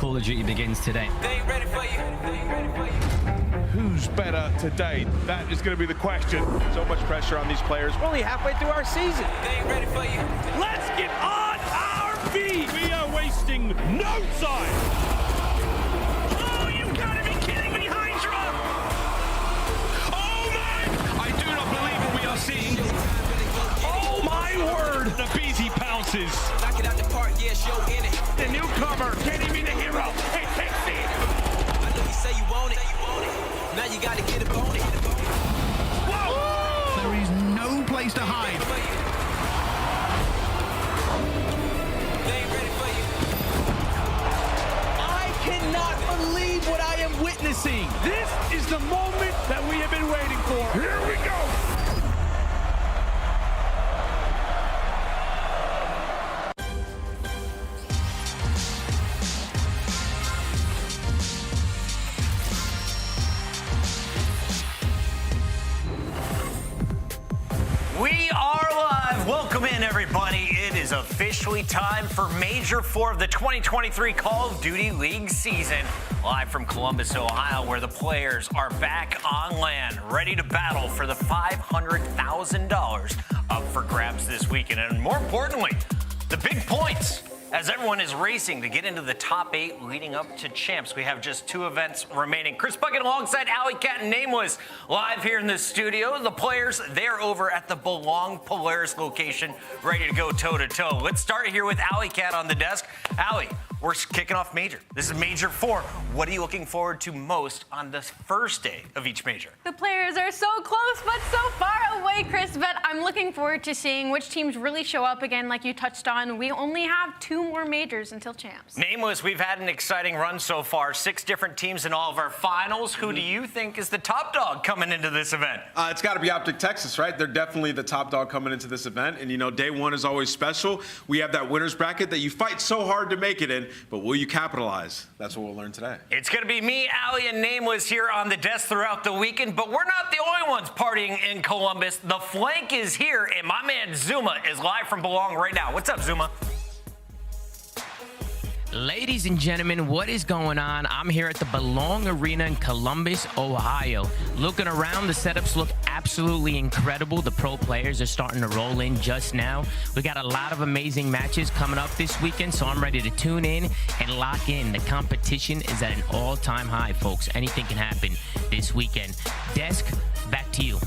Call of Duty begins today. They ain't ready for you. They ain't ready for you. Who's better today? That is going to be the question. So much pressure on these players. We're only halfway through our season. They ain't ready for you. Let's get on our feet. We are wasting no time. Oh, you gotta be kidding me, HyDra! Oh my! I do not believe what we are seeing. Oh my word! The aBeZy pounces. Knock it out the park, yeah, show in it. The newcomer can't even be the hero. Hey, takes it. I know you say you want it. Now you gotta get it on it. Whoa! There is no place to hide. They ain't ready for you. I cannot believe what I am witnessing. This is the moment that we have been waiting for. Here we go. We are live. Welcome in, everybody. It is officially time for Major 4 of the 2023 Call of Duty League season. Live from Columbus, Ohio, where the players are back on land, ready to battle for the $500,000 up for grabs this weekend. And more importantly, the big points, as everyone is racing to get into the top 8 leading up to champs. We have just 2 events remaining. Chris Bucket alongside alleyCat and Nameless live here in the studio. The players, they're over at the Belong Polaris location, ready to go toe-to-toe. Let's start here with alleyCat on the desk. Allie, we're kicking off Major. This is Major 4. What are you looking forward to most on the first day of each Major? The players are so close, but so far away, Chris. But I'm looking forward to seeing which teams really show up again, like you touched on. We only have 2 more Majors until champs. Nameless, we've had an exciting run so far. 6 different teams in all of our finals. Who do you think is the top dog coming into this event? It's got to be OpTic Texas, right? They're definitely the top dog coming into this event. And, you know, day 1 is always special. We have that winner's bracket that you fight so hard to make it in, but will you capitalize? That's what we'll learn today. It's going to be me, Allie, and Nameless here on the desk throughout the weekend, but we're not the only ones partying in Columbus. The flank is here, and my man Zuma is live from Belong right now. What's up, Zuma? Ladies and gentlemen, what is going on? I'm here at the Belong Arena in Columbus, Ohio. Looking around, the setups look absolutely incredible. The pro players are starting to roll in just now. We got a lot of amazing matches coming up this weekend, so I'm ready to tune in and lock in. The competition is at an all-time high, folks. Anything can happen this weekend. Desk, back to you.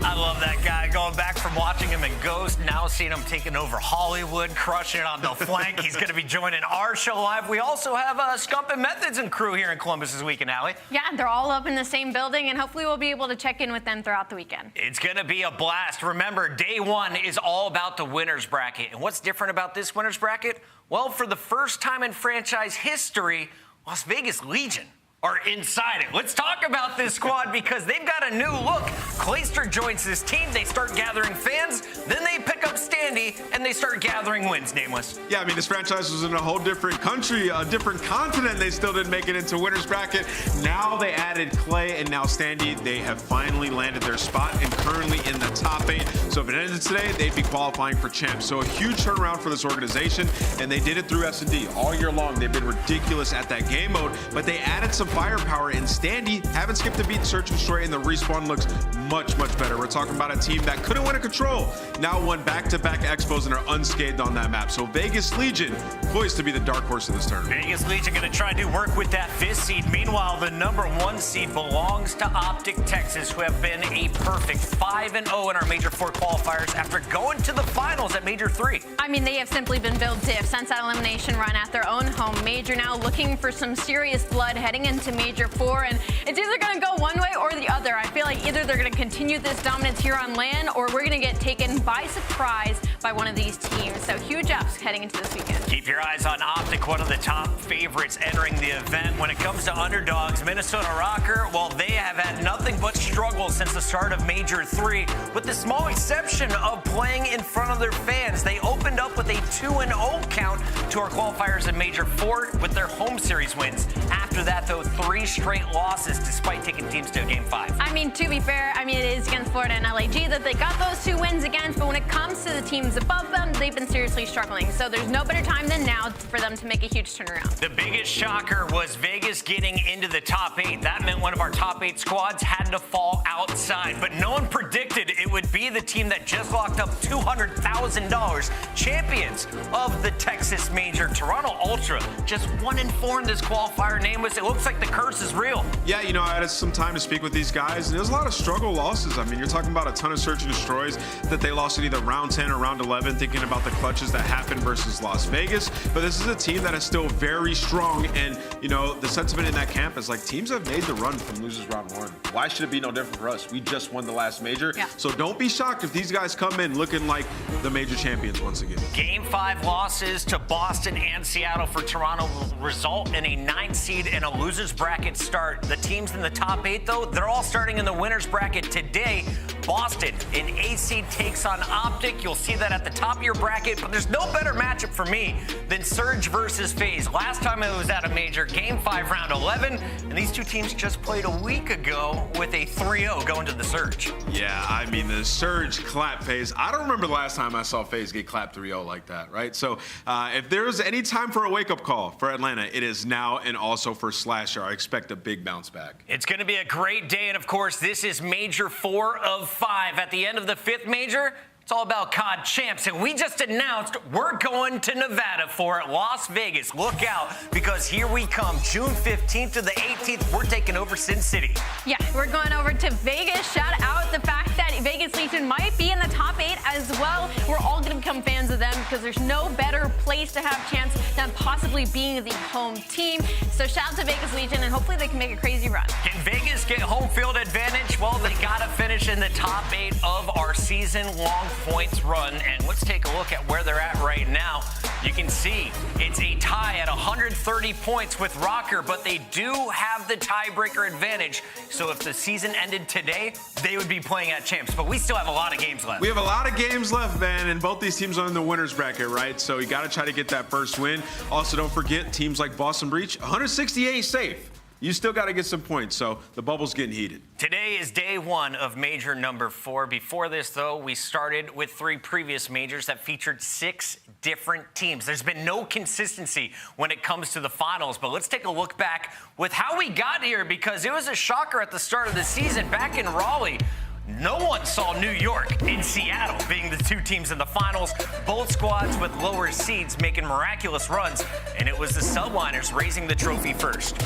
I love that guy. Going back from watching him in Ghost, now seeing him taking over Hollywood, crushing it on the flank. He's going to be joining our show live. We also have Scump and Methods and crew here in Columbus this weekend, Allie. Yeah, they're all up in the same building, and hopefully we'll be able to check in with them throughout the weekend. It's going to be a blast. Remember, day 1 is all about the winner's bracket. And what's different about this winner's bracket? Well, for the first time in franchise history, Las Vegas Legion are inside it. Let's talk about this squad because they've got a new look. Clayster joins this team. They start gathering fans. Then they pick up Standy, and they start gathering wins, Nameless. Yeah, I mean, this franchise was in a whole different country, a different continent. They still didn't make it into winner's bracket. Now they added Clay and now Standy. They have finally landed their spot and currently in the top 8. So if it ended today, they'd be qualifying for champs. So a huge turnaround for this organization, and they did it through S&D all year long. They've been ridiculous at that game mode, but they added some firepower, and Standy haven't skipped a beat, search and destroy, and the respawn looks much better. We're talking about a team that couldn't win a control, now won back-to-back expos and are unscathed on that map. So Vegas Legion poised to be the dark horse of this tournament. Vegas Legion going to try to work with that 5th seed. Meanwhile, the number 1 seed belongs to OpTic Texas, who have been a perfect 5-0 in our Major 4 qualifiers after going to the finals at Major 3. I mean, they have simply been built diff since that elimination run at their own home Major, now looking for some serious blood heading into Major 4, and it's either going to go one way or the other. I feel like either they're going to continue this dominance here on land, or we're going to get taken by surprise by one of these teams. So huge ups heading into this weekend. Keep your eyes on OpTic, one of the top favorites entering the event. When it comes to underdogs, Minnesota Røkkr, well, they have had nothing but struggle since the start of Major 3, with the small exception of playing in front of their fans. They opened up with a 2-0 count to our qualifiers in Major 4 with their home series wins. After that, though, 3 straight losses despite taking teams to a Game 5. I mean, to be fair, it is against Florida and LAG that they got those 2 wins against, but when it comes to the team teams above them, they've been seriously struggling. So there's no better time than now for them to make a huge turnaround. The biggest shocker was Vegas getting into the top 8. That meant one of our top 8 squads had to fall outside. But no one predicted it would be the team that just locked up $200,000. Champions of the Texas Major, Toronto Ultra. Just 1-4 in this qualifier. Nameless. It looks like the curse is real. Yeah, you know, I had some time to speak with these guys, and there's a lot of struggle losses. I mean, you're talking about a ton of search and destroys that they lost in either round 10 or round 11, thinking about the clutches that happened versus Las Vegas. But this is a team that is still very strong, and, you know, the sentiment in that camp is like, teams have made the run from losers round 1. Why should it be no different for us? We just won the last major. Yeah. So don't be shocked if these guys come in looking like the major champions once again. Game 5 losses to Boston and Seattle for Toronto will result in a 9 seed and a losers bracket start. The teams in the top 8, though, they're all starting in the winners bracket today. Boston, an 8 seed, takes on OpTic. You'll see that at the top of your bracket, but there's no better matchup for me than Surge versus FaZe. Last time it was at a major, Game 5, round 11, and these two teams just played a week ago with a 3-0 going to the Surge. Yeah, I mean, the Surge clap FaZe. I don't remember the last time I saw FaZe get clapped 3-0 like that, right? So if there's any time for a wake-up call for Atlanta, it is now, and also for Slasher. I expect a big bounce back. It's going to be a great day, and of course, this is Major 4 of 5. At the end of the 5th Major, it's all about COD champs, and we just announced we're going to Nevada for it, Las Vegas. Look out, because here we come, June 15th to the 18th. We're taking over Sin City. Yeah, we're going over to Vegas. Shout out the fact that Vegas Legion might be in the top 8 as well. We're all going to become fans of them because there's no better place to have chance than possibly being the home team. So shout out to Vegas Legion, and hopefully they can make a crazy run. Can Vegas get home field advantage? Well, they got to finish in the top 8 of our season-long points run, and let's take a look at where they're at right now. You can see it's a tie at 130 points with Røkkr, but they do have the tiebreaker advantage. So if the season ended today, they would be playing at champs, but we still have a lot of games left. We have a lot of games left, man, and both these teams are in the winners bracket, right? So you got to try to get that first win. Also, don't forget teams like Boston Breach, 168 safe. You still got to get some points, so the bubble's getting heated. Today is day 1 of major number 4. Before this, though, we started with 3 previous majors that featured 6 different teams. There's been no consistency when it comes to the finals, but let's take a look back with how we got here, because it was a shocker at the start of the season. Back in Raleigh, no one saw New York and Seattle being the 2 teams in the finals. Both squads with lower seeds making miraculous runs, and it was the Subliners raising the trophy first.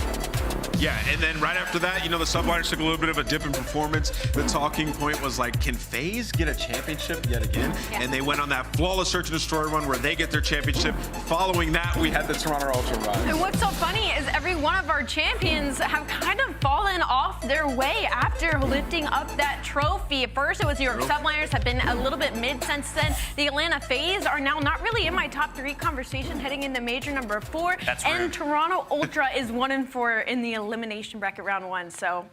Yeah, and then right after that, you know, the Subliners took a little bit of a dip in performance. The talking point was like, can FaZe get a championship yet again? Yeah. And they went on that flawless search and destroy run where they get their championship. Following that, we had the Toronto Ultra run. And what's so funny is every one of our champions have kind of fallen off their way after lifting up that trophy. At first, it was York Subliners, have been a little bit mid since then. The Atlanta FaZe are now not really in my top 3 conversation heading into major number 4. That's and rude. Toronto Ultra is 1-4 in the elimination bracket round 1. So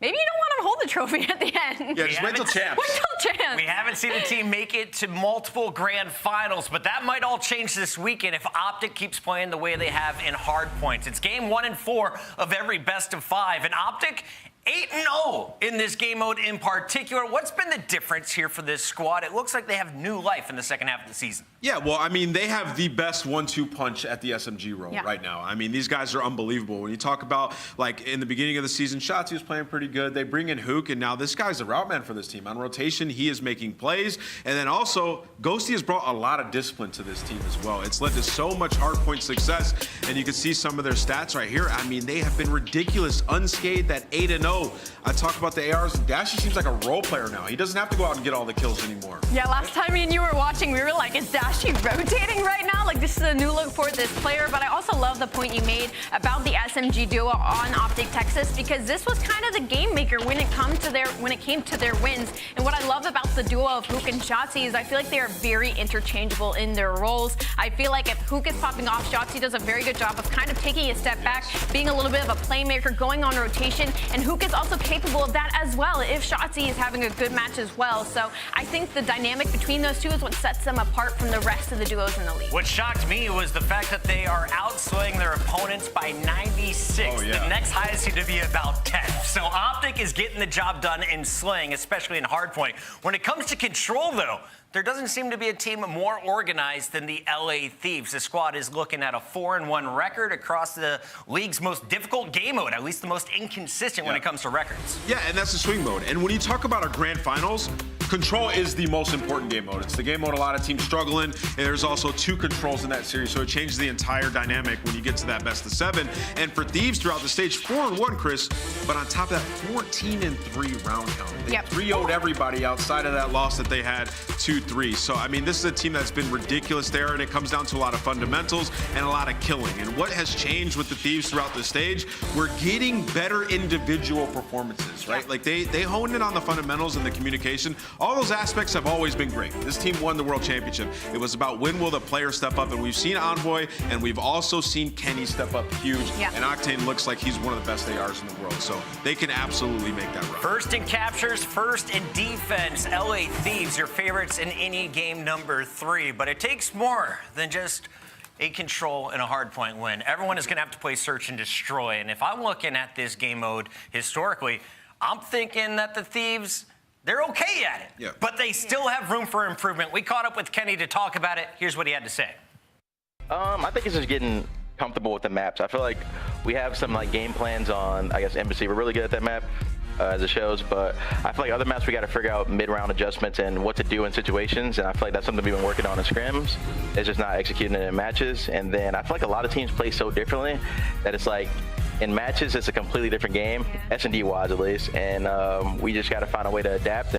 maybe you don't want to hold the trophy at the end. Yeah, just wait till champs. Wait till champs. We haven't seen a team make it to multiple grand finals, but that might all change this weekend if OpTic keeps playing the way they have in hard points. It's game 1 and 4 of every best of 5, and OpTic 8-0 in this game mode in particular. What's been the difference here for this squad? It looks like they have new life in the second half of the season. Yeah, well, I mean, they have the best 1-2 punch at the SMG role right now. I mean, these guys are unbelievable. When you talk about, like, in the beginning of the season, Shotzzy was playing pretty good. They bring in Huke, and now this guy's the route man for this team. On rotation, he is making plays. And then also, Ghosty has brought a lot of discipline to this team as well. It's led to so much hardpoint success, and you can see some of their stats right here. I mean, they have been ridiculous, unscathed at 8-0. I talk about the ARs. Dashy seems like a role player now. He doesn't have to go out and get all the kills anymore. Yeah, last time me and you were watching, we were like, is Dashy rotating right now? Like, this is a new look for this player. But I also love the point you made about the SMG duo on OpTic Texas, because this was kind of the game maker when it came to their wins. And what I love about the duo of Huke and Shotzzy is I feel like they are very interchangeable in their roles. I feel like if Huke is popping off, Shotzzy does a very good job of kind of taking a step back, being a little bit of a playmaker, going on rotation, and Huke is also capable of that as well if Shotzzy is having a good match as well. So I think the dynamic between those two is what sets them apart from the rest of the duos in the league. What shocked me was the fact that they are outslaying their opponents by 96. Oh, yeah. The next highest seemed to be about 10. So OpTic is getting the job done in slaying, especially in hardpoint. When it comes to control, though, there doesn't seem to be a team more organized than the LA Thieves. The squad is looking at a 4-1 record across the league's most difficult game mode, at least the most inconsistent when it comes to records. Yeah, and that's the swing mode. And when you talk about our grand finals, control is the most important game mode. It's the game mode a lot of teams struggle in, and there's also 2 controls in that series, so it changes the entire dynamic when you get to that best of 7. And for Thieves throughout the stage, 4-1, Chris, but on top of that, 14-3 round count. They 3-0'd everybody outside of that loss that they had 2-3. So, I mean, this is a team that's been ridiculous there, and it comes down to a lot of fundamentals and a lot of killing. And what has changed with the Thieves throughout the stage, we're getting better individual performances, right? Like, they honed in on the fundamentals and the communication. All those aspects have always been great. This team won the World Championship. It was about when will the players step up, and we've seen Envoy, and we've also seen Kenny step up huge, and Octane looks like he's one of the best ARs in the world, so they can absolutely make that run. First in captures, first in defense. LA Thieves, your favorites in any game number 3, but it takes more than just a control and a hardpoint win. Everyone is going to have to play search and destroy, and if I'm looking at this game mode historically, I'm thinking that the Thieves, they're okay at it, but they still have room for improvement. We caught up with Kenny to talk about it. Here's what he had to say. I think it's just getting comfortable with the maps. I feel like we have some game plans on, I guess, Embassy. We're really good at that map, as it shows, but I feel like other maps we got to figure out mid-round adjustments and what to do in situations, and I feel like that's something we've been working on in scrims. It's just not executing it in matches, and then I feel like a lot of teams play so differently that it's like, in matches, it's a completely different game, S&D wise at least, and we just got to find a way to adapt.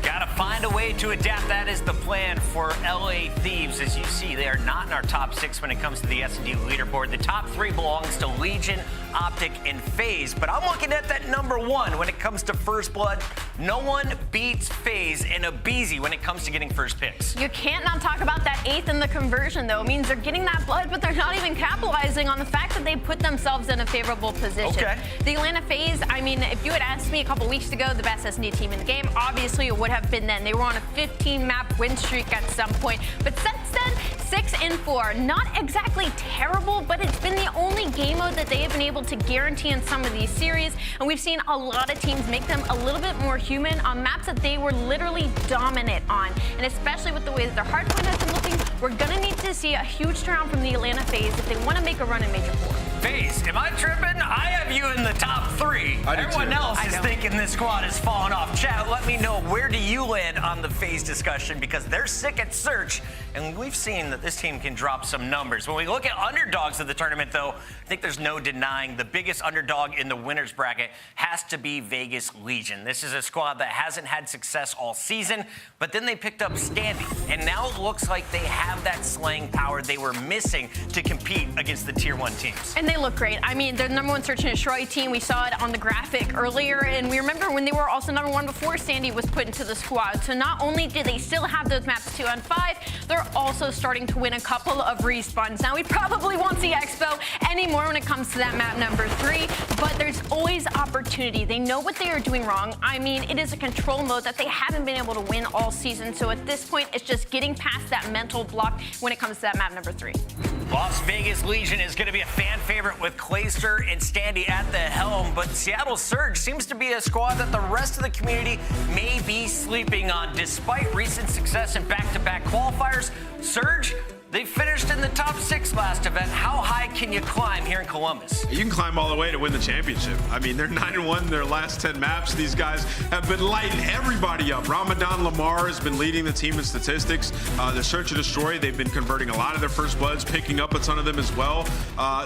Gotta find a way to adapt. That is the plan for LA Thieves. As you see, they are not in our top 6 when it comes to the S&D leaderboard. The top 3 belongs to Legion, OpTic, and FaZe. But I'm looking at that number 1 when it comes to first blood. No one beats FaZe and aBeZy when it comes to getting first picks. You can't not talk about that 8th in the conversion, though. It means they're getting that blood, but they're not even capitalizing on the fact that they put themselves in a favorable position. The Atlanta FaZe, I mean, if you had asked me a couple weeks ago, the best S&D team in the game, obviously it would have been then. They were on a 15-map win streak at some point, but since then, 6-4. Not exactly terrible, but it's been the only game mode that they have been able to guarantee in some of these series, and we've seen a lot of teams make them a little bit more human on maps that they were literally dominant on, and especially with the way that their hardpoint has been looking, we're gonna need to see a huge turnaround from the Atlanta FaZe if they want to make a run in Major 4. FaZe, am I tripping? I have you in the top 3. Everyone else is thinking this squad has fallen off. Chat, let me know, where do you land on the FaZe discussion? Because they're sick at search, and we've seen that this team can drop some numbers. When we look at underdogs of the tournament, though, I think there's no denying the biggest underdog in the winners bracket has to be Vegas Legion. This is a squad that hasn't had success all season, but then they picked up Standy, and now it looks like they have that slaying power they were missing to compete against the Tier 1 teams. And they look great. I mean, they're the #1 search and destroy team. We saw it on the graphic earlier, and we remember when they were also #1 before Standy was put into the squad. So not only do they still have those maps 2 on 5, they're also starting to win a couple of respawns. Now, we probably won't see Expo anymore when it comes to that map number 3, but there's always opportunity. They know what they are doing wrong. I mean, it is a control mode that they haven't been able to win all season. So at this point, it's just getting past that mental block when it comes to that map number 3. Las Vegas Legion is going to be a fan favorite with Clayster and Standy at the helm, but Seattle Surge seems to be a squad that the rest of the community may be sleeping on. Despite recent success in back-to-back qualifiers, Surge, they finished in the top 6 last event. How high can you climb here in Columbus? You can climb all the way to win the championship. I mean, they're 9-1 their last 10 maps. These guys have been lighting everybody up. Ramadan Lamar has been leading the team in statistics. The search and destroy, they've been converting a lot of their first bloods, picking up a ton of them as well.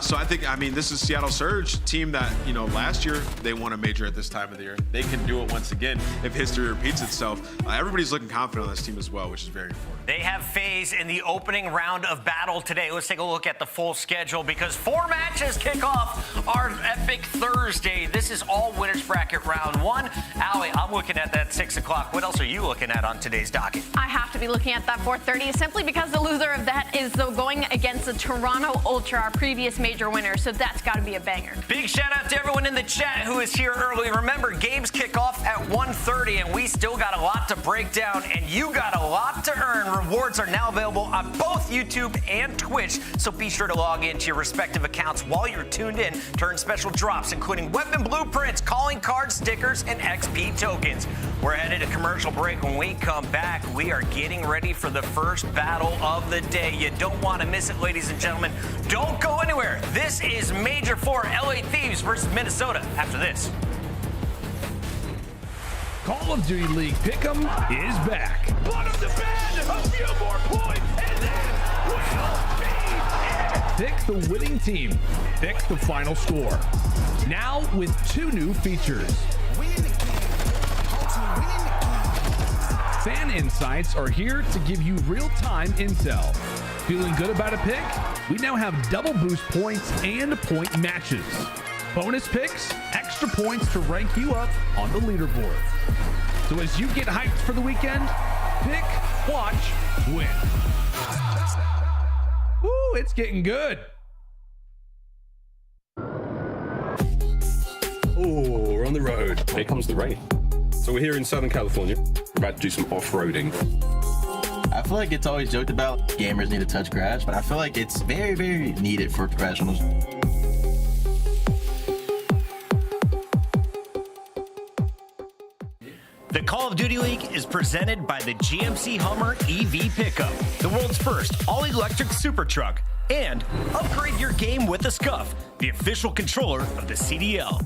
So I think, I mean, this is Seattle Surge, team that, you know, last year they won a major at this time of the year. They can do it once again if history repeats itself. Everybody's looking confident on this team as well, which is very important. They have FaZe in the opening round of battle today. Let's take a look at the full schedule because 4 matches kick off our epic Thursday. This is all winners bracket round 1. Allie, I'm looking at that 6 o'clock. What else are you looking at on today's docket? I have to be looking at that 4:30 simply because the loser of that is going against the Toronto Ultra, our previous major winner. So that's got to be a banger. Big shout out to everyone in the chat who is here early. Remember, games kick off at 1:30 and we still got a lot to break down and you got a lot to earn. rewards are now available on both YouTube and Twitch, so be sure to log into your respective accounts while you're tuned in to earn special drops, including weapon blueprints, calling cards, stickers, and XP tokens. We're headed to commercial break. When we come back, we are getting ready for the first battle of the day. You don't want to miss it, ladies and gentlemen. Don't go anywhere. This is Major 4 LA Thieves versus Minnesota after this. Call of Duty League Pick'em is back. Bottom the bed, a few more points, and then we'll be it. Pick the winning team. Pick the final score. Now with 2 new features. Fan Insights are here to give you real-time intel. Feeling good about a pick? We now have double boost points and point matches. Bonus picks, extra points to rank you up on the leaderboard. So as you get hyped for the weekend, pick, watch, win. Ooh, it's getting good. Oh, we're on the road. Here comes the rain. So we're here in Southern California. We're about to do some off-roading. I feel like it's always joked about gamers need to touch grass, but I feel like it's very, very needed for professionals. The Call of Duty League is presented by the GMC Hummer EV Pickup, the world's first all-electric super truck, and upgrade your game with the Scuff, the official controller of the CDL.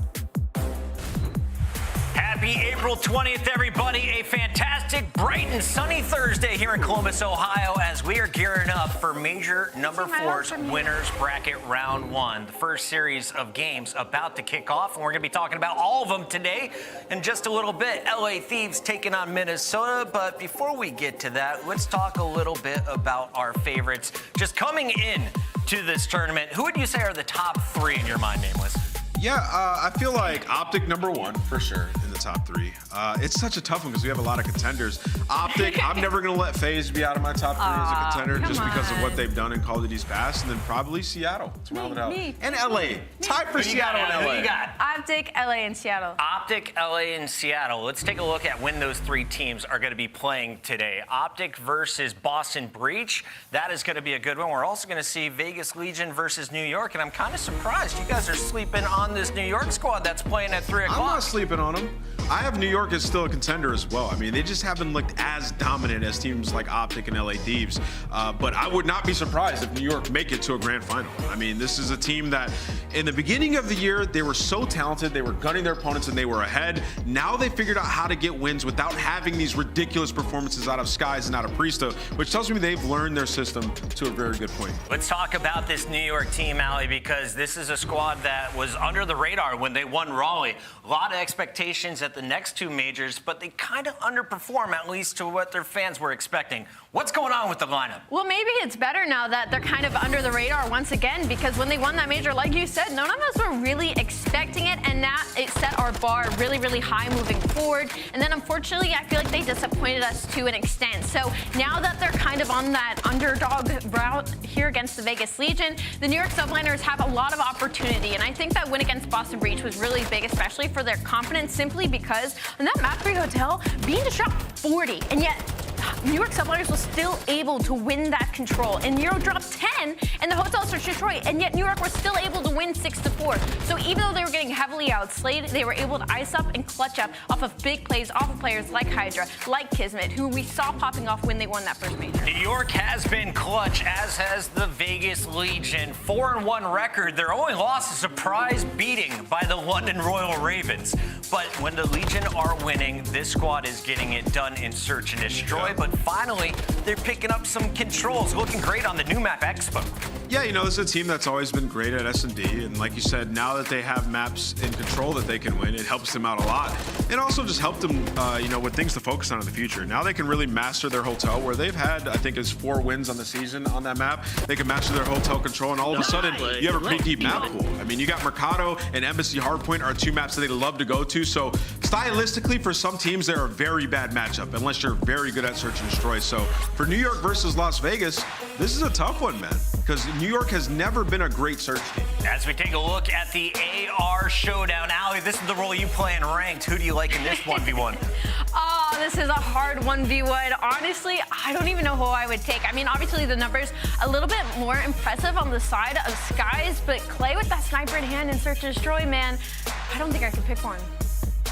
Happy April 20th, everybody. A fantastic, bright, and sunny Thursday here in Columbus, Ohio, as we are gearing up for Major Number 4's Winners Bracket Round 1. The first series of games about to kick off, and we're going to be talking about all of them today in just a little bit. LA Thieves taking on Minnesota, but before we get to that, let's talk a little bit about our favorites. Just coming in to this tournament, who would you say are the top 3 in your mind, Nameless? Yeah, I feel like OpTic number 1 for sure in the top 3. It's such a tough one because we have a lot of contenders. OpTic, I'm never going to let FaZe be out of my top 3 as a contender just because of what they've done in Call of Duty's past, and then probably Seattle to round it out. And LA. Tied for Seattle and LA. Who you got? OpTic, LA, and Seattle. OpTic, LA, and Seattle. Let's take a look at when those 3 teams are going to be playing today. OpTic versus Boston Breach. That is going to be a good one. We're also going to see Vegas Legion versus New York, and I'm kind of surprised you guys are sleeping on this New York squad that's playing at 3 o'clock. I'm not sleeping on them. I have New York as still a contender as well. I mean, they just haven't looked as dominant as teams like OpTic and LA Thieves. But I would not be surprised if New York make it to a grand final. I mean, this is a team that in the beginning of the year, they were so talented. They were gunning their opponents and they were ahead. Now they figured out how to get wins without having these ridiculous performances out of Skyz and out of Priestahh, which tells me they've learned their system to a very good point. Let's talk about this New York team, Ali, because this is a squad that was under the radar when they won Raleigh. A lot of expectations at the next 2 majors, but they kind of underperform, at least to what their fans were expecting. What's going on with the lineup? Well, maybe it's better now that they're kind of under the radar once again, because when they won that major, like you said, none of us were really expecting it, and that it set our bar really, really high moving forward. And then unfortunately, I feel like they disappointed us to an extent. So now that they're kind of on that underdog route here against the Vegas Legion, the New York Subliners have a lot of opportunity. And I think that win against Boston Breach was really big, especially for their confidence, simply because on that map 3 hotel, Bean just dropped 40, and yet New York Subliners was still able to win that control. And Nero dropped 10 and the hotel searched Detroit, and yet New York was still able to win 6-4. So even though they were getting heavily outslayed, they were able to ice up and clutch up off of big plays, off of players like HyDra, like KiSMET, who we saw popping off when they won that first major. New York has been clutch, as has the Vegas Legion. 4-1 record. Their only loss is a surprise beating by the London Royal Ravens. But when the Legion are winning, this squad is getting it done in Search and Destroy. But finally, they're picking up some controls, looking great on the new map Expo. Yeah, you know, this is a team that's always been great at S&D, and like you said, now that they have maps in control that they can win, it helps them out a lot. It also just helped them, you know, with things to focus on in the future. Now they can really master their hotel, where they've had, I think, is 4 wins on the season on that map. They can master their hotel control, and all of a sudden, you have a pretty deep map pool. I mean, you got Mercado and Embassy Hardpoint are 2 maps that they love to go to, so stylistically, for some teams, they're a very bad matchup, unless you're very good at Search and Destroy. So for New York versus Las Vegas, this is a tough one, man, because New York has never been a great search team. As we take a look at the AR showdown, Allie, this is the role you play in ranked. Who do you like in this 1v1? this is a hard 1v1. Honestly, I don't even know who I would take. I mean, obviously the numbers a little bit more impressive on the side of Skyz, but Clay with that sniper in hand and search and destroy, man, I don't think I could pick one.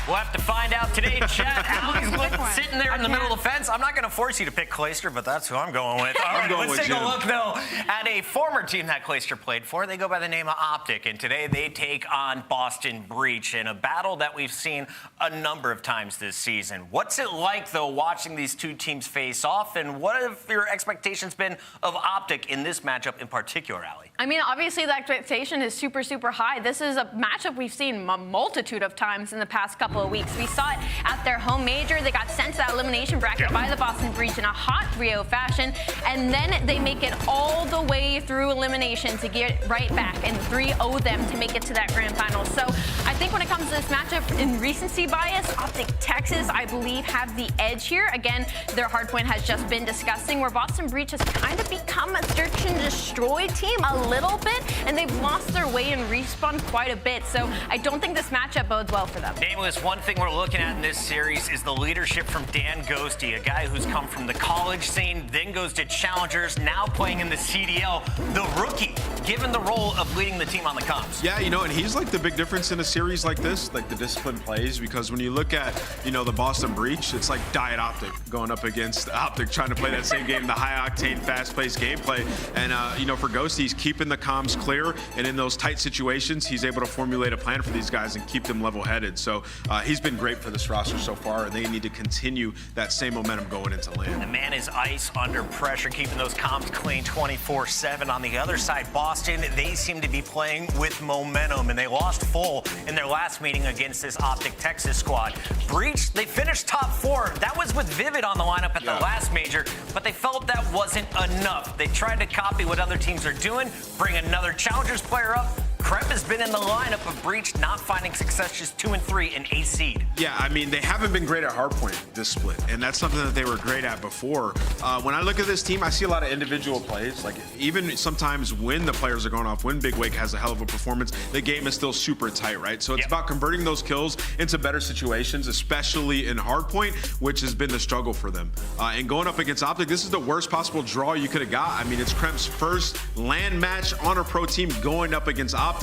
We'll have to find out today, chat. Allie's sitting there in the middle of the fence. I'm not going to force you to pick Clayster, but that's who I'm going with. All right, let's take a look, though, at a former team that Clayster played for. They go by the name of OpTic, and today they take on Boston Breach in a battle that we've seen a number of times this season. What's it like, though, watching these two teams face off, and what have your expectations been of OpTic in this matchup in particular, Allie? I mean, obviously the expectation is super, super high. This is a matchup we've seen a multitude of times in the past couple of weeks. We saw it at their home major. They got sent to that elimination bracket by the Boston Breach in a hot Rio fashion, and then they make it all the way through elimination to get right back and 3-0 them to make it to that grand final. So I think when it comes to this matchup, in recency bias, OpTic Texas, I believe, have the edge here. Again, their hardpoint has just been disgusting, where Boston Breach has kind of become a search and destroy team a little bit, and they've lost their way in respawn quite a bit. So I don't think this matchup bodes well for them. Nameless, one thing we're looking at in this series is the leadership from Dan Ghosty, a guy who's come from the college scene, then goes to Challengers, now playing in the CDL, the rookie, given the role of leading the team on the comms. Yeah, you know, and he's like the big difference in a series like this, like the discipline plays, because when you look at, you know, the Boston Breach, it's like Diet OpTic going up against OpTic, trying to play that same game, the high-octane, fast-paced gameplay. And, you know, for Ghosty, he's keeping the comms clear, and in those tight situations, he's able to formulate a plan for these guys and keep them level-headed. So he's been great for this roster so far, and they need to continue that same momentum going into LAN. The man is ice under pressure, keeping those comms clean 24/7. On the other side, Boston, they seem to be playing with momentum, and they lost full in their last meeting against this OpTic Texas squad. Breach, they finished top 4. That was with Vivid on the lineup at the last major, but they felt that wasn't enough. They tried to copy what other teams are doing, bring another Challengers player up. Kremp has been in the lineup of Breach, not finding success, just 2 and 3 in a seed. Yeah, I mean, they haven't been great at hardpoint this split, and that's something that they were great at before. When I look at this team, I see a lot of individual plays. Like, even sometimes when the players are going off, when Big Wake has a hell of a performance, the game is still super tight, right? So it's about converting those kills into better situations, especially in hardpoint, which has been the struggle for them. And going up against OpTic, this is the worst possible draw you could have got. I mean, it's Kremp's first LAN match on a pro team going up against OpTic.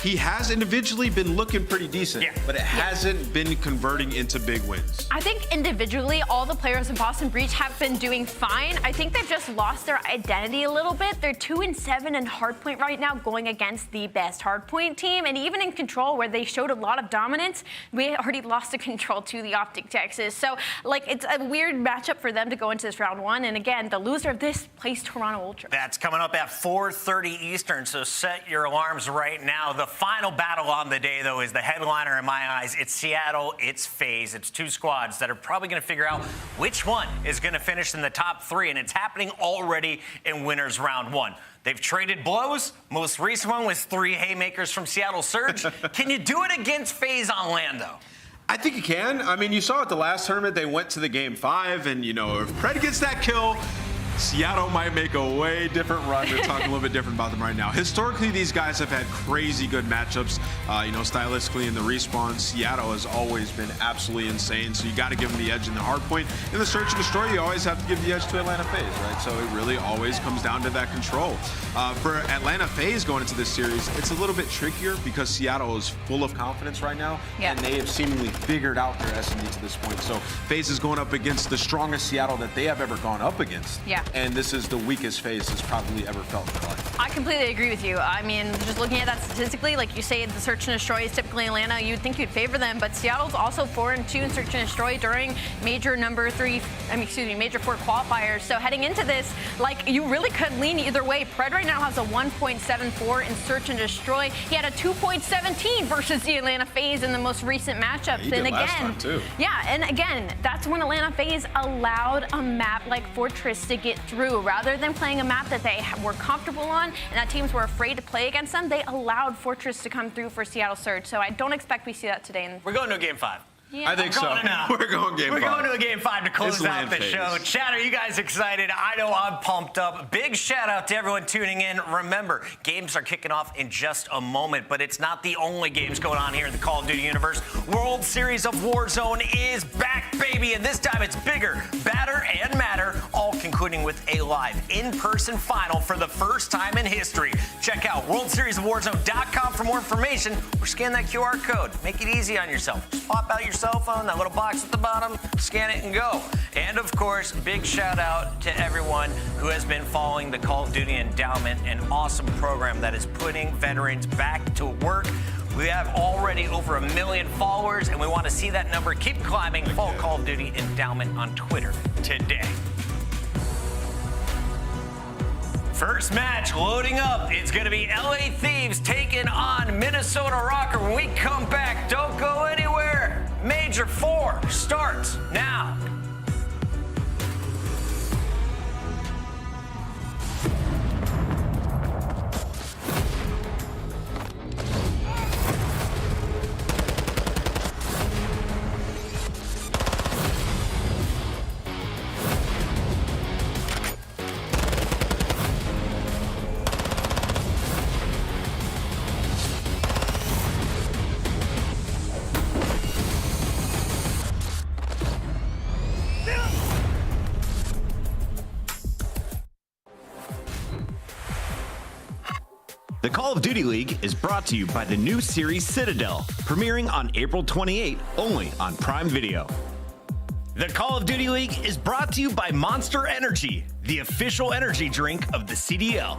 He has individually been looking pretty decent, but it hasn't been converting into big wins. I think individually, all the players in Boston Breach have been doing fine. I think they've just lost their identity a little bit. They're 2 and 7 in hardpoint right now, going against the best hardpoint team. And even in control, where they showed a lot of dominance, we already lost the control to the OpTic Texas. So, like, it's a weird matchup for them to go into this round 1. And again, the loser of this plays Toronto Ultra. That's coming up at 4:30 Eastern, so set your alarms right now. The final battle on the day, though, is the headliner in my eyes. It's Seattle, it's FaZe. It's two squads that are probably going to figure out which one is going to finish in the top 3, and it's happening already in winners round 1. They've traded blows. Most recent one was 3 haymakers from Seattle Surge. Can you do it against FaZe on Lando? I think you can. I mean, you saw at the last tournament, they went to the game 5, and, you know, if Pred gets that kill, Seattle might make a way different run. We're talking a little bit different about them right now. Historically, these guys have had crazy good matchups. You know, stylistically in the respawn, Seattle has always been absolutely insane. So you got to give them the edge in the hard point. In the search and destroy, you always have to give the edge to Atlanta FaZe, right? So it really always comes down to that control. For Atlanta FaZe going into this series, it's a little bit trickier because Seattle is full of confidence right now, and they have seemingly figured out their S&D to this point. So FaZe is going up against the strongest Seattle that they have ever gone up against. And this is the weakest FaZe has probably ever felt in their life. I completely agree with you. I mean, just looking at that statistically, like you say, the search and destroy is typically Atlanta. You'd think you'd favor them, but Seattle's also 4 and 2 in search and destroy during major major 4 qualifiers. So heading into this, like, you really could lean either way. Pred right now has a 1.74 in search and destroy. He had a 2.17 versus the Atlanta FaZe in the most recent matchups. He did last time too. And again, that's when Atlanta FaZe allowed a map like Fortress to get through. Rather than playing a map that they were comfortable on and that teams were afraid to play against them, they allowed Fortress to come through for Seattle Surge. So I don't expect we see that today. We're going to game 5. Yeah. I think so. We're going game 5. We're going to a game 5 to close It's out the FaZe. show. Chat, are you guys excited? I know I'm pumped up. Big shout out to everyone tuning in. Remember, games are kicking off in just a moment, but it's not the only games going on here in the Call of Duty universe. World Series of Warzone is back, baby, and this time it's bigger, badder, and madder, all concluding with a live in-person final for the first time in history. Check out WorldSeriesOfWarzone.com for more information or scan that QR code. Make it easy on yourself. Just pop out your cell phone, that little box at the bottom, scan it and go. And of course, big shout out to everyone who has been following the Call of Duty Endowment, an awesome program that is putting veterans back to work. We have already over 1 million followers, and we want to see that number keep climbing. Follow Call of Duty Endowment on Twitter today. First match loading up. It's going to be LA Thieves taking on Minnesota Røkkr. When we come back, don't go anywhere. Major 4 starts now. The Call of Duty League is brought to you by the new series Citadel, premiering on April 28, only on Prime Video. The Call of Duty League is brought to you by Monster Energy, the official energy drink of the CDL.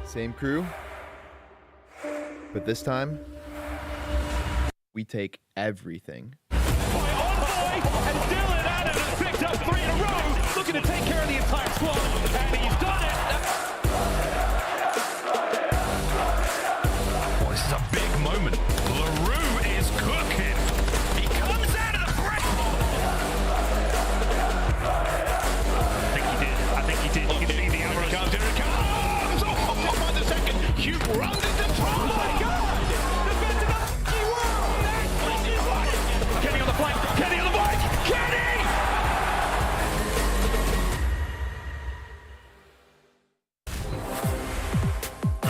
Same crew, but this time we take everything. Envoy and Dylan Adam has picked up 3 in a row, looking to take care of the entire squad, and he's done it. Boy, this is a big moment. LaRue is cooking. He comes out of the break. I think he did. You can see the arrow comes. Here it comes. Oh, by the second, Huke runs into front. Oh my God! Defense of the world. Kenny on the flank. Kenny on the flank. Kenny!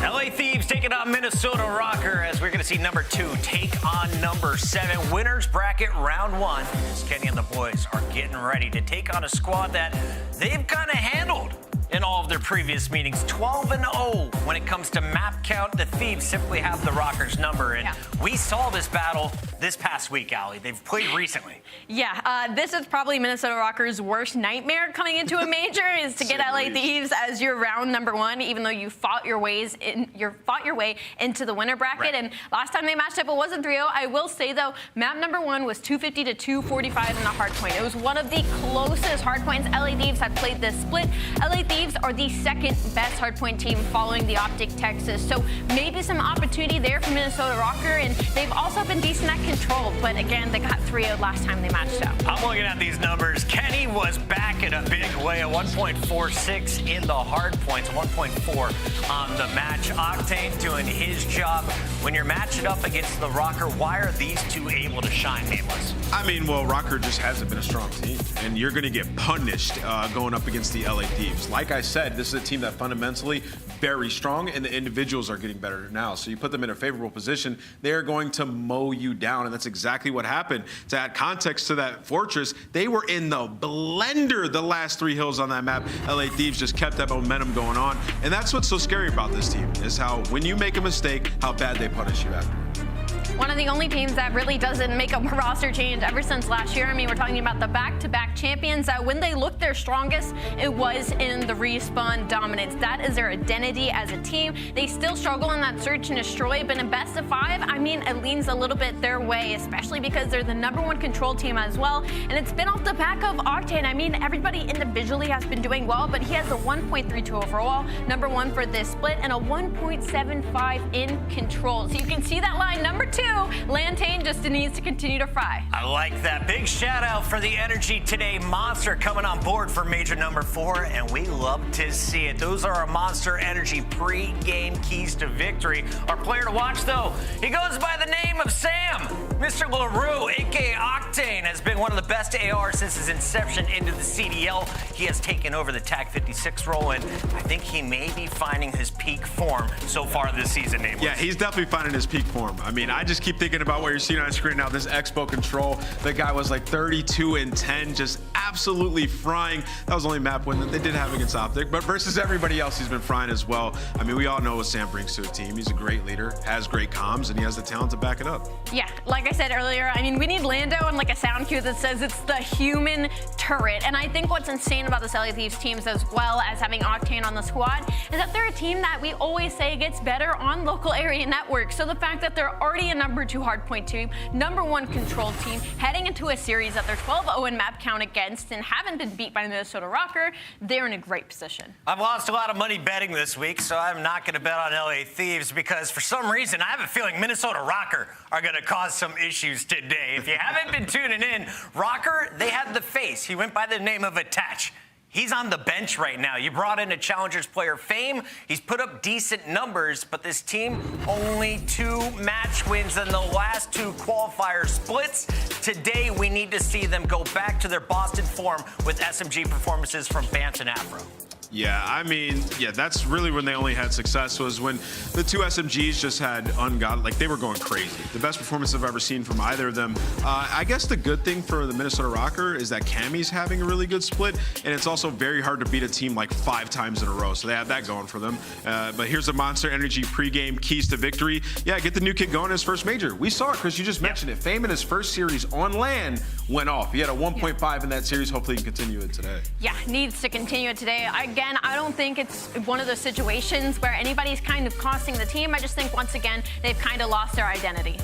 LA Thieves taking on Minnesota Røkkr as we're going to see number 2 take on number 7. Winners bracket round 1 as Kenny and the boys are getting ready to take on a squad that they've kind of handled in all of their previous meetings. 12-0 when it comes to map count. The Thieves simply have the Røkkr's number, and we saw this battle this past week, Allie. They've played recently. Yeah, this is probably Minnesota Røkkr's worst nightmare coming into a major is to get LA Thieves as your round number 1, even though you fought your way into the winner bracket. Right. And last time they matched up, it wasn't 3-0. I will say though, map number 1 was 250 to 245 in the hardpoint. It was one of the closest hardpoints LA Thieves had played this split. LA Thieves are the second best hardpoint team following the OpTic Texas. So maybe some opportunity there for Minnesota Røkkr, and they've also been decent at control. But again, they got 3-0 last time they matched up. I'm looking at these numbers. Kenny was back in a big way, a 1.46 in the hard points, 1.4 on the match. Octane doing his job. When you're matching up against the Røkkr, why are these two able to shine, Nameless? I mean, well, Røkkr just hasn't been a strong team, and you're going to get punished going up against the LA Thieves. Like I I said, this is a team that fundamentally very strong, and the individuals are getting better now. So you put them in a favorable position, they're going to mow you down, and that's exactly what happened. To add context to that Fortress, they were in the blender the last 3 hills on that map. LA Thieves just kept that momentum going on, and that's what's so scary about this team, is how when you make a mistake, how bad they punish you after. One of the only teams that really doesn't make a roster change ever since last year. I mean, we're talking about the back-to-back champions. When they looked their strongest, it was in the respawn dominance. That is their identity as a team. They still struggle in that search and destroy, but in best of 5, I mean, it leans a little bit their way, especially because they're the #1 control team as well. And it's been off the back of Octane. I mean, everybody individually has been doing well, but he has a 1.32 overall, #1 for this split, and a 1.75 in control. So you can see that line number 2. Lantane just needs to continue to fry. I like that. Big shout out for the energy today. Monster coming on board for major number 4, and we love to see it. Those are our Monster Energy pre-game keys to victory. Our player to watch, though, he goes by the name of Sam. Mr. LaRue, aka Octane, has been one of the best AR since his inception into the CDL. He has taken over the TAC 56 role, and I think he may be finding his peak form so far this season, Nameless. Yeah, he's definitely finding his peak form. I mean, I just keep thinking about what you're seeing on screen now, this Expo control. The guy was like 32-10, just absolutely frying. That was the only map win that they did have against OpTic, but versus everybody else, he's been frying as well. I mean, we all know what Sam brings to a team. He's a great leader, has great comms, and he has the talent to back it up. Yeah, like I said earlier, I mean, we need Lando and like a sound cue that says it's the human turret. And I think what's insane about this LA Thieves teams, as well as having Octane on the squad, is that they're a team that we always say gets better on local area networks. So the fact that they're already a #2 hardpoint team, #1 control team, heading into a series that they're 12-0 in map count against and haven't been beat by Minnesota Røkkr, they're in a great position. I've lost a lot of money betting this week, so I'm not going to bet on LA Thieves because for some reason I have a feeling Minnesota Røkkr are going to cause some issues today. If you haven't been tuning in, Røkkr, they had the face. He went by the name of Attach. He's on the bench right now. You brought in a Challengers player, Fame. He's put up decent numbers, but this team only 2 match wins in the last 2 qualifier splits. Today, we need to see them go back to their Boston form with SMG performances from Bance and Afro. Yeah, I mean, yeah, that's really when they only had success, was when the 2 SMGs just had ungodly, like they were going crazy. The best performance I've ever seen from either of them. I guess the good thing for the Minnesota Røkkr is that Cammy's having a really good split, and it's also very hard to beat a team like 5 times in a row, so they have that going for them. But here's the Monster Energy pregame keys to victory. Yeah, get the new kid going in his first major. We saw it, Chris, you just mentioned it. Fame in his first series on LAN went off. He had a 1.5 in that series. Hopefully he can continue it today. Yeah, needs to continue it today. Again, I don't think it's one of those situations where anybody's kind of costing the team. I just think, once again, they've kind of lost their identity.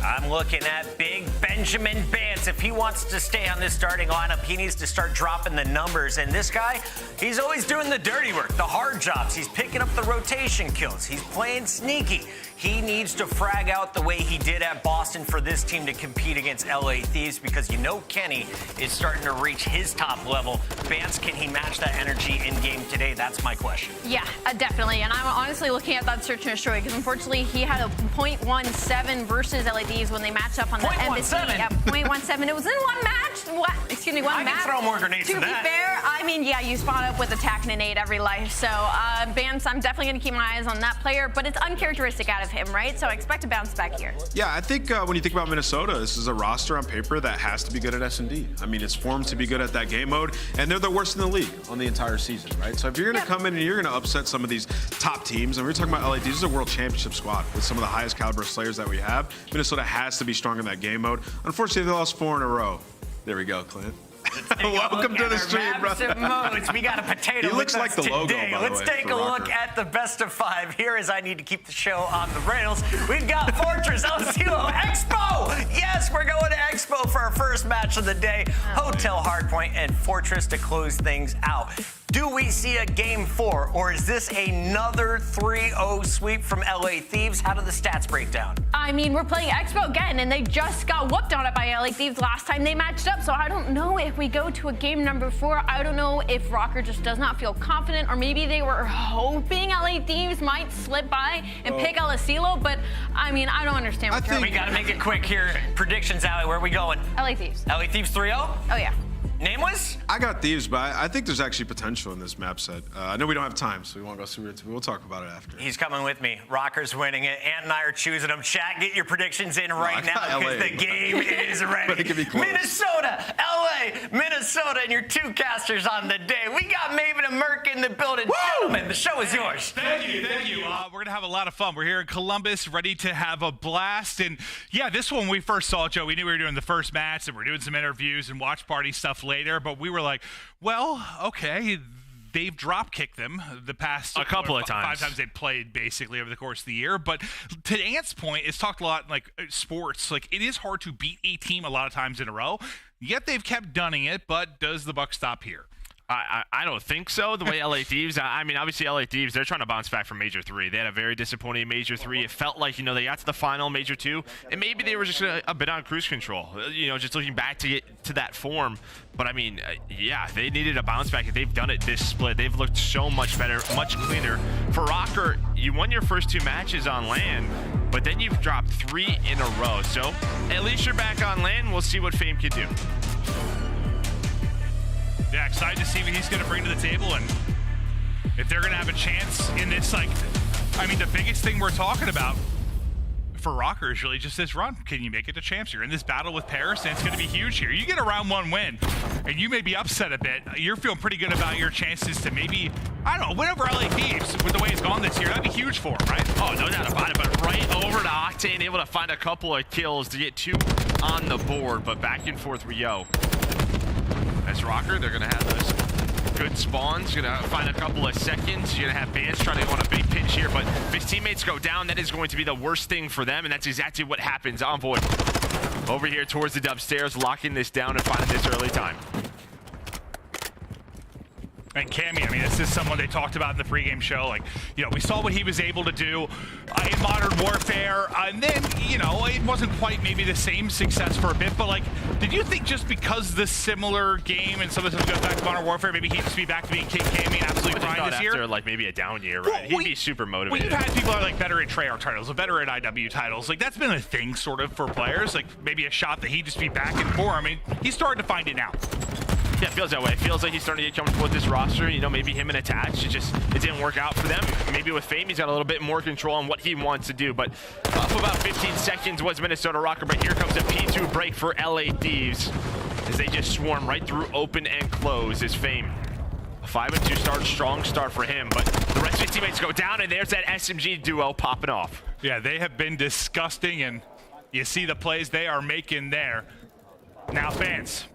I'm looking at big Benjamin Bance. If he wants to stay on this starting lineup, he needs to start dropping the numbers. And this guy, he's always doing the dirty work, the hard jobs. He's picking up the rotation kills. He's playing sneaky. He needs to frag out the way he did at Boston for this team to compete against LA Thieves, because you know Kenny is starting to reach his top level. Bance, can he match that energy in game today? That's my question. Yeah, definitely. And I'm honestly looking at that search and destroy, because unfortunately he had a 0.17 versus LA Thieves when they matched up on the embassy. Yeah, 0.17. It was in one match. Excuse me, one match. I can throw more grenades than that. To be fair, I mean, yeah, you spawn up with attack and a nade every life. So Bance, I'm definitely going to keep my eyes on that player, but it's uncharacteristic out of him, right? So I expect to bounce back here. Yeah, I think when you think about Minnesota, this is a roster on paper that has to be good at S&D. I mean, it's formed to be good at that game mode, and they're the worst in the league on the entire season, right? So if you're going to come in and you're going to upset some of these top teams, and we're talking about LA, this is a world championship squad with some of the highest caliber players that we have. Minnesota has to be strong in that game mode. Unfortunately, they lost 4 in a row. There we go, Clint. Welcome to the stream, bro. We got a potato. He looks like the logo, by the way. Let's take a look at the best of 5 here, as I need to keep the show on the rails. We've got Fortress, Cellium, Expo. Yes, we're going to Expo for our first match of the day. Hotel Hardpoint and Fortress to close things out. Do we see a game 4, or is this another 3-0 sweep from LA Thieves? How do the stats break down? I mean, we're playing Expo again, and they just got whooped on it by LA Thieves last time they matched up, so I don't know if we go to a game number 4. I don't know if Røkkr just does not feel confident, or maybe they were hoping LA Thieves might slip by and pick LSilo, but I mean, I don't understand what We got to make it quick here. Predictions, Allie, where are we going? LA Thieves. LA Thieves 3-0? Oh, yeah. Nameless? I got Thieves, but I think there's actually potential in this map set. I know we don't have time, so we won't go through it. We'll talk about it after. He's coming with me. Røkkr's winning it. Ant and I are choosing him. Chat, get your predictions in right now because the game is ready. Minnesota, LA, Minnesota, and your two casters on the day. We got Maven and Merc in the building. Gentlemen, the show is yours. Thank you. We're going to have a lot of fun. We're here in Columbus, ready to have a blast. And yeah, this one, when we first saw it, Joe, we knew we were doing the first match, and we're doing some interviews and watch party stuff later, but we were like, well, okay, they've drop kicked them the past a couple of times. 5 times they've played basically over the course of the year. But to Ant's point, it's talked a lot like sports. Like, it is hard to beat a team a lot of times in a row. Yet they've kept dunning it. But does the buck stop here? I don't think so. The way LA Thieves, I mean, obviously LA Thieves, they're trying to bounce back from Major 3. They had a very disappointing Major 3. It felt like, they got to the final Major 2, and maybe they were just a bit on cruise control, just looking back to get to that form. But I mean, yeah, they needed a bounce back. If they've done it this split, they've looked so much better, much cleaner. For Røkkr, you won your first 2 matches on LAN, but then you've dropped 3 in a row. So at least you're back on LAN. We'll see what Fame can do. Yeah, excited to see what he's going to bring to the table and if they're going to have a chance in this. Like, I mean, the biggest thing we're talking about for Røkkr is really just this run. Can you make it to champs? You're in this battle with Paris, and it's going to be huge here. You get a round 1 win, and you may be upset a bit. You're feeling pretty good about your chances to maybe, I don't know, whenever LA Thieves, with the way it's gone this year, that'd be huge for him, right? Oh, no doubt about it. But right over to Octane, able to find a couple of kills to get 2 on the board. But back and forth we go. As Røkkr, they're going to have those good spawns. Going to find a couple of seconds. You're going to have Bance trying to go on a big pinch here, but if his teammates go down, that is going to be the worst thing for them, and that's exactly what happens. Envoy over here towards the upstairs, locking this down and finding this early time. And Cammy, I mean, this is someone they talked about in the pregame show. Like, we saw what he was able to do in Modern Warfare. And then, it wasn't quite maybe the same success for a bit. But, like, did you think just because the similar game and some of this goes back to Modern Warfare, maybe he'd just be back to being King Cammy and absolutely fine this year? After, like, maybe a down year, right? He'd be super motivated. Well, you've had people that are, like, better at Treyarch titles, better at IW titles. Like, that's been a thing, sort of, for players. Like, maybe a shot that he'd just be back in form. I mean, he's starting to find it now. Yeah, it feels that way. It feels like he's starting to get comfortable with this roster. Maybe him and Attach, it didn't work out for them. Maybe with Fame, he's got a little bit more control on what he wants to do. But up about 15 seconds was Minnesota Røkkr, but here comes a P2 break for LA Thieves as they just swarm right through open and close as Fame. A 5-2 start, strong start for him, but the rest of his teammates go down, and there's that SMG duo popping off. Yeah, they have been disgusting, and you see the plays they are making there. Now, Bance.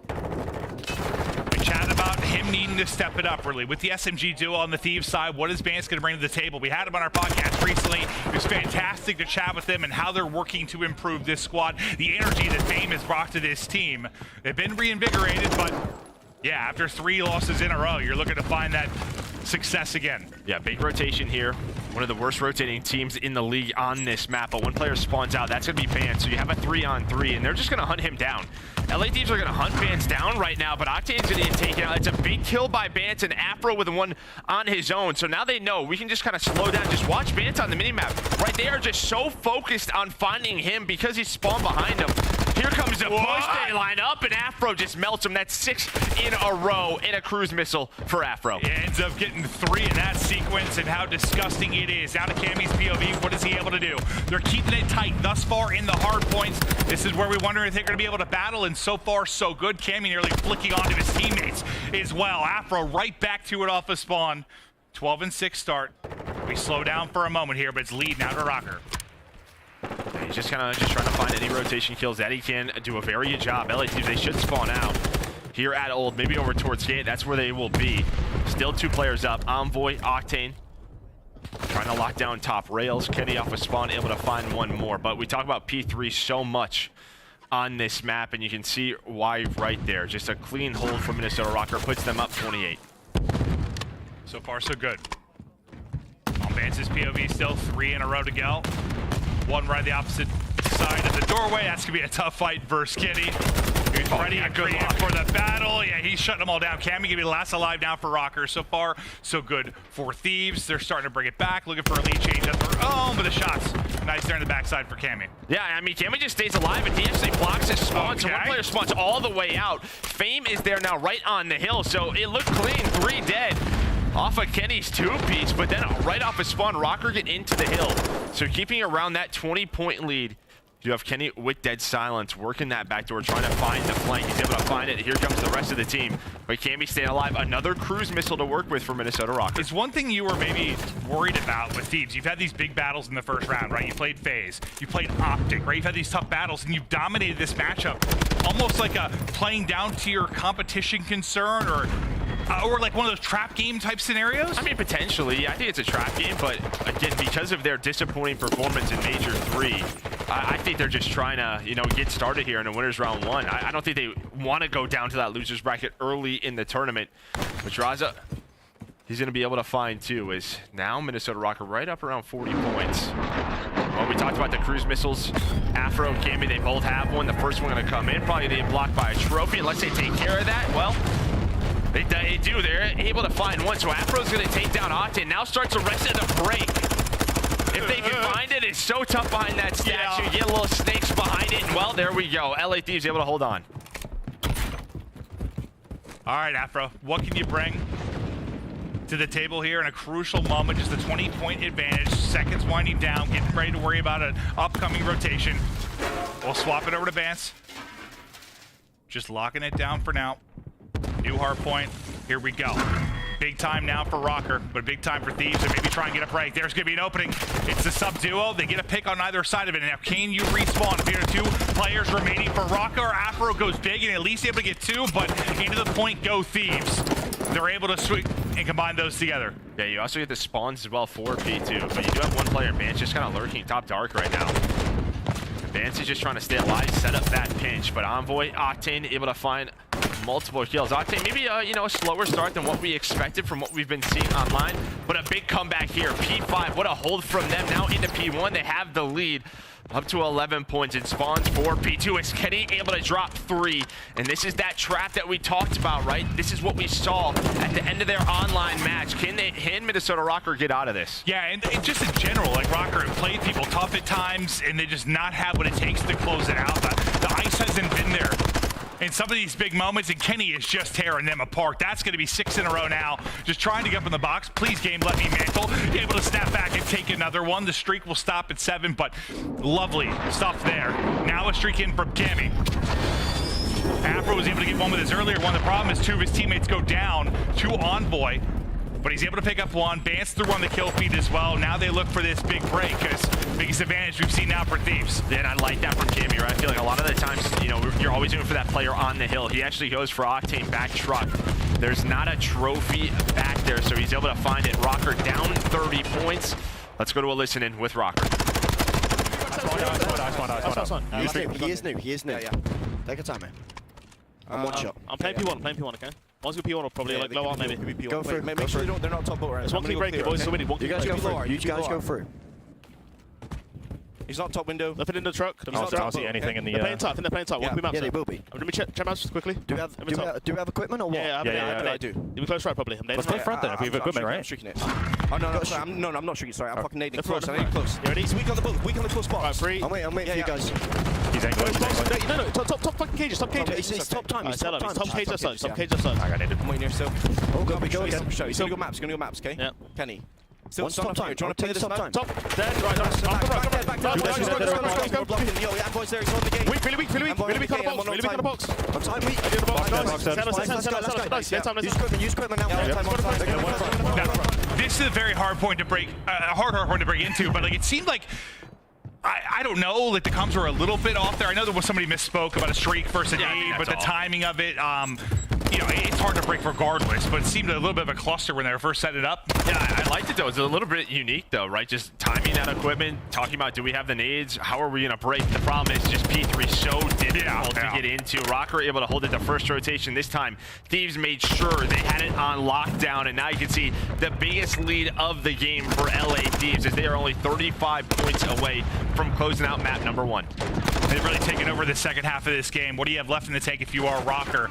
Chat about him needing to step it up, really. With the SMG duo on the Thieves side, what is Bance going to bring to the table? We had him on our podcast recently. It was fantastic to chat with them and how they're working to improve this squad. The energy that Fame has brought to this team. They've been reinvigorated, but yeah, after 3 losses in a row, you're looking to find that success again. Yeah, big rotation here. One of the worst rotating teams in the league on this map, but one player spawns out, that's going to be Bance. So you have a 3-on-3, and they're just going to hunt him down. LA Thieves are going to hunt Bance down right now, but Octane's going to get taken out. It's a big kill by Bance, and Afro with one on his own. So now they know we can just kind of slow down. Just watch Bance on the minimap. Right, they are just so focused on finding him because he's spawned behind him. Here comes the push. They line up, and Afro just melts him. That's 6 in a row in a cruise missile for Afro. He ends up getting 3 in that sequence, and how disgusting it is. Out of Cammy's POV, what is he able to do? They're keeping it tight thus far in the hard points. This is where we wonder if they're going to be able to battle, and so far, so good. Cammy nearly flicking onto his teammates as well. Afro right back to it off of spawn. 12-6 start. We slow down for a moment here, but it's lead now to Røkkr. He's just trying to find any rotation kills that he can. Do a very good job. LA Thieves, they should spawn out here at Old, maybe over towards Gate. That's where they will be. Still 2 players up. Envoy, Octane, trying to lock down top rails. Kenny off a spawn, able to find one more. But we talk about P3 so much on this map, and you can see why right there. Just a clean hold from Minnesota Røkkr puts them up 28. So far, so good. On Bance's POV, still 3 in a row to go. One right the opposite side of the doorway. That's going to be a tough fight versus Kitty. You're going He's ready and creative for the battle. Yeah, he's shutting them all down. Cammy gonna be last alive now for Røkkr. So far, so good for Thieves. They're starting to bring it back, looking for a lead change at their own, but the shots nice there in the backside for Cammy. Yeah, I mean, Cammy just stays alive, and he actually blocks his spawn. So one player spawns all the way out. Fame is there now right on the hill, so it looked clean. 3 dead. Off of Kenny's 2-piece, but then right off his spawn, Røkkr get into the hill. So keeping around that 20-point lead. You have Kenny with dead silence, working that back door, trying to find the flank. He's able to find it. Here comes the rest of the team. But Cammy staying alive. Another cruise missile to work with for Minnesota Røkkr. It's one thing you were maybe worried about with Thieves. You've had these big battles in the first round, right? You played FaZe, you played OpTic, right? You've had these tough battles, and you've dominated this matchup. Almost like a playing down to your competition concern, or like one of those trap game type scenarios? I mean, potentially. I think it's a trap game, but again, because of their disappointing performance in Major 3, I think they're just trying to, you know, get started here in a winners round 1. I don't think they want to go down to that losers bracket early in the tournament. But Drazah, he's going to be able to find 2, as now Minnesota Røkkr right up around 40 points. Well, we talked about the cruise missiles. Afro and Cammy, they both have one. The first one going to come in, probably getting blocked by a trophy. Unless they take care of that, well, they do. They're able to find one. So Afro's going to take down Octane. Now starts the rest of the break. If they can find it, it's so tough behind that statue. Get little snakes behind it, and well, there we go. LA Thieves able to hold on. All right, Afro, what can you bring to the table here in a crucial moment? Just a 20-point advantage. Seconds winding down, getting ready to worry about an upcoming rotation. We'll swap it over to Bance. Just locking it down for now. New hard point. Here we go. Big time now for Røkkr, but big time for Thieves, and maybe try and get a break. There's going to be an opening. It's the sub duo. They get a pick on either side of it. Now, can you respawn? If there are 2 players remaining for Røkkr, Afro goes big and at least able to get 2, but into the point go Thieves. They're able to swing and combine those together. Yeah, you also get the spawns as well for P2, but you do have one player, Bance, just kind of lurking top dark right now. Bance is just trying to stay alive, set up that pinch, but Envoy, Octane able to find multiple kills. Octane, maybe you know, a slower start than what we expected from what we've been seeing online, but a big comeback here. P5, what a hold from them. Now into P1, they have the lead. Up to 11 points. It spawns for P2. Is Kenny able to drop 3? And this is that trap that we talked about, right? This is what we saw at the end of their online match. Can Minnesota Røkkr get out of this? Yeah, and just in general, like Røkkr have played people tough at times, and they just not have what it takes to close it out. The ice hasn't been there in some of these big moments, and Kenny is just tearing them apart. That's going to be 6 in a row now. Just trying to get up in the box. Please, game, let me mantle. Able to snap back and take another one. The streak will stop at 7, but lovely stuff there. Now a streak in from Cammy. Afro was able to get one with his earlier one. The problem is 2 of his teammates go down to Envoy, but he's able to pick up 1. Bance threw on the kill feed as well. Now they look for this big break, because biggest advantage we've seen now for Thieves. Yeah, and I like that from Cammy, right? I feel like a lot of the times, you know, you're always doing for that player on the hill. He actually goes for Octane back truck. There's not a trophy back there, so he's able to find it. Røkkr down 30 points. Let's go to a listen-in with Røkkr. He is new. Yeah. Take your time, man. I'm one shot. I'm playing P1, okay? One's going P1 or probably like low up maybe. Go through. Make sure they're not top boat right. There's one key break, boys. You guys go through. You guys go through. He's not top window. Left it in the truck. I don't see anything in the... They're playing tight. I think they're playing tight. Yeah, they will be. Let me check maps quickly. Do we have equipment or what? Yeah, I do. We're close right probably. Let's play front then if we have equipment, right? I'm streaking it. Oh, no, I'm not streaking. Sorry, I'm fucking nading close. I need close. He's weak on the boat. Weak on the close spot. Alright, 3. I'm waiting for you guys. He's angling. No, top fucking cages. Top cages. He's top time. He's top time. Top cage left side. Top cage left side. I got it. I'm waiting here still. Oh, go again. He's gonna go maps, okay? Yeah. Kenny. Still top time. Do you want to play this time? Top. Dead. Right. Yo, Envoy's there. He's on the gate. Weak. Really weak on the box. I'm time weak. Use equipment now. This is a very hard point to break, hard point to break into, but like it seemed like, I don't know, like the comms were a little bit off there. I know there was somebody misspoke about a streak versus a nade, but the timing of it, you know, it's hard to break regardless, but it seemed a little bit of a cluster when they were first setting it up. Yeah, I liked it though. It's a little bit unique though, right? Just timing that equipment, talking about do we have the nades? How are we gonna break? The problem is just P3 so difficult to get into. Røkkr able to hold it the first rotation this time. Thieves made sure they had it on lockdown, and now you can see the biggest lead of the game for LA Thieves as they are only 35 points away from closing out map number 1. They've really taken over the second half of this game. What do you have left in the tank if you are Røkkr?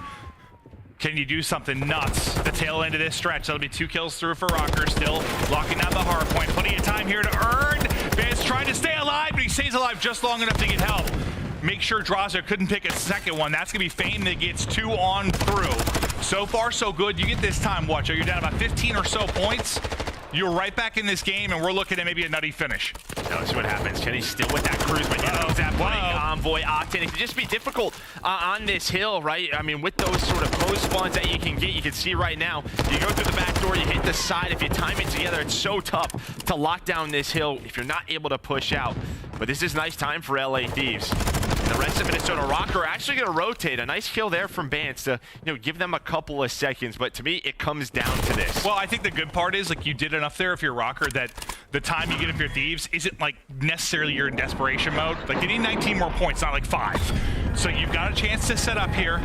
Can you do something nuts? The tail end of this stretch. That'll be 2 kills through for Røkkr. Still locking down the hard point. Plenty of time here to earn. Bance trying to stay alive, but he stays alive just long enough to get help. Make sure Drazah couldn't pick a second one. That's going to be Fame that gets 2 on through. So far, so good. You get this time, watch. You're down about 15 or so points. You're right back in this game, and we're looking at maybe a nutty finish. Now let's see what happens. Kenny's still with that cruise, but he knows that playing Envoy, Octane. It can just be difficult on this hill, right? I mean, with those sort of close spawns that you can get, you can see right now, you go through the back door, you hit the side. If you time it together, it's so tough to lock down this hill if you're not able to push out. But this is nice time for LA Thieves. The rest of Minnesota Røkkr are actually going to rotate. A nice kill there from Bance to, give them a couple of seconds. But to me, it comes down to this. Well, I think the good part is, like, you did enough there if you're Røkkr that the time you get if you're Thieves isn't, like, necessarily you're in desperation mode. Like, you need 19 more points, not like 5. So you've got a chance to set up here,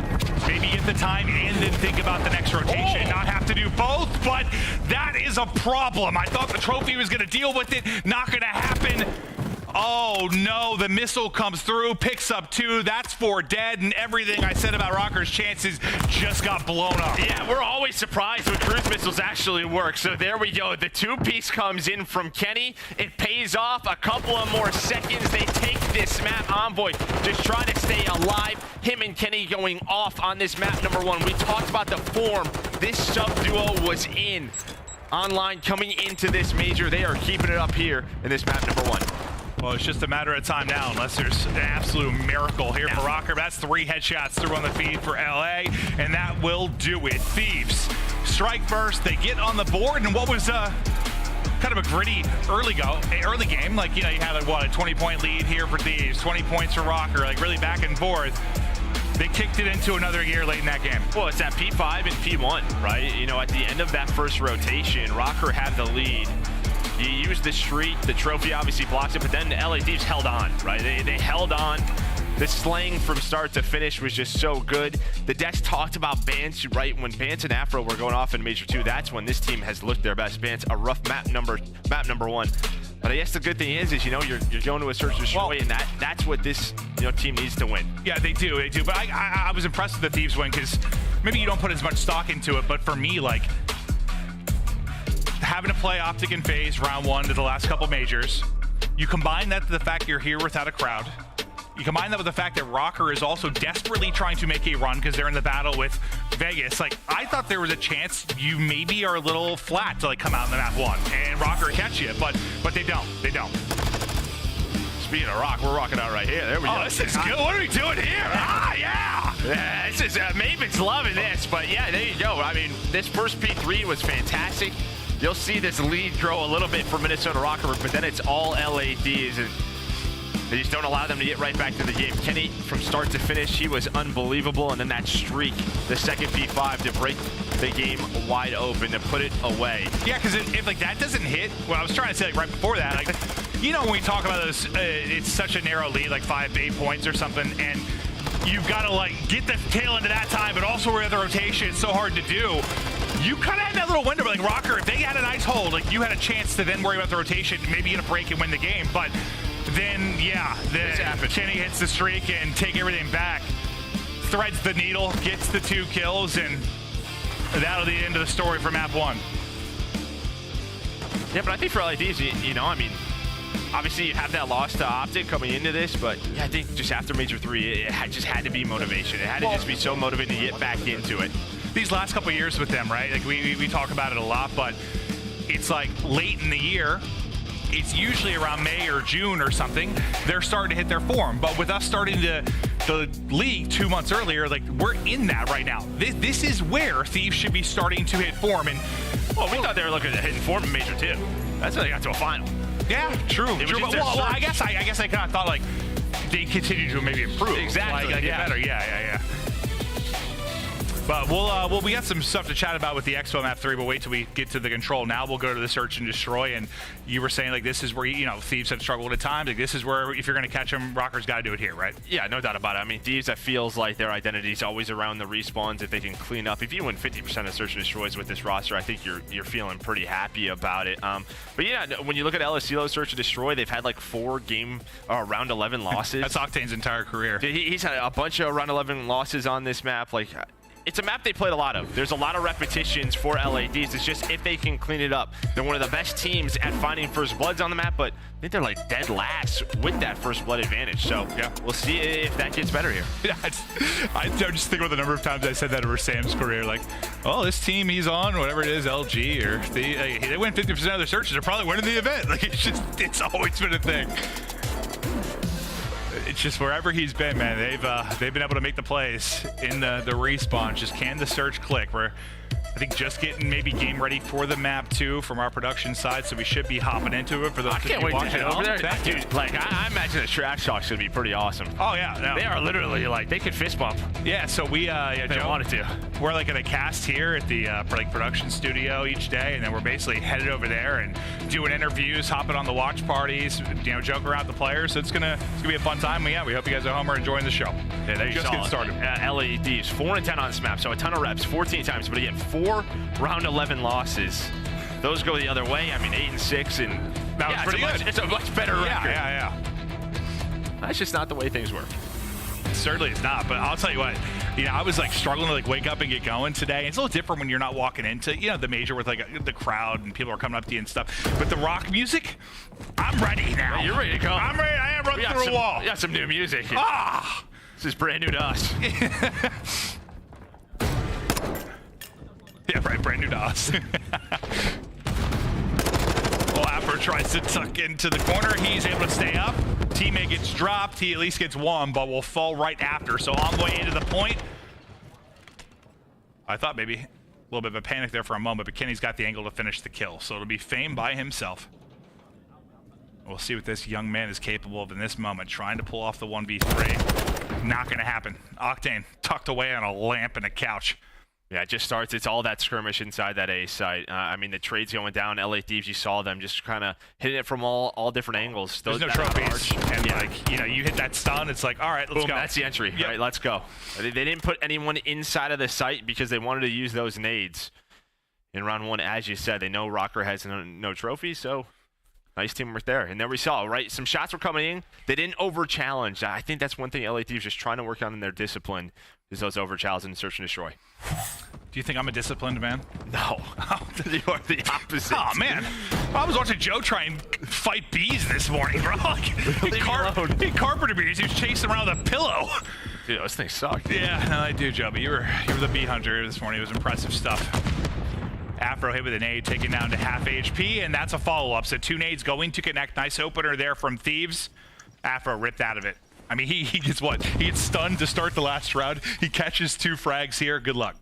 maybe get the time and then think about the next rotation. Not have to do both, but that is a problem. I thought the trophy was going to deal with it. Not going to happen. Oh no, the missile comes through, picks up 2, that's 4 dead, and everything I said about Røkkr's chances just got blown up. Yeah, we're always surprised when cruise missiles actually work. So there we go, the 2-piece comes in from Kenny. It pays off, a couple of more seconds. They take this map. Envoy just trying to stay alive. Him and Kenny going off on this map number 1. We talked about the form this sub-duo was in. Online coming into this major, they are keeping it up here in this map number 1. Well, it's just a matter of time now, unless there's an absolute miracle here for Røkkr. That's 3 headshots through on the feed for LA, and that will do it. Thieves strike first. They get on the board, and what was kind of a gritty early game. Like, you had a 20-point lead here for Thieves, 20 points for Røkkr, like really back and forth. They kicked it into another gear late in that game. Well, it's at P5 and P1, right? At the end of that first rotation, Røkkr had the lead. You use the streak, the trophy obviously blocks it, but then the LA Thieves held on, right? They held on. The slaying from start to finish was just so good. The Dex talked about Bance, right? When Bance and Afro were going off in Major 2, that's when this team has looked their best. Bance, a rough map number 1. But I guess the good thing is you're going to a search and destroy, and that's what this team needs to win. Yeah, they do. But I was impressed with the Thieves win because maybe you don't put as much stock into it, but for me, like, having to play OpTic and FaZe round 1 to the last couple majors, you combine that to the fact you're here without a crowd. You combine that with the fact that Røkkr is also desperately trying to make a run because they're in the battle with Vegas. Like, I thought there was a chance you maybe are a little flat to, like, come out in the map 1 and Røkkr catch you, but they don't. Speaking of rock, we're rocking out right here. There we go. This is good. What are we doing here? Yeah. This is Maven's loving this, but yeah, there you go. I mean, this first P3 was fantastic. You'll see this lead grow a little bit for Minnesota Røkkr, but then it's all LADs, and they just don't allow them to get right back to the game. Kenny, from start to finish, he was unbelievable, and then that streak, the second P5 to break the game wide open, to put it away. Yeah, because if like that doesn't hit, well, I was trying to say, like, right before that, like, when we talk about this, it's such a narrow lead, like 5 to 8 points or something, and you've got to, like, get the tail end of that time, but also with the rotation, it's so hard to do. You kind of had that little window, but like Røkkr, if they had a nice hold, like, you had a chance to then worry about the rotation, maybe get a break and win the game. But then, yeah, Kenny hits the streak and take everything back, threads the needle, gets the 2 kills, and that'll be the end of the story for map 1. Yeah, but I think for LADs, I mean, obviously you have that loss to OpTic coming into this, but yeah, I think just after Major 3, it just had to be motivation. It had to just be so motivating to get back into it. These last couple of years with them, right? Like, we talk about it a lot, but it's like late in the year, it's usually around May or June or something, they're starting to hit their form. But with us starting the league 2 months earlier, like, we're in that right now. This is where Thieves should be starting to hit form. And well, we thought they were looking at hitting form in Major 2. That's how they got to a final. Yeah, true. Well, I guess I kind of thought, like, they continue to maybe improve. Exactly. Like, get better. Yeah. But we got some stuff to chat about with the Expo Map 3, but wait till we get to the control. Now we'll go to the search and destroy, and you were saying, like, this is where, you know, Thieves have struggled at times. Like, this is where, if you're going to catch them, Røkkr's got to do it here, right? Yeah, no doubt about it. I mean, Thieves, that feels like their identity is always around the respawns. If they can clean up, if you win 50% of search and destroys with this roster, I think you're feeling pretty happy about it. But yeah, when you look at LSCLO search and destroy, they've had like 4 round 11 losses. That's Octane's entire career. He's had a bunch of round 11 losses on this map. Like, it's a map they played a lot of. There's a lot of repetitions for LADs. It's just if they can clean it up. They're one of the best teams at finding first bloods on the map, but I think they're like dead last with that first blood advantage. So yeah, we'll see if that gets better here. Yeah, I just think about the number of times I said that over Sam's career. Like, oh, this team he's on, whatever it is, LG, or they win 50% of their searches. They're probably winning the event. Like, it's always been a thing. It's just wherever he's been, man, they've been able to make the plays in the respawn. Just can the search click? We're, I think, just getting maybe game ready for the map too from our production side, so we should be hopping into it for those. I can't wait to head over there, dude. Like, I imagine the trash talk's gonna be pretty awesome. Oh yeah, no. They are literally like they could fist bump. Yeah, so we Joe wanted to. We're like in a cast here at the production studio each day, and then we're basically headed over there and doing interviews, hopping on the watch parties, you know, joking around the players. So it's gonna be a fun time. We hope you guys at home are enjoying the show. Yeah, there you just get started. LA Thieves 4-10 on this map, so a ton of reps, 14 times, but again 4 round 11 losses. Those go the other way. I mean 8-6, and that was pretty good. It's a much better record. Yeah. That's just not the way things work. Certainly it's not, but I'll tell you what, you know, I was like struggling to like wake up and get going today. It's a little different when you're not walking into, you know, the major with like the crowd and people are coming up to you and stuff. But the rock music, I'm ready now. You're ready to go. I'm ready. I am running through a wall. We got some new music. Ah! This is brand new to us. Yeah, right, brand new to us. Well, Afro tries to tuck into the corner. He's able to stay up. Teammate gets dropped. He at least gets one, but will fall right after. So Envoy into the point. I thought maybe a little bit of a panic there for a moment, but Kenny's got the angle to finish the kill. So it'll be Fame by himself. We'll see what this young man is capable of in this moment, trying to pull off the 1v3. Not going to happen. Octane tucked away on a lamp and a couch. Yeah, it just starts. It's all that skirmish inside that A site. I mean, the trade's going down. LA Thieves, you saw them just kind of hitting it from all different angles. There's no trophies. And yeah, like, you know, you hit that stun, it's like, all right, let's Boom, go. That's the entry. Yep. Right, let's go. They didn't put anyone inside of the site because they wanted to use those nades. In round 1, as you said, they know Røkkr has no trophies, so nice teamwork there. And there we saw, right, some shots were coming in. They didn't over-challenge. I think that's one thing LA Thieves just trying to work on in their discipline is those over-challenges and search and destroy. Do you think I'm a disciplined man? No. You are the opposite. Oh, man. I was watching Joe try and fight bees this morning, bro. Like, he carpenter bees. He was chasing around with a pillow. Dude, those things suck. Yeah, no, I do, Joe. But you were the bee hunter this morning. It was impressive stuff. Afro hit with a nade, taken down to half HP, and that's a follow-up. So 2 nades going to connect. Nice opener there from Thieves. Afro ripped out of it. I mean, he gets what? He gets stunned to start the last round. He catches 2 frags here. Good luck.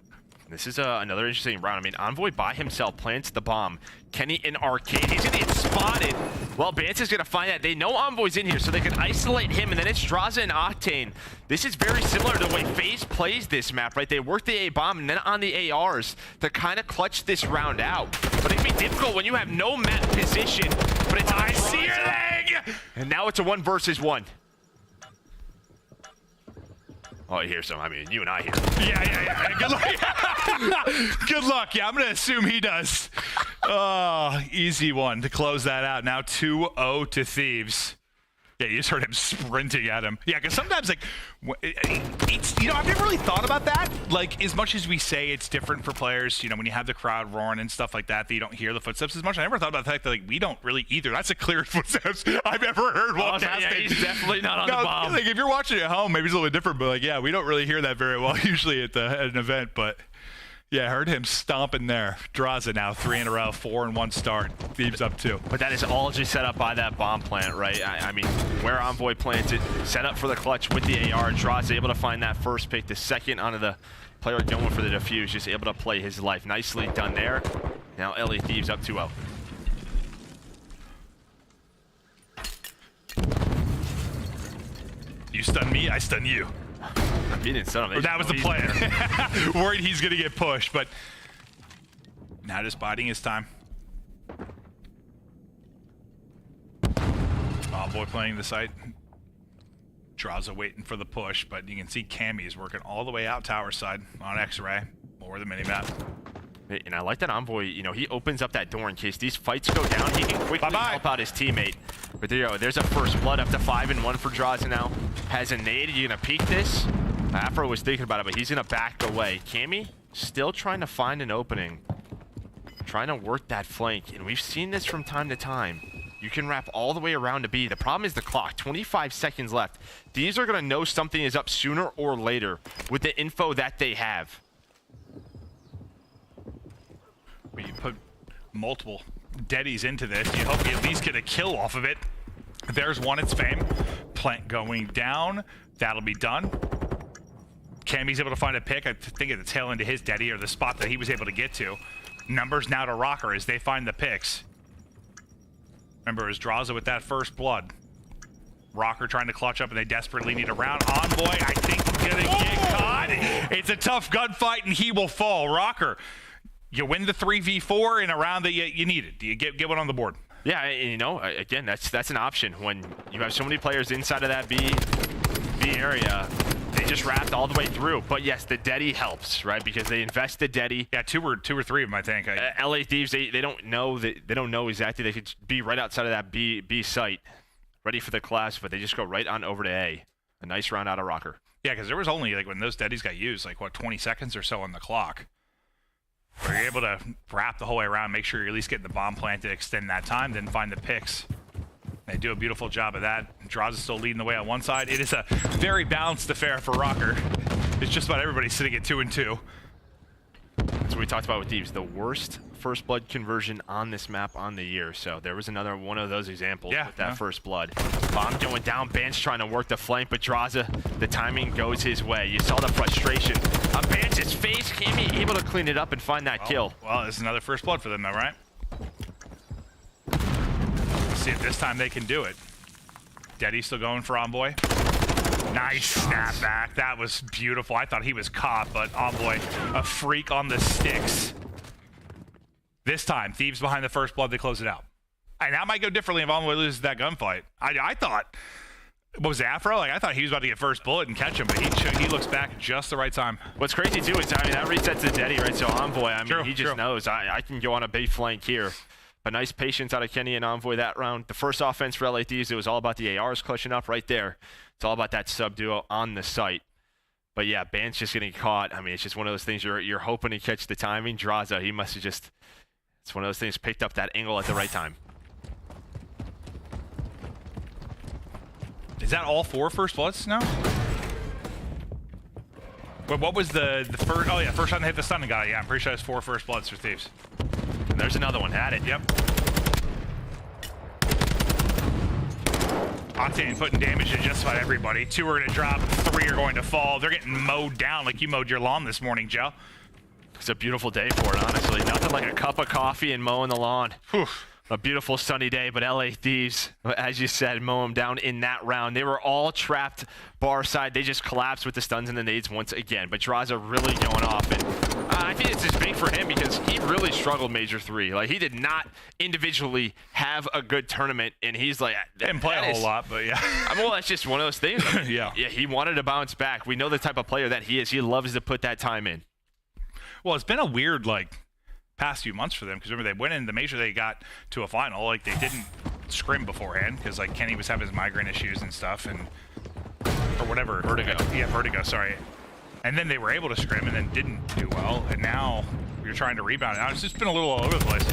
This is another interesting round. I mean, Envoy by himself plants the bomb. Kenny in Arcade. He's going to get spotted. Well, Bance is going to find that. They know Envoy's in here, so they can isolate him, and then it's Drazah and Octane. This is very similar to the way FaZe plays this map, right? They work the A-bomb and then on the ARs to kind of clutch this round out. But it can be difficult when you have no map position, but it's I see your leg! And now it's a 1 versus 1. Oh, you hear some. I mean, you and I hear. Yeah. Good luck. Good luck. Yeah, I'm going to assume he does. Oh, easy one to close that out. Now 2-0 to Thieves. Yeah, you just heard him sprinting at him. Yeah, because sometimes, like, it's, you know, I've never really thought about that. Like, as much as we say it's different for players, you know, when you have the crowd roaring and stuff like that you don't hear the footsteps as much. I never thought about the fact that, like, we don't really either. That's the clearest footsteps I've ever heard while casting. Yeah, he's definitely not on the bomb. Like, if you're watching at home, maybe it's a little bit different, but, like, yeah, we don't really hear that very well usually at an event, but... Yeah, I heard him stomping there. Drazah now 3 in a row, 4-1 start. Thieves up 2. But that is all just set up by that bomb plant, right? I mean, where Envoy plants it, set up for the clutch with the AR. Drazah able to find that first pick, the second onto the player going for the defuse, just able to play his life. Nicely done there. Now LA Thieves up 2-0. You stun me, I stun you. He didn't stun him. That was the player. Worried he's going to get pushed, but now just biding his time. Envoy playing the site. Drazah waiting for the push, but you can see Cammy is working all the way out tower side on X-Ray or the mini-map. And I like that Envoy, you know, he opens up that door in case these fights go down. He can quickly help out his teammate. But there you go. There's a first blood up to 5 and 1 for Drazah now. Has a nade. You gonna peek this? Afro was thinking about it, but he's gonna back away. Cammy still trying to find an opening. Trying to work that flank. And we've seen this from time to time. You can wrap all the way around to B. The problem is the clock. 25 seconds left. These are gonna know something is up sooner or later with the info that they have. When you put multiple deadies into this, you hope you at least get a kill off of it. There's one, it's Fame. Plant going down. That'll be done. Cammy's able to find a pick, I think at the tail end of his deady, or the spot that he was able to get to. Numbers now to Røkkr as they find the picks. Remember, it was Drazah with that first blood. Røkkr trying to clutch up, and they desperately need a round. Envoy, I think, gonna get caught. It's a tough gunfight, and he will fall. Røkkr, you win the 3v4 in a round that you needed. You get one on the board. Yeah, and you know, again, that's an option when you have so many players inside of that B area. They just wrapped all the way through. But yes, the deady helps, right? Because they invest the deady. Yeah, two or three of them, I think. LA Thieves, they don't know exactly. They could be right outside of that B site, ready for the clash, but they just go right on over to A. A nice round out of Røkkr. Yeah, because there was only, like, when those deadies got used, like, what, 20 seconds or so on the clock. Where you're able to wrap the whole way around, make sure you're at least getting the bomb planted, extend that time, then find the picks. They do a beautiful job of that. Drazah's still leading the way on one side. It is a very balanced affair for Røkkr. It's just about everybody sitting at 2 and 2. That's what we talked about with Thieves. The worst first blood conversion on this map on the year. So there was another one of those examples with that first blood. Bomb going down. Bance trying to work the flank, but Drazah, the timing goes his way. You saw the frustration on Bance's face. Cammy able to clean it up and find that kill. Well, this is another first blood for them, though, right? Let's see if this time they can do it. Deady still going for Envoy. Nice snapback. That was beautiful. I thought he was caught, but Envoy, a freak on the sticks. This time, Thieves behind the first blood, they close it out. And that might go differently if Envoy loses that gunfight. I thought, what was it, Afro? Like, I thought he was about to get first bullet and catch him, but he looks back at just the right time. What's crazy, too, is, I mean, that resets the deady, right? So Envoy, I mean, he just knows, I can go on a big flank here. But nice patience out of Kenny and Envoy that round. The first offense for LA Thieves, it was all about the ARs clutching up right there. It's all about that sub-duo on the site. But yeah, Bance just getting caught. I mean, it's just one of those things you're hoping to catch the timing. Drazah, he must have just, it's one of those things, picked up that angle at the right time. Is that all 4 first bloods now? But what was the first? Oh yeah, first time they hit the stun and got it. Yeah, I'm pretty sure it's 4 first bloods for Thieves. And there's another one. Had it. Yep. Octane putting damage to just about everybody. 2 are going to drop, 3 are going to fall. They're getting mowed down like you mowed your lawn this morning, Joe. It's a beautiful day for it, honestly. Nothing like a cup of coffee and mowing the lawn. Whew. A beautiful sunny day, but LA Thieves, as you said, mow them down in that round. They were all trapped bar side. They just collapsed with the stuns and the nades once again. But Drazah really going off. And I think it's just big for him because he really struggled Major 3. Like, he did not individually have a good tournament. And he's like, didn't play a whole lot, but yeah. I mean, well, that's just one of those things. I mean, yeah, he wanted to bounce back. We know the type of player that he is. He loves to put that time in. Well, it's been a weird, like, past few months for them, because remember, they went in the major, they got to a final, like, they didn't scrim beforehand because, like, Kenny was having his migraine issues and stuff, and or whatever. Vertigo. Yeah, vertigo, sorry. And then they were able to scrim and then didn't do well, and now you're trying to rebound. Now it's just been a little all over the place.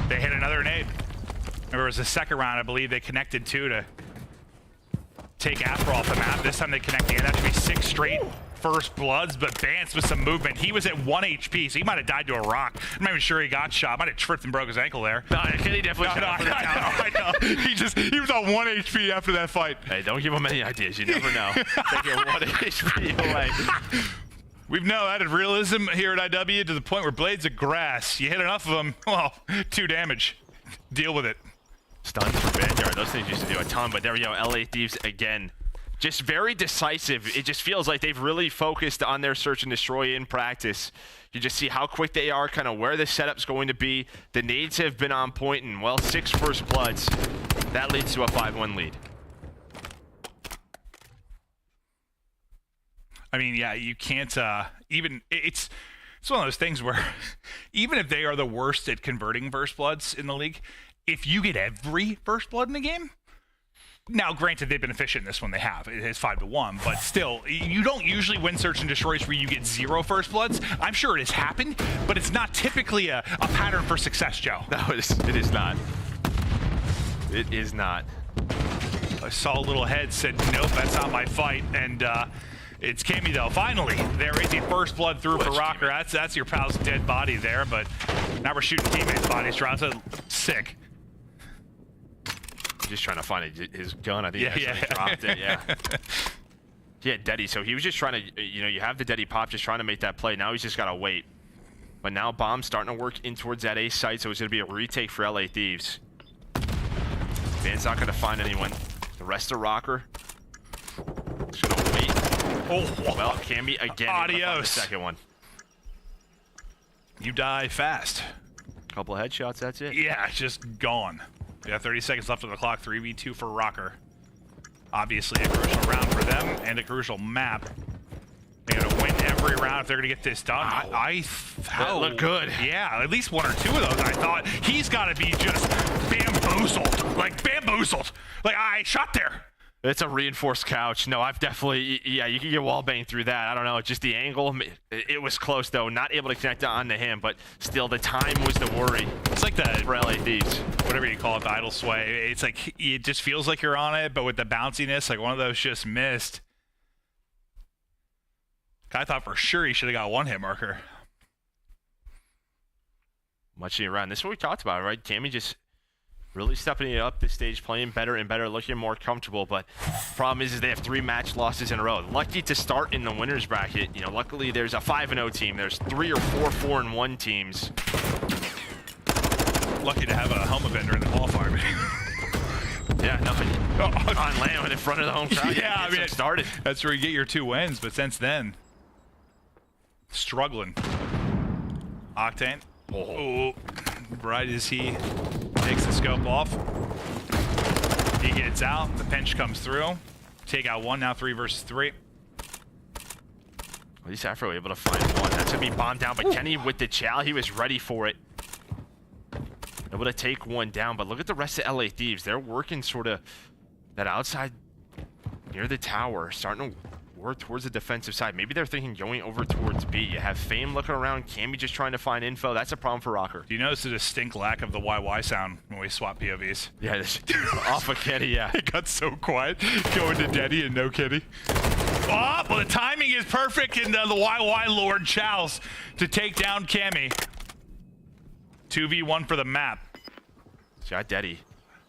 They hit another nade. Remember, it was the second round, I believe, they connected 2 to take Afro off the map. This time they connect again. That should be 6 straight first bloods, but Bance with some movement. He was at 1 HP, so he might have died to a rock. I'm not even sure he got shot. Might have tripped and broke his ankle there. No, Kenny definitely I know. He was on 1 HP after that fight. Hey, don't give him any ideas. You never know. Take your 1 HP away. We've now added realism here at IW to the point where blades of grass. You hit enough of them, well, 2 damage. Deal with it. Stuns for Vanguard. Those things used to do a ton, but there we go. LA Thieves again. just very decisive. It just feels like they've really focused on their search and destroy in practice. You just see how quick they are, kind of where the setup's going to be. The nades have been on point, and, well, 6 first bloods. That leads to a 5-1 lead. I mean, yeah, you can't even... It's one of those things where even if they are the worst at converting first bloods in the league, if you get every first blood in the game... Now, granted, they've been efficient in this one. They have. It's 5-1, but still, you don't usually win search and destroys where you get 0 first bloods. I'm sure it has happened, but it's not typically a pattern for success, Joe. No, it is not. It is not. I saw a little head, said, nope, that's not my fight, and it's Cammy, though. Finally, there is a first blood through for Røkkr. That's your pal's dead body there, but now we're shooting teammates' bodies. Drazah, sick. Just trying to find his gun. I think he actually dropped it. Yeah. He had Deddy, so he was just trying to, you have the Deddy pop, just trying to make that play. Now he's just got to wait. But now Bomb's starting to work in towards that A site, so it's going to be a retake for LA Thieves. Van's not going to find anyone. The rest of Røkkr is going to wait. Oh, well, Cammy again. Adios. The second one. You die fast. Couple of headshots, that's it. Yeah, just gone. We have 30 seconds left on the clock. 3v2 for Røkkr. Obviously a crucial round for them and a crucial map. They're going to win every round if they're going to get this done. That looked good. Yeah, at least 1 or 2 of those. I thought he's got to be just bamboozled. Like, bamboozled. Like, I shot there. It's a reinforced couch. No, I've definitely, yeah, you can get wall banged through that. I don't know, just the angle. It was close, though. Not able to connect onto him, but still, the time was the worry. It's like the for LA Thieves. Whatever you call it, the idle sway. It's like, it just feels like you're on it, but with the bounciness, like one of those just missed. I thought for sure he should have got 1-hit marker. Much around. This is what we talked about, right? Cammy just really stepping it up this stage, playing better and better, looking more comfortable. But problem is they have 3 match losses in a row. Lucky to start in the winners bracket. Luckily there's a 5-0 team. There's 3 or 4 4-1 teams. Lucky to have a home event during the qualifier. Yeah, nothing on land in front of the home crowd. Yeah, I mean, it started. That's where you get your 2 wins. But since then, struggling. Octane. Oh. Right as he takes the scope off, he gets out. The pinch comes through. Take out 1, now 3 versus 3. At least Afro able to find 1. That's going to be bombed down, but Kenny with the chow, he was ready for it. Able to take 1 down, but look at the rest of LA Thieves. They're working sort of that outside near the tower, starting to work towards the defensive side. Maybe they're thinking going over towards B. You have Fame looking around, Cammy just trying to find info. That's a problem for Røkkr. Do you notice the distinct lack of the YY sound when we swap POVs? Yeah, off of Kenny, yeah. It got so quiet going to Deddy and no Kitty. Oh, well, the timing is perfect in the YY Lord chows to take down Cammy. 2v1 for the map. Got Deddy.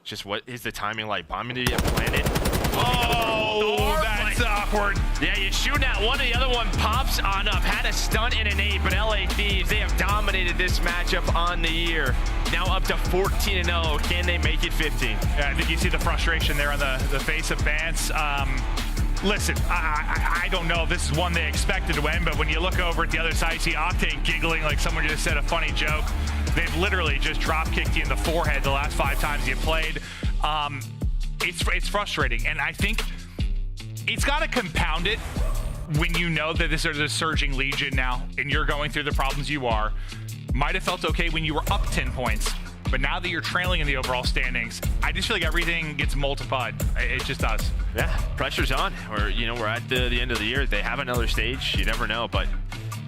Just what is the timing like? Bombing to get planted. Oh, that's awkward. Yeah, you're shooting at one, and the other one pops on up. Had a stunt and an 8, but LA Thieves, they have dominated this matchup on the year. Now up to 14-0. Can they make it 15? Yeah, I think you see the frustration there on the face of Bance. Listen, I don't know if this is one they expected to win, but when you look over at the other side, you see Octane giggling like someone just said a funny joke. They've literally just drop-kicked you in the forehead the last 5 times you played. It's frustrating, and I think it's got to compound it when you know that this is a surging Legion now, and you're going through the problems you are. Might have felt okay when you were up 10 points, but now that you're trailing in the overall standings, I just feel like everything gets multiplied. It just does. Yeah, pressure's on. We're at the end of the year. They have another stage. You never know, but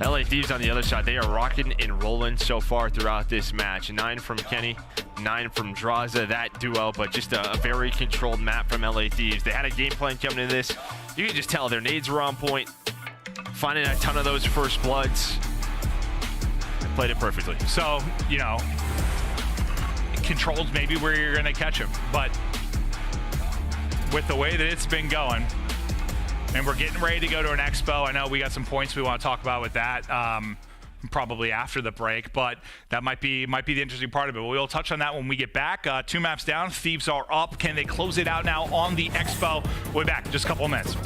LA Thieves on the other side, they are rocking and rolling so far throughout this match. 9 from Kenny, 9 from Drazah, that duo, but just a very controlled map from LA Thieves. They had a game plan coming into this. You can just tell their nades were on point, finding a ton of those first bloods. They played it perfectly. So, controlled maybe where you're going to catch him, but with the way that it's been going, and we're getting ready to go to an expo. I know we got some points we want to talk about with that. probably after the break, but that might be the interesting part of it. We'll touch on that when we get back. 2 maps down, Thieves are up. Can they close it out now on the Expo? We'll be back in just a couple of minutes.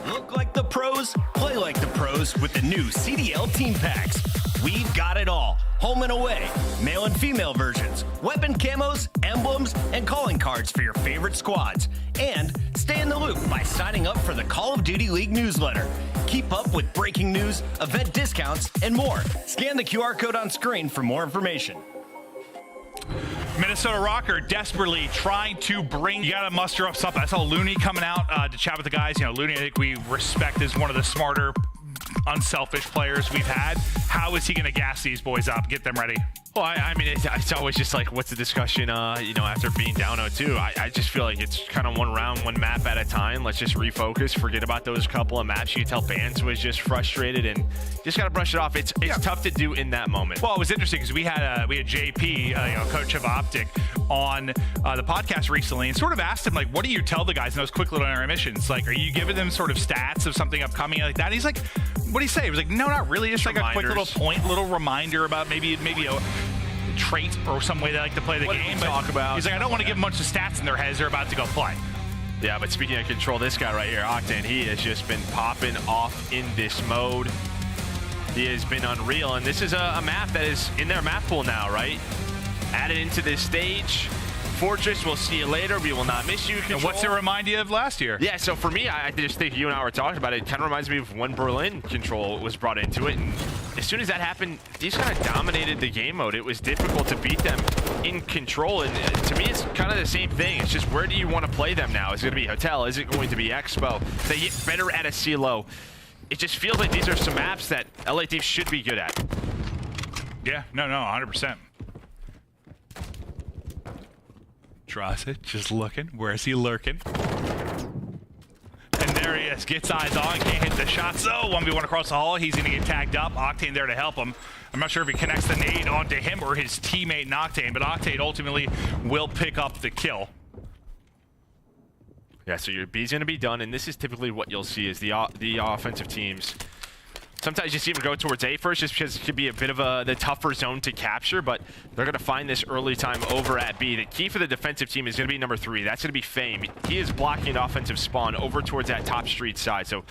Look like the pros, play like the pros with the new CDL team packs. We've got it all. Home and away, male and female versions, weapon camos, emblems, and calling cards for your favorite squads. And stay in the loop by signing up for the Call of Duty League newsletter. Keep up with breaking news, event discounts, and more. Scan the QR code on screen for more information. Minnesota Røkkr desperately trying to bring, you gotta muster up something. I saw Looney coming out to chat with the guys. You know, Looney, I think we respect as one of the smarter, unselfish players we've had. How is he gonna gas these boys up, get them ready? Well, I mean, it's always just like, what's the discussion, you know, after being down 0-2? I just feel like it's kind of one round, one map at a time. Let's just refocus, forget about those couple of maps. You can tell Bance was just frustrated and just got to brush it off. It's tough to do in that moment. Well, it was interesting because we had JP, you know, coach of OpTic, on the podcast recently and sort of asked him, like, what do you tell the guys in those quick little intermissions? Like, are you giving them sort of stats of something upcoming like that? And he's like, what do you say? He was like, no, not really. Just like a quick little point, little reminder about maybe a trait or some way they like to play the game. But talk about. He's like, I don't want to give them a bunch of stats in their heads. They're about to go play. Yeah, but speaking of control, this guy right here, Octane, he has just been popping off in this mode. He has been unreal, and this is a map that is in their map pool now, right? Added into this stage. Fortress, we'll see you later. We will not miss you. Control. And what's it remind you of last year? Yeah, so for me, I just think you and I were talking about it. It kind of reminds me of when Berlin Control was brought into it. And as soon as that happened, these kind of dominated the game mode. It was difficult to beat them in Control. And to me, it's kind of the same thing. It's just, where do you want to play them now? Is it going to be Hotel? Is it going to be Expo? They get better at a CLO. It just feels like these are some maps that LA Thieves should be good at. Yeah, no, 100%. Drazah just looking. Where is he lurking? And there he is. Gets eyes on. Can't hit the shot. So 1v1 across the hall. He's going to get tagged up. Octane there to help him. I'm not sure if he connects the nade onto him or his teammate Octane, but Octane ultimately will pick up the kill. Yeah, so your B's going to be done, and this is typically what you'll see is the offensive teams. Sometimes you see them go towards A first just because it could be a bit of the tougher zone to capture, but they're going to find this early time over at B. The key for the defensive team is going to be number 3. That's going to be Fame. He is blocking an offensive spawn over towards that top street side. So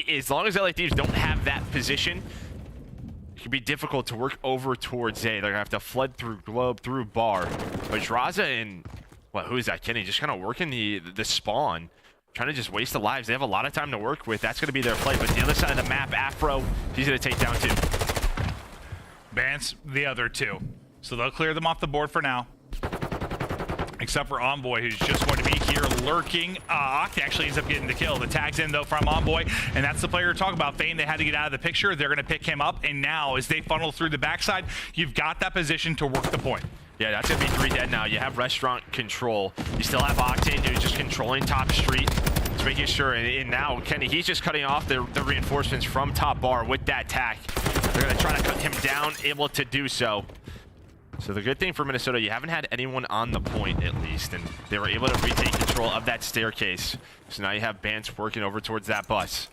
as long as LA Thieves don't have that position, it can be difficult to work over towards A. They're going to have to flood through Globe, through Bar. But Drazah and, well, who is that, Kenny? Just kind of working the spawn. Trying to just waste the lives. They have a lot of time to work with. That's going to be their play. But the other side of the map, Afro, he's going to take down 2. Bance, the other 2. So they'll clear them off the board for now. Except for Envoy, who's just going to be here lurking. Octane actually ends up getting the kill. The tag's in, though, from Envoy. And that's the player we're talking about. Fame, they had to get out of the picture. They're going to pick him up. And now, as they funnel through the backside, you've got that position to work the point. Yeah, that's going to be 3 dead now. You have restaurant control. You still have Octane, who's just controlling top street. Just making sure. And now, Kenny, he's just cutting off the reinforcements from top bar with that tack. They're going to try to cut him down, able to do so. So the good thing for Minnesota, you haven't had anyone on the point, at least. And they were able to retake control of that staircase. So now you have Bance working over towards that bus.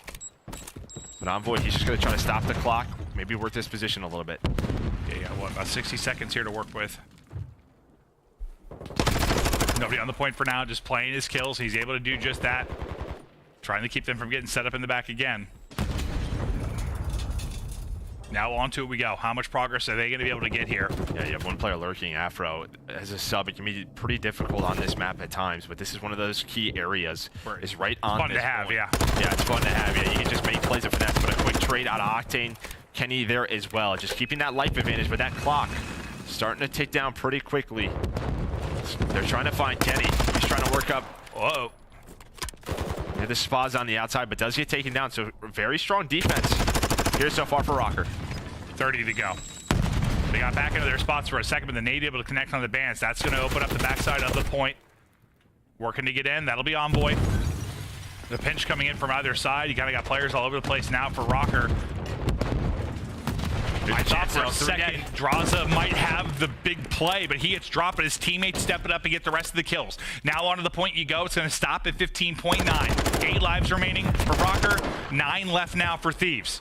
But Envoy, he's just going to try to stop the clock. Maybe work this position a little bit. Yeah, you got, what, about 60 seconds here to work with. Nobody on the point for now, just playing his kills. He's able to do just that. Trying to keep them from getting set up in the back again. Now onto it we go. How much progress are they going to be able to get here? Yeah, you have one player lurking, Afro. As a sub, it can be pretty difficult on this map at times, but this is one of those key areas. It's right on fun this to have, point. yeah. Yeah, it's fun to have. Yeah, you can just make plays of finesse, but a quick trade out of Octane. Kenny there as well. Just keeping that life advantage, but that clock starting to tick down pretty quickly. They're trying to find Kenny. He's trying to work up. Whoa. Yeah, the Spa's on the outside, but does get taken down. So very strong defense here so far for Røkkr. 30 to go. They got back into their spots for a second, but the nade able to connect on the Bance. That's going to open up the backside of the point. Working to get in. That'll be Envoy. The pinch coming in from either side. You kind of got players all over the place now for Røkkr. I thought for a second Drazah might have the big play, but he gets dropped, but his teammates step it up and get the rest of the kills. Now onto the point you go. It's going to stop at 15.9. 8 lives remaining for Røkkr. 9 left now for Thieves.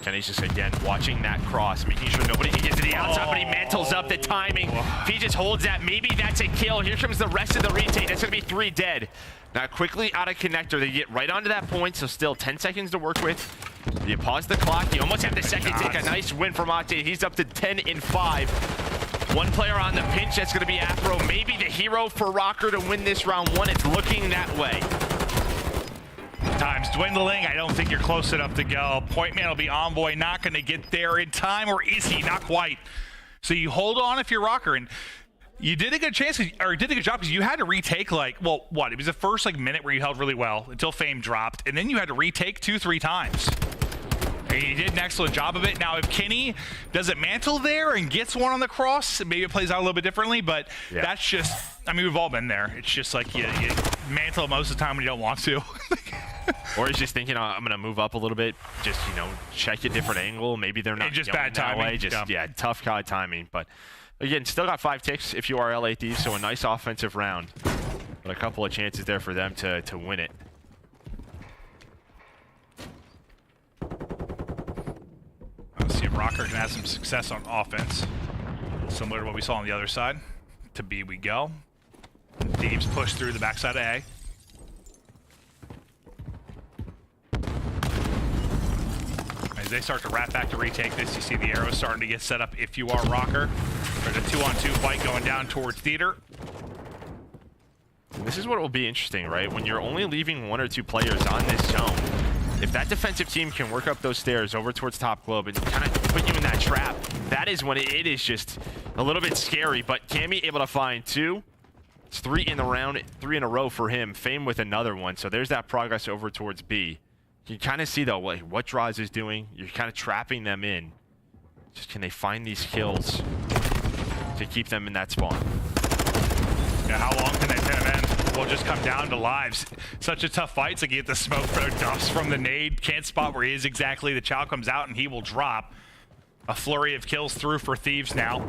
Kenny's just, again, watching that cross, making sure nobody can get to the outside, but he mantles up the timing. If he just holds that, maybe that's a kill. Here comes the rest of the retake. That's going to be 3 dead. Now, quickly out of connector. They get right onto that point, so still 10 seconds to work with. You pause the clock. You almost have the second take. A nice win from Octane. He's up to 10-5. One player on the pinch. That's going to be Afro. Maybe the hero for Røkkr to win this round 1. It's looking that way. Time's dwindling. I don't think you're close enough to go. Point man will be Envoy. Not going to get there in time, or is he? Not quite. So you hold on if you're Røkkr. And You did a good chance, or did a good job, because you had to retake, like, well, what? It was the first, like, minute where you held really well until Fame dropped, and then you had to retake 2-3 times. And you did an excellent job of it. Now, if Kenny doesn't mantle there and gets one on the cross, maybe it plays out a little bit differently, but that's just, I mean, we've all been there. It's just like you mantle most of the time when you don't want to. Or he's just thinking, I'm going to move up a little bit, just, you know, check a different angle. Maybe they're not just going bad that timing. way. Just, yeah, tough guy timing. But, again, still got 5 ticks if you are LA Thieves, so a nice offensive round. But a couple of chances there for them to win it. Let's see if Røkkr can have some success on offense. Similar to what we saw on the other side. To B we go. Thieves push through the backside of A. As they start to wrap back to retake this, you see the arrows starting to get set up if you are Røkkr. There's a 2-on-2 fight going down towards Theater. This is what will be interesting, right? When you're only leaving 1 or 2 players on this zone, if that defensive team can work up those stairs over towards top globe and kind of put you in that trap, that is when it is just a little bit scary. But Cammy able to find 2. It's 3 in the round, 3 in a row for him. Fame with another one. So there's that progress over towards B. You can kind of see, though, what Drazah is doing. You're kind of trapping them in. Just can they find these kills to keep them in that spawn? Yeah, how long can they pin him in? Will just come down to lives. Such a tough fight to get the smoke dumps from the nade. Can't spot where he is exactly. The chow comes out and he will drop. A flurry of kills through for Thieves now.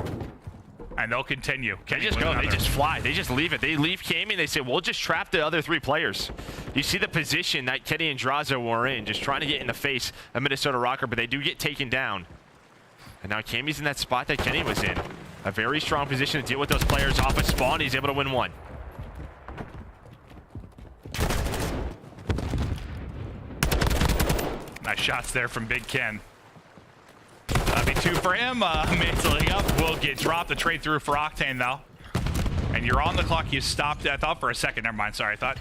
And they'll continue. They just go. They just fly. They just leave it. They leave Cammy and they say, we'll just trap the other 3 players. You see the position that Kenny and Drazah were in, just trying to get in the face of Minnesota Røkkr, but they do get taken down. And now Cammy's in that spot that Kenny was in. A very strong position to deal with those players off of spawn. He's able to win 1. Nice shots there from Big Ken. That'll be 2 for him. Mantling up will get dropped. The trade through for Octane, though. And you're on the clock. You stopped. I thought for a second. Never mind. Sorry. I thought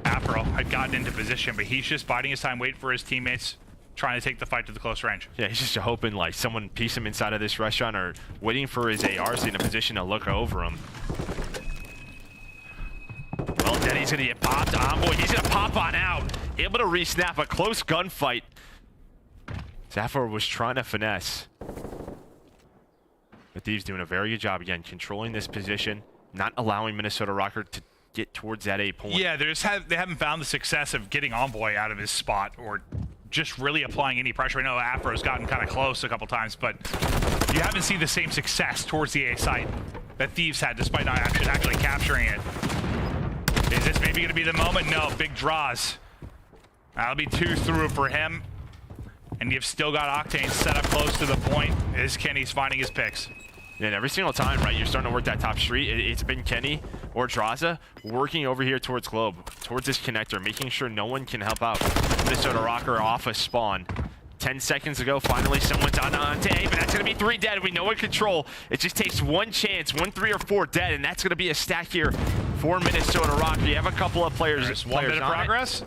Afro had gotten into position, but he's just biding his time, waiting for his teammates, trying to take the fight to the close range. Yeah, he's just hoping like someone piece him inside of this restaurant or waiting for his ARs in a position to look over him. Well, then he's going to get popped. Envoy, he's going to pop on out. Able to re-snap a close gunfight. Afro was trying to finesse. But Thieves doing a very good job again, controlling this position, not allowing Minnesota Røkkr to get towards that A point. Yeah, they haven't found the success of getting Envoy out of his spot or just really applying any pressure. I know Afro's gotten kind of close a couple times, but you haven't seen the same success towards the A site that Thieves had, despite not actually capturing it. Is this maybe going to be the moment? No, big draws. That'll be 2 through for him. And you've still got Octane set up close to the point as Kenny's finding his picks. Yeah, and every single time, right, you're starting to work that top street. It's been Kenny or Drazah working over here towards Globe, towards this connector, making sure no one can help out Minnesota Røkkr off a spawn. 10 seconds ago, finally someone's on to A, but that's going to be 3 dead. We know in control. It just takes 1 chance, 1, 3, or 4 dead, and that's going to be a stack here for Minnesota Røkkr. You have a couple of players. There's 1 bit of progress.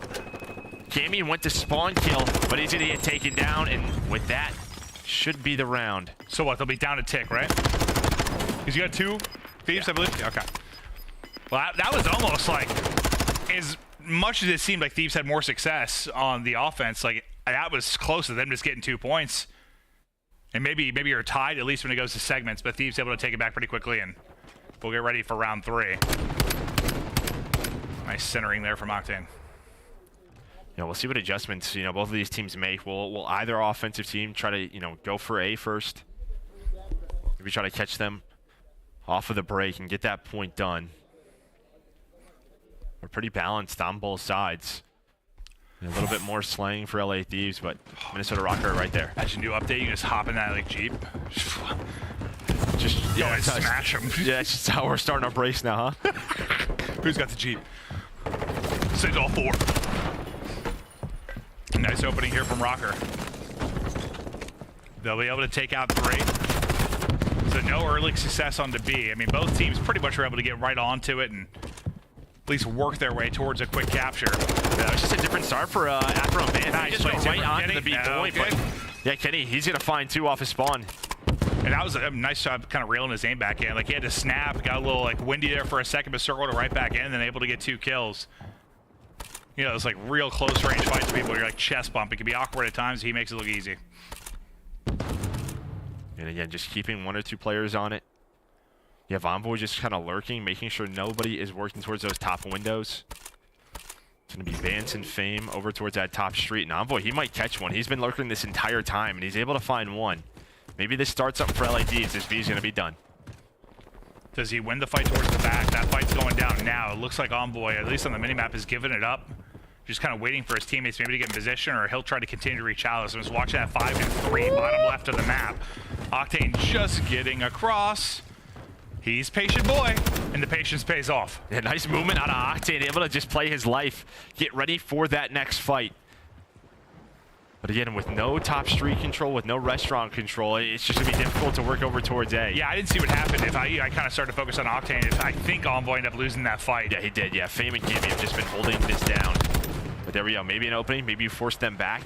Cammy went to spawn kill, but he's going to get taken down, and with that, should be the round. So what, they'll be down a tick, right? Because you got 2 Thieves, I believe? Okay. Well, that was almost like, as much as it seemed like Thieves had more success on the offense, like, that was close to them just getting 2 points. And maybe you're tied, at least when it goes to segments, but Thieves able to take it back pretty quickly, and we'll get ready for round 3. Nice centering there from Octane. You know, we'll see what adjustments, you know, both of these teams make. Will either offensive team try to, you know, go for A first? Maybe try to catch them off of the break and get that point done. We're pretty balanced on both sides. And a little bit more slaying for LA Thieves, but Minnesota Røkkr right there. As you do update, you just hop in that like Jeep. Just yeah, smash them. Yeah, that's just how we're starting our brace now, huh? Who's got the Jeep? Send all 4. Nice opening here from Røkkr. They'll be able to take out 3. So no early success on the B. I mean, both teams pretty much were able to get right onto it and at least work their way towards a quick capture. Yeah, it was just a different start for Afro and Bance. Nice, just went right onto the B point. But yeah, Kenny, he's going to find 2 off his spawn. And that was a nice job kind of reeling his aim back in. Like, he had to snap, got a little like windy there for a second, but circled it right back in, and then able to get 2 kills. You know, it's like real close range fights with people. You're like chest bump. It can be awkward at times. He makes it look easy. And again, just keeping 1 or 2 players on it. You have Envoy just kind of lurking, making sure nobody is working towards those top windows. It's going to be Bance and Fame over towards that top street. And Envoy, he might catch one. He's been lurking this entire time, and he's able to find one. Maybe this starts up for LA Thieves. This V is going to be done. Does he win the fight towards the back? That fight's going down now. It looks like Envoy, at least on the minimap, is giving it up. Just kind of waiting for his teammates maybe to get in position, or he'll try to continue to reach out. So I'm just watching that 5 and 3 bottom left of the map. Octane just getting across. He's patient boy, and the patience pays off. Yeah, nice movement out of Octane, able to just play his life, get ready for that next fight. But again, with no top street control, with no restaurant control, it's just going to be difficult to work over towards A. Yeah, I didn't see what happened. If I kind of started to focus on Octane, I think Envoy ended up losing that fight. Yeah, he did. Yeah, Fame and Cammy have just been holding this down. But there we go. Maybe an opening. Maybe you force them back.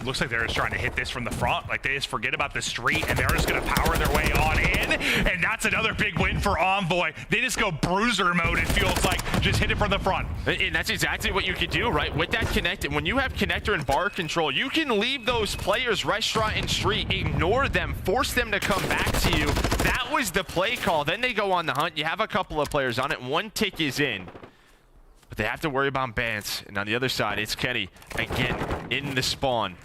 Looks like they're just trying to hit this from the front. Like, they just forget about the street, and they're just going to power their way on in. And that's another big win for Envoy. They just go bruiser mode, it feels like. Just hit it from the front. And that's exactly what you could do, right? With that connect, when you have connector and bar control, you can leave those players restaurant and street, ignore them, force them to come back to you. That was the play call. Then they go on the hunt. You have a couple of players on it. 1 tick is in. But they have to worry about Bance. And on the other side, it's Kenny, again, in the spawn.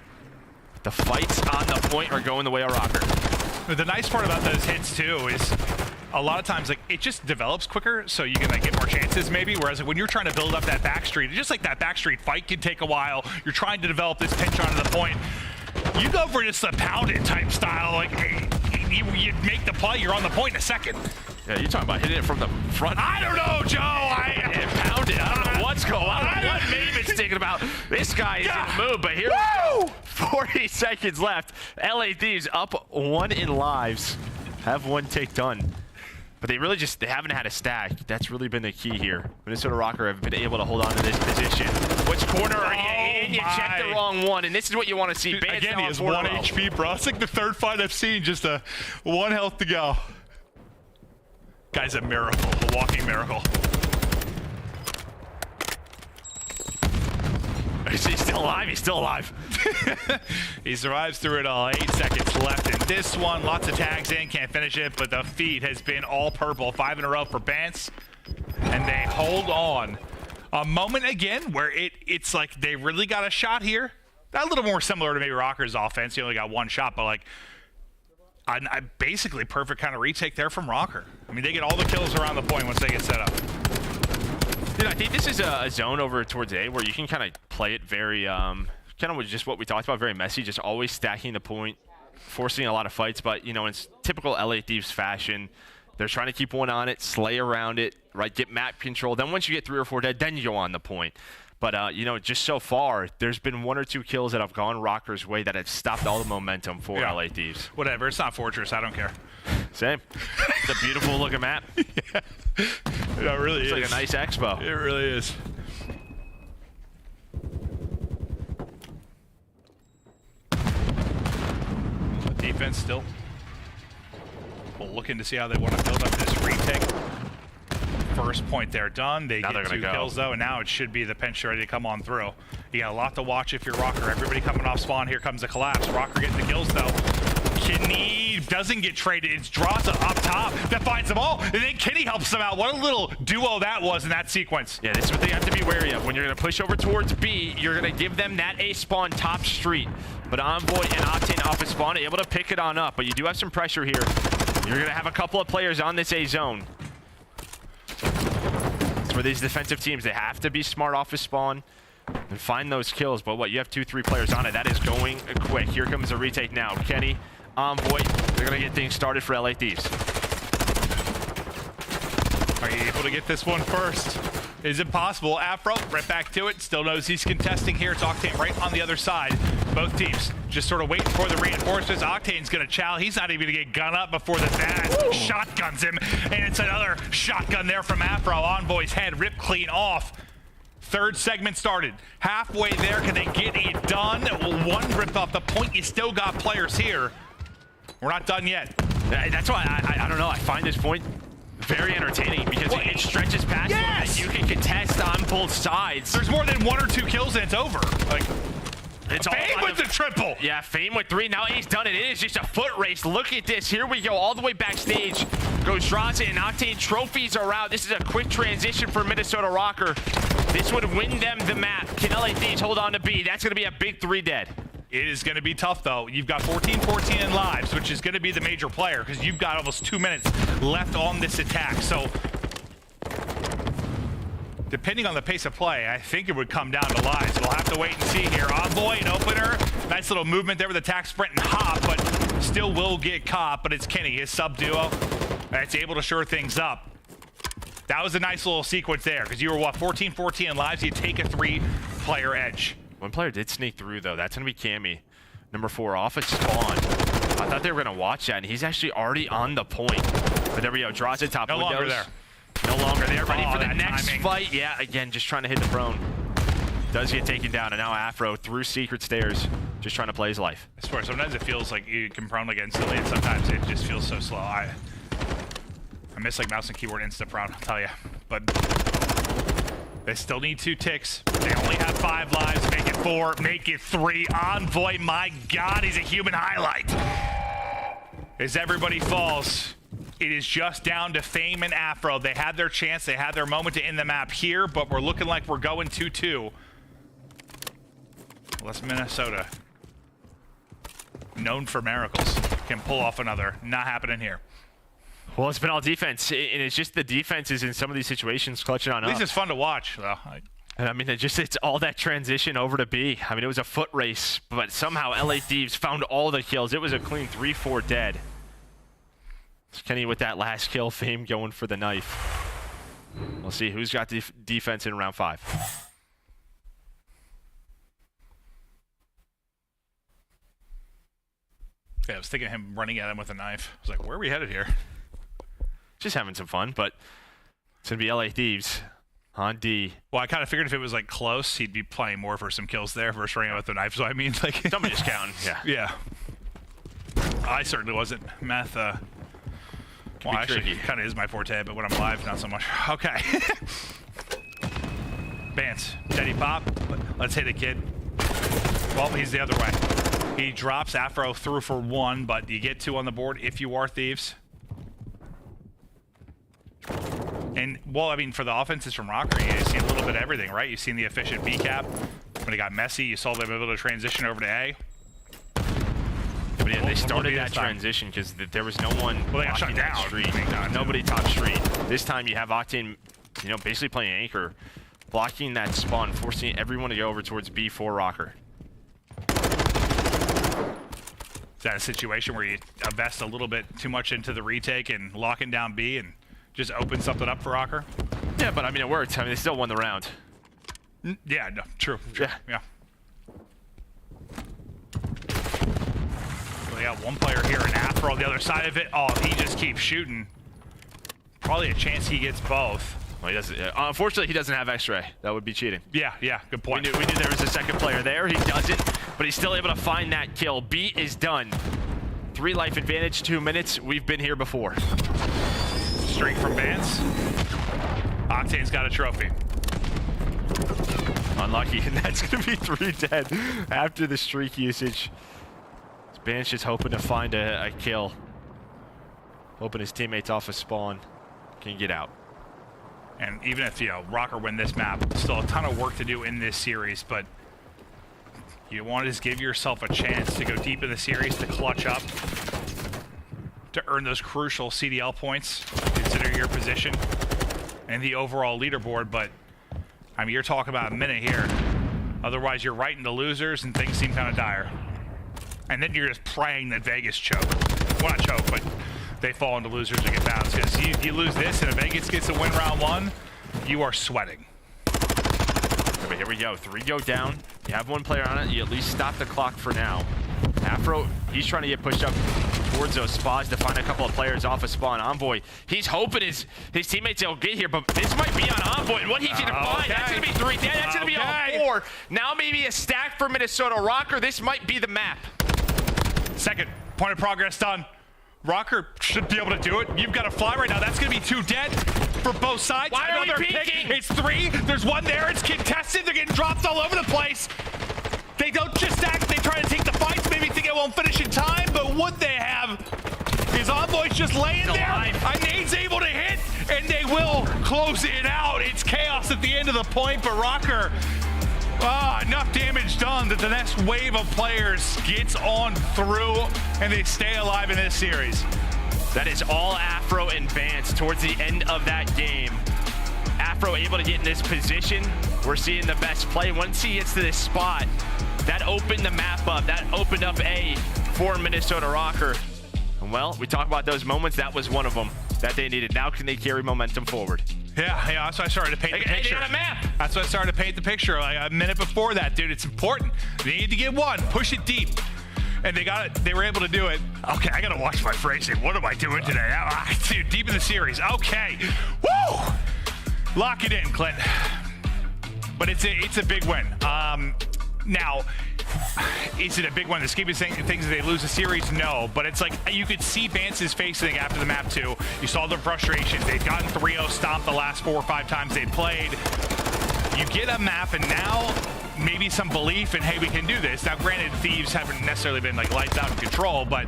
The fights on the point are going the way of Røkkr. The nice part about those hits, too, is a lot of times, like, it just develops quicker, so you can, like, get more chances, maybe. Whereas like, when you're trying to build up that back street, just like that back street fight can take a while. You're trying to develop this pinch onto the point. You go for just a pounded type style. Like, you make the play, you're on the point in a second. Yeah, you're talking about hitting it from the front. I don't know, Joe. And pound it. I don't know what's going on. I don't know what Maven's thinking about. This guy is in the mood, but here we go. 40 seconds left. LA Thieves up 1 in lives. Have 1 take done. But they really just, they haven't had a stack. That's really been the key here. Minnesota Røkkr have been able to hold on to this position. Which corner are you in? You checked the wrong one, and this is what you want to see. Bance again, he has 1 HP, bro. It's like the 3rd fight I've seen. Just 1 health to go. Guy's a miracle, a walking miracle. Is he still alive? He's still alive. He survives through it all. 8 seconds left in this one. Lots of tags in, can't finish it, but the feed has been all purple. 5 in a row for Bance, and they hold on. A moment again where it's like they really got a shot here. A little more similar to maybe Røkkr's offense. He only got 1 shot, but like, I basically perfect kind of retake there from Røkkr. I mean, they get all the kills around the point once they get set up. Dude, I think this is a zone over towards A where you can kind of play it very, kind of with just what we talked about, very messy, just always stacking the point, forcing a lot of fights. But, you know, in typical LA Thieves fashion, they're trying to keep 1 on it, slay around it, right, get map control. Then once you get 3 or 4 dead, then you go on the point. But, you know, just so far, there's been 1 or 2 kills that have gone Røkkr's way that have stopped all the momentum for LA Thieves. Whatever, it's not Fortress, I don't care. Same. It's a beautiful looking map. Yeah, it really is. It's like a nice expo. It really is. The defense still. We're looking to see how they want to build up this retake. First point there done. They get 2 kills though, and now it should be the pinch ready to come on through. You got a lot to watch if you're Røkkr. Everybody coming off spawn. Here comes the collapse. Røkkr getting the kills though. Kenny doesn't get traded. It's Drazah up top that finds them all, and then Kenny helps them out. What a little duo that was in that sequence. Yeah, this is what they have to be wary of. When you're going to push over towards B, you're going to give them that A spawn top street. But Envoy and Octane off of spawn, able to pick it on up. But you do have some pressure here. You're going to have a couple of players on this A zone. It's where these defensive teams, they have to be smart off of spawn and find those kills. But what, you have 2-3 players on it. That is going quick. Here comes a retake now. Kenny, Envoy, they're going to get things started for LA Thieves. Are you able to get this one first? Is it possible? Afro, right back to it. Still knows he's contesting here. It's Octane right on the other side. Both teams just sort of waiting for the reinforcements. Octane's going to chow. He's not even going to get gun up before the Baz shotguns him. And it's another shotgun there from Afro. Envoy's head ripped clean off. 3rd segment started. Halfway there, can they get it done? 1 ripped off the point. You still got players here. We're not done yet. That's why I don't know. I find this point very entertaining because it stretches past you and you can contest on both sides. There's more than 1 or 2 kills and it's over. Like, it's Fame with the triple. Yeah, Fame with 3. Now he's done it. It is just a foot race. Look at this. Here we go. All the way backstage. Goes Drazah and Octane. Trophies are out. This is a quick transition for Minnesota Røkkr. This would win them the map. Can LA Thieves hold on to B? That's going to be a big 3 dead. It is going to be tough, though. You've got 14-14 in lives, which is going to be the major player because you've got almost 2 minutes left on this attack. So, depending on the pace of play, I think it would come down to lives. We'll have to wait and see here. Envoy, an opener. Nice little movement there with attack, sprint, and hop, but still will get caught. But it's Kenny, his sub-duo, that's able to shore things up. That was a nice little sequence there because you were, what, 14-14 in lives? You take a 3-player edge. One player did sneak through, though. That's going to be Cammy, number 4, off at spawn. I thought they were going to watch that, and he's actually already on the point. But there we go. Drazah top windows. No longer there. No longer there. Ready for the that next timing. fight. Yeah, again, just trying to hit the prone. Does get taken down, and now Afro through secret stairs, just trying to play his life. I swear, sometimes it feels like you can prone like instantly, and sometimes it just feels so slow. I miss like mouse and keyboard instant prone, I'll tell you. But they still need 2 ticks. They only have 5 lives. Make it 4, make it 3. Envoy, my God, he's a human highlight. As everybody falls, it is just down to Fame and Afro. They had their chance. They had their moment to end the map here, but we're looking like we're going 2-2. Unless Minnesota, known for miracles, can pull off another. Not happening here. Well, it's been all defense, and it's just the defenses in some of these situations clutching on At least up. it's fun to watch, though. And I mean, it's all that transition over to B. I mean, it was a foot race, but somehow LA Thieves found all the kills. It was a clean 3-4 dead. It's Kenny with that last kill, Fame going for the knife. We'll see who's got defense in round 5. Yeah, I was thinking of him running at him with a knife. I was like, where are we headed here? Just having some fun, but it's going to be LA Thieves on D. Well, I kind of figured if it was like close, he'd be playing more for some kills there versus running out with the knife. So I mean, like somebody's counting. Yeah. Yeah. I certainly wasn't. Math. Well, actually, kind of is my forte, but when I'm live, not so much. Okay. Bance, steady pop. Let's hit it, kid. Well, he's the other way. He drops Afro through for 1, but you get 2 on the board if you are Thieves. And, well, I mean, for the offenses from Røkkr, you see a little bit of everything, right? You've seen the efficient B cap. When it got messy, you saw them able to transition over to A. But yeah, they started that transition because there was no one well, they got shut down. Street. Nobody top street. This time you have Octane, you know, basically playing anchor, blocking that spawn, forcing everyone to go over towards B for Røkkr. Is that a situation where you invest a little bit too much into the retake and locking down B and just open something up for Røkkr? Yeah, but I mean, it worked. I mean, they still won the round. Yeah, no, true. Yeah. Well, they got one player here, and Afro on the other side of it. Oh, he just keeps shooting. Probably a chance he gets both. Well, he doesn't. Unfortunately, he doesn't have X-ray. That would be cheating. Yeah, good point. We knew there was a second player there. He doesn't, but he's still able to find that kill. B is done. 3 life advantage, 2 minutes. We've been here before. Streak from Bance. Octane's got a trophy. Unlucky, and that's going to be 3 dead after the streak usage. Bance just hoping to find a kill. Hoping his teammates off a spawn can get out. And even if, you know, Røkkr win this map, still a ton of work to do in this series, but you want to just give yourself a chance to go deep in the series, to clutch up, to earn those crucial CDL points, consider your position and the overall leaderboard. But I mean, you're talking about a minute here. Otherwise, you're right into losers and things seem kind of dire. And then you're just praying that Vegas choke. Well, not choke, but they fall into losers and get bounced. Because you lose this and if Vegas gets to win round 1, you are sweating. But here we go. 3 go down. You have 1 player on it. You at least stop the clock for now. Afro, he's trying to get pushed up towards those spots to find a couple of players off a spawn. Envoy, he's hoping his teammates will get here, but this might be on Envoy. And what he's going to find, that's going to be 3 dead. That's going to be all 4. Now maybe a stack for Minnesota Røkkr. This might be the map. Second. Point of progress done. Røkkr should be able to do it. You've got to fly right now. That's going to be 2 dead for both sides. Why are we Another peeking? It's 3. There's 1 there. It's contested. They're getting dropped all over the place. They don't just act. They try to take the fights. Maybe think it won't finish in time, but would they have? His Envoy's just laying there. A nade's able to hit, and they will close it out. It's chaos at the end of the point, but Røkkr, enough damage done that the next wave of players gets on through, and they stay alive in this series. That is all Afro and Bance towards the end of that game. Afro able to get in this position. We're seeing the best play. Once he gets to this spot, that opened the map up. That opened up A for Minnesota Røkkr. And well, we talk about those moments. That was one of them that they needed. Now can they carry momentum forward? Yeah, that's why I started to paint the picture. They got a map. That's why I started to paint the picture like a minute before that, dude. It's important. They need to get 1, push it deep. And they got it. They were able to do it. Okay, I gotta watch my phrasing. What am I doing today? Dude, deep in the series. Okay. Woo! Lock it in, Clint. But it's a big win. Now, is it a big one? The scheme of things that they lose the series? No, but it's like you could see Bance's face thing after the map too. You saw their frustrations. They've gotten 3-0 stomped the last 4 or 5 times they played. You get a map, and now maybe some belief in, hey, we can do this. Now, granted, Thieves haven't necessarily been like lights out in control, but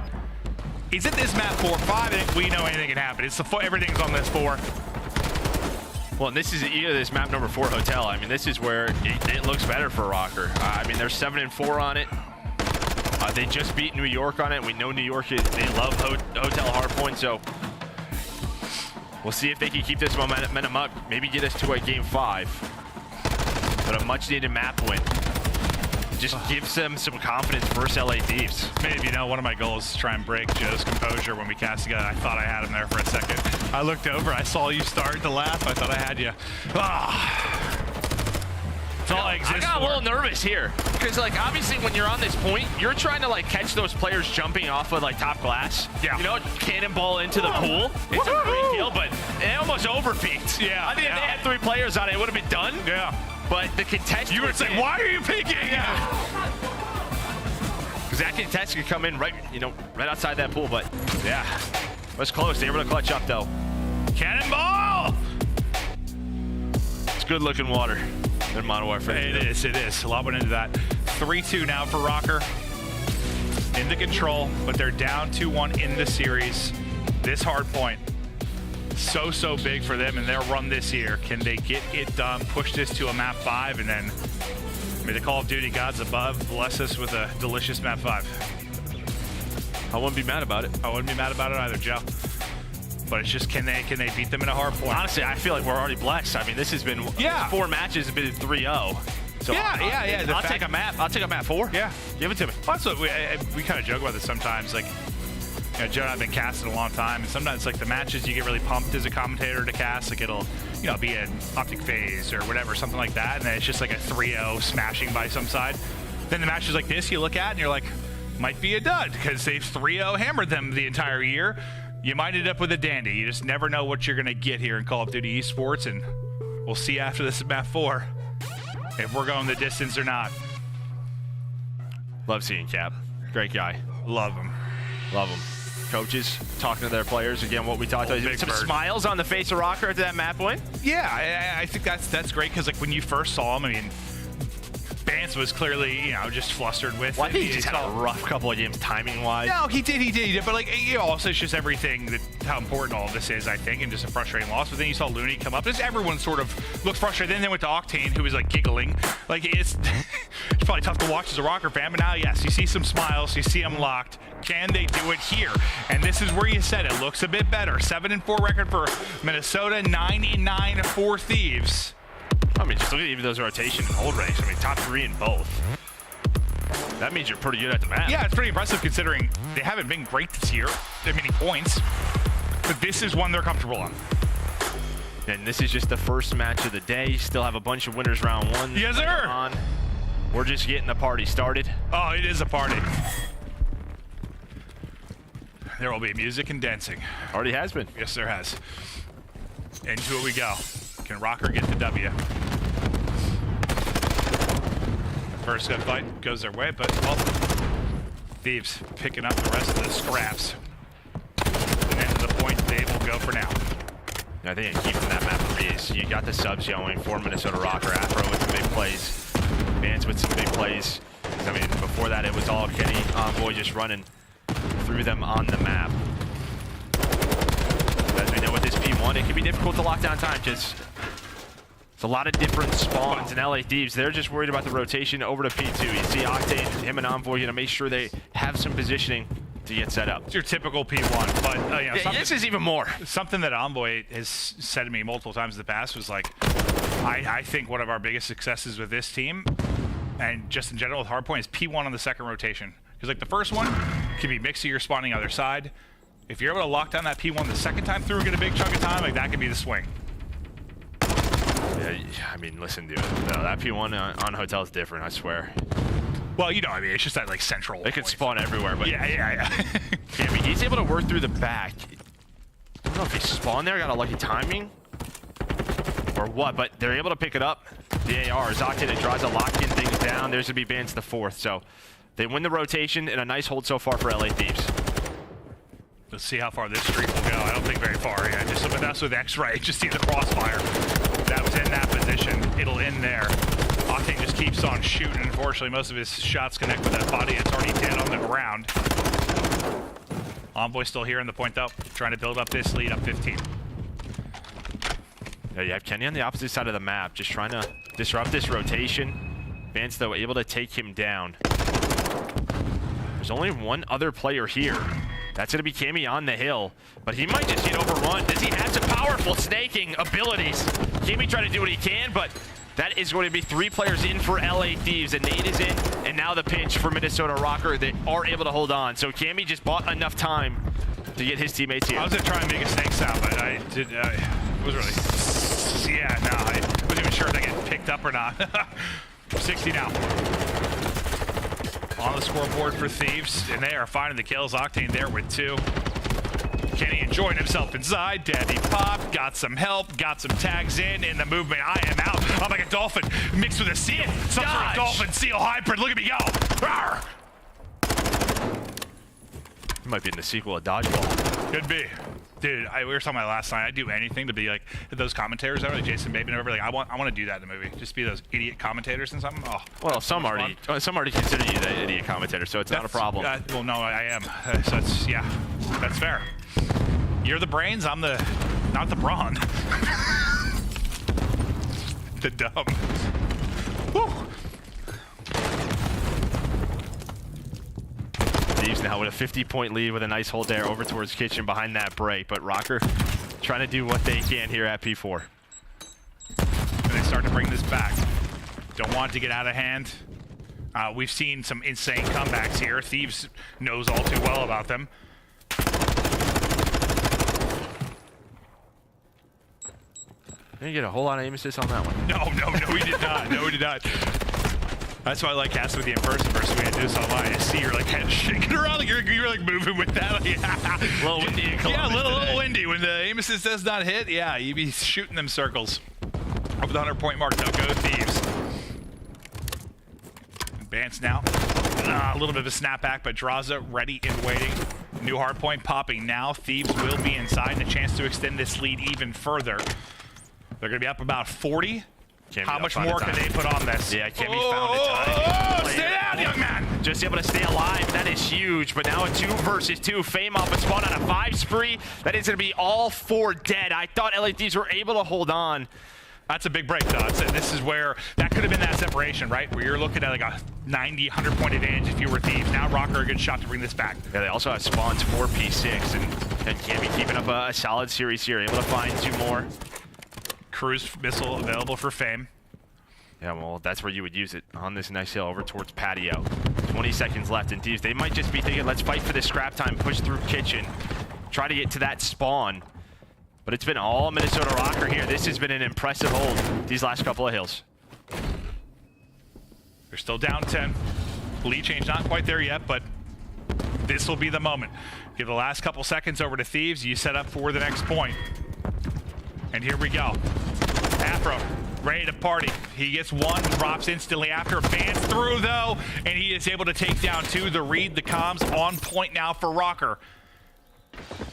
isn't this map 4-5? I think we know anything can happen. It's everything's on this 4. Well, and this is either this map number 4 hotel. I mean, this is where it looks better for Røkkr. I mean, they're 7-4 on it. They just beat New York on it. We know New York, they love hotel hardpoint, so we'll see if they can keep this momentum up. Maybe get us to a game 5. But a much-needed map win. Just gives them some confidence versus LA Thieves. Maybe, one of my goals is to try and break Joe's composure when we cast together. I thought I had him there for a second. I looked over, I saw you start to laugh. I thought I had you. It's all I exist I got for. a little nervous here. Because, like, obviously when you're on this point, you're trying to, like, catch those players jumping off of, like, top glass. Yeah. You know, cannonball into the pool. It's a great kill, but it almost overpeaked. Yeah. I think if they had 3 players on it, it would have been done. Yeah. But the contest, you would say, why are you peeking? Yeah. Because that contest could come in right outside that pool. But yeah, was close. They were able to clutch up though. Cannonball! It's good looking water in Modern Warfare. It is. A lot went into that. 3-2 now for Røkkr. Into control, but they're down 2-1 in the series. This hard point. So big for them in their run this year. Can they get it done, push this to a map 5, and then may the Call of Duty gods above bless us with a delicious map 5. I wouldn't be mad about it. I wouldn't be mad about it either, Joe. But it's just, can they beat them in a hard point? Honestly, I feel like we're already blessed. I mean, this has been 4 matches have been 3-0. So I'll take a map. I'll take a map 4. Yeah, give it to me. Well, that's what we kind of joke about this sometimes. Like, Joe and I've been casting a long time, and sometimes like the matches you get really pumped as a commentator to cast, like it'll be an OpTic FaZe or whatever, something like that, and then it's just like a 3-0 smashing by some side. Then the matches like this you look at and you're like, might be a dud because they've 3-0 hammered them the entire year. You might end up with a dandy. You just never know what you're gonna get here in Call of Duty Esports, and we'll see after this map 4 if we're going the distance or not. Love seeing Cap. Great guy. Love him. Love him. Coaches talking to their players again. What we talked about. Some smiles on the face of Røkkr after that map win. Yeah, I think that's great because like when you first saw him, I mean, Bance was clearly just flustered with. Well, I think he just had a rough couple of games timing wise. No, he did. But like also it's just everything that how important all of this is, I think, and just a frustrating loss. But then you saw Looney come up. Just everyone sort of looked frustrated. Then they went to Octane, who was like giggling. Like it's probably tough to watch as a Røkkr fan, but now yes, you see some smiles, you see them locked. Can they do it here? And this is where you said it looks a bit better. 7-4 record for Minnesota, 9-9 for Thieves. I mean, just look at even those rotation and hold rates. I mean, top 3 in both. That means you're pretty good at the map. Yeah, it's pretty impressive considering they haven't been great this year. That many points. But this is one they're comfortable on. And this is just the first match of the day. Still have a bunch of winners round 1. Yes, sir. We're just getting the party started. Oh, it is a party. There will be music and dancing. Already has been. Yes, there has. Into it we go. Can Røkkr get the W? First gunfight goes their way, but well, Thieves picking up the rest of the scraps. And then to the point they will go for now. I think keeping that map for me is you got the subs going for Minnesota Røkkr, Afro with some big plays, Bance with some big plays. I mean, before that it was all Kenny, Envoy just running through them on the map. As we know with this P1, it can be difficult to lock down time because it's a lot of different spawns in LA Thieves. They're just worried about the rotation over to P2. You see Octane, him and Envoy gonna make sure they have some positioning to get set up. It's your typical P1, but you know, this is even more. Something that Envoy has said to me multiple times in the past was like, I think one of our biggest successes with this team, and just in general with Hardpoint, is P1 on the second rotation. Because like the first one can be mixy or spawning other side. If you're able to lock down that P1 the second time through and get a big chunk of time, like that could be the swing. Yeah, I mean, listen, dude. No, that P1 on Hotel is different, I swear. Well, you know, I mean, it's just that like central. They could spawn everywhere, but yeah. I mean, he's able to work through the back. I don't know if he spawned there, got a lucky timing, or what, but they're able to pick it up. The AR, Octane and Drazah locking things down. There's gonna be Bance the fourth, so they win the rotation and a nice hold so far for LA Thieves. Let's see how far this streak will go. I don't think very far. Yeah, just but that's with X-ray. Just see the crossfire. That was in that position. It'll end there. Octane just keeps on shooting. Unfortunately, most of his shots connect with that body. It's already dead on the ground. Envoy still here in the point though, trying to build up this lead, up 15. Yeah, you have Kenny on the opposite side of the map, just trying to disrupt this rotation. Bance, though, able to take him down. There's only one other player here. That's going to be Cammy on the hill, but he might just get overrun. Does he have some powerful snaking abilities? Cammy trying to do what he can, but that is going to be 3 players in for LA Thieves. A nade is in, and now the pinch for Minnesota Røkkr. They are able to hold on. So Cammy just bought enough time to get his teammates here. I was going to try and make a snake sound, but I did. Was really. Yeah, no, I wasn't even sure if they get picked up or not. 60 now. On the scoreboard for Thieves, and they are finding the kills. Octane there with 2. Kenny enjoying himself inside. Daddy Pop got some help, got some tags in the movement. I am out. I'm like a dolphin mixed with a seal. Some sort of dolphin seal hybrid. Look at me go. Rawr! It might be in the sequel of Dodgeball. Could be. Dude, we were talking about last night. I'd do anything to be like those commentators out, like Jason Bateman over. Like I want to do that in the movie. Just be those idiot commentators and something. Oh, well, some already consider you the idiot commentator, so it's not a problem. Well, no, I am. So that's that's fair. You're the brains. I'm the not the brawn. The dumb. Woo. Thieves now with a 50-point lead with a nice hold there over towards Kitchen behind that break, but Røkkr trying to do what they can here at P4. And they start to bring this back. Don't want it to get out of hand. We've seen some insane comebacks here. Thieves knows all too well about them. Didn't get a whole lot of aim assist on that one. No, we did not. No, we did not. That's why I like casting with you in person versus we had to do this online. I see your like head shaking around, like you're like moving with that. Like, a little windy in Columbus. Yeah, a little windy. When the aim assist does not hit, yeah, you be shooting them circles. Over the 100-point mark, now go Thieves. Bance now. A little bit of a snapback, but Drazah ready and waiting. New hardpoint popping now. Thieves will be inside and a chance to extend this lead even further. They're going to be up about 40. Cammy How much more can they put on this? Yeah, Cammy found a time. Oh, stay down, young man! Just able to stay alive. That is huge. But now a 2 versus 2. Fame off a spawn on a 5 spree. That is going to be all 4 dead. I thought LA Thieves were able to hold on. That's a big break, though. This is where that could have been that separation, right? Where you're looking at like a 90, 100-point advantage if you were Thieves. Now Røkkr a good shot to bring this back. Yeah, they also have spawns 4P6, and Cammy keeping up a solid series here. Able to find 2 more. Cruise missile available for Fame. Yeah, well, that's where you would use it, on this nice hill over towards Patio. 20 seconds left in Thieves. They might just be thinking, let's fight for this scrap time, push through Kitchen, try to get to that spawn. But it's been all Minnesota Røkkr here. This has been an impressive hold these last couple of hills. They're still down 10. Lead change not quite there yet, but this will be the moment. Give the last couple seconds over to Thieves. You set up for the next point. And here we go. Afro ready to party. He gets one, drops instantly after. Bance through, though, and he is able to take down two. The read, the comms on point now for Røkkr.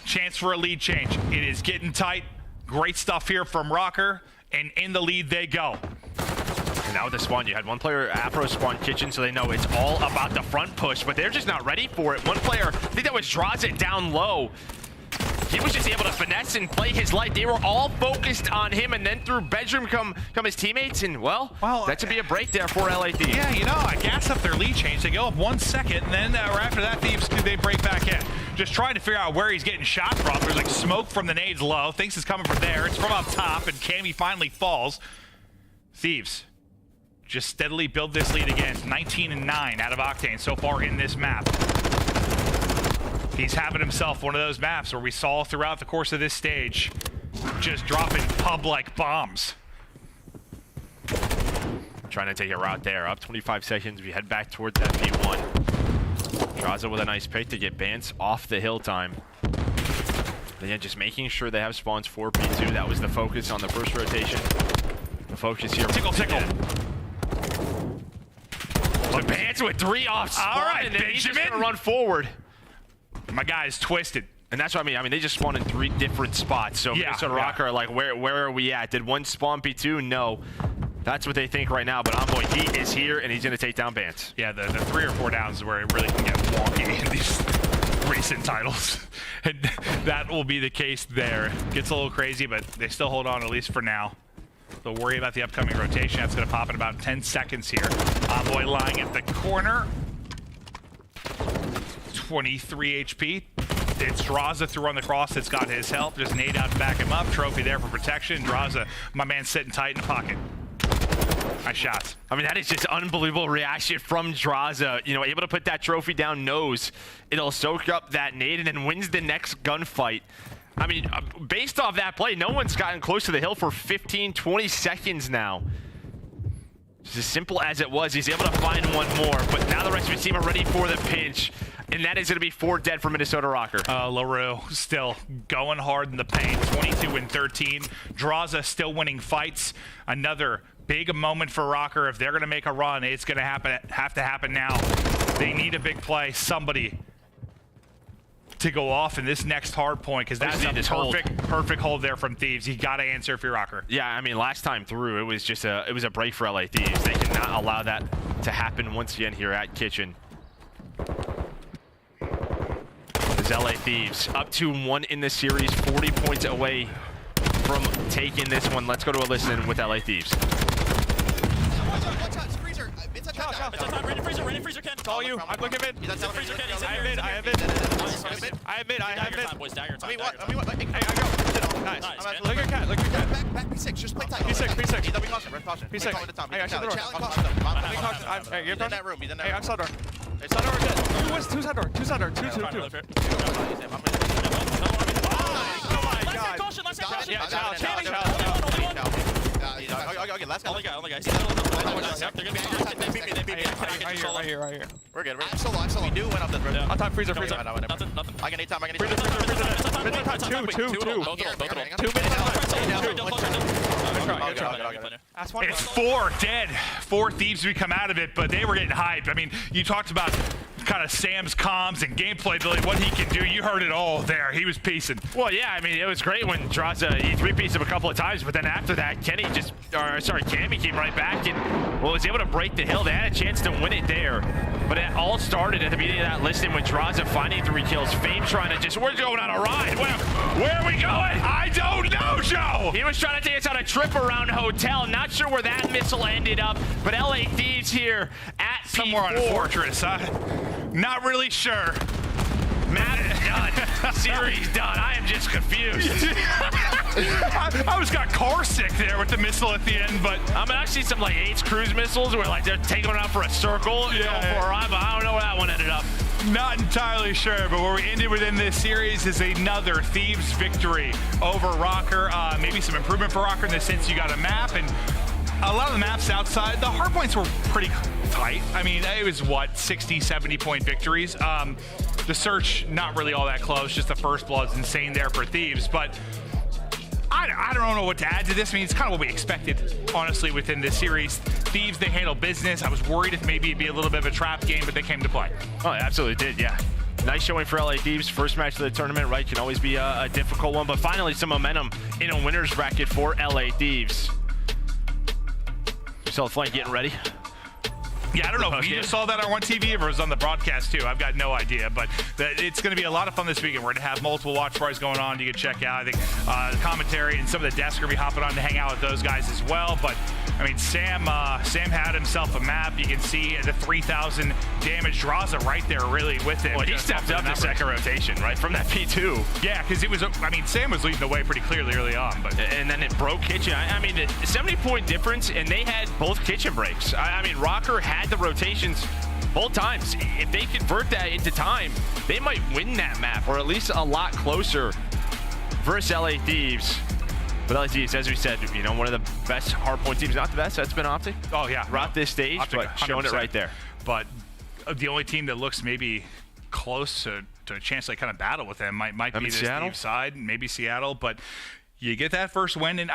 Chance for a lead change. It is getting tight. Great stuff here from Røkkr, and in the lead they go. And now with the spawn, you had one player, Afro, spawn kitchen, so they know it's all about the front push, but they're just not ready for it. One player, I think that was Drazah down low. He was just able to finesse and play his light. They were all focused on him, and then through bedroom come his teammates, and well, that should be a break there for LA Thieves. Yeah, you know, I gas up their lead change. They go up 1 second, and then right after that, Thieves, they break back in. Just trying to figure out where he's getting shot from. There's like smoke from the nades low. Thinks it's coming from there. It's from up top, and Cammy finally falls. Thieves just steadily build this lead again. 19-9 out of Octane so far in this map. He's having himself one of those maps where we saw throughout the course of this stage, just dropping pub-like bombs. Trying to take a route there. Up 25 seconds. We head back towards that P1. Drazah with a nice pick to get Bance off the hill time. Again, just making sure they have spawns for P2. That was the focus on the first rotation. The focus here. Tickle. But Bance with 3 off spawn. All right, and then he's just Benjamin. gonna run forward. My guy is twisted. And that's what I mean. I mean, they just spawned in 3 different spots. So Minnesota Røkkr are like, where are we at? Did one spawn P2? No. That's what they think right now. But Envoy, he is here, and he's going to take down Bance. Yeah, the 3 or 4 downs is where it really can get wonky in these recent titles. And that will be the case there. Gets a little crazy, but they still hold on, at least for now. They'll worry about the upcoming rotation. That's going to pop in about 10 seconds here. Envoy lying at the corner. 23 HP. It's Drazah through on the cross that's got his help. Just nade out to back him up. Trophy there for protection. Drazah, my man, sitting tight in the pocket. Nice shots. I mean, that is just unbelievable reaction from Drazah. You know, able to put that trophy down, knows it'll soak up that nade and then wins the next gunfight. I mean, based off that play, no one's gotten close to the hill for 15, 20 seconds now. Just as simple as it was, he's able to find one more, but now the rest of his team are ready for the pinch. And that is going to be 4 dead for Minnesota Røkkr. LaRue still going hard in the paint. 22-13. Drazah still winning fights. Another big moment for Røkkr. If they're going to make a run, it's going to have to happen now. They need a big play. Somebody to go off in this next hard point, because that's a perfect hold there from Thieves. You got to answer if you're Røkkr. Yeah, I mean, last time through, it was just a break for LA Thieves. They cannot allow that to happen once again here at Kitchen. As LA Thieves up 2-1 in the series, 40 points away from taking this one. Let's go to a listen with LA Thieves. Freezer, Ken. Call you. I'm looking mid. Freezer, Ken. I have mid. Boys, dagger time. Hey, I go. Nice. Look at Cat. Back P6. Just play tight. P6. He's caution. P6. Hey, I shut the door. Hey, you're in that room. Hey, I'm Sundor. Hey, Sundor is dead. Two Sundor. Two. Oh my god. Caution. Yeah, Okay, last guy. Only guy. Right here. We're good. We do went up the road. On time, freezer. Nothing. I can 8 time. Freezer. Two. It's 4 dead. 4 Thieves we come out of it, but they were getting hyped. I mean, you talked about kind of Sam's comms and gameplay ability, what he can do. You heard it all there. He was piecing. Well, yeah, I mean, it was great when Drazah, he 3-pieced him a couple of times, but then after that, Cammy came right back and was able to break the hill. They had a chance to win it there, but it all started at the beginning of that listen with Drazah finding 3 kills. Fame trying to we're going on a ride. Where are we going? I don't know, Joe. He was trying to take us on a trip around a hotel. Not sure where that missile ended up, but LA Thieves here at somewhere P4. on a fortress. Not really sure. Map done. Series done. I am just confused. I was got car sick there with the missile at the end, but I'm actually some like 8 cruise missiles where like they're taking it out for a circle and going for a ride, but I don't know where that one ended up. Not entirely sure, but where we ended within this series is another Thieves victory over Røkkr. Maybe some improvement for Røkkr in the sense you got a map, and a lot of the maps outside, the hard points were pretty tight. I mean, it was, 60, 70-point victories. The search, not really all that close, just the first blood's insane there for Thieves, but I don't know what to add to this. I mean, it's kind of what we expected, honestly, within this series. Thieves, they handle business. I was worried if maybe it'd be a little bit of a trap game, but they came to play. Oh, it absolutely did, yeah. Nice showing for LA Thieves. First match of the tournament, right? Can always be a difficult one, but finally some momentum in a winner's bracket for LA Thieves. You saw the flank getting ready. Yeah, I don't know if you just saw that on TV or it was on the broadcast too. I've got no idea, but it's going to be a lot of fun this weekend. We're going to have multiple watch parties going on. You can check out, I think, the commentary and some of the desks are going to be hopping on to hang out with those guys as well. But I mean, Sam had himself a map. You can see the 3,000 damage Drazah right there, really with it. Well, he stepped up the second rotation, right, from that P2. Yeah, because it was. I mean, Sam was leading the way pretty clearly early on, but and then it broke kitchen. I mean, the 70-point difference, and they had both kitchen breaks. I mean, Røkkr had the rotations both times. If they convert that into time, they might win that map, or at least a lot closer versus LA Thieves. But LA Thieves, as we said, you know, one of the best hardpoint teams, not the best, that's been OpTic. Oh yeah, Rock this stage, OpTic, but showing it right there. But the only team that looks maybe close to a chance to kind of battle with them might be this Thieves side, maybe Seattle. But you get that first win, and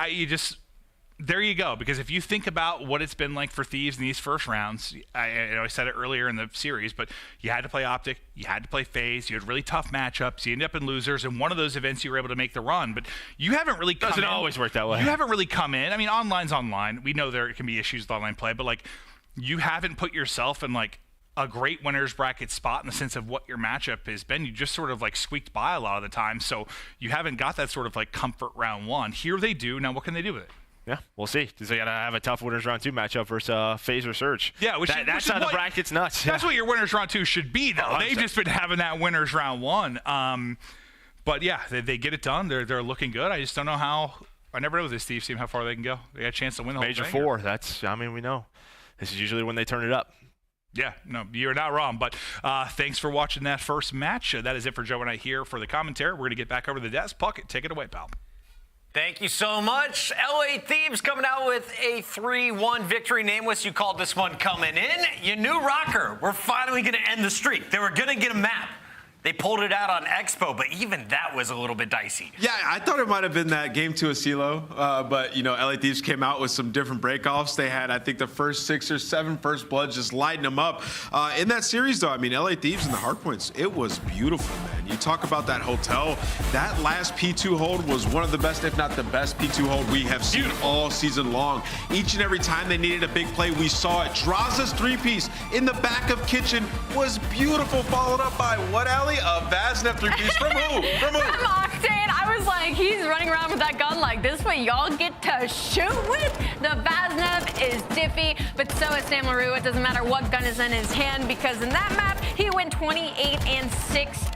there you go. Because if you think about what it's been like for Thieves in these first rounds, I said it earlier in the series, but you had to play OpTic, you had to play FaZe, you had really tough matchups, you end up in losers, and one of those events you were able to make the run, but you haven't really come in. Doesn't always work that way. You haven't really come in. I mean, online's online. We know there can be issues with online play, but like, you haven't put yourself in like a great winner's bracket spot in the sense of what your matchup has been. You just sort of like squeaked by a lot of the time, so you haven't got that sort of like comfort round one. Here they do. Now what can they do with it? Yeah, we'll see. Because they got to have a tough winners round 2 matchup versus FaZe or Surge. Yeah, that's how the bracket's nuts. That's what your winners round 2 should be, though. 100%. They've just been having that winners round 1. But yeah, they get it done. They're looking good. I just don't know how. I never know with this Thieves team how far they can go. They got a chance to win the whole Major thing. 4. That's. I mean, we know. This is usually when they turn it up. Yeah, no, you're not wrong. But thanks for watching that first match. That is it for Joe and I here for the commentary. We're going to get back over to the desk. Puckett, take it away, pal. Thank you so much. LA Thieves coming out with a 3-1 victory. Nameless, you called this one coming in. You knew Røkkr were finally going to end the streak. They were going to get a map. They pulled it out on Expo, but even that was a little bit dicey. Yeah, I thought it might have been that game to Asilo, but, you know, LA Thieves came out with some different breakoffs. They had, I think, the first 6 or 7 first bloods just lighting them up. In that series, though, I mean, LA Thieves and the hardpoints, it was beautiful, man. You talk about that hotel. That last P2 hold was one of the best, if not the best P2 hold we have seen all season long. Each and every time they needed a big play, we saw it. Drazah's 3-piece in the back of kitchen was beautiful, followed up by what, Allie? A Vaznev 3-piece from who? From Octane. I was like, he's running around with that gun like this way y'all get to shoot with. The Vaznev is diffy, but so is Sam LaRue. It doesn't matter what gun is in his hand because in that map, he went 28 and 16.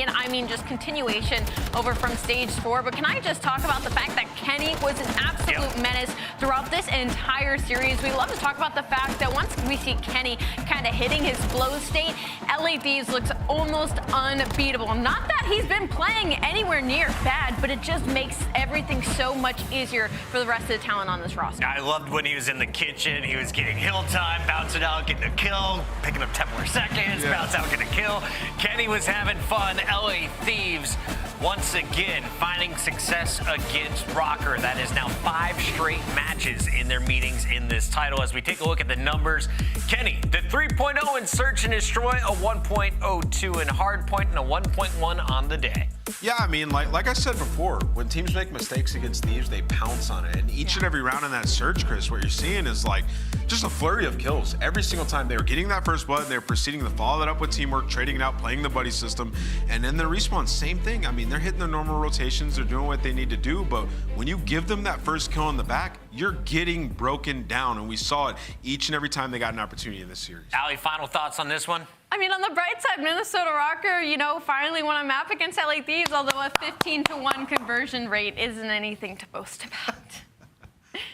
I mean, just continuation over from stage 4. But can I just talk about the fact that Kenny was an absolute menace throughout this entire series? We love to talk about the fact that once we see Kenny kind of hitting his flow state, LA Thieves looks almost unbeatable. Not that he's been playing anywhere near bad, but it just makes everything so much easier for the rest of the talent on this roster. I loved when he was in the kitchen. He was getting hill time, bouncing out, getting a kill, picking up Templar seconds, bounce out, getting a kill. Kenny was having fun. LA Thieves once again finding success against Røkkr. That is now 5 straight matches in their meetings in this title. As we take a look at the numbers, Kenny, the 3.0 in Search and Destroy, a 1.02 in Hardpoint, and a 1.1 on the day. Yeah, I mean, like I said before, when teams make mistakes against Thieves, they pounce on it. And each and every round in that Search, Chris, what you're seeing is like just a flurry of kills. Every single time they were getting that first blood, they were proceeding to follow that up with teamwork, trading it out, playing the buddy system. And then the respawn, same thing. I mean, they're hitting their normal rotations, they're doing what they need to do, but when you give them that first kill in the back, you're getting broken down. And we saw it each and every time they got an opportunity in this series. Allie, final thoughts on this one? I mean, on the bright side, Minnesota Røkkr, you know, finally won a map against LA Thieves, although a 15-to-1 conversion rate isn't anything to boast about.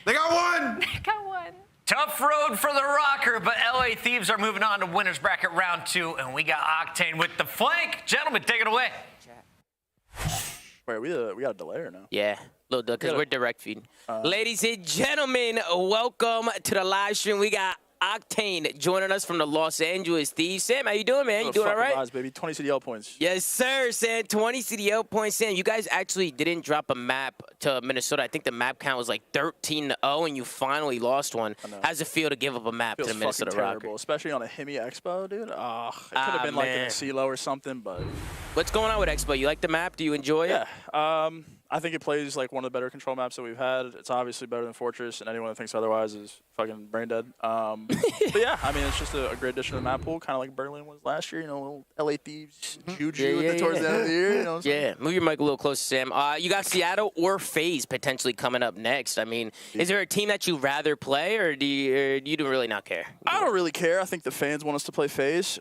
They got one! They got one. Tough road for the Røkkr, but LA Thieves are moving on to winners bracket round 2, and we got Octane with the flank. Gentlemen, take it away. Wait, we got a delay or no? Yeah, little because we're direct feeding. Ladies and gentlemen, welcome to the live stream. We got Octane joining us from the Los Angeles Thieves. Sam, how you doing, man? You doing all right? Odds, baby. 20 CDL points. Yes, sir, Sam. 20 CDL points. Sam, you guys actually didn't drop a map to Minnesota. I think the map count was like 13-0, and you finally lost one. How's it feel to give up a map to the Minnesota Røkkr? Especially on a Hemi Expo, dude. It could have been like in a CeeLo or something, but... What's going on with Expo? You like the map? Do you enjoy it? Yeah. I think it plays like one of the better control maps that we've had. It's obviously better than Fortress, and anyone that thinks otherwise is fucking brain dead. But yeah, I mean, it's just a great addition to the map pool, kind of like Berlin was last year. You know, LA Thieves, Juju towards the end of the year. You know what I'm saying? Move your mic a little closer, Sam. You got Seattle or FaZe potentially coming up next. I mean, is there a team that you'd rather play, or do you really not care? I don't really care. I think the fans want us to play FaZe.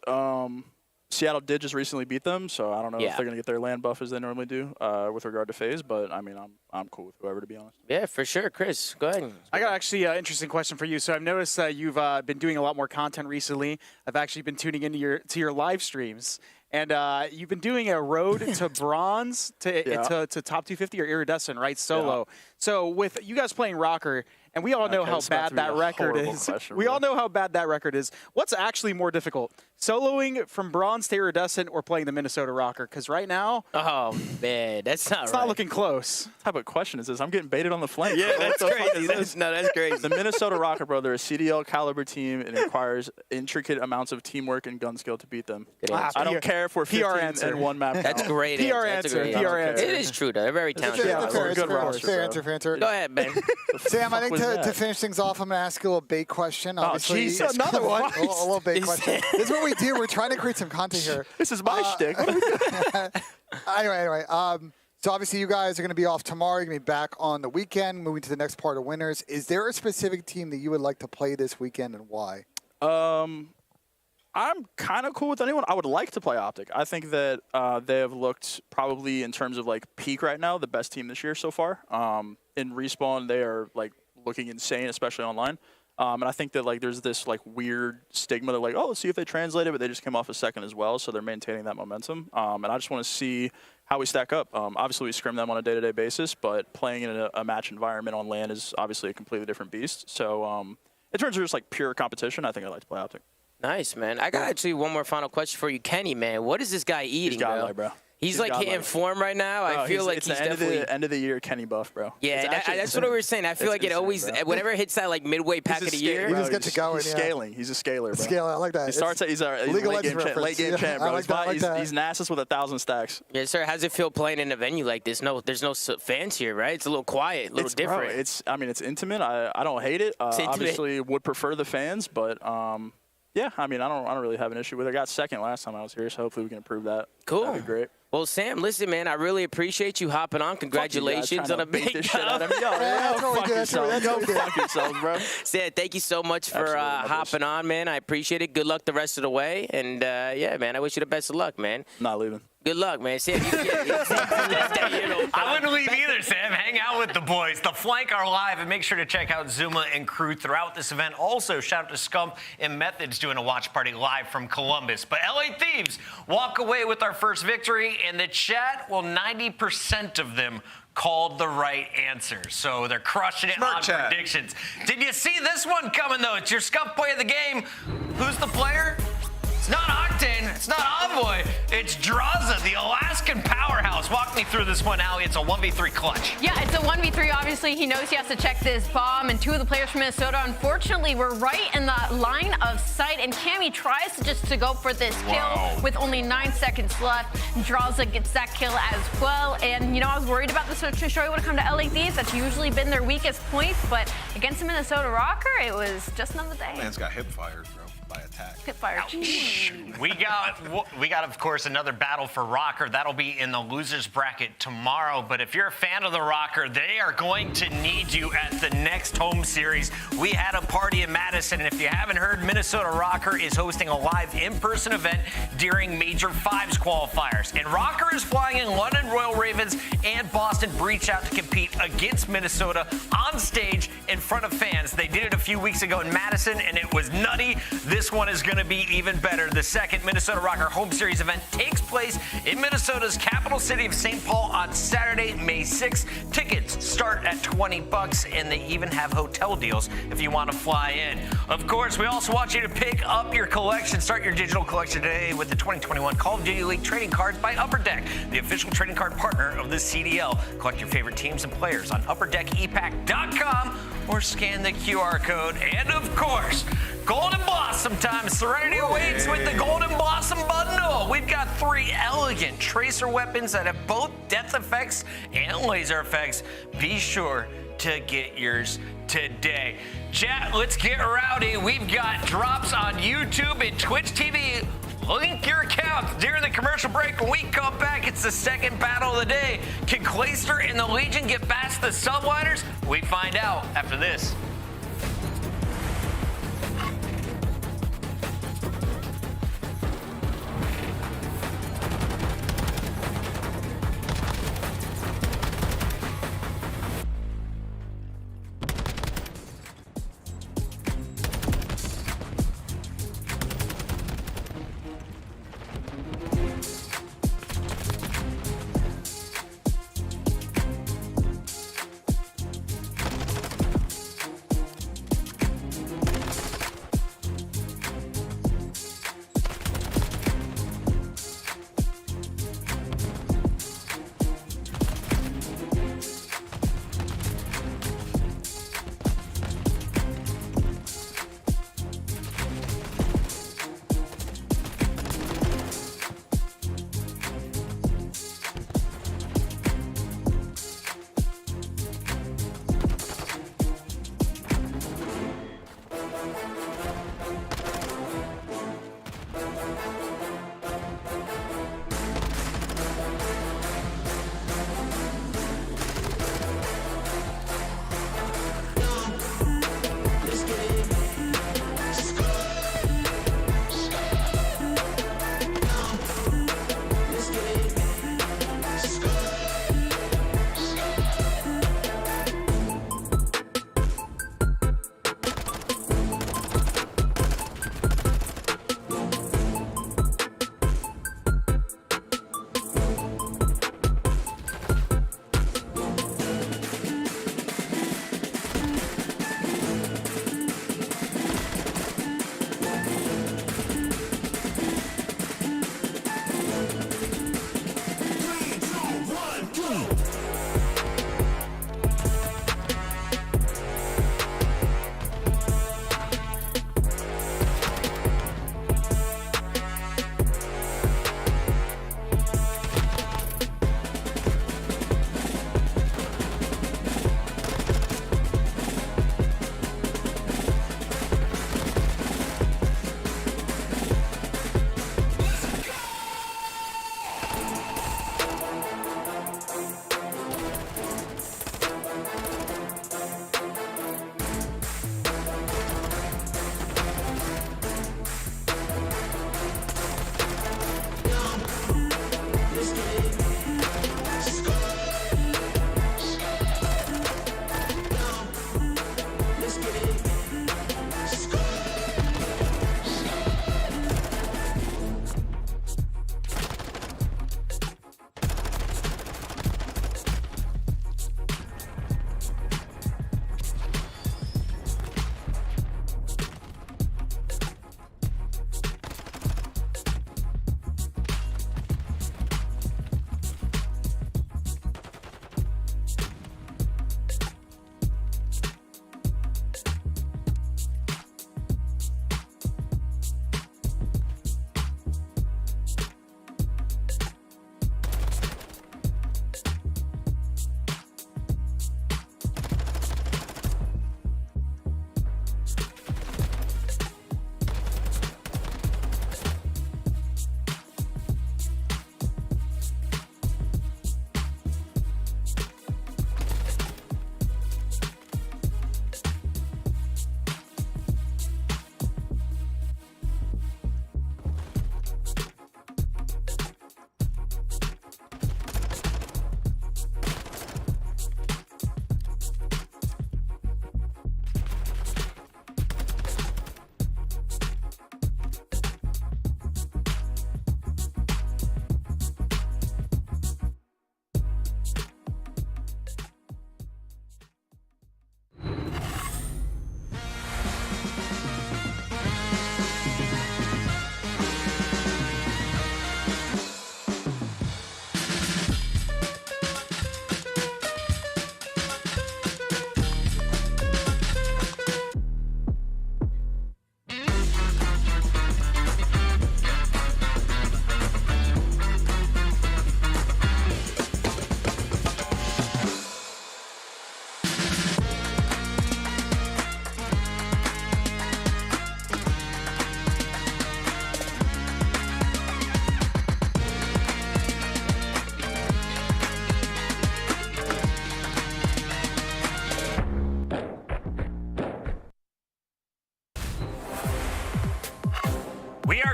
Seattle did just recently beat them, so I don't know if they're going to get their land buff as they normally do with regard to FaZe, but I mean, I'm cool with whoever, to be honest. Yeah, for sure. Chris, go ahead. I got actually an interesting question for you. So I've noticed that you've been doing a lot more content recently. I've actually been tuning into your live streams, and you've been doing a road to bronze to top 250 or iridescent, right? Solo. Yeah. So with you guys playing Røkkr, and we all know how bad that record is. We all know how bad that record is. What's actually more difficult? Soloing from bronze to iridescent or playing the Minnesota Røkkr? Because right now... Oh, man, that's not It's not looking close. What type of question is this? I'm getting baited on the flank. Yeah, that's crazy. That's crazy. The Minnesota Røkkr, bro, they're a CDL caliber team. It requires intricate amounts of teamwork and gun skill to beat them. I don't care if we're 15 and one map. That's great. PR answer. It is true, though. They're very talented. Fair answer. Go ahead, Ben. Sam, I think to finish things off, I'm going to ask you a little bait question. Obviously, Jesus, another one. A little bait question. This is what we do. We're trying to create some content here. This is my shtick. Anyway. So obviously you guys are going to be off tomorrow. You're going to be back on the weekend, moving to the next part of winners. Is there a specific team that you would like to play this weekend, and why? I'm kind of cool with anyone. I would like to play OpTic. I think that they have looked probably in terms of like peak right now, the best team this year so far. In Respawn, they are like looking insane, especially online. And I think that like there's this like weird stigma that like, oh, let's see if they translate it, but they just came off a second as well, so they're maintaining that momentum. And I just want to see how we stack up. Obviously, we scrim them on a day-to-day basis, but playing in a match environment on LAN is obviously a completely different beast. So in terms of just like pure competition, I think I'd like to play OpTic. Nice, man. I got actually one more final question for you, Kenny, man. What is this guy eating, bro? He's like hitting form right now. I feel like he's definitely end of the year Kenny buff, bro. Yeah, that's what we were saying. I feel like it always, whenever it hits that like midway pack of the year, he just gets to go. He's scaling. He's a scaler, bro. Scaler, I like that. He starts. He's our late game champ, bro. He's Nasus with 1,000 stacks. Yeah, sir. How's it feel playing in a venue like this? There's no fans here, right? It's a little quiet, a little different. Bro, it's intimate. I don't hate it. Obviously, would prefer the fans, but yeah, I mean, I don't really have an issue with it. I got second last time I was here, so hopefully we can improve that. Cool. That'd be great. Well, Sam, listen, man, I really appreciate you hopping on. Congratulations on a big dub. Fuck yourselves, bro. Sam, thank you so much for hopping on, man. I appreciate it. Good luck the rest of the way. And, yeah, man, I wish you the best of luck, man. Not leaving. Good luck, man. Sam, I wouldn't leave either, Sam. Hang out with the boys. The Flank are live, and make sure to check out Zuma and crew throughout this event. Also, shout out to Scump and Methods doing a watch party live from Columbus. But LA Thieves walk away with our first victory, and the chat, well, 90% of them called the right answer. So they're crushing it on predictions. Did you see this one coming, though? It's your Scump play of the game. Who's the player? It's not Octane, it's not Envoy, it's Drazah, the Alaskan powerhouse. Walk me through this one, Allie. It's a 1v3 clutch. Yeah, it's a 1v3. Obviously, he knows he has to check this bomb, and two of the players from Minnesota, unfortunately, were right in the line of sight, and Cammy tries to go for this kill with only 9 seconds left. Drazah gets that kill as well, and, you know, I was worried about this destroy would have come to LA Thieves. That's usually been their weakest point, but against the Minnesota Røkkr, it was just another day. Man's got hip fired, bro. By attack. Hip fire. We got, of course, another battle for Røkkr. That'll be in the losers bracket tomorrow. But if you're a fan of the Røkkr, they are going to need you at the next home series. We had a party in Madison, and if you haven't heard, Minnesota Røkkr is hosting a live in-person event during Major Fives qualifiers. And Røkkr is flying in London Royal Ravens and Boston Breach out to compete against Minnesota on stage in front of fans. They did it a few weeks ago in Madison, and it was nutty. This one is going to be even better. The second Minnesota Røkkr Home Series event takes place in Minnesota's capital city of St. Paul on Saturday, May 6th. Tickets start at $20, and they even have hotel deals if you want to fly in. Of course, we also want you to pick up your collection. Start your digital collection today with the 2021 Call of Duty League trading cards by Upper Deck, the official trading card partner of the CDL. Collect your favorite teams and players on UpperDeckEPack.com or scan the QR code. And of course, Golden Blossom time. Serenity awaits with the Golden Blossom bundle. We've got 3 elegant tracer weapons that have both depth effects and laser effects. Be sure to get yours today. Chat, let's get rowdy. We've got drops on YouTube and Twitch TV. Link your accounts during the commercial break. When we come back, it's the second battle of the day. Can Clayster and the Legion get past the Subliners? We find out after this.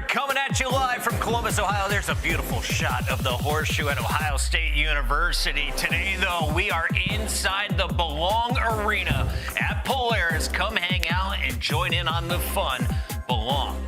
coming at you live from Columbus, Ohio. There's a beautiful shot of the horseshoe at Ohio State University. Today, though, we are inside the Belong Arena at Polaris. Come hang out and join in on the fun. Belong,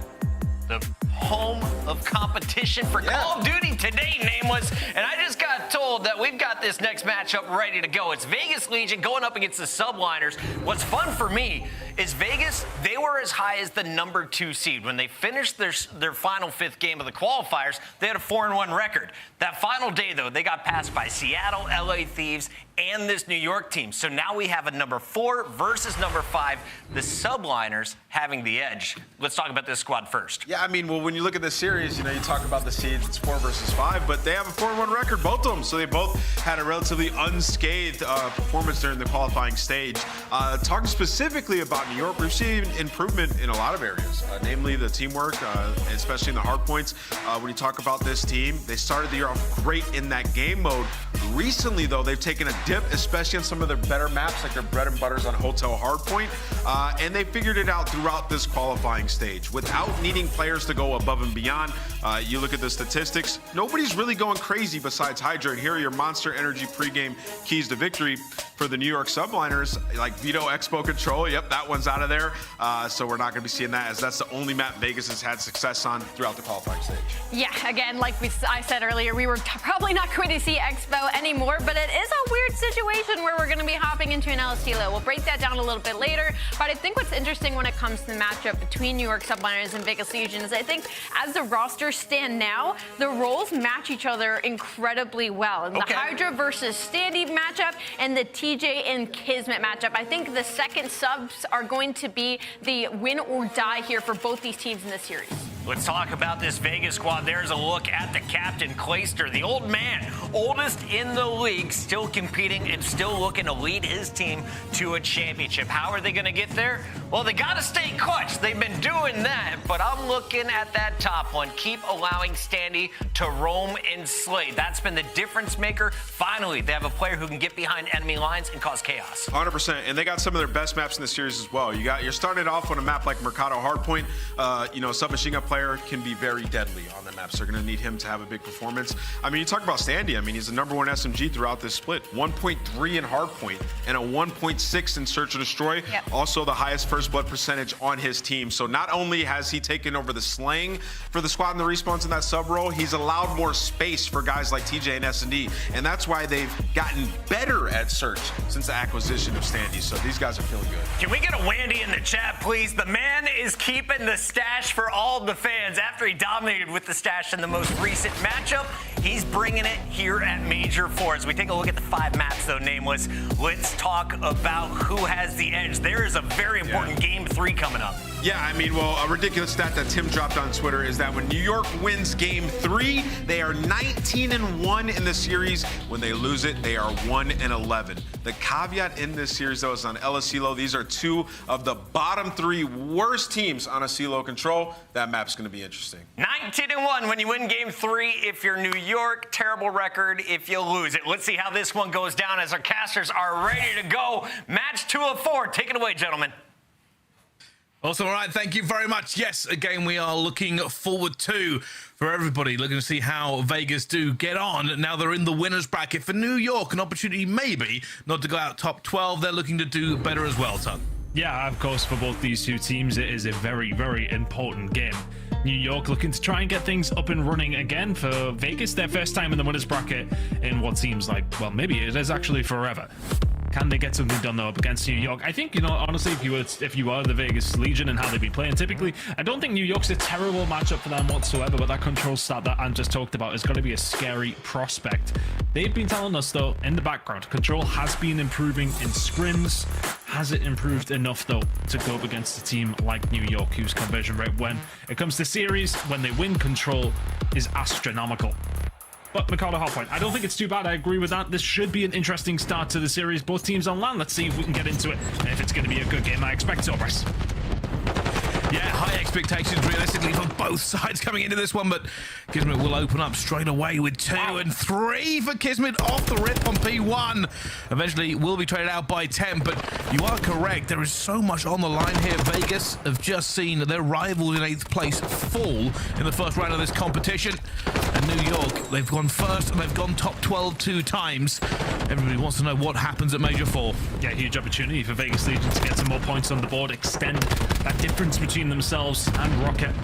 the home of competition for Call of Duty today, Nameless. And I just got told that we've got this next matchup ready to go. It's Vegas Legion going up against the Subliners. What's fun for me is Vegas, they were as high as the number 2 seed. When they finished their final 5th game of the qualifiers, they had a 4-1 record. That final day, though, they got passed by Seattle, LA Thieves, and this New York team. So now we have a number 4 versus number 5, the Subliners having the edge. Let's talk about this squad first. Yeah, I mean, well, when you look at this series, you know, you talk about the seeds, it's 4 versus 5, but they have a 4-1 record, both of them. So they both had a relatively unscathed performance during the qualifying stage. Talking specifically about New York, we've seen improvement in a lot of areas, namely the teamwork, especially in the hard points. When you talk about this team, they started the year off great in that game mode. Recently, though, they've taken a dip, especially on some of their better maps, like their bread and butters on Hotel Hardpoint, and they figured it out throughout this qualifying stage without needing players to go above and beyond. You look at the statistics, nobody's really going crazy besides HyDra, and here are your Monster Energy pregame keys to victory for the New York Subliners, like Veto Expo Control. Yep, that one's out of there, so we're not going to be seeing that, as that's the only map Vegas has had success on throughout the qualifying stage. Yeah, again, like I said earlier, we were probably not going to see Expo anymore, but it is a weird situation where we're going to be hopping into an LSTLO. We'll break that down a little bit later, but I think what's interesting when it comes to the matchup between New York Subliners and Vegas Legion is I think as the rosters stand now, the roles match each other incredibly well. In the HyDra versus Standy matchup and the TJ and KiSMET matchup, I think the second subs are going to be the win or die here for both these teams in this series. Let's talk about this Vegas squad. There's a look at the captain, Clayster, the old man, oldest in the league, still competing and still looking to lead his team to a championship. How are they going to get there? Well, they got to stay clutch. They've been doing that, but I'm looking at that top one. Keep allowing Standy to roam and slay. That's been the difference maker. Finally, they have a player who can get behind enemy lines and cause chaos. 100%, and they got some of their best maps in the series as well. You're starting off on a map like Mercado Hardpoint. Submachine gun player can be very deadly on the maps. They're going to need him to have a big performance. I mean, you talk about Standy. I mean, he's the #1 SMG throughout this split. 1.3 in Hardpoint and a 1.6 in Search and Destroy. Yep. Also the highest first blood percentage on his team. So not only has he taken over the slaying for the squad and the respawns in that sub role, he's allowed more space for guys like TJ and S&D. And that's why they've gotten better at Search since the acquisition of Standy. So these guys are feeling good. Can we get a Wandy in the chat, please? The man is keeping the stash for all the fans. After he dominated with the stash in the most recent matchup, he's bringing it here at Major 4. As we take a look at the 5 maps, though, Nameless, let's talk about who has the edge. There is a very important Game 3 coming up. Yeah, I mean, well, a ridiculous stat that Tim dropped on Twitter is that when New York wins Game 3, they are 19-1 in the series. When they lose it, they are 1-11. The caveat in this series, though, is on LSCLO. These are 2 of the bottom 3 worst teams on a CeeLo control. That map's going to be interesting. 19-1 when you win Game 3 if you're New York. Terrible record if you lose it. Let's see how this one goes down as our casters are ready to go. Match 2 of 4. Take it away, gentlemen. Awesome. All right. Thank you very much. Yes, again, we are looking forward to, for everybody, looking to see how Vegas do get on. Now they're in the winner's bracket. For New York, an opportunity maybe not to go out top 12. They're looking to do better as well, Tug. Yeah, of course, for both these two teams, it is a very, very important game. New York looking to try and get things up and running again. For Vegas, their first time in the winner's bracket in what seems like, well, maybe it is actually forever. Can they get something done, though, up against New York? I think, honestly, if you are the Vegas Legion and how they've been playing, typically, I don't think New York's a terrible matchup for them whatsoever, but that control stat that Ant just talked about is going to be a scary prospect. They've been telling us, though, in the background, control has been improving in scrims. Has it improved enough, though, to go up against a team like New York, whose conversion rate when it comes to series, when they win control, is astronomical? But Mercado Hardpoint, I don't think it's too bad. I agree with that. This should be an interesting start to the series. Both teams on land. Let's see if we can get into it. And if it's going to be a good game, I expect so, Bryce. Yeah, high expectations realistically for both sides coming into this one, but KiSMET will open up straight away with 2 and 3 for KiSMET off the rip on P1. Eventually will be traded out by 10, but you are correct. There is so much on the line here. Vegas have just seen their rivals in 8th place fall in the first round of this competition. And New York, they've gone first and they've gone top 12 2 times. Everybody wants to know what happens at Major 4. Yeah, huge opportunity for Vegas Legion to get some more points on the board, extend that difference between themselves and Røkkr.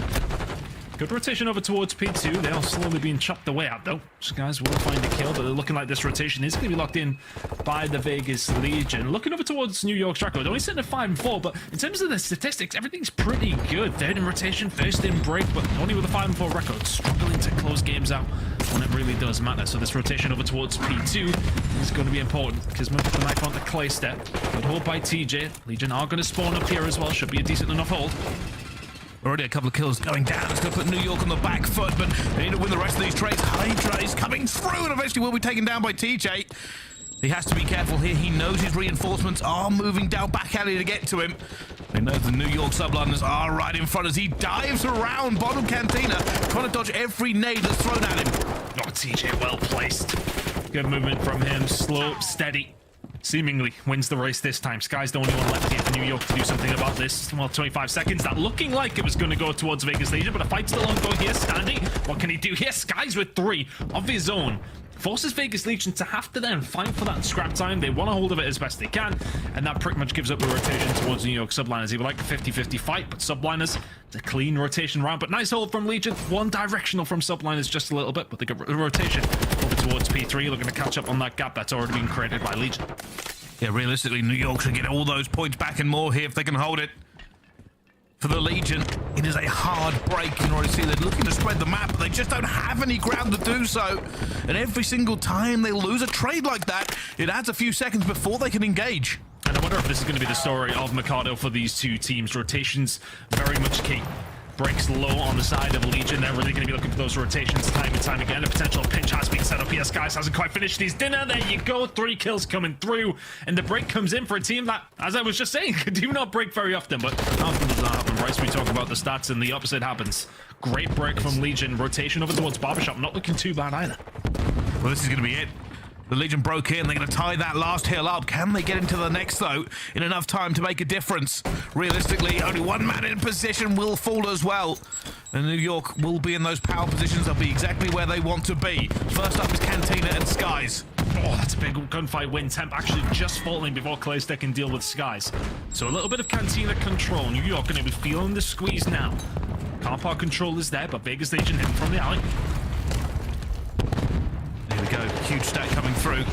Good rotation over towards P2. They are slowly being chopped away at though. Skyz will find a kill, but they're looking like this rotation is going to be locked in by the Vegas Legion. Looking over towards New York's record, only sitting at 5 and 4, but in terms of the statistics, everything's pretty good. 3rd in rotation, 1st in break, but only with a 5 and 4 record, struggling to close games out when it really does matter. So this rotation over towards P2 is going to be important. KiSMET with the knife on the clay step. Good hold by TJ. Legion are going to spawn up here as well. Should be a decent enough hold. Already a couple of kills going down. It's going to put New York on the back foot, but they need to win the rest of these trades. HyDra is coming through and eventually will be taken down by TJ. He has to be careful here. He knows his reinforcements are moving down back alley to get to him. They know the New York Subliners are right in front as he dives around bottom cantina, trying to dodge every nade that's thrown at him. Oh, TJ well placed. Good movement from him. Slow, steady. Seemingly wins the race this time. Skyz the only one left here for New York to do something about this. Well, 25 seconds. That looking like it was going to go towards Vegas Legion, but a fight's still ongoing here. Standing. What can he do here? Skyz with 3 of his own. Forces Vegas Legion to have to then fight for that scrap time. They want to hold of it as best they can, and that pretty much gives up the rotation towards New York Subliners. He would like a 50-50 fight, but Subliners, it's a clean rotation round. But nice hold from Legion. One directional from Subliners just a little bit, but they get rotation over towards P3, looking to catch up on that gap that's already been created by Legion. Yeah, realistically, New York should get all those points back and more here if they can hold it. For the Legion, it is a hard break. You can already see they're looking to spread the map, but they just don't have any ground to do so. And every single time they lose a trade like that, it adds a few seconds before they can engage. And I wonder if this is going to be the story of Mikado for these two teams. Rotations very much key. Breaks low on the side of Legion. They're really going to be looking for those rotations time and time again. A potential pinch has been set up here. Skyz hasn't quite finished his dinner. There you go. 3 kills coming through. And the break comes in for a team that, as I was just saying, do not break very often. But how often does that happen, right? So we talk about the stats and the opposite happens. Great break from Legion. Rotation over towards Barbershop. Not looking too bad either. Well, this is going to be it. The Legion broke in. They're going to tie that last hill up. Can they get into the next, though, in enough time to make a difference? Realistically, only one man in position will fall as well. And New York will be in those power positions. They'll be exactly where they want to be. First up is Cantina and Skyz. Oh, that's a big gunfight win. Temp actually just falling before Claystack can deal with Skyz. So a little bit of Cantina control. New York going to be feeling the squeeze now. Car park control is there, but Vegas Legion hit from the alley. Here we go, huge stack coming through.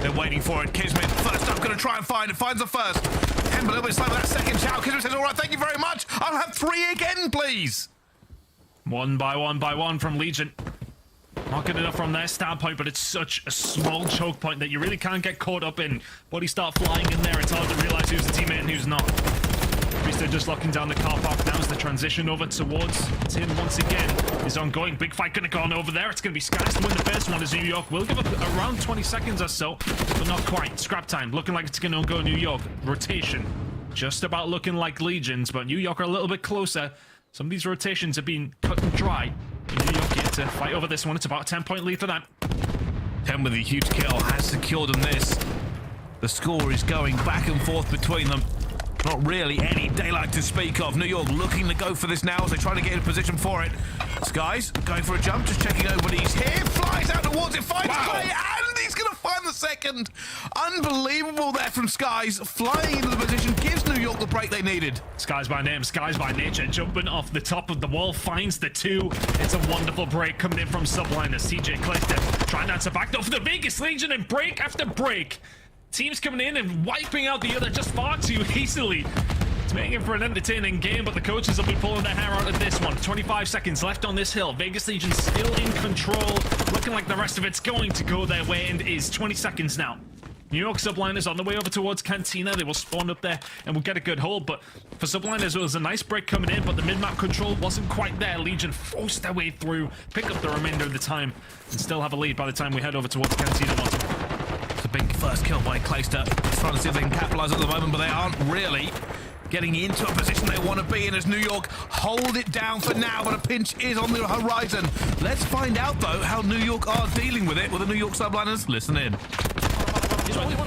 They're waiting for it. KiSMET first up, going to try and find it. Finds the first. Temp a little bit slow with that second shout. KiSMET says, all right, thank you very much. I'll have 3 again, please. One by one from Legion. Not good enough from their standpoint, but it's such a small choke point that you really can't get caught up in. Bodies start flying in there. It's hard to realize who's a teammate and who's not. Priestahh just locking down the car park now as the transition over towards Tim once again is ongoing. Big fight going to go on over there. It's going to be Skyz to win the first one as New York will give up around 20 seconds or so, but not quite. Scrap time looking like it's going to go New York. Rotation just about looking like Legions, but New York are a little bit closer. Some of these rotations have been cut and dry. New York here to fight over this one. It's about a 10-point lead for them. 10 with a huge kill has secured them this. The score is going back and forth between them. Not really any daylight to speak of. New York looking to go for this now as they try to get in position for it. Skyz going for a jump, just checking over. He's here, flies out towards it, finds Clay, and he's going to find the second. Unbelievable there from Skyz. Flying into the position, gives New York the break they needed. Skyz by name, Skyz by nature, jumping off the top of the wall, finds the 2. It's a wonderful break coming in from Subliners. TJ Claystack trying to answer back though for the Vegas Legion, and break after break. Teams coming in and wiping out the other just far too easily. It's making for an entertaining game, but the coaches will be pulling their hair out of this one. 25 seconds left on this hill. Vegas Legion still in control. Looking like the rest of it's going to go their way, and is 20 seconds now. New York Subliners on the way over towards Cantina. They will spawn up there and will get a good hold, but for Subliners it was a nice break coming in, but the mid-map control wasn't quite there. Legion forced their way through, pick up the remainder of the time, and still have a lead by the time we head over towards Cantina. It's a big first kill by Claystack. Trying to see if they can capitalize at the moment, but they aren't really. getting into a position they want to be in as New York hold it down for now, but a pinch is on the horizon. Let's find out, though, how New York are dealing with it with the New York Subliners. Listen in. Banana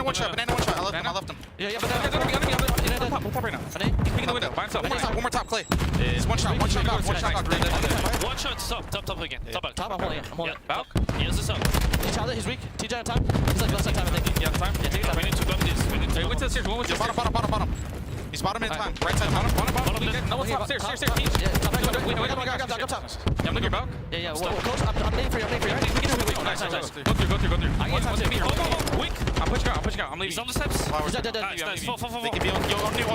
one shot. I left him. Yeah, but top right now. He's picking the window. By himself. One more top, Clay. It's one shot. One shot. One shot, top again. Top, I'm holding it. I'm holding it. Back. Here's the sub. He's weak. TJ on time. He's like left side time, I think. Yeah, time. Yeah, take it time. We need to bump this. We need to. Wait to the stairs. One with the Bottom. He's bottom in time. Right side. Bottom. No, top. Stairs. Yeah, top. Wait, top. Yeah, I'm looking back. Yeah. Close. I'm waiting for you. Nice. Go through. I get top too. Weak. I'm pushing out. I'm leaving. He's on the steps. He's dead. Nice. Fall. They can be on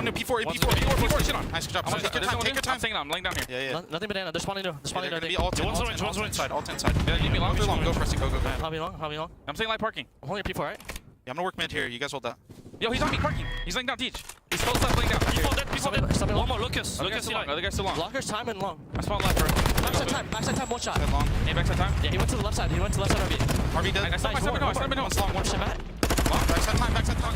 new P4. Shit on. Nice job. Take your time. I'm laying down here. Yeah. Nothing banana. They're spawning new. One's inside. All 10 side. Yeah, leave me long. Go press it. Go. How be long? I'm saying light parking. I'm holding your P4, right? Yeah, I'm gonna work mid here. You guys hold that. Yo, he's on me parking. He's laying down Teach. He's full left laying down. People dead. One more. Lucas. Other guy's still long. Locker's time and long. I spawned left, bro. Backside time, one shot. Long. Hey, backside time? Yeah, he went to the left side. RV dead. I stopped my seven. One's long. One shot. Long. Backside time.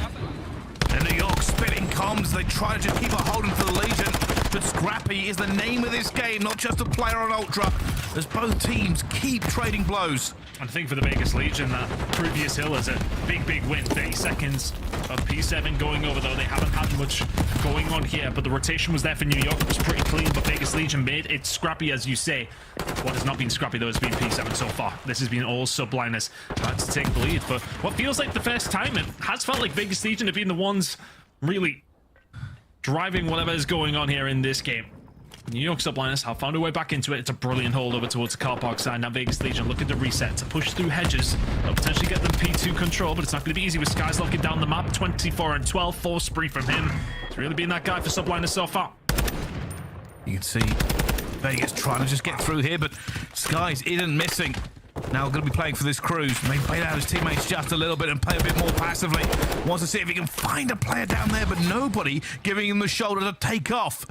And New York spitting comms. They try to just keep a hold for the Legion. But Scrappy is the name of this game, not just a player on Ultra, as both teams keep trading blows. I think for the Vegas Legion, that previous hill is a big win. 30 seconds of P7 going over, though. They haven't had much going on here, but the rotation was there for New York. It was pretty clean, but Vegas Legion made it scrappy, as you say. What has not been scrappy, though, has been P7 so far. This has been all Subliners trying to take the lead. For what feels like the first time, it has felt like Vegas Legion have been the ones really driving whatever is going on here in this game. New York Subliners have found a way back into it. It's a brilliant hold over towards the car park side. Now Vegas Legion looking to reset, to push through hedges. They'll potentially get them P2 control, but it's not going to be easy with Skyz locking down the map. 24 and 12, 4 spree from him. It's really been that guy for Subliners so far. You can see Vegas trying to just get through here, but Skyz isn't missing. Now going to be playing for this cruise. Maybe bait out his teammates just a little bit and play a bit more passively. Wants to see if he can find a player down there, but nobody giving him the shoulder to take off.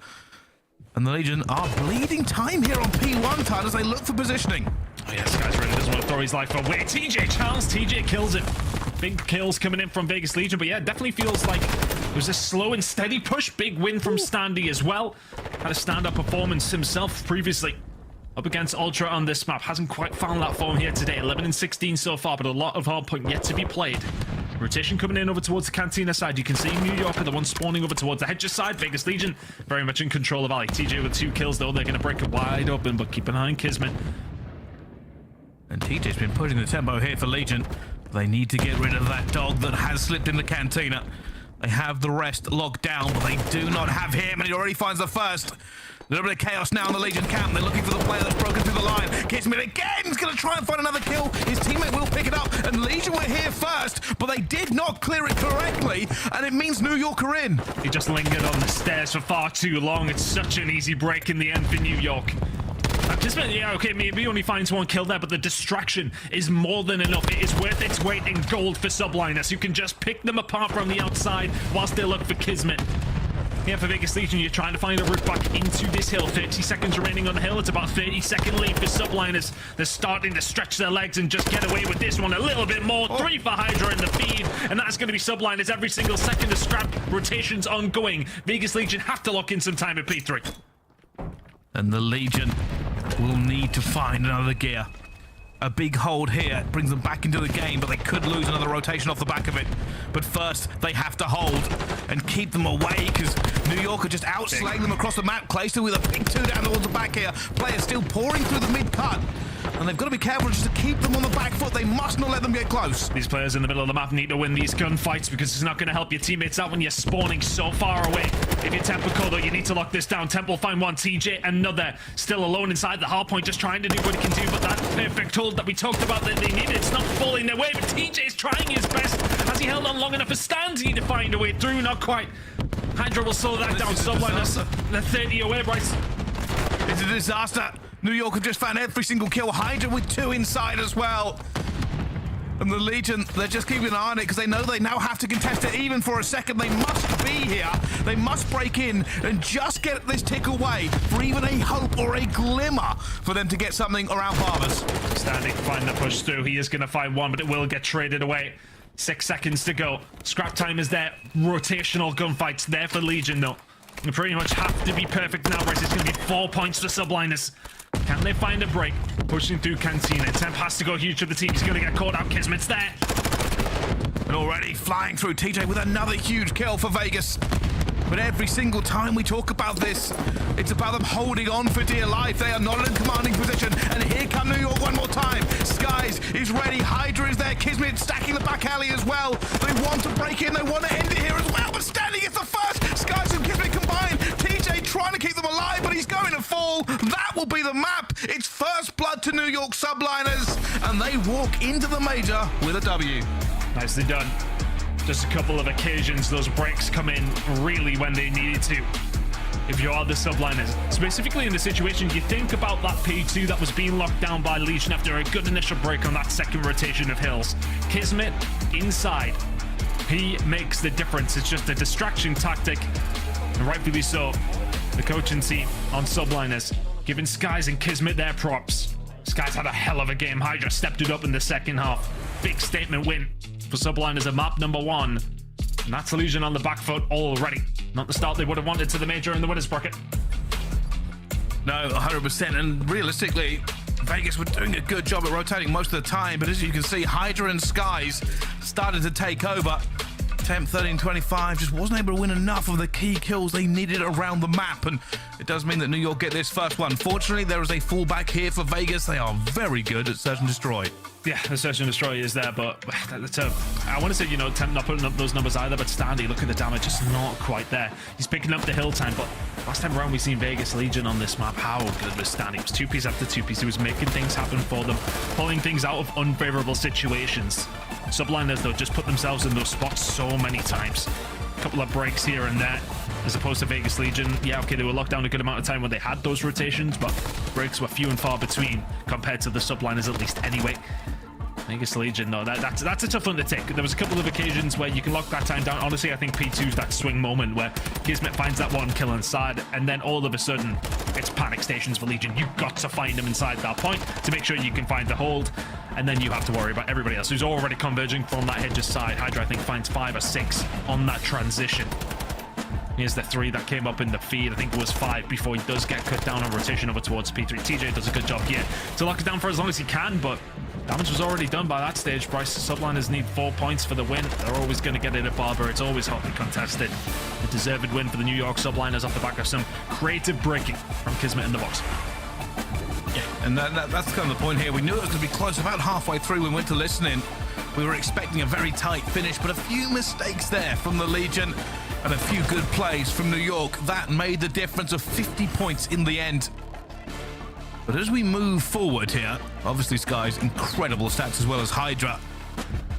And the Legion are bleeding time here on P1 time as they look for positioning. Oh yeah, Skyz really doesn't want to throw his life away. TJ kills it. Big kills coming in from Vegas Legion, but yeah, definitely feels like it was a slow and steady push. Big win from Standy as well. Had a stand-up performance himself previously up against Ultra on this map. Hasn't quite found that form here today. 11 and 16 so far, but a lot of hard point yet to be played. Rotation coming in over towards the Cantina side. You can see New York are the ones spawning over towards the hedges side. Vegas Legion very much in control of Alley. TJ with 2 kills, though. They're going to break it wide open, but keep an eye on KiSMET. And TJ's been pushing the tempo here for Legion. They need to get rid of that dog that has slipped in the Cantina. They have the rest locked down, but they do not have him, and he already finds the first. A little bit of chaos now in the Legion camp. They're looking for the player that's broken through the line. KiSMET again is going to try and find another kill. His teammate will pick it up, and Legion were here first, but they did not clear it correctly, and it means New York are in. He just lingered on the stairs for far too long. It's such an easy break in the end for New York. KiSMET, yeah, okay, maybe only finds 1 kill there, but the distraction is more than enough. It is worth its weight in gold for Subliners, who can just pick them apart from the outside whilst they look for KiSMET. Here for Vegas Legion, you're trying to find a route back into this hill. 30 seconds remaining on the hill. It's about 30-second lead for Subliners. They're starting to stretch their legs and just get away with this one a little bit more. 3 for HyDra in the feed, and that's going to be Subliners every single second. The scrap rotation's ongoing. Vegas Legion have to lock in some time at P3. And the Legion will need to find another gear. A big hold here brings them back into the game, but they could lose another rotation off the back of it. But first, they have to hold and keep them away, because New York are just outslaying them across the map. Clay still with a big 2 down towards the back here. Players still pouring through the mid-cut. And they've got to be careful just to keep them on the back foot. They must not let them get close. These players in the middle of the map need to win these gunfights, because it's not going to help your teammates out when you're spawning so far away. If you're Temple though, you need to lock this down. Temple find 1, TJ another. Still alone inside the hard point, just trying to do what he can do. But that perfect hold that we talked about that they needed, it's not falling their way. But TJ is trying his best. Has he held on long enough for Standy to find a way through? Not quite. HyDra will slow that down. Subliners, they're 30 away, Bryce. It's a disaster. New York have just found every single kill. HyDra with 2 inside as well. And the Legion, they're just keeping an eye on it because they know they now have to contest it even for a second. They must be here. They must break in and just get this tick away for even a hope or a glimmer for them to get something around Barbers. Standing to find the push through. He is going to find 1, but it will get traded away. 6 seconds to go. Scrap time is there. Rotational gunfights there for Legion, though. You pretty much have to be perfect now, whereas it's going to be 4 points to Subliners. Can they find a break? Pushing through Cantina. Temp has to go huge for the team. He's going to get caught out. KiSMET's there. And already flying through TJ with another huge kill for Vegas. But every single time we talk about this, it's about them holding on for dear life. They are not in commanding position. And here come New York one more time. Skyz is ready. HyDra is there. KiSMET stacking the back alley as well. They want to break in. They want to end it here as well. But standing is the first. Skyz and KiSMET combined. TJ trying to keep them alive, but he's going to fall. That will be the map. It's first blood to New York Subliners. And they walk into the major with a W. Nicely done. Just a couple of occasions those breaks come in really when they needed to. If you are the Subliners, specifically in the situation, you think about that P2 that was being locked down by Legion after a good initial break on that second rotation of hills. KiSMET inside. He makes the difference. It's just a distraction tactic, and rightfully so. The coaching team on Subliners giving Skyz and KiSMET their props. Skyz had a hell of a game. HyDra stepped it up in the second half. Big statement win for Subliners at map number 1. And that's Legion on the back foot already. Not the start they would have wanted to the major in the winners bracket. No, 100%. And realistically, Vegas were doing a good job at rotating most of the time. But as you can see, HyDra and Skyz started to take over. Temp 13-25 just wasn't able to win enough of the key kills they needed around the map, and it does mean that New York get this first one. Fortunately, there is a fallback here for Vegas. They are very good at search and destroy. Yeah, the search and destroy is there, but that's I want to say, you know, Temp not putting up those numbers either, but Standy, look at the damage, just not quite there. He's picking up the hill time, but last time around we seen Vegas Legion on this map. How good was Standy? It was 2-piece after 2-piece. He was making things happen for them, pulling things out of unfavorable situations. Subliners, though, just put themselves in those spots so many times. A couple of breaks here and there, as opposed to Vegas Legion. Yeah, okay, they were locked down a good amount of time when they had those rotations, but breaks were few and far between compared to the Subliners, at least anyway. Vegas Legion, no, that's a tough one to take. There was a couple of occasions where you can lock that time down. Honestly, I think P2's that swing moment where KiSMET finds that one kill inside, and then all of a sudden, it's panic stations for Legion. You've got to find them inside that point to make sure you can find the hold, and then you have to worry about everybody else who's already converging from that hedge's side. HyDra, I think, finds 5 or 6 on that transition. Here's the 3 that came up in the feed. I think it was 5 before he does get cut down on rotation over towards P3. TJ does a good job here to lock it down for as long as he can, but damage was already done by that stage. Bryce, Subliners need 4 points for the win. They're always going to get it at Barber. It's always hotly contested. A deserved win for the New York Subliners off the back of some creative breaking from KiSMET in the box. Yeah, and that's kind of the point here. We knew it was going to be close. About halfway through we went to listening. We were expecting a very tight finish, but a few mistakes there from the Legion and a few good plays from New York. That made the difference of 50 points in the end. But as we move forward here, obviously Skyz, incredible stats as well as HyDra.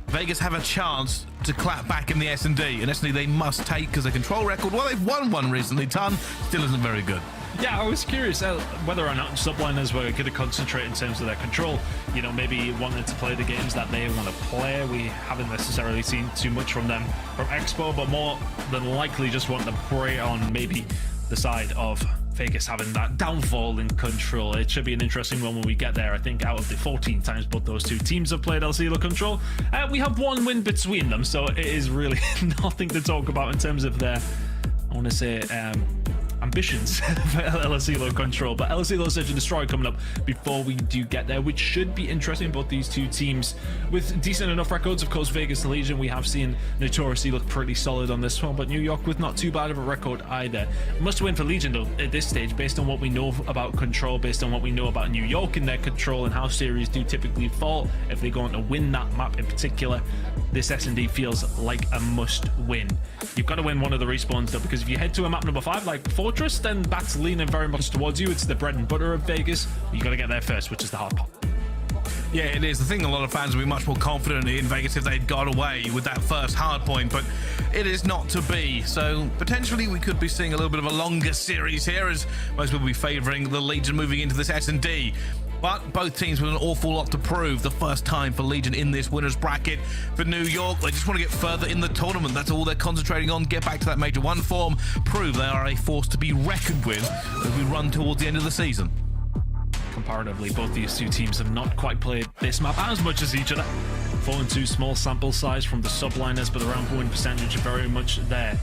Vegas have a chance to clap back in the S&D, and S&D they must take because their control record, well, they've won one recently, Ton, still isn't very good. Yeah, I was curious whether or not Subliners were going to concentrate in terms of their control. You know, maybe wanted to play the games that they want to play. We haven't necessarily seen too much from them from Expo, but more than likely just want to prey on maybe the side of Vegas having that downfall in control. It should be an interesting one when we get there. I think out of the 14 times both those two teams have played LCLO control, we have 1 win between them, so it is really nothing to talk about in terms of their, I want to say, ambitions for LCLO control. But LCLO Search and Destroy coming up before we do get there, which should be interesting. Both these two teams with decent enough records. Of course, Vegas Legion we have seen notoriously look pretty solid on this one, but New York with not too bad of a record either. Must win for Legion though at this stage, based on what we know about control, based on what we know about New York and their control and how series do typically fall. If they go on to win that map in particular, this S&D feels like a must win. You've got to win one of the respawns though, because if you head to a map number 5 like Fortress, then that's leaning very much towards you. It's the bread and butter of Vegas. You got to get there first, which is the hard part. Yeah, it is. I think a lot of fans would be much more confident in Vegas if they'd got away with that first hard point, but it is not to be. So potentially we could be seeing a little bit of a longer series here, as most will be favouring the Legion moving into this S&D. But both teams with an awful lot to prove. The first time for Legion in this winners bracket. For New York, they just want to get further in the tournament. That's all they're concentrating on. Get back to that Major 1 form. Prove they are a force to be reckoned with as we run towards the end of the season. Comparatively, both these two teams have not quite played this map as much as each other. 4-2, small sample size from the subliners, but the round point percentage are very much there.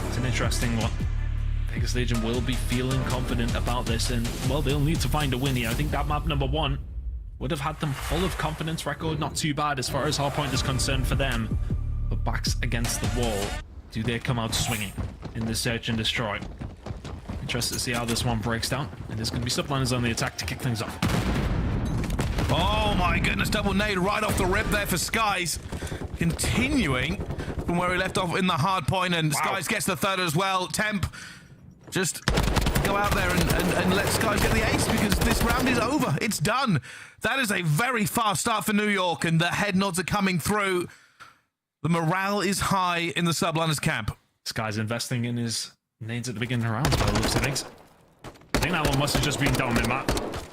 It's an interesting one. Vegas Legion will be feeling confident about this, and, well, they'll need to find a win here. I think that map number 1 would have had them full of confidence. Record not too bad as far as hardpoint is concerned for them, but backs against the wall. Do they come out swinging in the search and destroy? Interested to see how this one breaks down, and there's going to be subliners on the attack to kick things off. Oh my goodness, double nade right off the rip there for Skyz. Continuing from where he left off in the hard point, and wow. Skyz gets the third as well. Temp, just go out there and let Skyz get the ace, because this round is over. It's done. That is a very fast start for New York, and the head nods are coming through. The morale is high in the subliners camp. Skyz investing in his nades at the beginning of the rounds by the looks of things. I think that one must have just been down in Mack.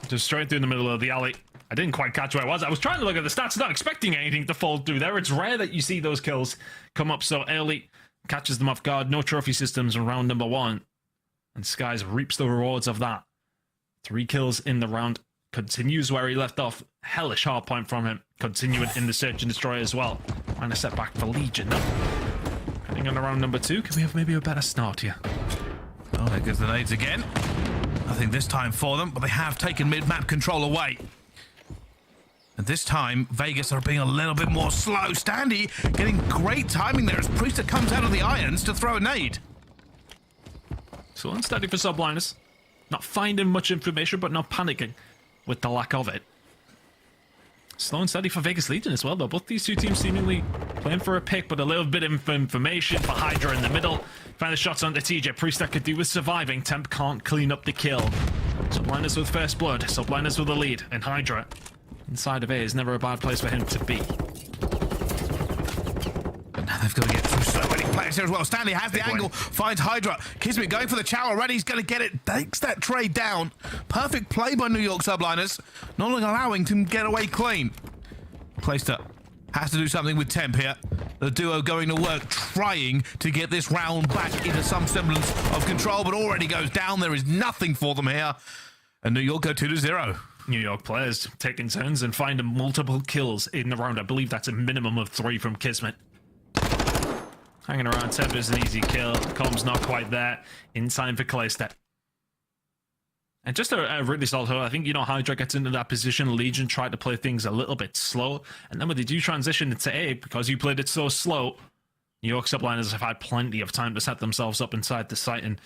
Just straight through the middle of the alley. I didn't quite catch where it was. I was trying to look at the stats, not expecting anything to fall through there. It's rare that you see those kills come up so early. Catches them off guard. No trophy systems in round number 1. And Skyz reaps the rewards of that. 3 kills in the round. Continues where he left off. Hellish hard point from him. Continuing in the search and destroy as well. And a setback for Legion. Heading on to round number 2. Can we have maybe a better start here? Oh, there goes the nades again. Nothing this time for them, but they have taken mid-map control away. And this time, Vegas are being a little bit more slow. Standy getting great timing there as Priestahh comes out of the irons to throw a nade. So unsteady for subliners. Not finding much information, but not panicking with the lack of it. Slow and steady for Vegas Legion as well, though. Both these two teams seemingly playing for a pick, but a little bit of information for HyDra in the middle. Find the shots onto TJ. Priestahh could do with surviving. Temp can't clean up the kill. Subliners with first blood. Subliners with the lead. And HyDra inside of A is never a bad place for him to be. But now they've got to get through so many players here as well. Stanley has the angle, finds HyDra. KiSMET going for the chow already. He's going to get it. Takes that trade down. Perfect play by New York Subliners. Not allowing him to get away clean. Priestahh has to do something with Temp here. The duo going to work, trying to get this round back into some semblance of control, but already goes down. There is nothing for them here. And New York go 2-0. New York players taking turns and finding multiple kills in the round. I believe that's a minimum of 3 from KiSMET. Hanging around, Temp is an easy kill. Com's not quite there. In time for Priestahh. And just a really solid hold. I think, HyDra gets into that position. Legion tried to play things a little bit slow. And then when they do transition into A, because you played it so slow, New York Subliners have had plenty of time to set themselves up inside the site. And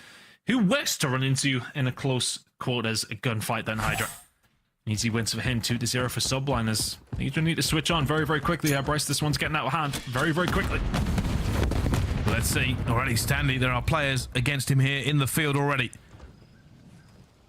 who worse to run into in a close quarters gunfight than HyDra? Easy wins for him, 2-0 for Subliners. Legion need to switch on very, very quickly here, Bryce. This one's getting out of hand very, very quickly. Let's see. Already standing. There are players against him here in the field already.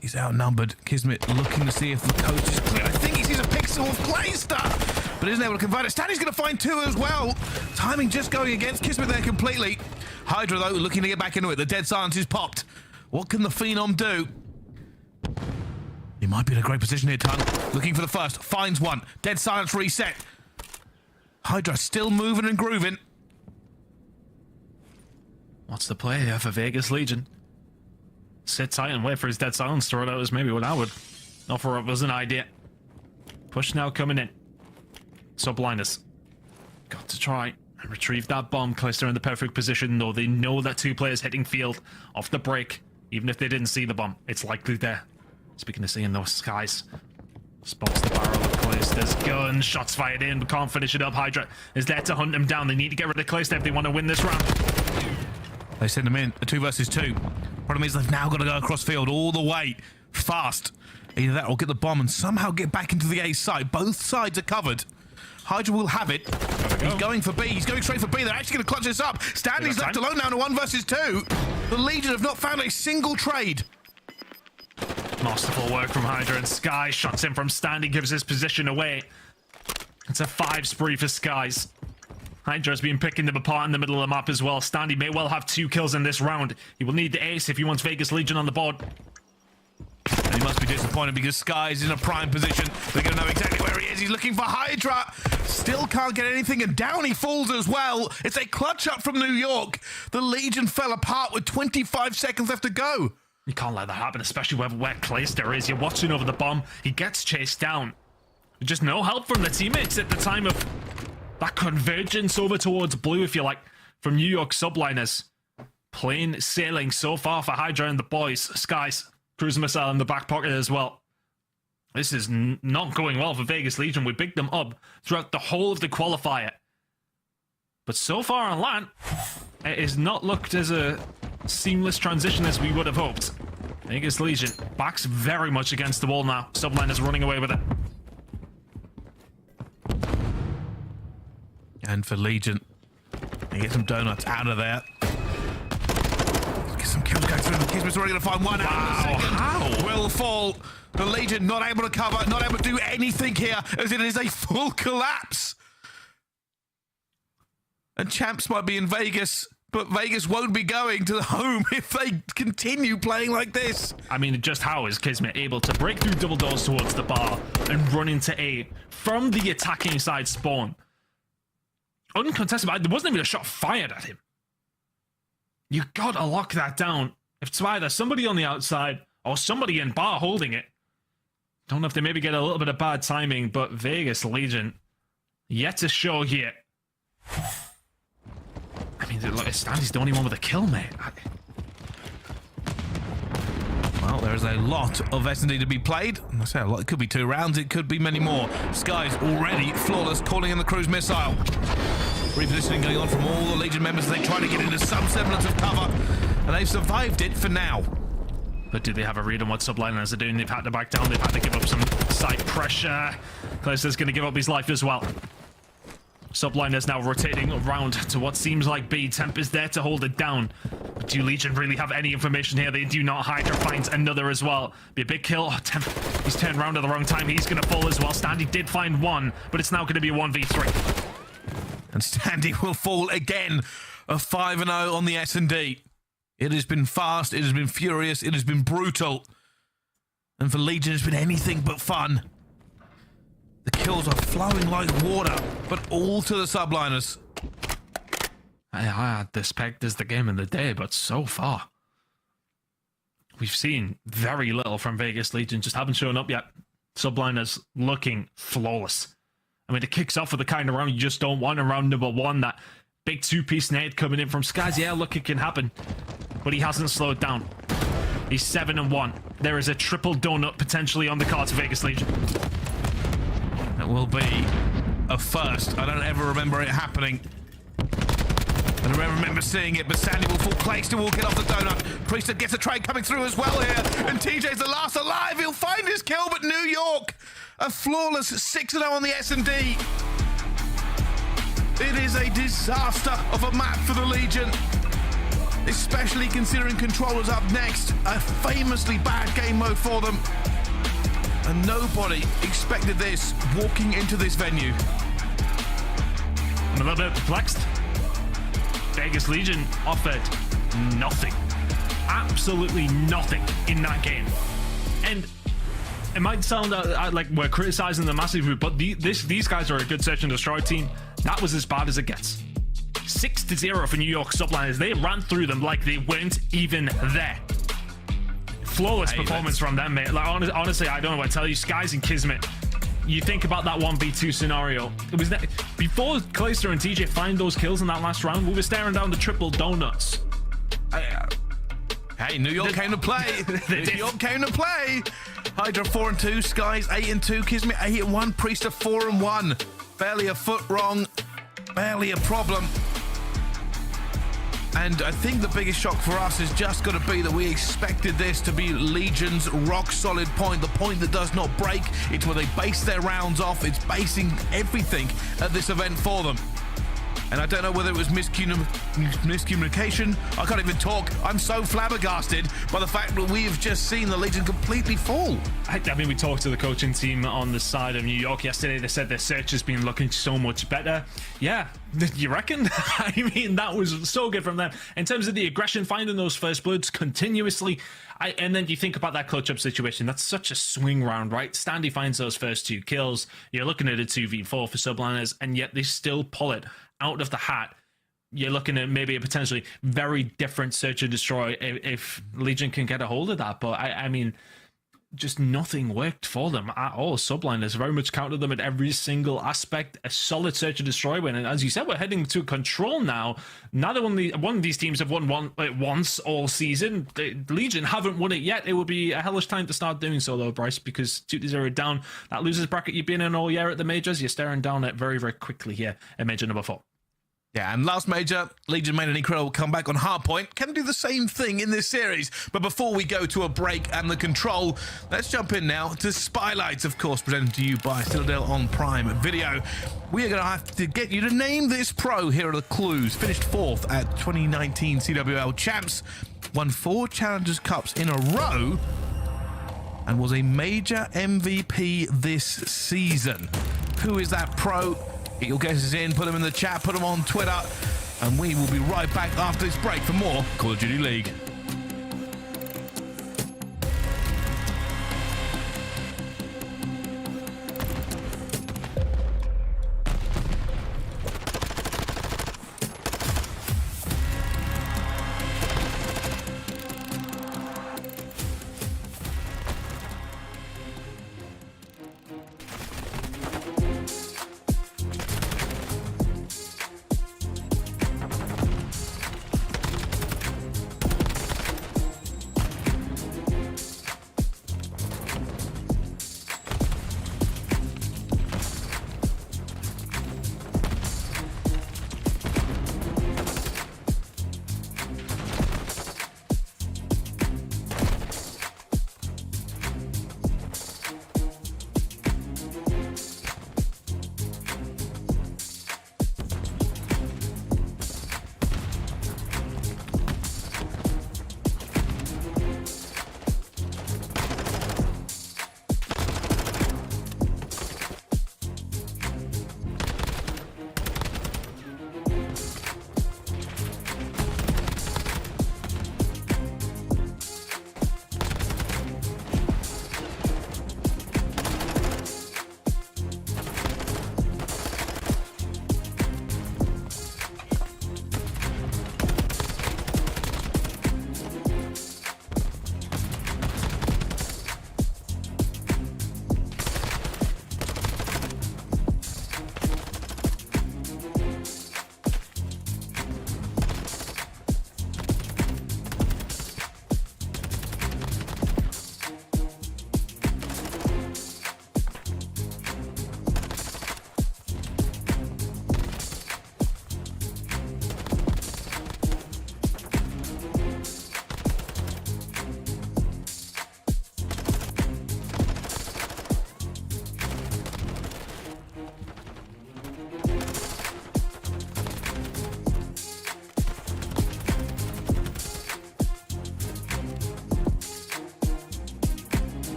He's outnumbered. KiSMET looking to see if the coast is clear. I think he sees a pixel of Priestahh, but isn't able to convert it. Standy's going to find 2 as well. Timing just going against KiSMET there completely. HyDra, though, looking to get back into it. The dead silence is popped. What can the Phenom do? He might be in a great position here, Ton. Looking for the first. Finds one. Dead silence reset. HyDra still moving and grooving. What's the play here for Vegas Legion? Sit tight and wait for his dead silence. Throw it out is maybe what I would offer up as an idea. Push now coming in. Subliners. Got to try and retrieve that bomb. Priestahh in the perfect position, though. They know that 2 players hitting field off the break. Even if they didn't see the bomb, it's likely there. Speaking of seeing those Skyz. Spots the barrel of Priestahh's gun. Shots fired in, but can't finish it up. HyDra is there to hunt him down. They need to get rid of Priestahh if they want to win this round. They send him in, a 2 versus 2. Problem is they've now got to go across field all the way, fast. Either that or get the bomb and somehow get back into the A side. Both sides are covered. HyDra will have it. He's going for B. He's going straight for B. They're actually going to clutch this up. Stanley's left alone now in a 1 versus 2. The Legion have not found a single trade. Masterful work from HyDra, and Skyz shots in from Standy, gives his position away. It's a 5 spree for Skyz. HyDra's been picking them apart in the middle of the map as well. Standy may well have 2 kills in this round. He will need the ace if he wants Vegas Legion on the board. And he must be disappointed because Skyz is in a prime position. They're going to know exactly where he is. He's looking for HyDra. Still can't get anything, and down he falls as well. It's a clutch up from New York. The Legion fell apart with 25 seconds left to go. You can't let that happen, especially where Priestahh is. You're watching over the bomb. He gets chased down. Just no help from the teammates at the time of that convergence over towards blue, if you like, from New York Subliners. Plain sailing so far for HyDra and the boys. Skyz, cruise missile in the back pocket as well. This is not going well for Vegas Legion. We picked them up throughout the whole of the qualifier. But so far on LAN, it has not looked as a seamless transition as we would have hoped. Vegas Legion backs very much against the wall now. Subliners running away with it. And for Legion, they get some donuts out of there. Get some kills going through. KiSMET's already going to find one. Wow, how? Will fall. The Legion not able to cover, not able to do anything here, as it is a full collapse. And Champs might be in Vegas, but Vegas won't be going to the home if they continue playing like this. I mean, just how is KiSMET able to break through double doors towards the bar and run into A from the attacking side spawn? Uncontested, there wasn't even a shot fired at him. You gotta lock that down. If it's either somebody on the outside or somebody in bar holding it. Don't know if they maybe get a little bit of bad timing, but Vegas Legion yet to show here. I mean, look, Standy's the only one with a kill, mate. Well, there's a lot of S&D to be played. I say a lot. It could be 2 rounds. It could be many more. Skyz already flawless, calling in the cruise missile. Repositioning going on from all the Legion members as they try to get into some semblance of cover. And they've survived it for now. But do they have a read on what Subliners are doing? They've had to back down. They've had to give up some side pressure. Clayster's going to give up his life as well. Subliners now rotating around to what seems like B. Temp is there to hold it down. But do Legion really have any information here? They do not. HyDra finds another as well. Be a big kill. Oh, Temp, he's turned around at the wrong time. He's going to fall as well. Standy did find one, but it's now going to be a 1v3. And Standy will fall again. A 5-0 on the S&D. It has been fast. It has been furious. It has been brutal. And for Legion, it's been anything but fun. The kills are flowing like water, but all to the Subliners. I had this pegged as the game of the day, but so far, we've seen very little from Vegas Legion. Just haven't shown up yet. Subliners looking flawless. I mean, it kicks off with the kind of round you just don't want in round number 1. That big 2-piece nade coming in from Skyz. Yeah, look, it can happen. But he hasn't slowed down. He's 7-1. There is a triple donut potentially on the cards for Vegas Legion. It will be a first. I don't ever remember it happening. I don't remember seeing it, but Sandy will fall. Clayster will get off the donut. Priestahh gets a trade coming through as well here. And TJ's the last alive. He'll find his kill, but New York, a flawless 6-0 on the S&D. It is a disaster of a map for the Legion. Especially considering Controller's up next. A famously bad game mode for them. And nobody expected this walking into this venue. I'm a little bit perplexed. Vegas Legion offered nothing. Absolutely nothing in that game. And it might sound like we're criticizing them massively, but these guys are a good search and destroy team. That was as bad as it gets. 6-0 for New York Subliners. They ran through them like they weren't even there. Flawless performance from them, mate. Like, honestly, I don't know what to tell you. Skyz and KiSMET. You think about that 1v2 scenario. It was that before Clayster and TJ find those kills in that last round, we were staring down the triple donuts. Hey, New York came to play. New York came to play. HyDra 4-2, Skyz 8-2, KiSMET 8-1, Priestahh 4-1. Barely a foot wrong, barely a problem. And I think the biggest shock for us has just got to be that we expected this to be Legion's rock-solid point, the point that does not break. It's where they base their rounds off. It's basing everything at this event for them. And I don't know whether it was miscommunication. I can't even talk. I'm so flabbergasted by the fact that we have just seen the Legion completely fall. I mean, we talked to the coaching team on the side of New York yesterday. They said their search has been looking so much better. Yeah, you reckon? I mean, that was so good from them. In terms of the aggression, finding those first bloods continuously. And then you think about that clutch-up situation. That's such a swing round, right? Standy finds those first 2 kills. You're looking at a 2v4 for Subliners, and yet they still pull it out of the hat. You're looking at maybe a potentially very different search and destroy if Legion can get a hold of that. But I mean, just nothing worked for them at all. Subliners very much countered them at every single aspect. A solid search and destroy win, and as you said, we're heading to control now. Neither one of these teams have won once all season. The Legion haven't won it yet. It would be a hellish time to start doing so though, Bryce, because 2-0 down, that losers bracket you've been in all year at the majors, you're staring down at very, very quickly here at major number 4. Yeah, and last major, Legion made an incredible comeback on Hardpoint. Can do the same thing in this series. But before we go to a break and the control, let's jump in now to Spylights, of course, presented to you by Citadel on Prime Video. We are going to have to get you to name this pro. Here are the clues. Finished 4th at 2019 CWL Champs, won 4 Challengers Cups in a row, and was a major MVP this season. Who is that pro? Get your guesses in, put them in the chat, put them on Twitter, and we will be right back after this break for more Call of Duty League.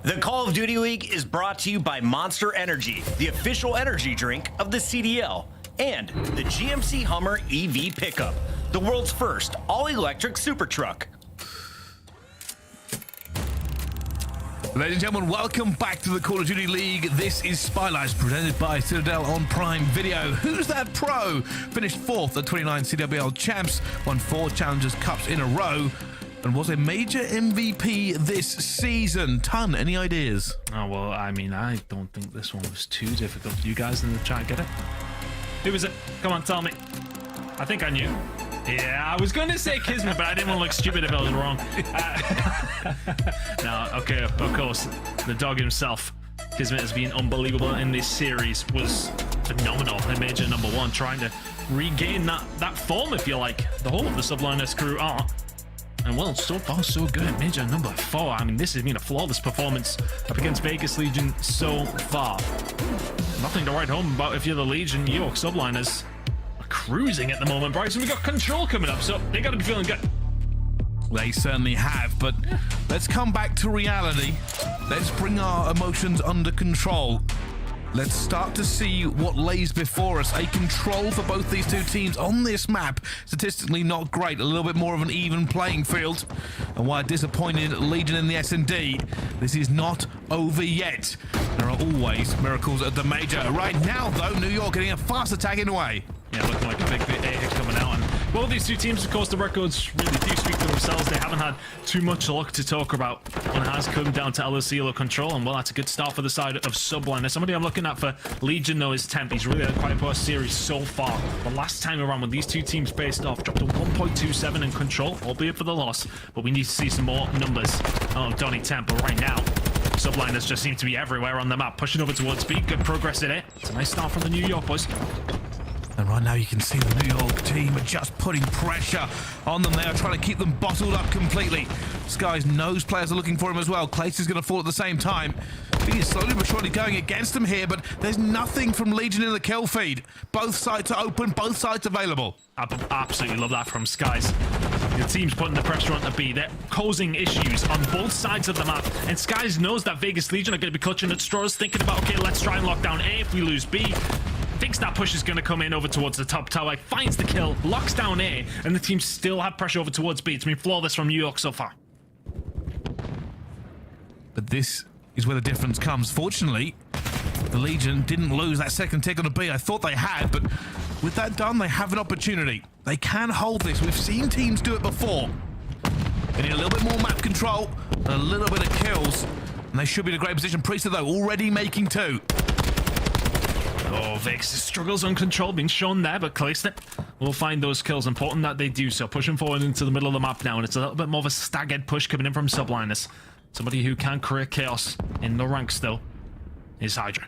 The Call of Duty League is brought to you by Monster Energy, the official energy drink of the CDL, and the GMC Hummer EV pickup, the world's first all-electric super truck. Ladies and gentlemen, welcome back to the Call of Duty League. This is Spotlights presented by Citadel on Prime Video. Who's that pro? Finished 4th at 29 CWL champs, won 4 Challengers Cups in a row, and was a major MVP this season. Ton, any ideas? Oh, well, I mean, I don't think this one was too difficult. You guys in the chat get it? Who was it? Come on, tell me. I think I knew. Yeah, I was going to say KiSMET, but I didn't want to look stupid if I was wrong. No, okay, of course. The dog himself. KiSMET has been unbelievable in this series. Was phenomenal in Major #1, trying to regain that form, if you like. The whole of the Subliners crew are. And well, so far so good at Major #4. I mean, this has been a flawless performance up against Vegas Legion so far. Nothing to write home about if you're the Legion. York Subliners are cruising at the moment, Bryson. We got Control coming up, so they got to be feeling good. They certainly have, but let's come back to reality. Let's bring our emotions under control. Let's start to see what lays before us. A control for both these two teams on this map. Statistically not great. A little bit more of an even playing field. And while disappointed Legion in the S&D, this is not over yet. There are always miracles at the Major. Right now, though, New York getting a fast attack in the way. Yeah, looking like a big A-hit coming out. And both these two teams, of course, the records really do speak for themselves. They haven't had too much luck to talk about when it has come down to LSC or Control. And well, that's a good start for the side of Subliner. Somebody I'm looking at for Legion, though, is Temp. He's really had quite a poor series so far. The last time around when these two teams faced off, dropped to 1.27 in Control, albeit for the loss. But we need to see some more numbers. Oh, Donnie Temp, but right now, Subliners just seem to be everywhere on the map. Pushing over towards B. Good progress in it. It's a nice start from the New York boys. And right now you can see the New York team are just putting pressure on them. They are trying to keep them bottled up completely. Skyz knows players are looking for him as well. Clace is going to fall at the same time. He is slowly but surely going against them here, but there's nothing from Legion in the kill feed. Both sides are open, both sides available. I absolutely love that from Skyz. The team's putting the pressure on to B. They're causing issues on both sides of the map. And Skyz knows that Vegas Legion are going to be clutching at straws, thinking about, okay, let's try and lock down A if we lose B. Thinks that push is going to come in over towards the top tower, finds the kill, locks down A, and the team still have pressure over towards B. It's been flawless from New York so far. But this is where the difference comes. Fortunately, the Legion didn't lose that second tick on a B. I thought they had, but with that done, they have an opportunity. They can hold this. We've seen teams do it before. They need a little bit more map control and a little bit of kills, and they should be in a great position. Priestahh, though, already making 2. Oh, Vex struggles on Control, being shown there, but KiSMET will find those kills. Important that they do so. Pushing forward into the middle of the map now, and it's a little bit more of a staggered push coming in from Subliners. Somebody who can create chaos in the ranks, though, is HyDra.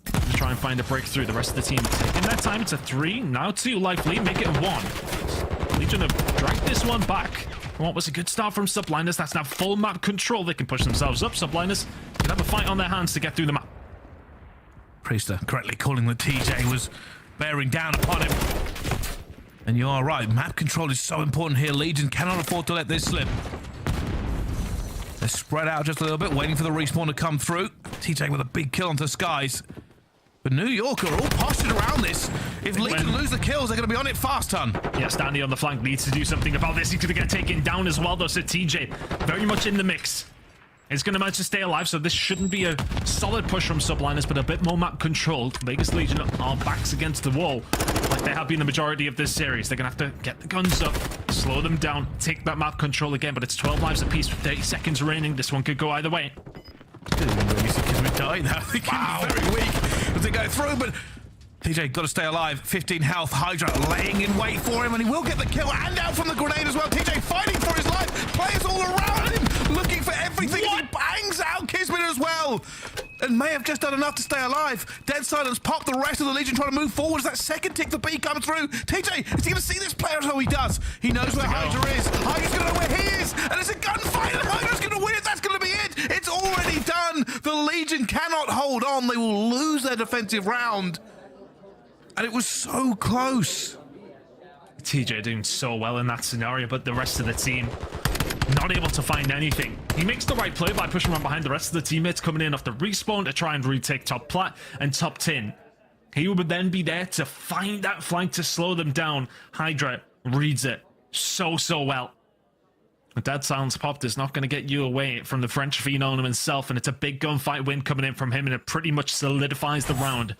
Just try and find a breakthrough. The rest of the team taking their time. It's a 3, now 2 life lead, make it a 1. Legion have dragged this one back. What was a good start from Subliners. That's now full map control. They can push themselves up. Subliners can have a fight on their hands to get through the map. Priestahh correctly calling that TJ was bearing down upon him. And you are right, map control is so important here. Legion cannot afford to let this slip. They're spread out just a little bit, waiting for the respawn to come through. TJ with a big kill onto Skyz. But New York are all postured around this. If Legion lose the kills, they're going to be on it fast, ton. Yeah, Standy on the flank needs to do something about this. He's going to get taken down as well, though, so TJ very much in the mix. He's going to manage to stay alive, so this shouldn't be a solid push from Subliners, but a bit more map control. Vegas Legion are backs against the wall, like they have been the majority of this series. They're going to have to get the guns up, slow them down, take that map control again, but it's 12 lives apiece with 30 seconds remaining. This one could go either way. KiSMET died now. Wow. Very weak as they go through, but TJ got to stay alive. 15 health. HyDra laying in wait for him, and he will get the kill and out from the grenade as well. TJ fighting for his life. Players all around him, looking for everything. He bangs out KiSMET as well, and may have just done enough to stay alive. Dead silence popped. The rest of the Legion trying to move forward as that second tick for B comes through. TJ, is he going to see this player? So he does. He knows where HyDra is. HyDra's going to know where he is, and it's a gunfight, and HyDra's going to win it. That's going to be it. It's already done. The Legion cannot hold on. They will lose their defensive round. And it was so close. TJ doing so well in that scenario, but the rest of the team not able to find anything. He makes the right play by pushing around behind the rest of the teammates coming in off the respawn to try and retake top plat and top tin. He would then be there to find that flank to slow them down. HyDra reads it so well. A dead silence popped is not going to get you away from the French phenom himself, and it's a big gunfight win coming in from him, and it pretty much solidifies the round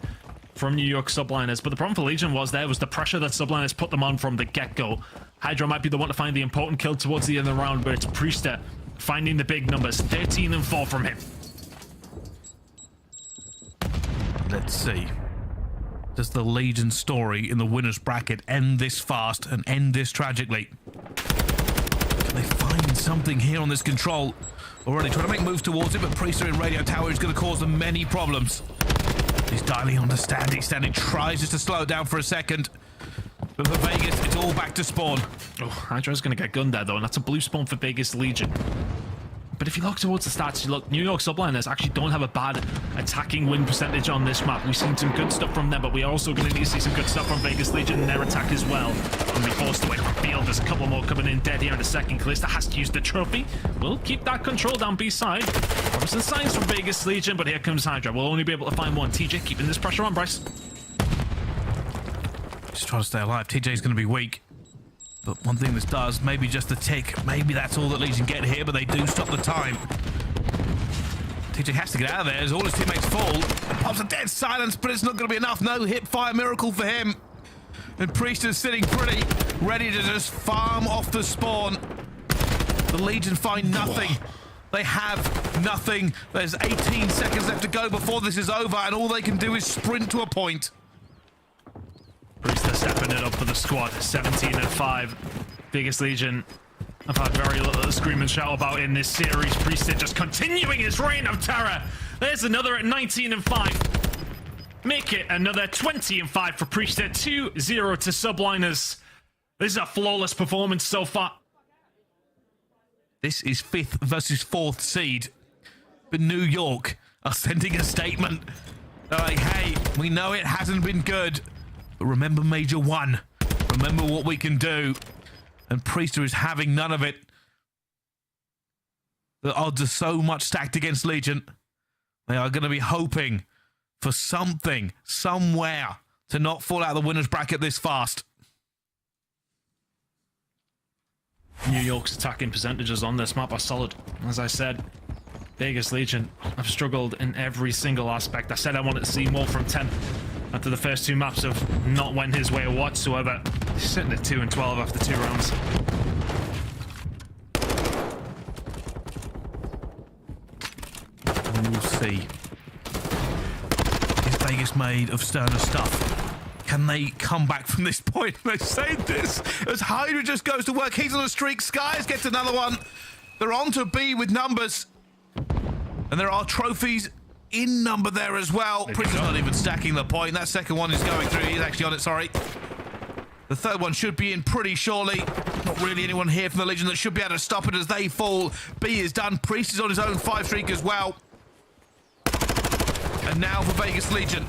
from New York Subliners. But the problem for Legion was the pressure that Subliners put them on from the get-go. HyDra might be the one to find the important kill towards the end of the round, but it's Priestahh finding the big numbers. 13 and 4 from him. Let's see. Does the Legion story in the winner's bracket end this fast and end this tragically? Can they find something here on this control? Already trying to make moves towards it, but Priestahh in Radio Tower is going to cause them many problems. He's dialing on to Standy. Standy tries just to slow it down for a second. But for Vegas, it's all back to spawn. Oh, HyDra's going to get gunned there, though, and that's a blue spawn for Vegas Legion. But if you look towards the stats, you look, New York Subliners actually don't have a bad attacking win percentage on this map. We've seen some good stuff from them, but we're also going to need to see some good stuff from Vegas Legion and their attack as well. And we forced away from field. There's a couple more coming in dead here in a second. KiSMET has to use the trophy. We'll keep that control down B side. Promising signs from Vegas Legion, but here comes HyDra. We'll only be able to find one. TJ keeping this pressure on Bryce. Just trying to stay alive. TJ's going to be weak. But one thing this does, maybe just a tick. Maybe that's all that Legion get here, but they do stop the time. TJ has to get out of there as all his teammates fall. Pops a dead silence, but it's not going to be enough. No hip fire miracle for him. And Priestahh sitting pretty, ready to just farm off the spawn. The Legion find nothing. They have nothing. There's 18 seconds left to go before this is over, and all they can do is sprint to a point. Priestahh stepping it up for the squad. 17 and 5. Biggest Legion. I've had very little to scream and shout about in this series. Priestahh just continuing his reign of terror. There's another at 19 and 5. Make it another 20 and 5 for Priestahh. 2-0 to Subliners. This is a flawless performance so far. This is 5th versus 4th seed. But New York are sending a statement. They're like, hey, we know it hasn't been good, but remember Major 1. Remember what we can do. And Priestahh is having none of it. The odds are so much stacked against Legion. They are going to be hoping for something, somewhere, to not fall out of the winner's bracket this fast. New York's attacking percentages on this map are solid. As I said, Vegas Legion have struggled in every single aspect. I said I wanted to see more from Temp after the first 2 maps have not went his way whatsoever. He's sitting at 2 and 12 after 2 rounds. And we'll see. Is Vegas made of sterner stuff? Can they come back from this point? They say this as HyDra just goes to work. He's on a streak. Skyz gets another one. They're on to B with numbers. And there are trophies in number there as well. Priestahh's not even stacking the point. That second one is going through. He's actually on it, sorry. The third one should be in pretty surely. Not really anyone here from the Legion that should be able to stop it as they fall. B is done. Priestahh is on his own 5 streak as well. And now for Vegas Legion.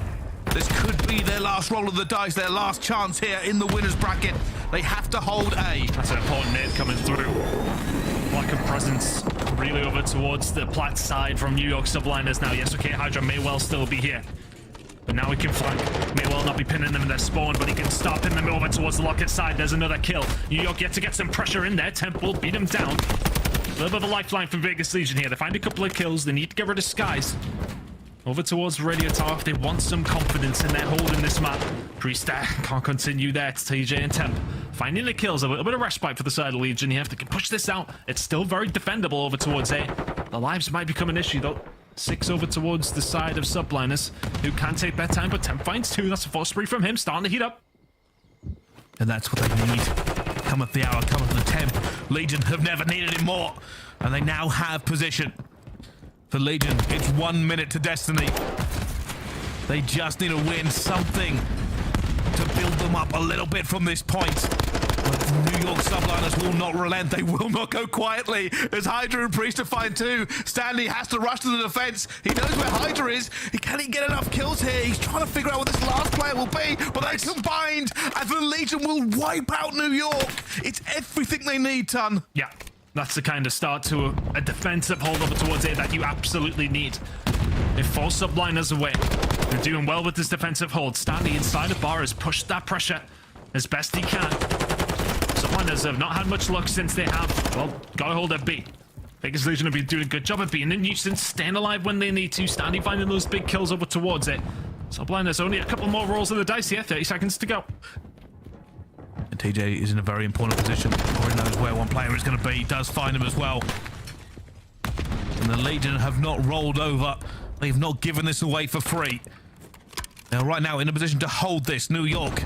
This could be their last roll of the dice, their last chance here in the winner's bracket. They have to hold A. That's an important nade coming through. Lack of presence really over towards the plat side from New York Subliners now. Yes, okay, HyDra may well still be here. But now he can flank. May well not be pinning them in their spawn, but he can start pinning them over towards the locket side. There's another kill. New York yet to get some pressure in there. Temp will beat him down. A little bit of a lifeline from Vegas Legion here. They find a couple of kills. They need to get rid of Skyz. Over towards Radio Tower. They want some confidence in their hold in this map. Priestahh can't continue there. It's TJ and Temp finding the kills. A little bit of respite for the side of Legion here. If they can push this out, it's still very defendable over towards A. The lives might become an issue though. 6 over towards the side of Subliners, who can take their time, but Temp finds 2. That's a full spree from him, starting to heat up. And that's what they need. Cometh the hour, cometh the Temp. Legion have never needed it more. And they now have position. For Legion, it's 1 minute to destiny. They just need to win something to build them up a little bit from this point. But New York Subliners will not relent. They will not go quietly as HyDra and Priestahh find 2. Stanley has to rush to the defense. He knows where HyDra is. Can he get enough kills here? He's trying to figure out what this last player will be, but they combined and the Legion will wipe out New York. It's everything they need, Ton. Yeah. That's the kind of start to a defensive holdover towards A that you absolutely need. If 4 subliners away, they're doing well with this defensive hold. Standing inside of bar has pushed that pressure as best he can. Subliners have not had much luck since they have, well, got a hold of B. Vegas Legion have been doing a good job of being a nuisance, staying alive when they need to, Standing finding those big kills over towards it. Subliners only a couple more rolls of the dice here, 30 seconds to go. And TJ is in a very important position. Already knows where one player is going to be. He does find him as well. And the Legion have not rolled over. They've not given this away for free. Now, right now, in a position to hold this. New York.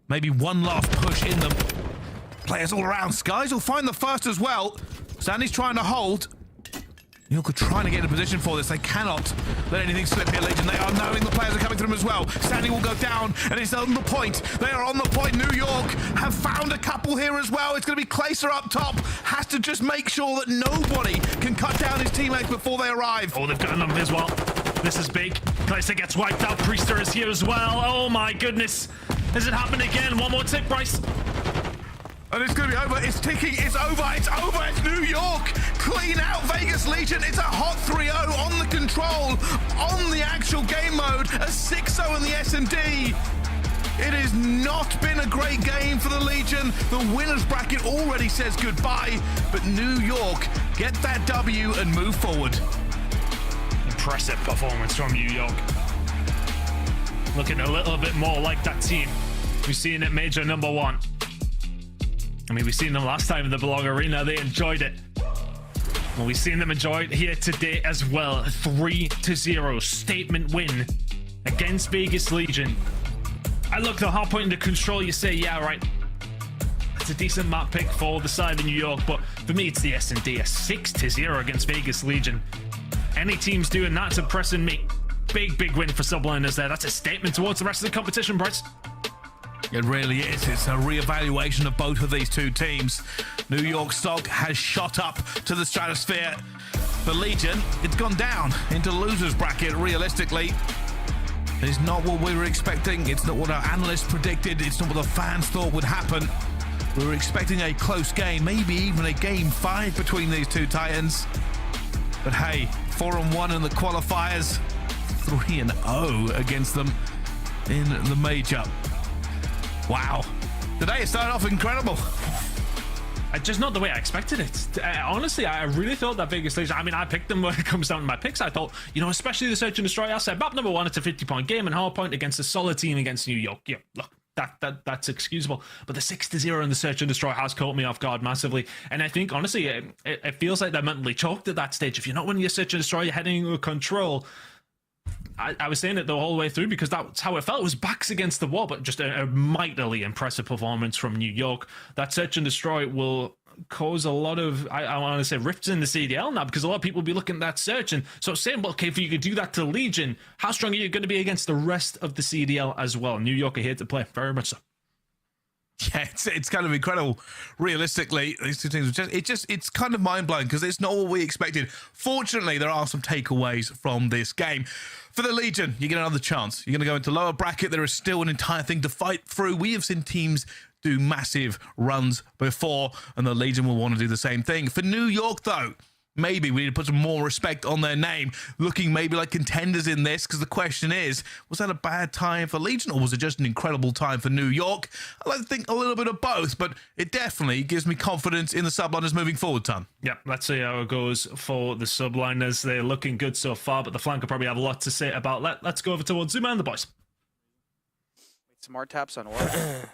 Maybe one last push in them. Players all around. Skyz will find the first as well. Sandy's trying to hold. New York are trying to get in a position for this. They cannot let anything slip here, Legion. They are knowing the players are coming through them as well. Sandy will go down, and it's on the point. They are on the point. New York have found a couple here as well. It's going to be Clayser up top. Has to just make sure that nobody can cut down his teammates before they arrive. Oh, they've got them as well. This is big. Clayser gets wiped out. Priestahh is here as well. Oh my goodness. Has it happened again? One more tick, Bryce. And it's going to be over. It's ticking. It's over. It's over. It's New York. Clean out Vegas Legion. It's a hot 3-0 on the control, on the actual game mode. A 6-0 in the SMD. It has not been a great game for the Legion. The winners bracket already says goodbye, but New York get that W and move forward. Impressive performance from New York. Looking a little bit more like that team we've seen at Major #1. I mean, we've seen them last time in the Belong Arena. They enjoyed it. Well, we've seen them enjoy it here today as well. 3-0 statement win against Vegas Legion. I look the hard point into control. You say, yeah, right. That's a decent map pick for the side of New York, but for me, it's the S&D. A 6-0 against Vegas Legion. Any teams doing that's impressing me. Big win for Subliners there. That's a statement towards the rest of the competition, Bryce. It really is. It's a re-evaluation of both of these two teams. New York stock has shot up to the stratosphere. For Legion, it's gone down into losers bracket, realistically. It's not what we were expecting. It's not what our analysts predicted. It's not what the fans thought would happen. We were expecting a close game, maybe even a game 5 between these two Titans. But hey, 4-1 in the qualifiers, 3-0 against them in the major. Wow. Today it started off incredible. Just not the way I expected it. Honestly, I really thought that Vegas Legion, I mean, I picked them when it comes down to my picks. I thought, you know, especially the Search and Destroy, I said, map #1, it's a 50-point game and hardpoint against a solid team against New York. Yeah, look, that's excusable. But the 6-0 in the Search and Destroy has caught me off guard massively. And I think, honestly, it feels like they're mentally choked at that stage. If you're not winning your Search and Destroy, you're heading into control. I was saying it the whole way through because that's how it felt. It was backs against the wall, but just a mightily impressive performance from New York. That Search and Destroy will cause a lot of, I want to say, rifts in the CDL now, because a lot of people will be looking at that Search and so saying, well, okay, if you could do that to Legion, how strong are you going to be against the rest of the CDL as well? New York are here to play, very much so. Yeah, it's kind of incredible. Realistically, these two teams, it's kind of mind-blowing because it's not what we expected. Fortunately, there are some takeaways from this game. For the Legion, you get another chance. You're going to go into lower bracket. There is still an entire thing to fight through. We have seen teams do massive runs before, and the Legion will want to do the same thing. For New York, though, maybe we need to put some more respect on their name, looking maybe like contenders in this, because the question is, was that a bad time for Legion, or was it just an incredible time for New York? I like to think a little bit of both, but it definitely gives me confidence in the Subliners moving forward, Ton. Yeah, let's see how it goes for the Subliners. They're looking good so far, but the flank will probably have a lot to say about. Let's go over towards Zuma and the boys. Smart taps on what?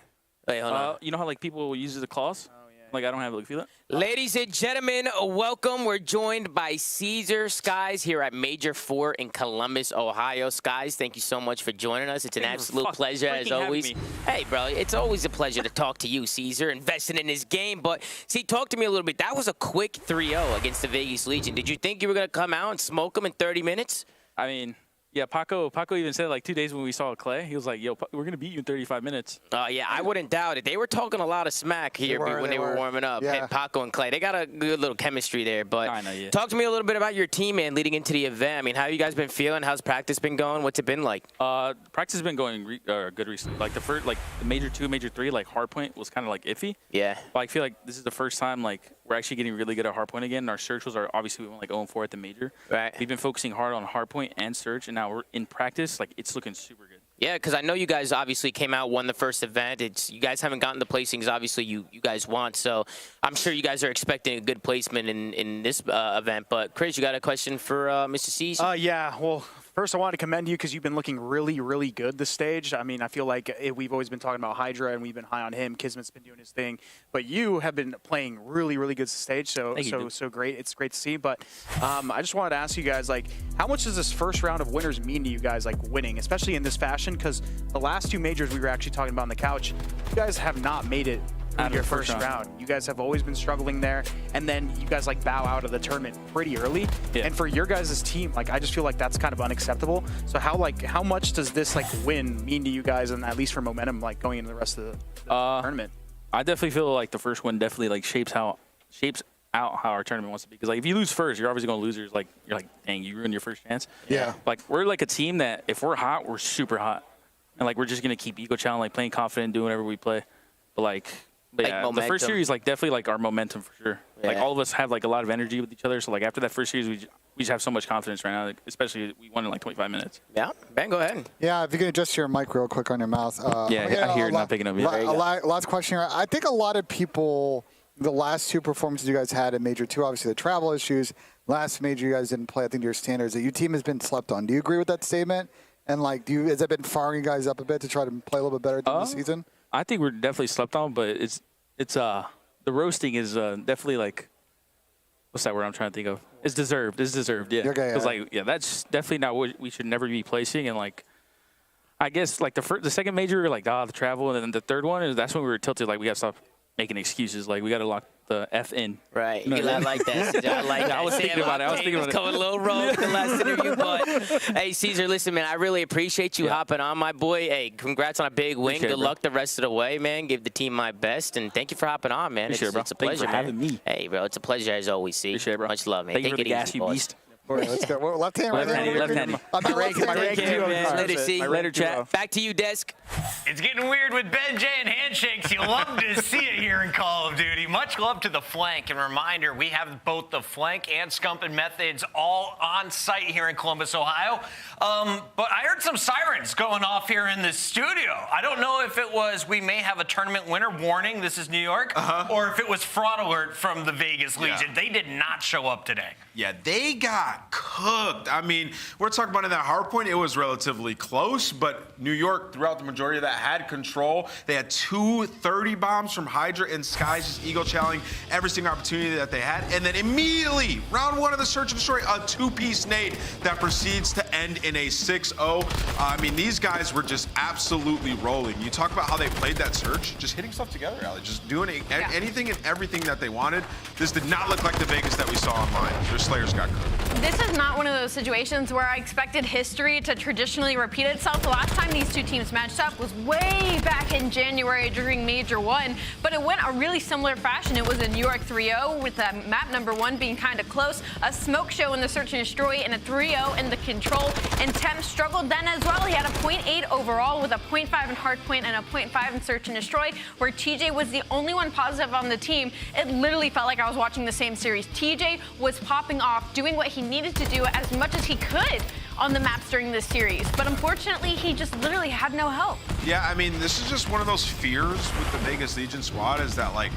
Wait, hold on. You know how like people will use the claws? Like, I don't have it. Feel it? Ladies and gentlemen, welcome. We're joined by Caesar Skyz here at Major 4 in Columbus, Ohio. Skyz, thank you so much for joining us. It's an absolute pleasure, as always. Hey, bro, it's always a pleasure to talk to you, Caesar, investing in this game. But, see, talk to me a little bit. That was a quick 3-0 against the Vegas Legion. Did you think you were going to come out and smoke them in 30 minutes? I mean, yeah, Paco even said, like, 2 days when we saw Clay, he was like, yo, we're going to beat you in 35 minutes. Yeah, I wouldn't doubt it. They were talking a lot of smack here when they were warming up. Yeah. Hey, Paco and Clay, they got a good little chemistry there. But I know, yeah. Talk to me a little bit about your team, man, leading into the event. I mean, how have you guys been feeling? How's practice been going? What's it been like? Practice has been going good recently. Like, the Major 2, Major 3, like, hardpoint was kind of, like, iffy. Yeah. But I feel like this is the first time, like, we're actually getting really good at hardpoint again. And our search was obviously we went like 0-4 at the major. Right. We've been focusing hard on hardpoint and search, and now we're in practice. Like it's looking super good. Yeah, because I know you guys obviously came out, won the first event. You guys haven't gotten the placings obviously you guys want, so I'm sure you guys are expecting a good placement in this event. But Chris, you got a question for Mr. C's? Yeah, well, first I want to commend you because you've been looking really, really good this stage. I mean, I feel like we've always been talking about HyDra and we've been high on him. KiSMET's been doing his thing, but you have been playing really, really good stage. So great. It's great to see. But I just wanted to ask you guys, like, how much does this first round of winners mean to you guys, like winning, especially in this fashion? Because the last 2 majors we were actually talking about on the couch, you guys have not made it in your first round. You guys have always been struggling there, and then you guys like bow out of the tournament pretty early. Yeah. And for your guys' team, like I just feel like that's kind of unacceptable. So how much does this like win mean to you guys, and at least for momentum, like going into the rest of the tournament? I definitely feel like the first one definitely like shapes out how our tournament wants to be. Because like if you lose first, you're obviously going to lose. You're like, dang, you ruined your first chance. Yeah. Like we're like a team that if we're hot, we're super hot, and like we're just gonna keep ego challenge, like playing confident, doing whatever we play. But yeah, the first series, like definitely like our momentum for sure. Yeah. Like all of us have like a lot of energy with each other. So like after that first series, we just have so much confidence right now. Like, especially we won in like 25 minutes. Yeah, Ben, go ahead. Yeah, if you can adjust your mic real quick on your mouth. I hear it not picking up yet. Last question here. I think a lot of people, the last 2 performances you guys had in Major 2, obviously the travel issues. Last major you guys didn't play, I think, to your standards. That your team has been slept on. Do you agree with that statement? And like, has that been firing you guys up a bit to try to play a little bit better during the season? I think we're definitely slept on, but it's the roasting is definitely like, what's that word I'm trying to think of? It's deserved. It's deserved, yeah. Okay, Because that's definitely not what we should never be placing. And like, I guess like the second major, we were like, the travel, and then the third one that's when we were tilted. Like we got to stop making excuses. Like we got to lock the F in. Right. You know, I like that. I like that. I was thinking about it. I was thinking about it. Coming a little rogue the last interview, but hey, Caesar, listen, man, I really appreciate you hopping on, my boy. Hey, congrats on a big win. Good luck the rest of the way, man. Give the team my best, and thank you for hopping on, man. It's a pleasure, man. Having me. Hey, bro, it's a pleasure as always. See, much love, man. Thank you for the gas, you beast. All right, let's go. Left hand, right hand. Left-handed. Later, see. Later, chat. Back to you, Desk. It's getting weird with Ben J and handshakes. You love to see it here in Call of Duty. Much love to the flank. And reminder, we have both the flank and scumping methods all on site here in Columbus, Ohio. But I heard some sirens going off here in the studio. I don't know if it was we may have a tournament winner warning, this is New York, or if it was fraud alert from the Vegas Legion. They did not show up today. Yeah, they got cooked. I mean, we're talking about in that hard point, it was relatively close, but New York, throughout the majority of that, had control. They had 2 30 bombs from HyDra and Skyz, just ego challenging every single opportunity that they had. And then immediately, round 1 of the search and destroy, a 2-piece nade that proceeds to end in a 6-0. I mean, these guys were just absolutely rolling. You talk about how they played that search, just hitting stuff together, Ali, just doing anything and everything that they wanted. This did not look like the Vegas that we saw online. Their Slayers got cooked. This is not one of those situations where I expected history to traditionally repeat itself. The last time these 2 teams matched up was way back in January during Major 1, but it went a really similar fashion. It was a New York 3-0 with map number 1 being kind of close, a smoke show in the search and destroy, and a 3-0 in the control. And Temp struggled then as well. He had a 0.8 overall with a 0.5 in hardpoint and a 0.5 in search and destroy, where TJ was the only one positive on the team. It literally felt like I was watching the same series. TJ was popping off, doing what he needed to do as much as he could on the maps during this series, but unfortunately he just literally had no help. Yeah, I mean, this is just one of those fears with the Vegas Legion squad, is that like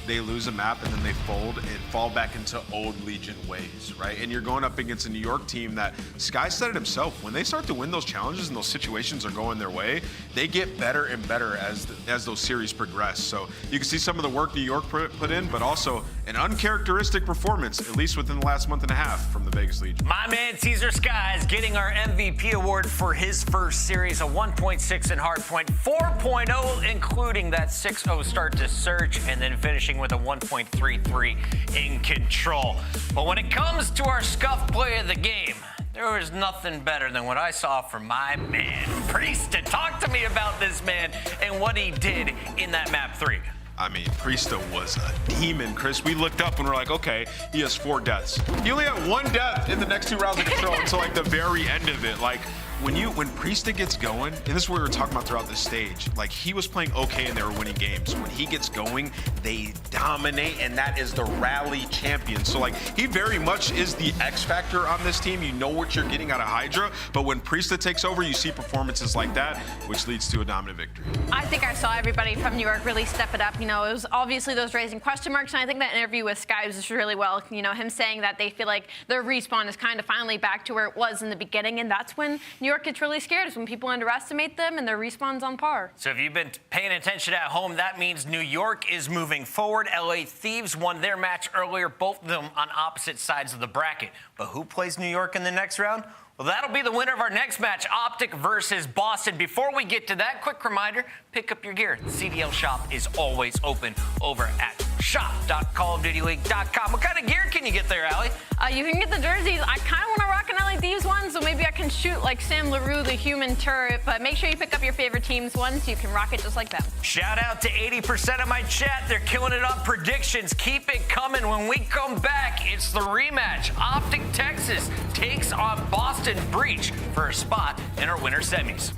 they lose a map and then they fold and fall back into old Legion ways, right? And you're going up against a New York team that, Skyz said it himself, when they start to win those challenges and those situations are going their way, they get better and better as those series progress. So you can see some of the work New York put in, but also an uncharacteristic performance, at least within the last month and a half, from the Vegas Legion. My man Caesar Skyz getting our MVP award for his first series, a 1.6 in hardpoint, 4.0 including that 6-0 start to search, and then finishing with a 1.33 in control. But when it comes to our scuff play of the game, there was nothing better than what I saw from my man Priestahh. Talk to me about this man and what he did in that map 3. I mean, Priestahh was a demon, Chris. We looked up and we're like, okay, he has 4 deaths. He only had 1 death in the next 2 rounds of control until like the very end of it. Like, when Priestahh gets going, and this is what we were talking about throughout this stage, like he was playing okay and they were winning games. When he gets going, they dominate, and that is the rally champion. So like he very much is the X factor on this team. You know what you're getting out of HyDra, but when Priestahh takes over, you see performances like that, which leads to a dominant victory. I think I saw everybody from New York really step it up. You know, it was obviously those raising question marks, and I think that interview with Skyz is really well. You know, him saying that they feel like their respawn is kind of finally back to where it was in the beginning, and that's when New York gets really scared, is when people underestimate them and their respawn's on par. So if you've been paying attention at home, that means New York is moving forward. LA Thieves won their match earlier, both of them on opposite sides of the bracket. But who plays New York in the next round? Well, that'll be the winner of our next match, OpTic versus Boston. Before we get to that, quick reminder, pick up your gear. The CDL shop is always open over at shop.callofdutyleague.com. What kind of gear can you get there, Allie? You can get the jerseys. I kind of want to rock an LA Thieves one, so maybe I can shoot like Sam LaRue, the human turret, but make sure you pick up your favorite team's one so you can rock it just like them. Shout out to 80% of my chat. They're killing it on predictions. Keep it coming. When we come back, it's the rematch. OpTic Texas takes on Boston Breach for a spot in our winter semis.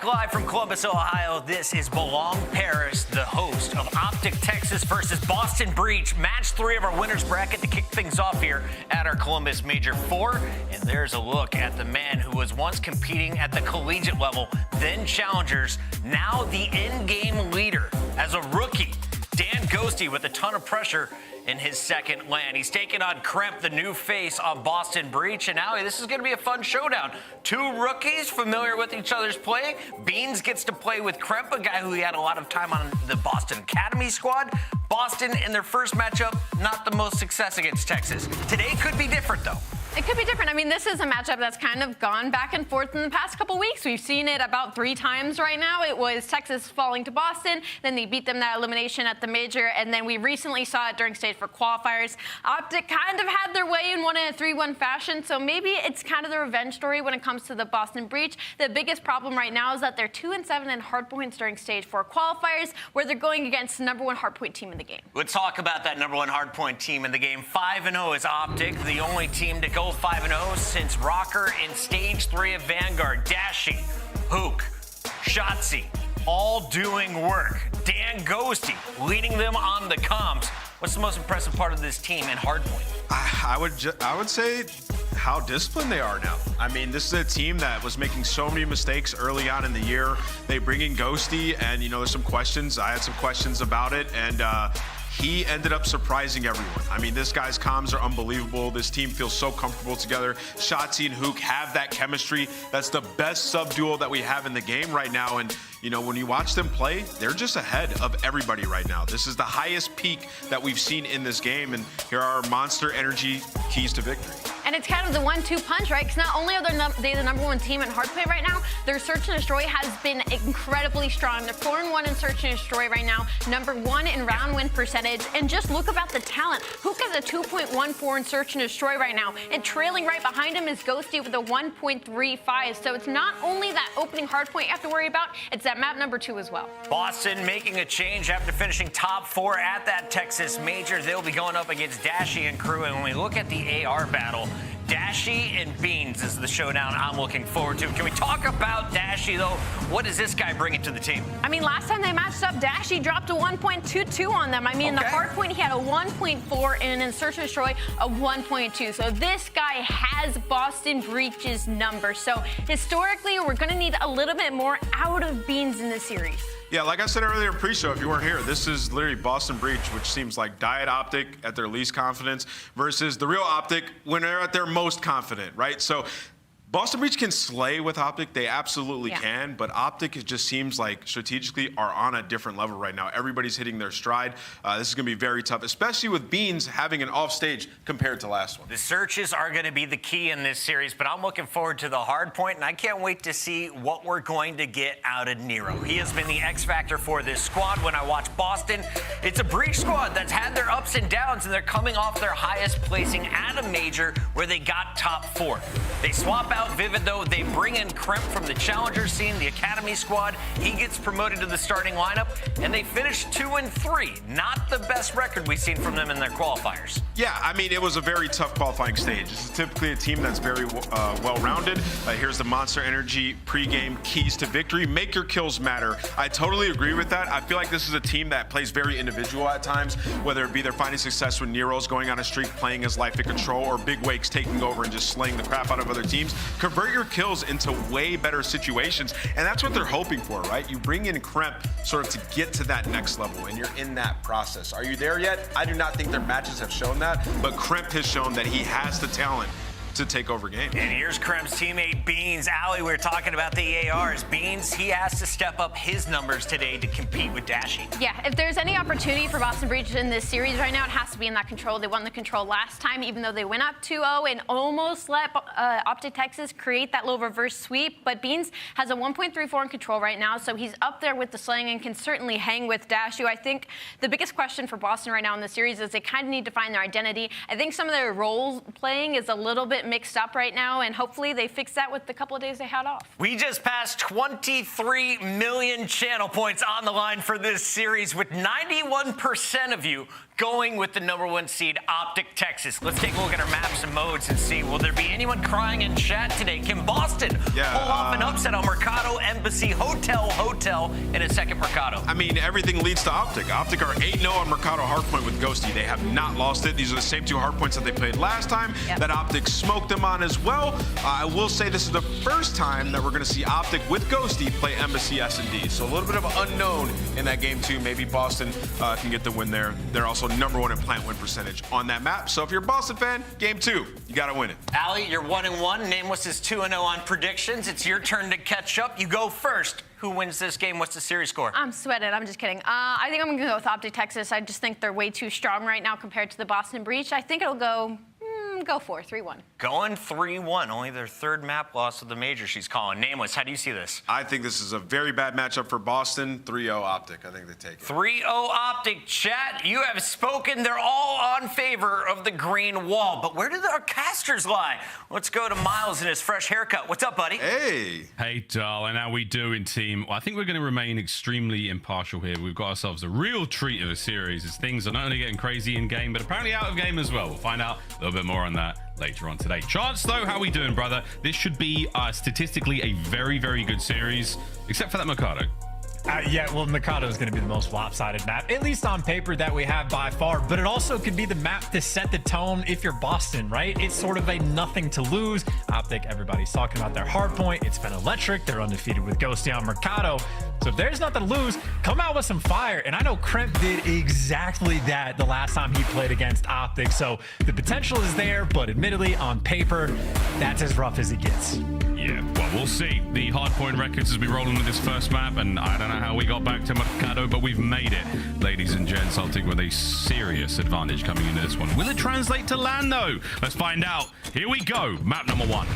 live from Columbus, Ohio. This is Belong Paris, the host of OpTic Texas versus Boston Breach. Match 3 of our winners bracket to kick things off here at our Columbus Major 4. And there's a look at the man who was once competing at the collegiate level, then challengers, now the in-game leader as a rookie. Dan Ghosty with a ton of pressure in his second LAN. He's taking on Kremp, the new face on Boston Breach. And now this is going to be a fun showdown. 2 rookies familiar with each other's play. Beans gets to play with Kremp, a guy who he had a lot of time on the Boston Academy squad. Boston, in their first matchup, not the most success against Texas. Today could be different, though. It could be different. I mean, this is a matchup that's kind of gone back and forth in the past couple weeks. We've seen it about 3 times right now. It was Texas falling to Boston, then they beat them that elimination at the major, and then we recently saw it during stage 4 qualifiers. OpTic kind of had their way and won in a 3-1 fashion, so maybe it's kind of the revenge story when it comes to the Boston Breach. The biggest problem right now is that they're 2-7 in hardpoints during stage 4 qualifiers, where they're going against the #1 hardpoint team in the game. Let's talk about that #1 hardpoint team in the game. 5-0 is OpTic, the only team to go 5-0 since Røkkr in stage 3 of Vanguard. Dashy, Huke, Shotzzy, all doing work. Dan Ghosty leading them on the comms. What's the most impressive part of this team in hardpoint? I would say how disciplined they are now. I mean, this is a team that was making so many mistakes early on in the year. They bring in Ghosty, and there's some questions. I had some questions about it, and he ended up surprising everyone. I mean, this guy's comms are unbelievable. This team feels so comfortable together. Shotzzy and Huke have that chemistry. That's the best sub-duo that we have in the game right now. And, when you watch them play, they're just ahead of everybody right now. This is the highest peak that we've seen in this game. And here are our Monster Energy keys to victory. And it's kind of the 1-2 punch, right? Because not only are they the #1 team in hardpoint right now, their search and destroy has been incredibly strong. They're 4-1 in search and destroy right now, #1 in round win percentage. And just look about the talent. Huke has a 2.14 in search and destroy right now. And trailing right behind him is Ghosty with a 1.35. So it's not only that opening hardpoint you have to worry about, it's that map #2 as well. Boston making a change after finishing top 4 at that Texas major. They'll be going up against Dashy and crew. And when we look at the AR battle, Dashy and Beans is the showdown I'm looking forward to. Can we talk about Dashy, though? What does this guy bring to the team? I mean, last time they matched up, Dashy dropped a 1.22 on them. I mean, in the hardpoint, he had a 1.4, and in search and destroy, a 1.2. So this guy has Boston Breach's number. So historically, we're going to need a little bit more out of Beans in this series. Yeah, like I said earlier in pre-show, if you weren't here, this is literally Boston Breach, which seems like diet OpTic at their least confidence versus the real OpTic when they're at their most confident, right? So Boston Breach can slay with OpTic. They absolutely can, but OpTic, it just seems like strategically are on a different level right now. Everybody's hitting their stride. This is going to be very tough, especially with Beans having an off stage compared to last one. The searches are going to be the key in this series, but I'm looking forward to the hard point, and I can't wait to see what we're going to get out of Nero. He has been the X factor for this squad. When I watch Boston, it's a Breach squad that's had their ups and downs, and they're coming off their highest placing at a major where they got top 4. They swap out Vivid, though. They bring in Kremp from the challenger scene, the academy squad. He gets promoted to the starting lineup, and they finished 2-3. Not the best record we've seen from them in their qualifiers. Yeah, I mean, it was a very tough qualifying stage. This is typically a team that's very well-rounded. Here's the Monster Energy pregame keys to victory. Make your kills matter. I totally agree with that. I feel like this is a team that plays very individual at times, whether it be they're finding success when Nero's going on a streak, playing his life in control, or Big Wake's taking over and just slaying the crap out of other teams. Convert your kills into way better situations, and that's what they're hoping for, right? You bring in Kremp sort of to get to that next level, and you're in that process. Are you there yet? I do not think their matches have shown that, but Kremp has shown that he has the talent to take over games. And here's Kremp's teammate Beans. Allie, we were talking about the ARs. Beans, he has to step up his numbers today to compete with Dashy. Yeah, if there's any opportunity for Boston Breach in this series right now, it has to be in that control. They won the control last time, even though they went up 2-0 and almost let OpTic Texas create that little reverse sweep. But Beans has a 1.34 in control right now, so he's up there with the slaying and can certainly hang with Dashy. I think the biggest question for Boston right now in the series is they kind of need to find their identity. I think some of their role playing is a little bit mixed up right now, and hopefully they fix that with the couple of days they had off. We just passed 23 million channel points on the line for this series, with 91% of you going with the #1 seed, OpTic Texas. Let's take a look at our maps and modes and see, will there be anyone crying in chat today? Can Boston pull off an upset on Mercado, aBeZy, Hotel, in a second Mercado? I mean, everything leads to OpTic. OpTic are 8-0 on Mercado hardpoint with Ghosty. They have not lost it. These are the same 2 hardpoints that they played last time that OpTic smoked them on as well. I will say this is the first time that we're going to see OpTic with Ghosty play aBeZy S&D. So a little bit of unknown in that game too. Maybe Boston can get the win there. They're also #1 in plant win percentage on that map. So if you're a Boston fan, game 2, you got to win it. Allie, you're 1-1. Nameless is 2-0 on predictions. It's your turn to catch up. You go first. Who wins this game? What's the series score? I'm sweating. I'm just kidding. I think I'm going to go with OpTic Texas. I just think they're way too strong right now compared to the Boston Breach. I think it'll go 3-1. Going 3-1. Only their 3rd map loss of the major she's calling. Nameless, how do you see this? I think this is a very bad matchup for Boston. 3-0 OpTic. I think they take it. 3-0 OpTic. Chat, you have spoken. They're all on favor of the green wall. But where do our casters lie? Let's go to Miles and his fresh haircut. What's up, buddy? Hey. Hey, darling. How we doing, team? Well, I think we're going to remain extremely impartial here. We've got ourselves a real treat of a series as things are not only getting crazy in game, but apparently out of game as well. We'll find out a little bit more on that later on today. Chance, though, how we doing, brother? This should be statistically a very, very good series, except for that Mercado. Yeah, well, Mercado is going to be the most lopsided map, at least on paper, that we have by far. But it also could be the map to set the tone if you're Boston, right? It's sort of a nothing to lose. OpTic, everybody's talking about their hard point. It's been electric. They're undefeated with Ghosty on Mercado. So if there's nothing to lose, come out with some fire. And I know Kremp did exactly that the last time he played against OpTic. So the potential is there, but admittedly, on paper, that's as rough as it gets. Yeah, well, we'll see. The hardpoint records as we roll into this first map, and I don't know how we got back to Mercado, but we've made it. Ladies and gents, OpTic with a serious advantage coming into this one. Will it translate to land, though? Let's find out. Here we go. Map #1.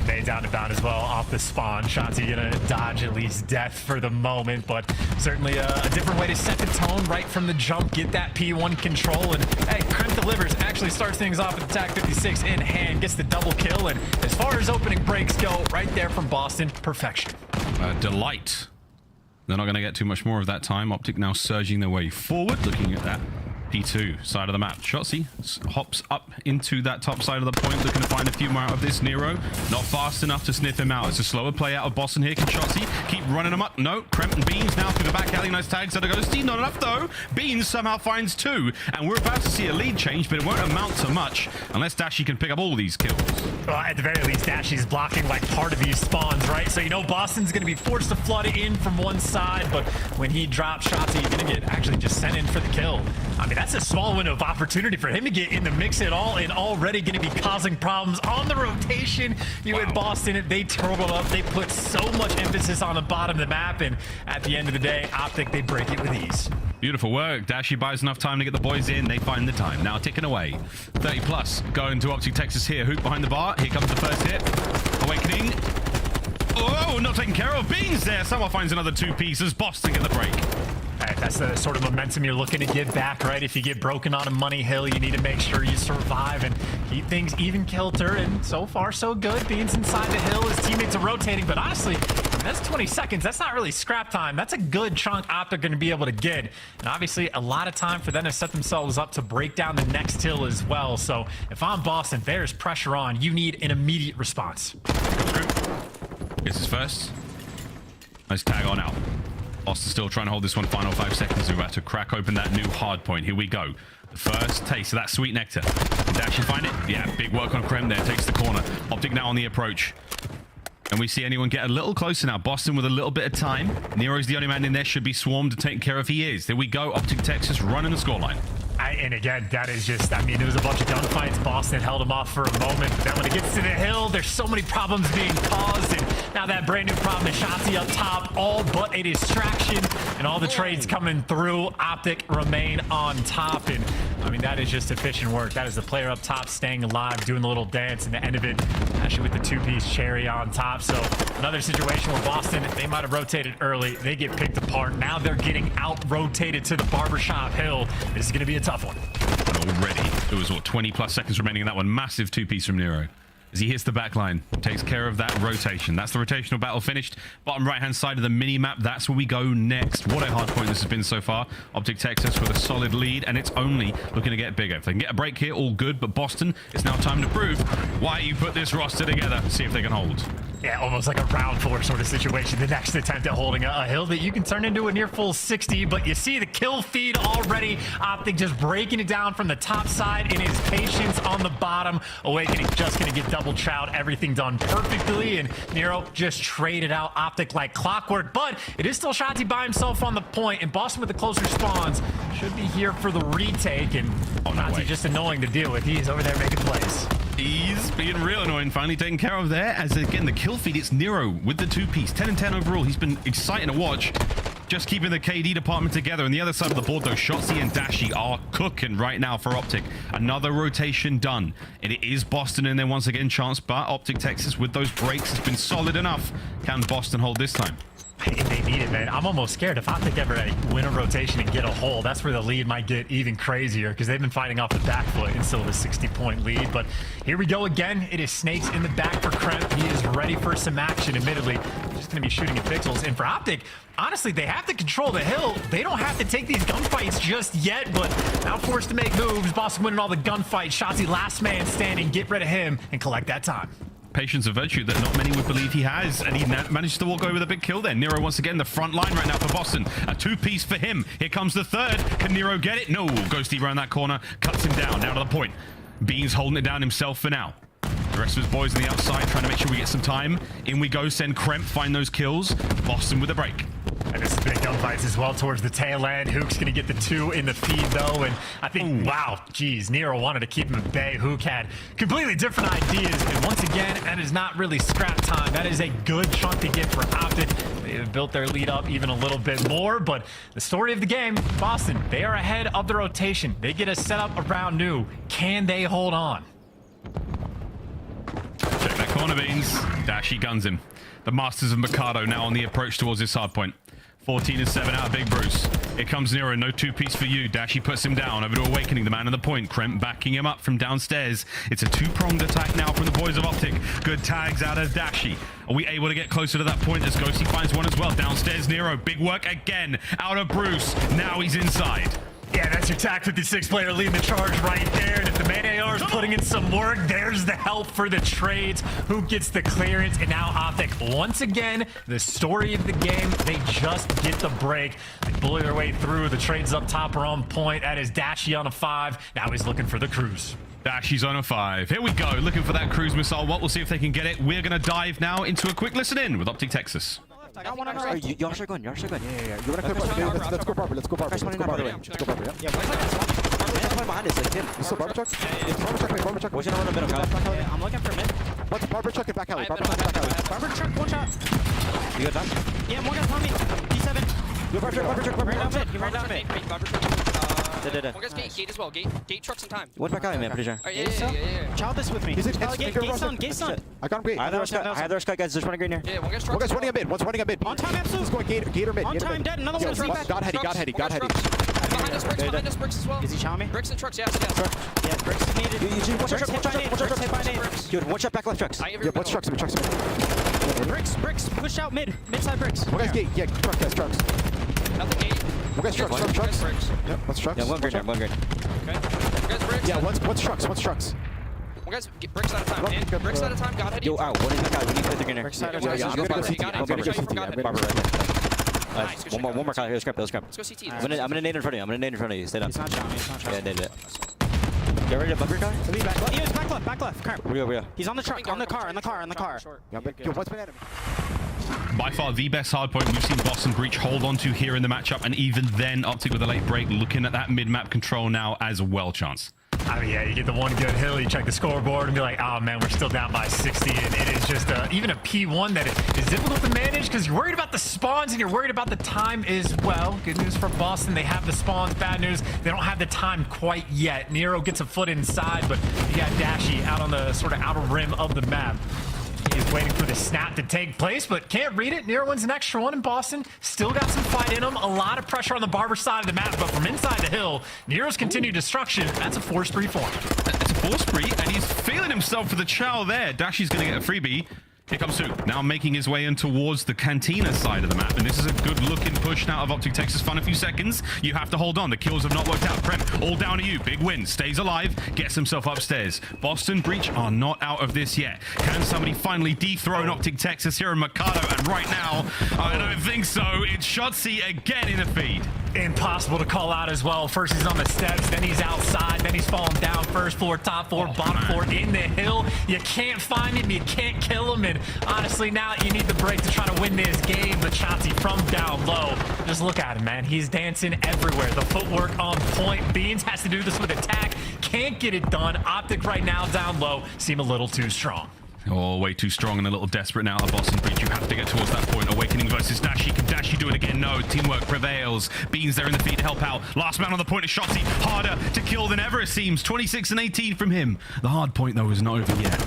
They down to bound as well off the spawn. Shotzzy gonna dodge at least death for the moment, but certainly a different way to set the tone right from the jump, get that P1 control, and hey, Kremp delivers, actually starts things off with the TAC 56 in hand, gets the double kill, and as far as opening breaks go, right there from Boston, perfection. Delight. They're not going to get too much more of that time. OpTic now surging their way forward, looking at that P2 side of the map. Shotzzy hops up into that top side of the point, looking to find a few more out of this. Nero, not fast enough to sniff him out. It's a slower play out of Boston here. Can Shotzzy keep running him up? No. Kremp and Beans now through the back alley. Nice tags out of Ghosty. Not enough, though. Beans somehow finds 2, and we're about to see a lead change, but it won't amount to much unless Dashy can pick up all these kills. Well, at the very least, Dashy's blocking like part of these spawns, right? So, you know, Boston's going to be forced to flood it in from one side, but when he drops Shotzzy, he's going to get actually just sent in for the kill. I mean, that's a small window of opportunity for him to get in the mix at all, and already going to be causing problems on the rotation. You had Boston, they turtled up, they put so much emphasis on the bottom of the map, and at the end of the day, OpTic, they break it with ease. Beautiful work. Dashy buys enough time to get the boys in. They find the time. Now ticking away. 30 plus going to OpTic Texas here. Huke behind the bar. Here comes the first hit. Awakening. Oh, not taken care of. Beans there. Someone finds another 2 pieces. Boston get the break. Right, that's the sort of momentum you're looking to get back, right? If you get broken on a money hill, you need to make sure you survive and keep things even kilter, and so far so good. Beans inside the hill, his teammates are rotating, but honestly, that's 20 seconds. That's not really scrap time. That's a good chunk OpTic going to be able to get, and obviously a lot of time for them to set themselves up to break down the next hill as well. So if I'm Boston, there's pressure on. You need an immediate response. Gets his first. Nice tag on out. Boston still trying to hold this one. Final 5 seconds. We're about to crack open that new hard point. Here we go. The first taste of that sweet nectar. Did Dashy find it? Yeah, big work on Kremp there. Takes the corner. OpTic now on the approach. And we see anyone get a little closer now. Boston with a little bit of time. Nero's the only man in there. Should be swarmed to take care of. He is. There we go. OpTic Texas running the scoreline. And again, that is just, I mean, it was a bunch of gunfights. Boston held him off for a moment, but then when it gets to the hill, there's so many problems being caused, and now that brand new problem is Shotzzy up top, all but a distraction, and all the trades coming through. OpTic remain on top, and I mean, that is just efficient work. That is the player up top staying alive, doing the little dance, and the end of it, actually with the 2-piece cherry on top. So another situation where Boston, they might have rotated early, they get picked apart. Now they're getting out-rotated to the barbershop hill. This is going to be a tough one. And already, it was, what, 20 plus seconds remaining in that one. Massive 2-piece from Nero. as he hits the back line, takes care of that rotation. That's the rotational battle finished. Bottom right-hand side of the mini-map, that's where we go next. What a hard point this has been so far. OpTic Texas with a solid lead, and it's only looking to get bigger. If they can get a break here, all good, but Boston, it's now time to prove why you put this roster together. See if they can hold. Yeah, almost like a round 4 sort of situation. The next attempt at holding a hill that you can turn into a near full 60, but you see the kill feed already. OpTic just breaking it down from the top side in his patience on the bottom. Owakening just going to get double chowed. Everything done perfectly, and Nero just traded out OpTic like clockwork, but it is still Shotzzy by himself on the point, and Boston with the closer spawns should be here for the retake, and Shotzzy just annoying to deal with. He's over there making plays. He's being real annoying, finally taken care of there, as again the kill feed, it's Nero with the 2-piece, 10 and 10 overall. He's been exciting to watch, just keeping the KD department together. On the other side of the board though, Shotzzy and Dashy are cooking right now for OpTic. Another rotation done, and it is Boston in there once again, chance, but OpTic Texas with those breaks has been solid enough. Can Boston hold this time? They need it, man. I'm almost scared if OpTic ever win a rotation and get a hole. That's where the lead might get even crazier, because they've been fighting off the back foot in still a 60-point lead. But here we go again. It is snakes in the back for Kremp. He is ready for some action. Admittedly, just going to be shooting at pixels. And for OpTic, honestly, they have to control the hill. They don't have to take these gunfights just yet, but now forced to make moves. Boston winning all the gunfights. Shotzzy last man standing. Get rid of him and collect that time. Patience of virtue that not many would believe he has, and he managed to walk away with a big kill there. Nero once again the front line right now for Boston. A 2-piece for him. Here comes the third. Can Nero get it? No. Ghosty around that corner, cuts him down to the point. Beans holding it down himself for now. The rest of his boys on the outside trying to make sure we get some time. In we go, send Kremp, find those kills. Boston with a break. And this is big gunfights as well towards the tail end. Huke's going to get the 2 in the feed, though. And I think, wow, geez, Nero wanted to keep him at bay. Huke had completely different ideas. And once again, that is not really scrap time. That is a good chunk to get for OpTic. They have built their lead up even a little bit more. But the story of the game, Boston, they are ahead of the rotation. They get a setup around new. Can they hold on? Check that corner, Beans. Dashy guns him. The Masters of Mikado now on the approach towards this hard point. 14-7 out of Big Bruce. Here comes Nero, no 2-piece for you. Dashy puts him down, over to Awakening, the man on the point. Kremp backing him up from downstairs. It's a 2-pronged attack now from the boys of OpTic. Good tags out of Dashy. Are we able to get closer to that point as Ghosty finds one as well? Downstairs, Nero, big work again out of Bruce. Now he's inside. Yeah, that's your TAC 56 player leading the charge right there. And if the main AR is putting in some work, there's the help for the trades. Who gets the clearance? And now OpTic, once again, the story of the game, they just get the break. They bully their way through. The trades up top are on point. That is Dashy on a 5. Now he's looking for the cruise. Dashy's on a 5. Here we go, looking for that cruise missile. We'll see if they can get it. We're going to dive now into a quick listen in with OpTic Texas. I got one on right. Y'all should go in. Yeah. You wanna let's go Barber. Let's go Barber. Yeah. What's behind us? Like him. You still Barber truck? It's Barber truck. What's gonna run a middle? Yeah, I'm looking for mid. What's Barber truck and back alley? Barber truck, one shot. You got that? Yeah, one guy's on me. D7. You Barber truck. He ran down mid. Barber truck. One guy's gate as well. Gate truck some time. What's back alley, man? Pretty sure. Yeah. Child this with me. Gate stun. I got him gate. I have their Sky guys. Just running green here. Yeah, one guy's running a mid. One's running a mid. On time, absolute. He's going gate or mid. On time, dead. Another one's right back. Got heady. Behind us, bricks as well. Is he chowing me? Bricks and trucks, yes. Yeah, bricks is needed. Good. One shot back left trucks. Yeah, what's trucks? Bricks. Push out mid. Mid-side bricks. One guy's gate. Yeah, trucks. Nothing gate. One guy's trucks. Yep, what's trucks? Yeah, one green. Okay. One guy's bricks. Yeah, what's trucks? One guy's bricks at a time. Bricks at a time. Got it. Yo, out. What is that guy? We need to play the greener. Bricks at a time. I'm gonna go CT. Barber right there. Nice. One more color. Here's Scrapz. Let's go CT. I'm gonna nade in front of you. Stay down. He's not showing. Yeah, nade it. Get ready to bump your car? He was back left. Kremp. Where we go? He's on the truck, on the car. Yo, what's been enemy? By far the best hardpoint we've seen Boston Breach hold on to here in the matchup, and even then OpTic with a late break, looking at that mid-map control now as well, Chance. I mean, yeah, you get the one good hill, you check the scoreboard and be like, oh man, we're still down by 60, and it is just even a P1 that is difficult to manage because you're worried about the spawns and you're worried about the time as well. Good news for Boston, they have the spawns. Bad news, they don't have the time quite yet. Nero gets a foot inside, but you got Dashy out on the sort of outer rim of the map. is waiting for the snap to take place, but can't read it. Nero wins an extra one, and Boston still got some fight in them. A lot of pressure on the Barber side of the map, but from inside the hill, Nero's continued destruction. That's a force 3 for him. It's a force 3, and he's feeling himself for the chow there. Dashy's going to get a freebie. Here comes Huke, now making his way in towards the Cantina side of the map, and this is a good-looking push now of OpTic Texas. Fun a few seconds. You have to hold on. The kills have not worked out. Kremp, all down to you. Big win. Stays alive. Gets himself upstairs. Boston Breach are not out of this yet. Can somebody finally dethrone OpTic Texas here in Mikado? And right now, I don't think so. It's Shotzzy again in the feed. Impossible to call out as well. First he's on the steps, then he's outside, then he's falling down. First floor, top floor, bottom floor, in the hill. You can't find him, you can't kill him, and honestly now you need the break to try to win this game. But Shotzzy from down low, just look at him, man. He's dancing everywhere. The footwork on point. Beans has to do this with attack, can't get it done. OpTic right now down low seem a little too strong. Oh, way too strong and a little desperate now at Boston Breach. You have to get towards that point. Awakening versus Dashy. Can Dashy do it again? No. Teamwork prevails. Beans there in the feed to help out. Last man on the point is Shotzzy. Harder to kill than ever, it seems. 26 and 18 from him. The hard point, though, is not over yet.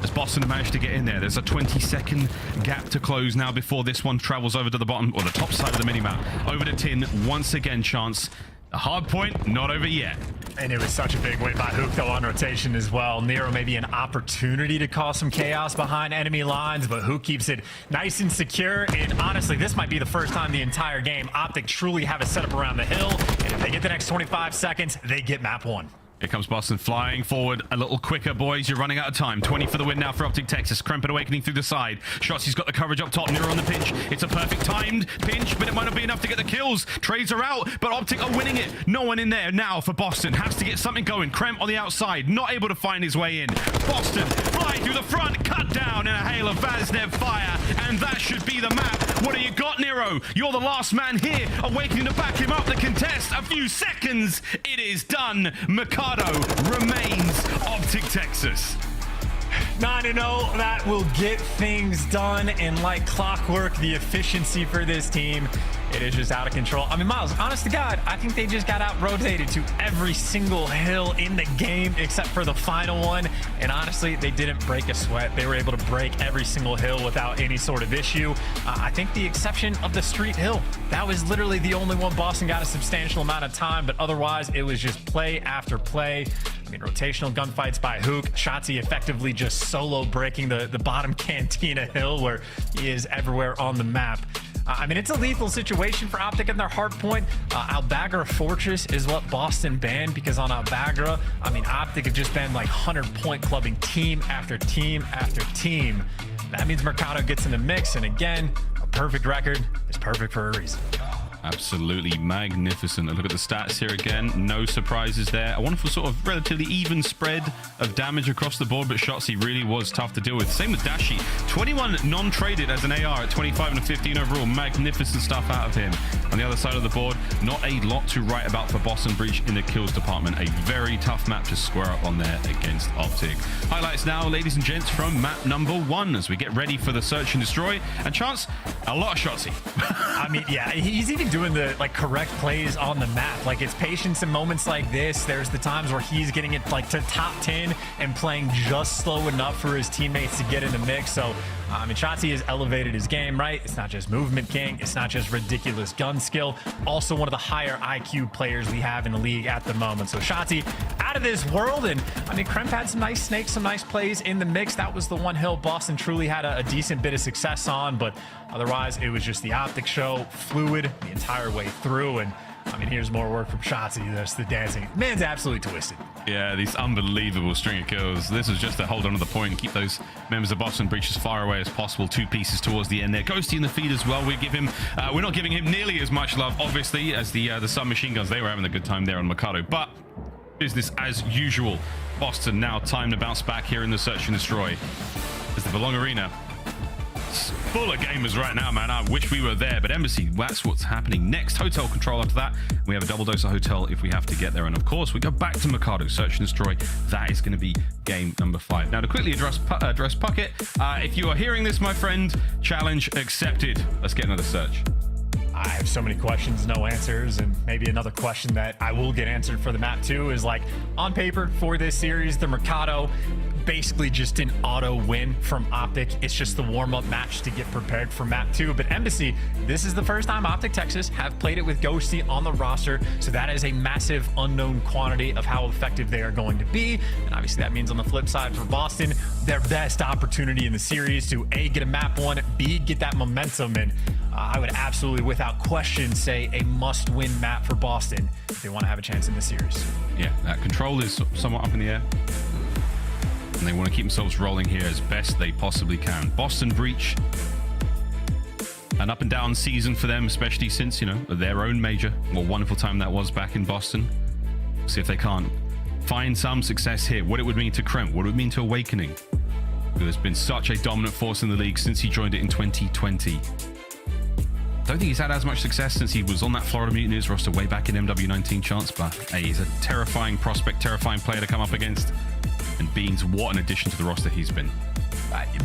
As Boston have managed to get in there, there's a 20-second gap to close now before this one travels over to the bottom, or the top side of the minimap. Over to Tin. Once again, chance. The hard point, not over yet. And it was such a big win by Huke, though, on rotation as well. Nero maybe an opportunity to cause some chaos behind enemy lines, but Huke keeps it nice and secure. And honestly, this might be the first time the entire game OpTic truly have a setup around the hill. And if they get the next 25 seconds, they get map 1. Here comes Boston flying forward a little quicker, boys. You're running out of time. 20 for the win now for OpTic Texas. Kremp and Awakening through the side. Shotzzy's got the coverage up top. Nero on the pinch. It's a perfect timed pinch, but it might not be enough to get the kills. Trades are out, but OpTic are winning it. No one in there now for Boston. Has to get something going. Kremp on the outside, not able to find his way in. Boston flying through the front, cut down in a hail of Vaznev fire, and that should be the map. What do you got, Nero? You're the last man here. Awakening to back him up. The contest, a few seconds. It is done. Mikado remains OpTic Texas. 9-0, that will get things done, and like clockwork, the efficiency for this team, it is just out of control. I mean, Miles, honest to God, I think they just got out-rotated to every single hill in the game except for the final one, and honestly, they didn't break a sweat. They were able to break every single hill without any sort of issue. I think the exception of the street hill, that was literally the only one Boston got a substantial amount of time, but otherwise, it was just play after play. I mean, rotational gunfights by Huke. Shotzzy effectively just solo breaking the bottom Cantina hill where he is everywhere on the map. I mean, it's a lethal situation for OpTic and their hard point. aBeZy Fortress is what Boston banned, because on aBeZy, I mean, OpTic have just been like 100-point clubbing team after team after team. That means Mikado gets in the mix, and again, a perfect record is perfect for a reason. Absolutely magnificent. A look at the stats here again. No surprises there. A wonderful sort of relatively even spread of damage across the board, but Shotzzy really was tough to deal with. Same with Dashy. 21 non-traded as an AR at 25 and 15 overall. Magnificent stuff out of him. On the other side of the board, not a lot to write about for Boston Breach in the kills department. A very tough map to square up on there against OpTic. Highlights now, ladies and gents, from map number 1 as we get ready for the search and destroy. And chance, a lot of Shotzzy. I mean, yeah, he's even doing the correct plays on the map. Like, it's patience in moments like this. There's the times where he's getting it like to top 10 and playing just slow enough for his teammates to get in the mix. So I mean, Shotzzy has elevated his game, right? It's not just movement king, it's not just ridiculous gun skill, also one of the higher IQ players we have in the league at the moment. So Shotzzy out of this world, and I mean, Kremp had some nice snakes, some nice plays in the mix. That was the one hill Boston truly had a decent bit of success on, but otherwise it was just the OpTic show, fluid the entire way through. And I mean, here's more work from Shotzzy. That's the dancing. Man's absolutely twisted. Yeah, these unbelievable string of kills. This was just to hold on to the point and keep those members of Boston Breach as far away as possible. 2 pieces towards the end there. Ghosty in the feed as well. We're not giving him nearly as much love, obviously, as the submachine guns. They were having a good time there on Mikado, but business as usual. Boston now time to bounce back here in the search and destroy. As the Belong Arena, it's full of gamers right now, man. I wish we were there, but aBeZy, that's what's happening next. Hotel control after that. We have a double dose of hotel if we have to get there. And of course, we go back to Mikado, search and destroy. That is going to be game number 5. Now, to quickly address Puckett, if you are hearing this, my friend, challenge accepted. Let's get another search. I have so many questions, no answers, and maybe another question that I will get answered for the map too is, like, on paper for this series, the Mikado basically just an auto win from OpTic. It's just the warm-up match to get prepared for map 2. But aBeZy, this is the first time OpTic Texas have played it with Ghosty on the roster, so that is a massive unknown quantity of how effective they are going to be. And obviously that means on the flip side for Boston, their best opportunity in the series to A, get a map 1, B, get that momentum, and I would absolutely without question say a must-win map for Boston if they want to have a chance in the series. Yeah, that control is somewhat up in the air, and they want to keep themselves rolling here as best they possibly can. Boston Breach, an up and down season for them, especially since, you know, their own major. What a wonderful time that was back in Boston. See if they can't find some success here. What it would mean to Kremp, what it would mean to Awakening, who has been such a dominant force in the league since he joined it in 2020. Don't think he's had as much success since he was on that Florida Mutineers roster way back in MW19 chance, but hey, he's a terrifying prospect, terrifying player to come up against. And Beans, what an addition to the roster he's been.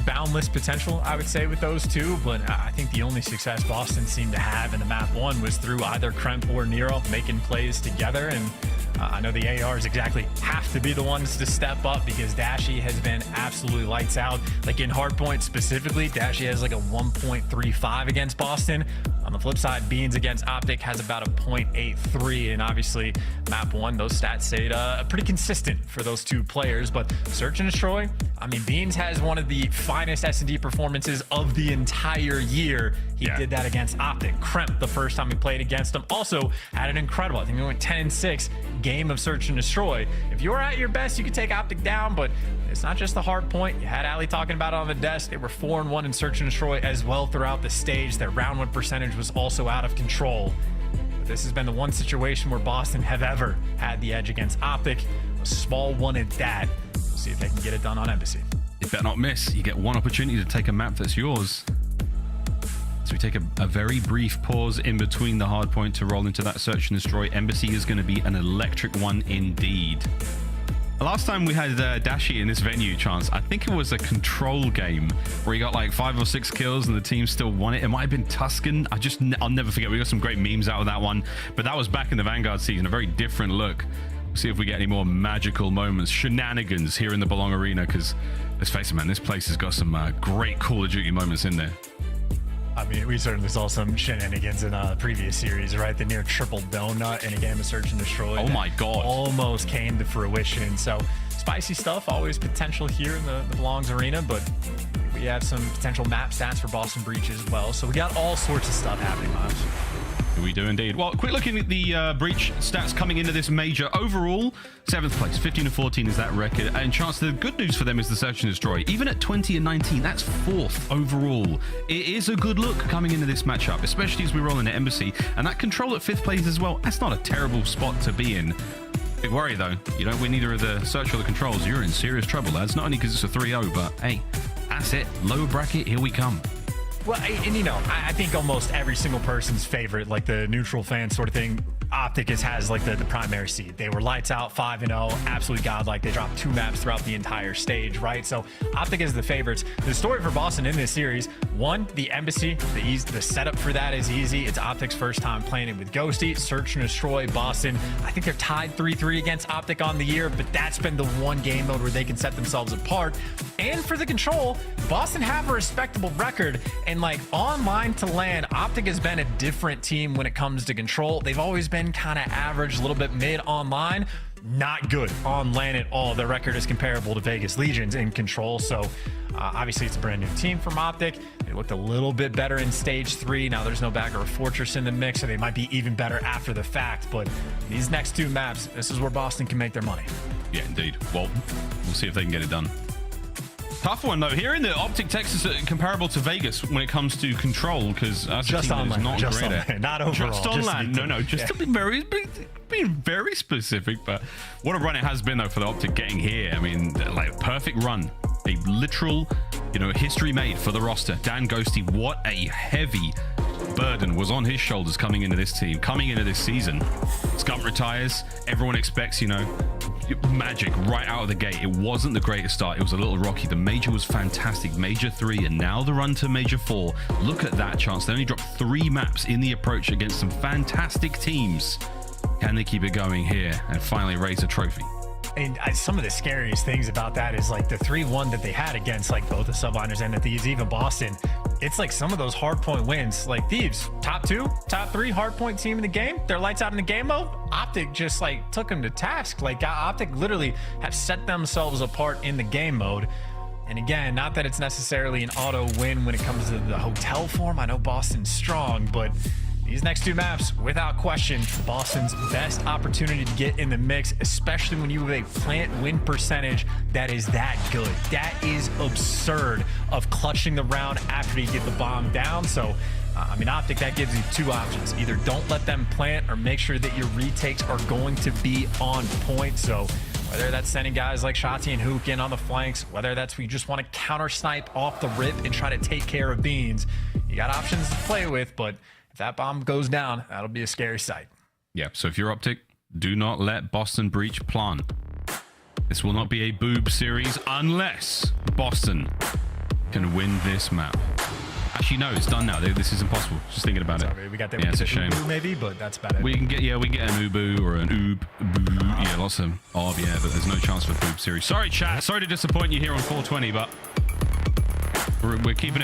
Boundless potential, I would say, with those two, but I think the only success Boston seemed to have in the map 1 was through either Kremp or Nero making plays together. And I know the ARs exactly have to be the ones to step up because Dashy has been absolutely lights out. Like in hardpoint specifically, Dashy has like a 1.35 against Boston. On the flip side, Beans against OpTic has about a 0.83, and obviously map 1, those stats stayed pretty consistent for those two players. But Search and Destroy, I mean, Beans has one of the finest S&D performances of the entire year. He did that against OpTic. Kremp, the first time he played against him, also had an incredible, I think he went 10-6 game of Search and Destroy. If you were at your best, you could take OpTic down, but it's not just the hard point. You had Ali talking about it on the desk. They were 4-1 in Search and Destroy as well throughout the stage. Their round 1 percentage was also out of control. But this has been the one situation where Boston have ever had the edge against OpTic. A small one at that. We'll see if they can get it done on aBeZy. You better not miss. You get one opportunity to take a map that's yours. So we take a very brief pause in between the hard point to roll into that Search and Destroy. aBeZy is going to be an electric one indeed. Last time we had Dashy in this venue, Chance, I think it was a control game where he got like 5 or 6 kills and the team still won it. It might have been Tuscan. I'll never forget. We got some great memes out of that one, but that was back in the Vanguard season. A very different look. We'll see if we get any more magical moments, shenanigans here in the Belong Arena, because let's face it, man, this place has got some great Call of Duty moments in there. I mean, we certainly saw some shenanigans in a previous series, right? The near triple donut in a game of Search and Destroy. Oh my God. Almost came to fruition. So spicy stuff, always potential here in the Belongs Arena, but we have some potential map stats for Boston Breach as well. So we got all sorts of stuff happening, Miles. We do indeed. Well, quick look at the Breach stats coming into this major. Overall, 7th place, 15-14 is that record. And Chance, the good news for them is the Search and Destroy. Even at 20-19, that's 4th overall. It is a good look coming into this matchup, especially as we roll into aBeZy. And that control at 5th place as well, that's not a terrible spot to be in. Big worry though, you don't win either of the Search or the controls, you're in serious trouble, lads. Not only because it's a 3-0, but hey, that's it. Lower bracket, here we come. Well, and you know, I think almost every single person's favorite, like the neutral fan sort of thing, OpTic has like the primary seed. They were lights out, 5-0, absolutely godlike. They dropped 2 maps throughout the entire stage, right? So OpTic is the favorites. The story for Boston in this series, one, the aBeZy, the setup for that is easy. It's OpTic's first time playing it with Ghosty. Search and Destroy, Boston. I think they're tied 3-3 against OpTic on the year, but that's been the one game mode where they can set themselves apart. And for the control, Boston have a respectable record, and like online to LAN, OpTic has been a different team when it comes to control. They've always been kind of average, a little bit mid online, not good on LAN at all. Their record is comparable to Vegas Legions in control. So obviously it's a brand new team from OpTic. They looked a little bit better in stage 3. Now there's no Bagger or Fortress in the mix, so they might be even better after the fact. But these next 2 maps, this is where Boston can make their money. Yeah, indeed. Well, we'll see if they can get it done. Tough one though. Here in the OpTic Texas, comparable to Vegas when it comes to control, because just on LAN, not just on LAN, not overall. Just on LAN. No, just to be very specific. But what a run it has been though for the OpTic getting here. I mean, like perfect run, a literal, history made for the roster. Dan Ghosty, what a heavy burden was on his shoulders coming into this team, coming into this season. Scump retires. Everyone expects, magic right out of the gate. It wasn't the greatest start. It was a little rocky. The major was fantastic. Major 3, and now the run to major 4. Look at that chance. They only dropped 3 maps in the approach against some fantastic teams. Can they keep it going here and finally raise a trophy? And some of the scariest things about that is like the 3-1 that they had against like both the Subliners and the Thieves, even Boston. It's like some of those hardpoint wins, like Thieves, top 2, top 3 hardpoint team in the game. They're lights out in the game mode. OpTic just like took them to task. Like OpTic literally have set themselves apart in the game mode. And again, not that it's necessarily an auto win when it comes to the hotel form. I know Boston's strong, but these next 2 maps, without question, Boston's best opportunity to get in the mix, especially when you have a plant win percentage that is that good. That is absurd of clutching the round after you get the bomb down. So, I mean, OpTic, that gives you 2 options. Either don't let them plant or make sure that your retakes are going to be on point. So, whether that's sending guys like Shotzzy and Huke in on the flanks, whether that's we just want to counter snipe off the rip and try to take care of beans, you got options to play with, but if that bomb goes down, that'll be a scary sight. Yeah, so if you're OpTic, do not let Boston breach plant. This will not be a boob series unless Boston can win this map. Actually, no, it's done now. This is impossible. Just thinking about it. We got that. Yeah, it's a shame. Maybe, but that's about it. We can get an Ubu or an Oob. Yeah, lots of yeah, but there's no chance for boob series. Sorry, chat. Sorry to disappoint you here on 420, but we're keeping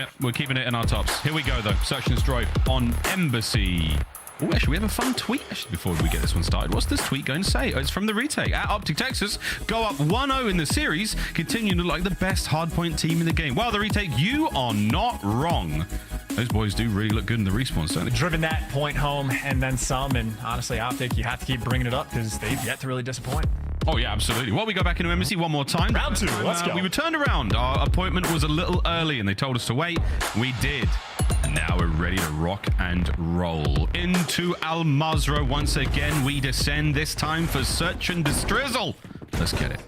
it in our tops. Here we go though. Search and destroy on aBeZy. Oh, actually, we have a fun tweet actually before we get this one started. What's this tweet going to say? Oh, it's from the retake. At OpTic Texas, go up 1-0 in the series, continue to look like the best hardpoint team in the game. Well, the retake, you are not wrong. Those boys do really look good in the respawns, don't they? Driven that point home and then some, and honestly, OpTic, you have to keep bringing it up because they've yet to really disappoint. Oh, yeah, absolutely. Well, we go back into aBeZy one more time. Round 2, let's go. We were turned around. Our appointment was a little early, and they told us to wait. We did. And now we're ready to rock and roll. Into Al Mazrah once again. We descend, this time for Search and Destrizzle. Let's get it.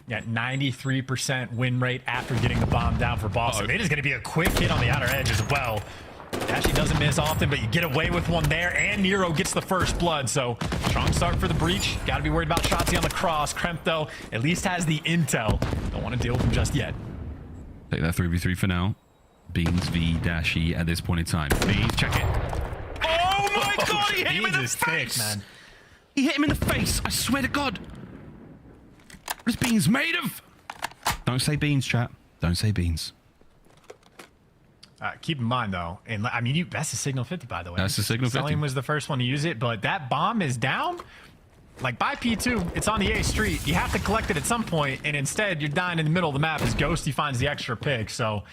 Yeah, 93% win rate after getting the bomb down for Boston. It is going to be a quick hit on the outer edge as well. Dashy doesn't miss often, but you get away with one there, and Nero gets the first blood. So, strong start for the breach. Got to be worried about Shotzzy on the cross. Kremp, though, at least has the intel. Don't want to deal with him just yet. Take that 3v3 for now. Beans v Dashy at this point in time. Beans, check it. Oh my god, he hit him in the face! Thick, man. He hit him in the face, I swear to God. What is Beans made of? Don't say Beans, chat. Don't say Beans. Keep in mind, though, and I mean, that's the Signal 50, by the way. That's the Signal 50. Cellium was the first one to use it, but that bomb is down. Like, by P2, it's on the A street. You have to collect it at some point, and instead, you're dying in the middle of the map as Ghosty finds the extra pick. So,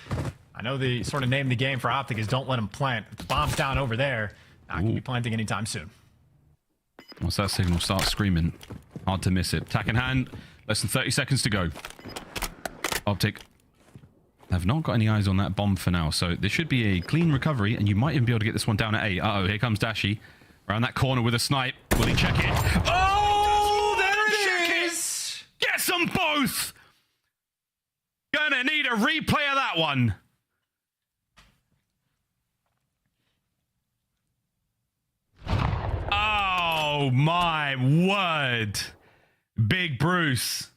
I know the sort of name of the game for OpTic is don't let him plant. If the bomb's down over there, not going to be planting anytime soon. Once that signal starts screaming, hard to miss it. Tack in hand, less than 30 seconds to go. OpTic have not got any eyes on that bomb for now, so this should be a clean recovery, and you might even be able to get this one down at A. Uh-oh, here comes Dashy. Around that corner with a snipe. Will he check it? Oh, there it is! Get them both! Gonna need a replay of that one. Oh, my word. Big Bruce.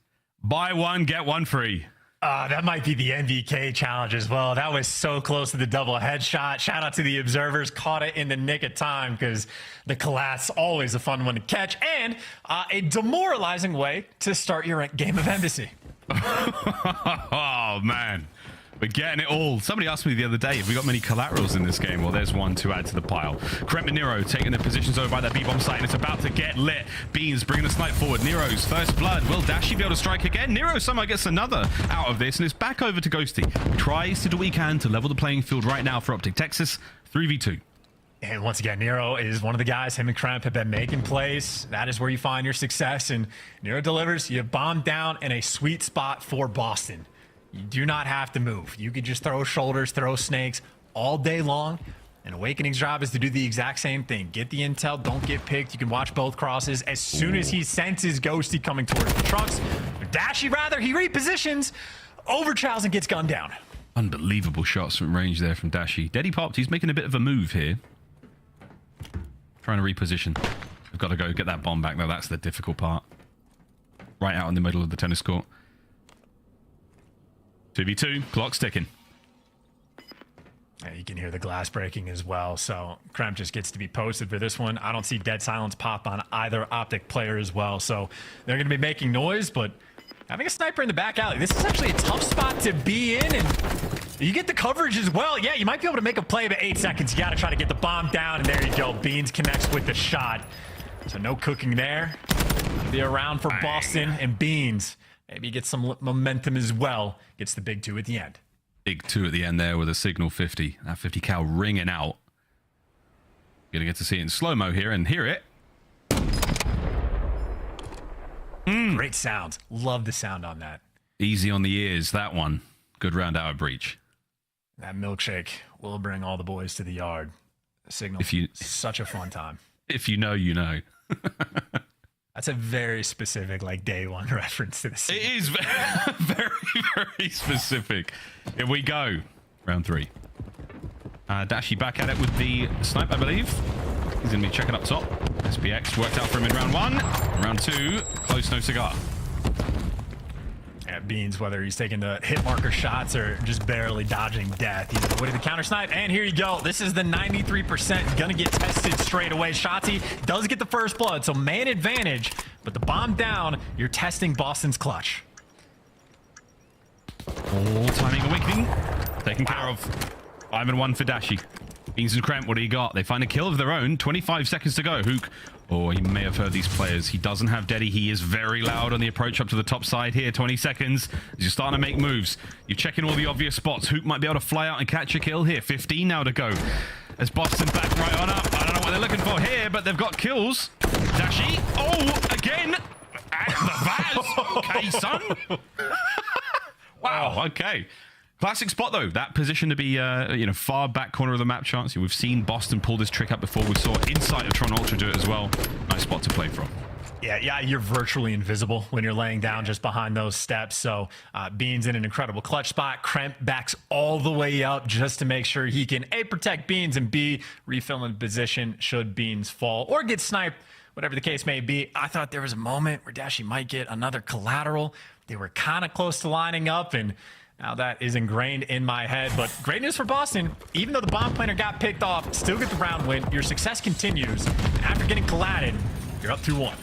Buy one, get one free. That might be the NVK challenge as well. That was so close to the double headshot. Shout out to the observers. Caught it in the nick of time because the collapse, always a fun one to catch. And a demoralizing way to start your game of aBeZy. Oh, man. We're getting it all. Somebody asked me the other day if we got many collaterals in this game. Well, there's one to add to the pile. Kremp and Nero taking their positions over by that B-bomb site, and it's about to get lit. Beans bringing the snipe forward. Nero's first blood. Will Dashy be able to strike again? Nero somehow gets another out of this, and it's back over to Ghosty. Tries to do what he can to level the playing field right now for OpTic Texas. 3v2. And once again, Nero is one of the guys him and Kremp have been making plays. That is where you find your success, and Nero delivers. You bomb down in a sweet spot for Boston. You do not have to move. You could just throw shoulders, throw snakes all day long. And Awakening's job is to do the exact same thing. Get the intel, don't get picked. You can watch both crosses. As soon as he senses Ghosty coming towards the trucks, Dashy rather, he repositions, overchows and gets gunned down. Unbelievable shots from range there from Dashy. Daddy popped. He's making a bit of a move here. Trying to reposition. We've got to go get that bomb back, though. That's the difficult part. Right out in the middle of the tennis court. 2v2, clock's ticking. Yeah, you can hear the glass breaking as well. So Kremp just gets to be posted for this one. I don't see dead silence pop on either OpTic player as well. So they're going to be making noise, but having a sniper in the back alley, this is actually a tough spot to be in, and you get the coverage as well. Yeah, you might be able to make a play, but 8 seconds. You got to try to get the bomb down, and there you go. Beans connects with the shot. So no cooking there. Be around for Boston, and Beans maybe get some momentum as well. Gets the big 2 at the end. Big 2 at the end there with a signal 50. That 50 cal ringing out. Gonna get to see it in slow-mo here and hear it. Great sounds. Love the sound on that. Easy on the ears, that one. Good round out of breach. That milkshake will bring all the boys to the yard. Signal. Such a fun time. If you know, you know. That's a very specific, like, day one reference to the scene. It is very, very, very specific. Here we go. Round 3. Dashy back at it with the snipe, I believe. He's going to be checking up top. SPX worked out for him in round 1. Round 2, close, no cigar. Yeah, Beans, whether he's taking the hit marker shots or just barely dodging death, he's avoided the counter snipe, and here you go. This is the 93%. Gonna get tested straight away. Shotzzy does get the first blood, so man advantage, but the bomb down, you're testing Boston's clutch. All timing Awakening. Taken care of. 5-1 for Dashy. Beans and Kremp, what do you got? They find a kill of their own. 25 seconds to go. Huke. Oh, he may have heard these players. He doesn't have Deddy. He is very loud on the approach up to the top side here. 20 seconds. As you're starting to make moves. You're checking all the obvious spots. Huke might be able to fly out and catch a kill here. 15 now to go. As Boston back right on up. I don't know what they're looking for here, but they've got kills. Dashy. Oh, again. At the Vaz. Okay, son. Wow. Okay. Classic spot, though. That position to be, far back corner of the map chance. We've seen Boston pull this trick up before. We saw Insight of Tron Ultra do it as well. Nice spot to play from. Yeah, you're virtually invisible when you're laying down just behind those steps. So Beans in an incredible clutch spot. Kremp backs all the way up just to make sure he can A, protect Beans, and B, refill in position should Beans fall or get sniped, whatever the case may be. I thought there was a moment where Dashy might get another collateral. They were kind of close to lining up, and now that is ingrained in my head. But great news for Boston. Even though the bomb planner got picked off, still get the round win. Your success continues. After getting colladed, you're up 2-1.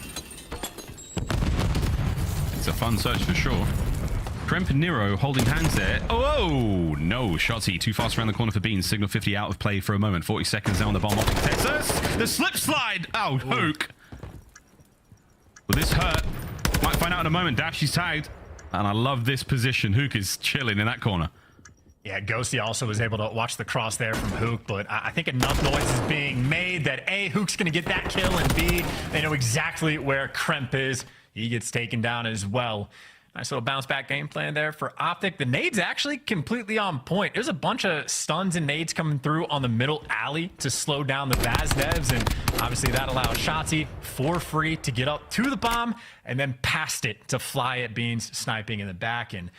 It's a fun search for sure. Kremp and Nero holding hands there. Oh, no. Shotzzy too fast around the corner for Beans. Signal 50 out of play for a moment. 40 seconds now on the bomb. OpTic Texas. The slip slide. Oh, Huke. Will this hurt? Might find out in a moment. Dashy's tagged. And I love this position. Huke is chilling in that corner. Yeah, Ghosty also was able to watch the cross there from Huke, but I think enough noise is being made that A, Huke's going to get that kill, and B, they know exactly where Kremp is. He gets taken down as well. Nice little bounce back game plan there for OpTic. The nades actually completely on point. There's a bunch of stuns and nades coming through on the middle alley to slow down the Vaz devs, and obviously that allows Shotzzy for free to get up to the bomb and then past it to fly at Beans, sniping in the back. And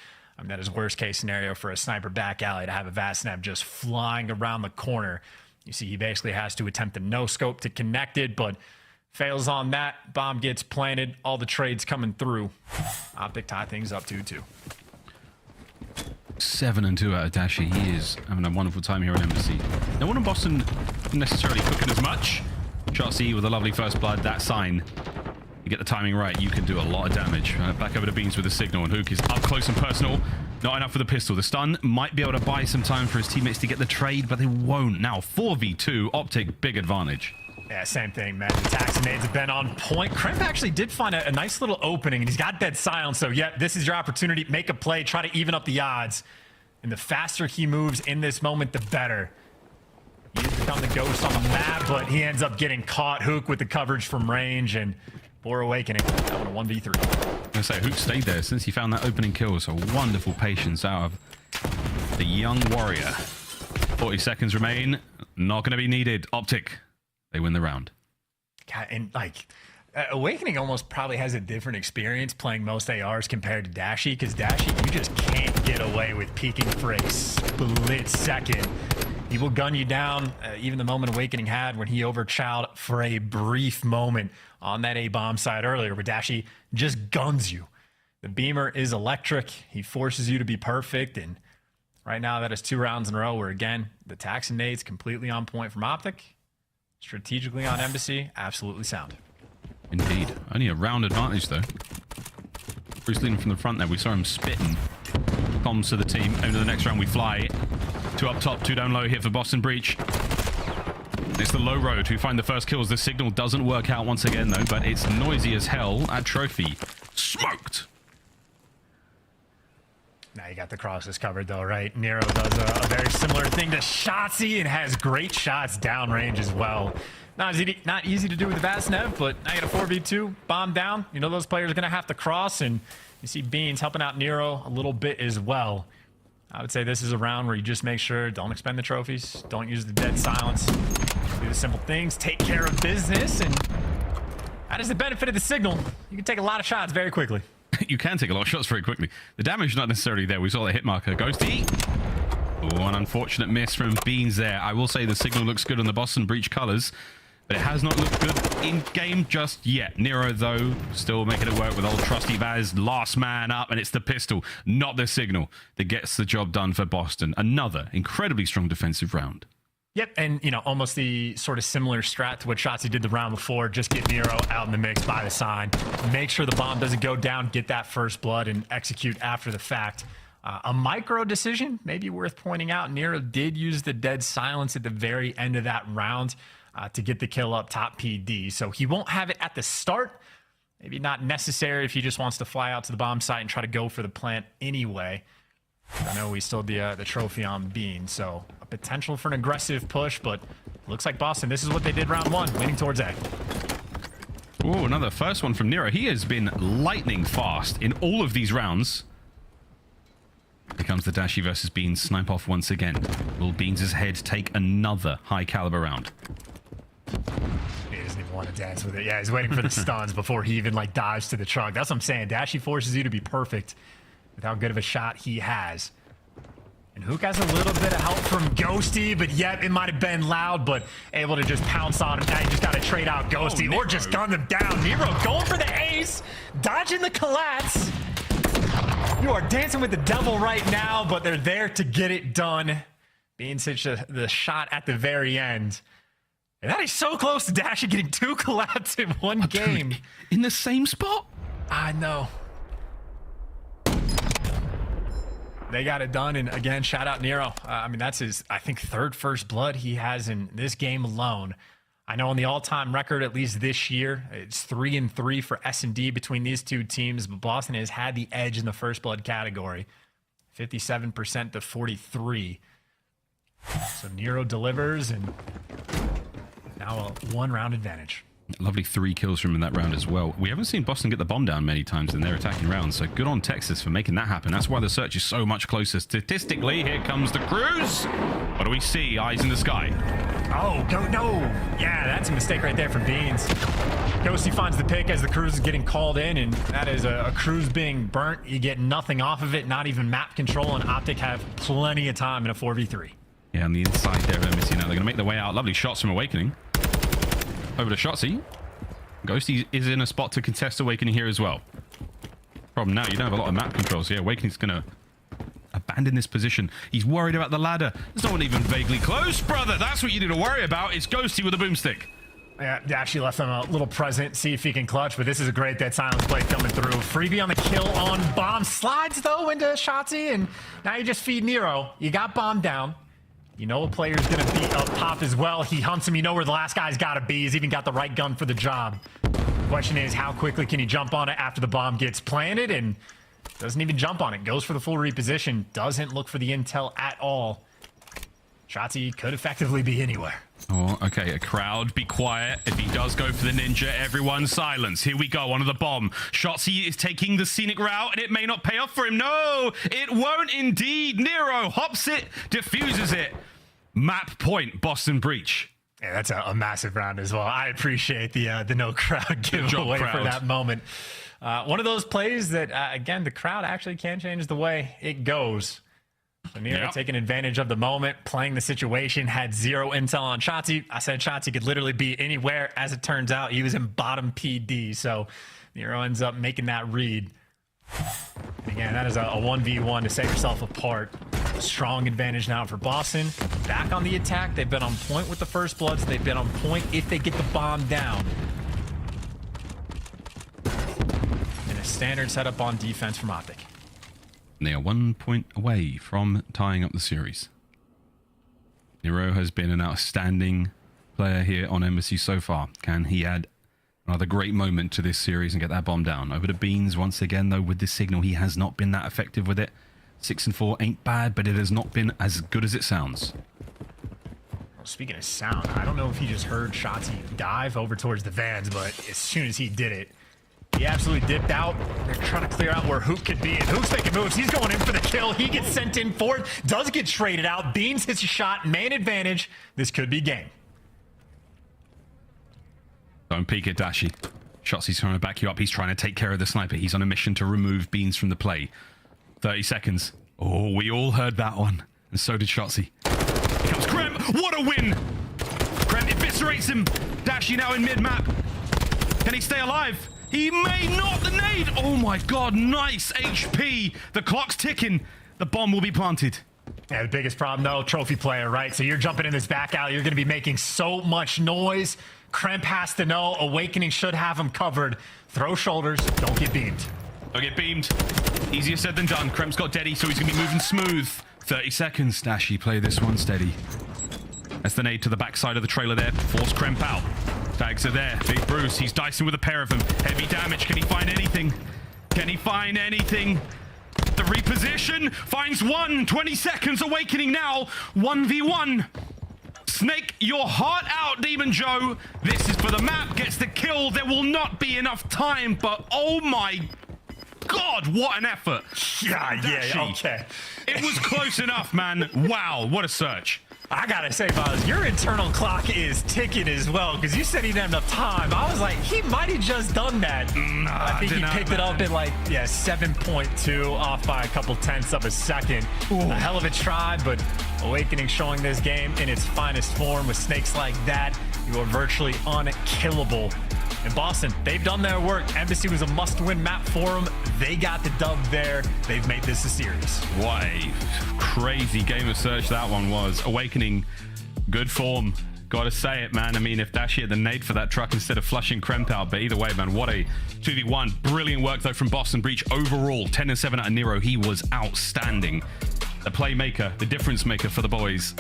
that is worst case scenario for a sniper back alley to have a Vaz snap just flying around the corner. You see he basically has to attempt a no scope to connect it, but fails on that. Bomb gets planted. All the trades coming through. OpTic tie things up 2-2. 7-2 out of Dashy. He is having a wonderful time here at Embassy. No one in Boston necessarily cooking as much. Shotzzy with a lovely first blood. That sign. You get the timing right, you can do a lot of damage. Back over to Beans with the signal, and Huke is up close and personal. Not enough for the pistol. The stun might be able to buy some time for his teammates to get the trade, but they won't. Now 4v2, OpTic, big advantage. Yeah, same thing, man. The attacks and nades have been on point. Kremp actually did find a nice little opening, and he's got dead silence. So, yeah, this is your opportunity. Make a play. Try to even up the odds. And the faster he moves in this moment, the better. He's become the ghost on the map, but he ends up getting caught. Huke with the coverage from range, and for Awakening, that one a 1v3. I'm gonna say Huke stayed there since he found that opening kill. So wonderful patience out of the young warrior. 40 seconds remain. Not going to be needed. OpTic, they win the round. God, and Awakening almost probably has a different experience playing most ARs compared to Dashy, because Dashy, you just can't get away with peeking for a split second. He will gun you down, even the moment Awakening had when he overchowed for a brief moment on that A-bomb side earlier, where Dashy just guns you. The beamer is electric. He forces you to be perfect, and Right now, that is 2 rounds in a row where, again, the attacks and nades completely on point from OpTic. Strategically on aBeZy, absolutely sound. Indeed. Only a round advantage, though. Bruce leading from the front there. We saw him spitting comms to the team. Into the next round, we fly. 2 up top, 2 down low here for Boston Breach. It's the low road who find the first kills. The signal doesn't work out once again, though, but it's noisy as hell at Trophy. Smoked! Now you got the crosses covered, though, right? Nero does a very similar thing to Shotzzy and has great shots downrange as well. Not easy to do with the Vaznev, but now you get a 4v2, bomb down. You know those players are going to have to cross, and you see Beans helping out Nero a little bit as well. I would say this is a round where you just make sure, don't expend the trophies, don't use the dead silence, do the simple things, take care of business, and that is the benefit of the signal. You can take a lot of shots very quickly. You can take a lot of shots very quickly. The damage not necessarily there. We saw the hit marker. Ghosty. Oh, an unfortunate miss from Beans there. I will say the signal looks good on the Boston Breach colors, but it has not looked good in game just yet. Nero, though, still making it work with old trusty Vaz. Last man up, and it's the pistol, not the signal, that gets the job done for Boston. Another incredibly strong defensive round. Yep, and, you know, almost the sort of similar strat to what Shotzzy did the round before. Just get Nero out in the mix by the sign. Make sure the bomb doesn't go down, get that first blood, and execute after the fact. A micro decision, maybe worth pointing out. Nero did use the dead silence at the very end of that round to get the kill up top PD. So he won't have it at the start. Maybe not necessary if he just wants to fly out to the bomb site and try to go for the plant anyway. I know we still the trophy on Bean, so a potential for an aggressive push, but looks like Boston, this is what they did round 1, leaning towards A. Oh, another first one from Nero. He has been lightning fast in all of these rounds. Here comes the Dashy versus Beans snipe off once again. Will Beans' head take another high caliber round? He doesn't even want to dance with it. Yeah, he's waiting for the stuns before he even like dives to the truck. That's what I'm saying. Dashy forces you to be perfect with how good of a shot he has. And Huke has a little bit of help from Ghosty, but yet it might have been loud, but able to just pounce on him. Now you just got to trade out Ghosty or just gun them down. Nero going for the ace, dodging the collapse. You are dancing with the devil right now, but they're there to get it done. Being such the shot at the very end. And that is so close to Dashy getting 2 collapse in one game. In the same spot? I know. They got it done, and again, shout out Nero. I mean, that's his, I think, 3rd first blood he has in this game alone. I know on the all-time record, at least this year, it's 3-3 for S&D between these two teams, but Boston has had the edge in the first blood category, 57% to 43. So Nero delivers, and now a 1-round advantage. Lovely 3 kills from him in that round as well. We haven't seen Boston get the bomb down many times in their attacking rounds, so good on Texas for making that happen. That's why the search is so much closer. Statistically, here comes the cruise. What do we see? Eyes in the sky. Oh, no. Yeah, that's a mistake right there from Beans. Ghosty finds the pick as the cruise is getting called in, and that is a cruise being burnt. You get nothing off of it, not even map control, and OpTic have plenty of time in a 4v3. Yeah, on the inside there, they're missing out. They're going to make their way out. Lovely shots from Awakening. Over to Shotzzy. Ghosty is in a spot to contest Awakening here as well. Problem now, you don't have a lot of map controls. Yeah, Awakening's going to abandon this position. He's worried about the ladder. There's no one even vaguely close, brother. That's what you need to worry about. It's Ghosty with a boomstick. Yeah, Dashy left him a little present, see if he can clutch, but this is a great dead silence play coming through. Freebie on the kill on bomb. Slides, though, into Shotzzy, and now you just feed Nero. You got bomb down. You know a player's going to beat up top as well. He hunts him. You know where the last guy's got to be. He's even got the right gun for the job. The question is, how quickly can he jump on it after the bomb gets planted? And doesn't even jump on it. Goes for the full reposition. Doesn't look for the intel at all. Shotzzy could effectively be anywhere. Oh, okay. A crowd, be quiet. If he does go for the ninja, everyone silence. Here we go, onto the bomb. Shotzzy is taking the scenic route, and it may not pay off for him. No, it won't indeed. Nero hops it, diffuses it. Map point, Boston Breach. Yeah, that's a massive round as well. I appreciate the no crowd giveaway for that moment. One of those plays that, again, the crowd actually can change the way it goes. So Nero taking advantage of the moment, playing the situation, had 0 intel on Shotzzy. I said Shotzzy could literally be anywhere. As it turns out, he was in bottom PD. So Nero ends up making that read. And again, that is a 1v1 to set yourself apart. Strong advantage now for Boston. Back on the attack. They've been on point with the first bloods. They've been on point if they get the bomb down. And a standard setup on defense from OpTic. They are 1 point away from tying up the series. Nero has been an outstanding player here on aBeZy so far. Can he add another great moment to this series and get that bomb down? Over to Beans once again, though, with this signal. He has not been that effective with it. 6 and 4 ain't bad, but it has not been as good as it sounds. Well, speaking of sound, I don't know if he just heard Shotzzy dive over towards the vans, but as soon as he did it, he absolutely dipped out. They're trying to clear out where Huke could be, and Huke's making moves. He's going in for the kill. He gets sent in for it, does get traded out. Beans hits a shot, man advantage. This could be game. Don't peek at Dashy. Shotzzy's trying to back you up. He's trying to take care of the sniper. He's on a mission to remove Beans from the play. 30 seconds. Oh, we all heard that one. And so did Shotzzy. Here comes Kremp. What a win! Kremp eviscerates him. Dashy now in mid-map. Can he stay alive? He may not. The nade. Oh my god, nice HP. The clock's ticking. The bomb will be planted. Yeah, the biggest problem, though, trophy player, right? So you're jumping in this back alley. You're going to be making so much noise. Kremp has to know. Awakening should have him covered. Throw shoulders. Don't get beamed. Don't get beamed. Easier said than done. Kremp's got Deddy, so he's going to be moving smooth. 30 seconds. Dashy, play this one steady. That's the nade to the backside of the trailer there. Force Kremp out. Tags are there. Big Bruce, he's dicing with a pair of them. Heavy damage. Can he find anything? Can he find anything? The reposition finds one. 20 seconds. Awakening now. 1v1. Snake your heart out, Demon Joe. This is for the map. Gets the kill. There will not be enough time, but oh my god, what an effort. Yeah, okay. It was close enough, man. Wow, what a search. I gotta say, Buzz, your internal clock is ticking as well, because you said he didn't have enough time. I was like, he might have just done that. I think he picked it up at like, 7.2, off by a couple tenths of a second. Ooh. A hell of a try, but Awakening showing this game in its finest form with snakes like that. You are virtually unkillable. In Boston, they've done their work. aBeZy was a must-win map for them. They got the dub there. They've made this a series. What a crazy game of search that one was. Awakening, good form. Gotta say it, man. I mean, if Dashy had the nade for that truck instead of flushing Kremp out, but either way, man, what a 2v1. Brilliant work, though, from Boston Breach. Overall, 10 and 7 out of Nero. He was outstanding. The playmaker, the difference maker for the boys.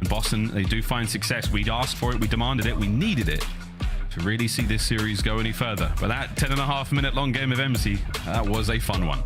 In Boston, they do find success. We'd asked for it, we demanded it, we needed it to really see this series go any further. But that 10.5-minute long game of aBeZy, that was a fun one.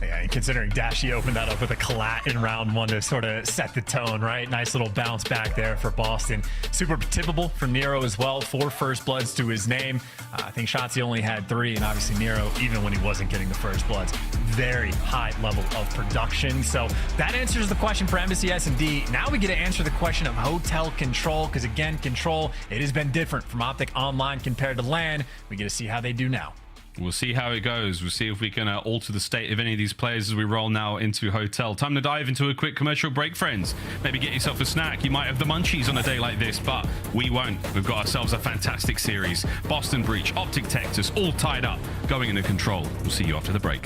Yeah, and considering Dashy opened that up with a collat in round one to sort of set the tone, right? Nice little bounce back there for Boston. Super tippable for Nero as well. 4 first bloods to his name. I think Shotzzy only had 3, and obviously Nero, even when he wasn't getting the first bloods, very high level of production. So that answers the question for aBeZy S&D. Now we get to answer the question of hotel control, because again, control, it has been different from OpTic Online compared to LAN. We get to see how they do now. We'll see how it goes. We'll see if we can alter the state of any of these players as we roll now into Hotel. Time to dive into a quick commercial break, friends. Maybe get yourself a snack. You might have the munchies on a day like this, but we won't. We've got ourselves a fantastic series. Boston Breach, OpTic Texas, all tied up, going into control. We'll see you after the break.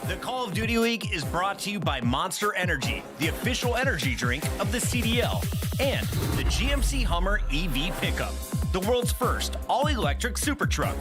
The Call of Duty League is brought to you by Monster Energy, the official energy drink of the CDL, and the GMC Hummer EV pickup, the world's first all-electric super truck.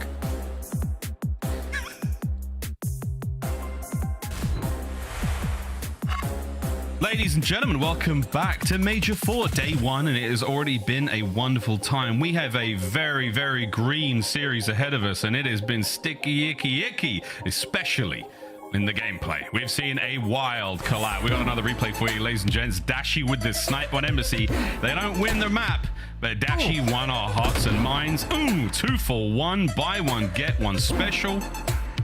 Ladies and gentlemen, welcome back to Major 4, Day 1, and it has already been a wonderful time. We have a very, very green series ahead of us, and it has been sticky, icky, especially in the gameplay. We've seen a wild collab. We got another replay for you, ladies and gents. Dashy with the snipe on Embassy. They don't win the map, but Dashy won our hearts and minds. Ooh, 2 for 1, buy one, get one special.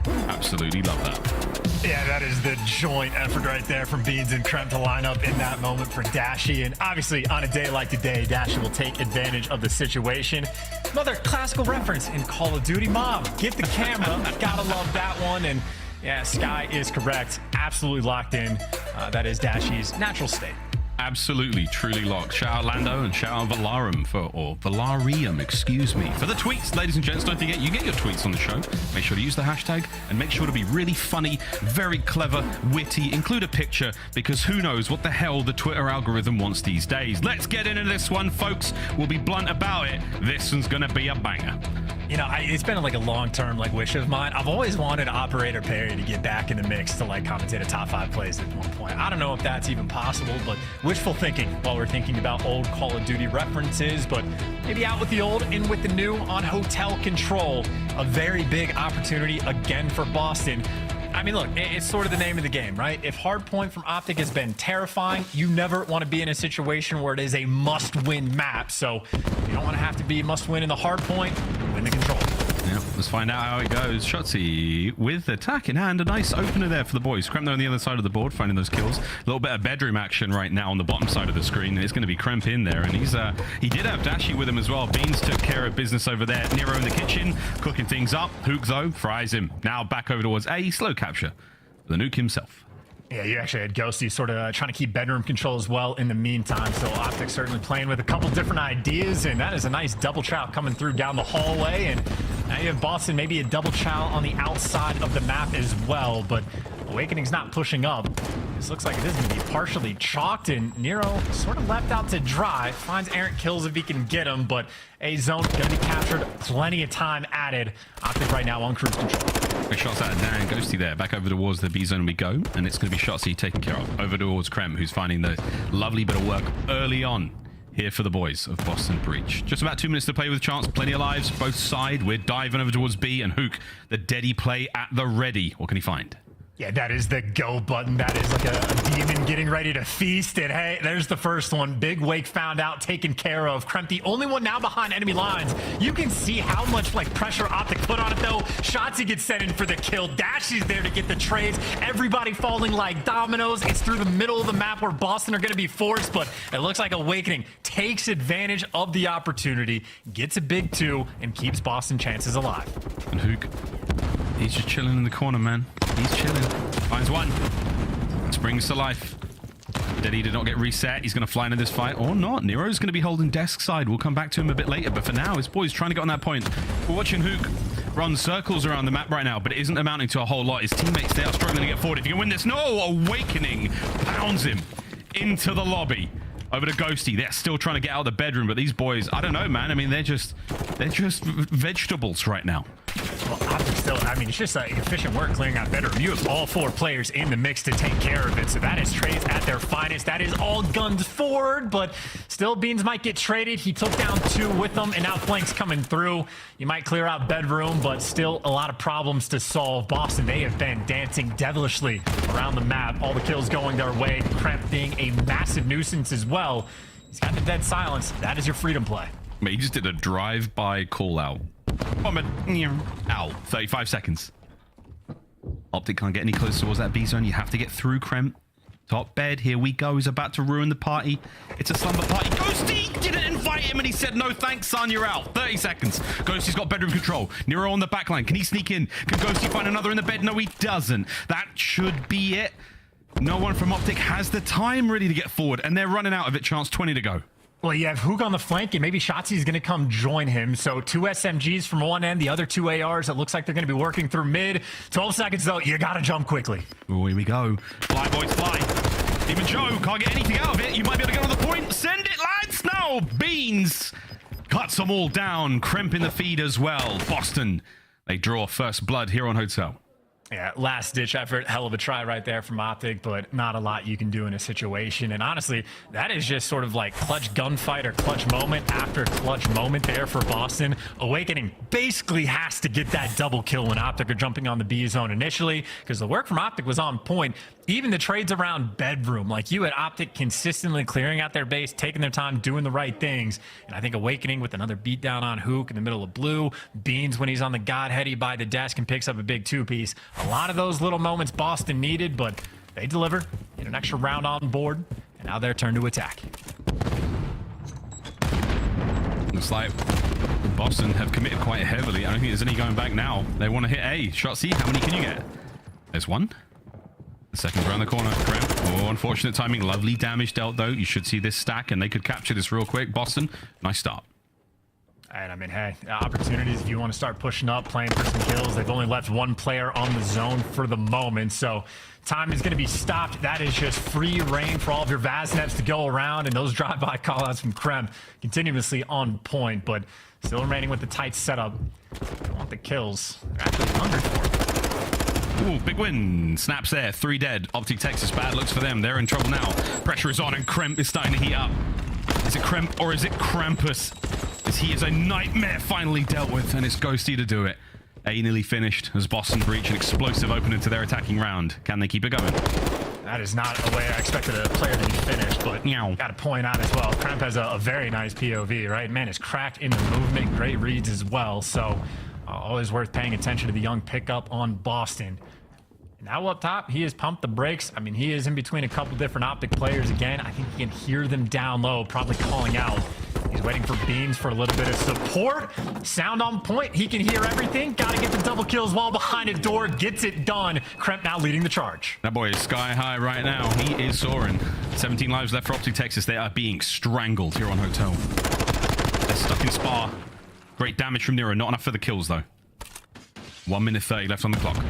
Absolutely love that. Yeah, that is the joint effort right there from Beans and Kremp to line up in that moment for Dashy. And obviously, on a day like today, Dashy will take advantage of the situation. Another classical reference in Call of Duty. Mom, get the camera. Gotta love that one. And yeah, Sky is correct. Absolutely locked in. That is Dashy's natural state. Absolutely, truly locked. Shout out Lando and shout out Valarium Valarium, excuse me, for the tweets. Ladies and gents, don't forget, you get your tweets on the show. Make sure to use the hashtag and make sure to be really funny, very clever, witty, include a picture, because who knows what the hell the Twitter algorithm wants these days. Let's get into this one, folks. We'll be blunt about it. This one's gonna be a banger. You know, it's been like a long-term wish of mine. I've always wanted Operator Perry to get back in the mix to commentate a top 5 plays at one point. I don't know if that's even possible, but wishful thinking while we're thinking about old Call of Duty references, but maybe out with the old, in with the new on Hotel Control. A very big opportunity again for Boston. I mean, look, it's sort of the name of the game, right? If Hardpoint from OpTic has been terrifying, you never want to be in a situation where it is a must-win map. So you don't want to have to be must-win in the Hardpoint, win the Control. Yeah, let's find out how it goes. Shotzzy with attack in hand. A nice opener there for the boys. Kremp on the other side of the board, finding those kills. A little bit of bedroom action right now on the bottom side of the screen. It's going to be Kremp in there, and he did have Dashy with him as well. Beans took care of business over there. Nero in the kitchen, cooking things up. Huke, though, fries him. Now back over towards A. Slow capture for the nuke himself. Yeah, you actually had Ghosty sort of trying to keep bedroom control as well in the meantime. So OpTic certainly playing with a couple different ideas, and that is a nice double chow coming through down the hallway. And now you have Boston, maybe a double chow on the outside of the map as well. But Awakening's not pushing up. This looks like it is going to be partially chalked, and Nero sort of left out to dry. Finds errant kills if he can get them, but A zone going to be captured. Plenty of time added. OpTic right now on cruise control. Quick shots out of Dan. Ghosty there. Back over towards the B zone we go, and it's going to be Shotzzy taken care of. Over towards Kremp, who's finding the lovely bit of work early on here for the boys of Boston Breach. Just about 2 minutes to play with chance. Plenty of lives, both side. We're diving over towards B, and Huke, the deady play at the ready. What can he find? Yeah, that is the go button. That is like a demon getting ready to feast. And hey, there's the first one. Big Wake found out, taken care of. Kremp, the only one now behind enemy lines. You can see how much pressure OpTic put on it though. Shotzzy gets sent in for the kill. Dashy's there to get the trades. Everybody falling like dominoes. It's through the middle of the map where Boston are going to be forced, but it looks like Awakening takes advantage of the opportunity, gets a big 2, and keeps Boston chances alive. And Huke, he's just chilling in the corner, man. He's chilling. Finds one. Springs to life. Deddy did not get reset. He's going to fly into this fight or not. Nero's going to be holding desk side. We'll come back to him a bit later, but for now, his boy's trying to get on that point. We're watching Huke run circles around the map right now, but it isn't amounting to a whole lot. His teammates, they are struggling to get forward. If you can win this, no! Awakening pounds him into the lobby. Over to Ghosty. They're still trying to get out of the bedroom, but these boys, I don't know, man. I mean, they're just vegetables right now. Well, OpTic still, I mean, it's just efficient work clearing out bedroom. You have all 4 players in the mix to take care of it. So that is trades at their finest. That is all guns forward, but still Beans might get traded. He took down 2 with them, and now flanks coming through. You might clear out bedroom, but still a lot of problems to solve. Boston, they have been dancing devilishly around the map. All the kills going their way. Kremp being a massive nuisance as well. He's got the dead silence. That is your freedom play. He just did a drive-by call-out. Ow, 35 seconds. OpTic can't get any closer towards that B zone. You have to get through Kremp. Top bed, here we go. He's about to ruin the party. It's a slumber party. Ghosty didn't invite him, and he said, no thanks, son, you're out. 30 seconds. Ghosty's got bedroom control. Nero on the backline. Can he sneak in? Can Ghosty find another in the bed? No, he doesn't. That should be it. No one from OpTic has the time really to get forward, and they're running out of it. Chance 20 to go. Well, you have Huke on the flank, and maybe Shotzzy is going to come join him. So 2 SMGs from one end, the other 2 ARs. It looks like they're going to be working through mid. 12 seconds, though. You got to jump quickly. Oh, here we go. Fly, boys, fly. Even Joe can't get anything out of it. You might be able to get on the point. Send it, lads. No. Beans cuts them all down. Kremp in the feed as well. Boston, they draw first blood here on Hotel. Yeah, last-ditch effort. Hell of a try right there from OpTic, but not a lot you can do in a situation. And honestly, that is just sort of like clutch gunfight or clutch moment after clutch moment there for Boston. Owakening basically has to get that double kill when OpTic are jumping on the B zone initially, because the work from OpTic was on point. Even the trades around bedroom, like you had OpTic consistently clearing out their base, taking their time, doing the right things. And I think Owakening with another beatdown on Huke in the middle of blue. Beans when he's on the Godheady by the desk and picks up a big 2-piece. A lot of those little moments Boston needed, but they deliver. Get an extra round on board, and now their turn to attack. Looks like Boston have committed quite heavily. I don't think there's any going back now. They want to hit A. Shotzzy, how many can you get? There's one. The second around the corner. Kremp. Oh, unfortunate timing. Lovely damage dealt, though. You should see this stack, and they could capture this real quick. Boston, nice start. And I mean, hey, opportunities if you want to start pushing up, playing for some kills. They've only left one player on the zone for the moment, so time is going to be stopped. That is just free reign for all of your Vazneps to go around, and those drive-by callouts from Kremp continuously on point, but still remaining with the tight setup. They want the kills. They're actually hungry for it. Ooh, big win. Snaps there. 3 dead. OpTic Texas, bad looks for them. They're in trouble now. Pressure is on, and Kremp is starting to heat up. Is it Kremp or is it Krampus? As he is a nightmare finally dealt with, and it's Ghosty to do it. A nearly finished as Boston breach an explosive opener to their attacking round. Can they keep it going? That is not a way I expected a player to be finished, but got to point out as well, Kremp has a very nice POV, right? Man is cracked in the movement, great reads as well, so always worth paying attention to the young pickup on Boston. Now up top, he has pumped the brakes. I mean, he is in between a couple different OpTic players again. I think he can hear them down low, probably calling out. He's waiting for Beans for a little bit of support. Sound on point. He can hear everything. Got to get the double kills while behind a door. Gets it done. Kremp now leading the charge. That boy is sky high right now. He is soaring. 17 lives left for OpTic Texas. They are being strangled here on Hotel. They're stuck in Spa. Great damage from Nero. Not enough for the kills, though. 1 minute 30 left on the clock.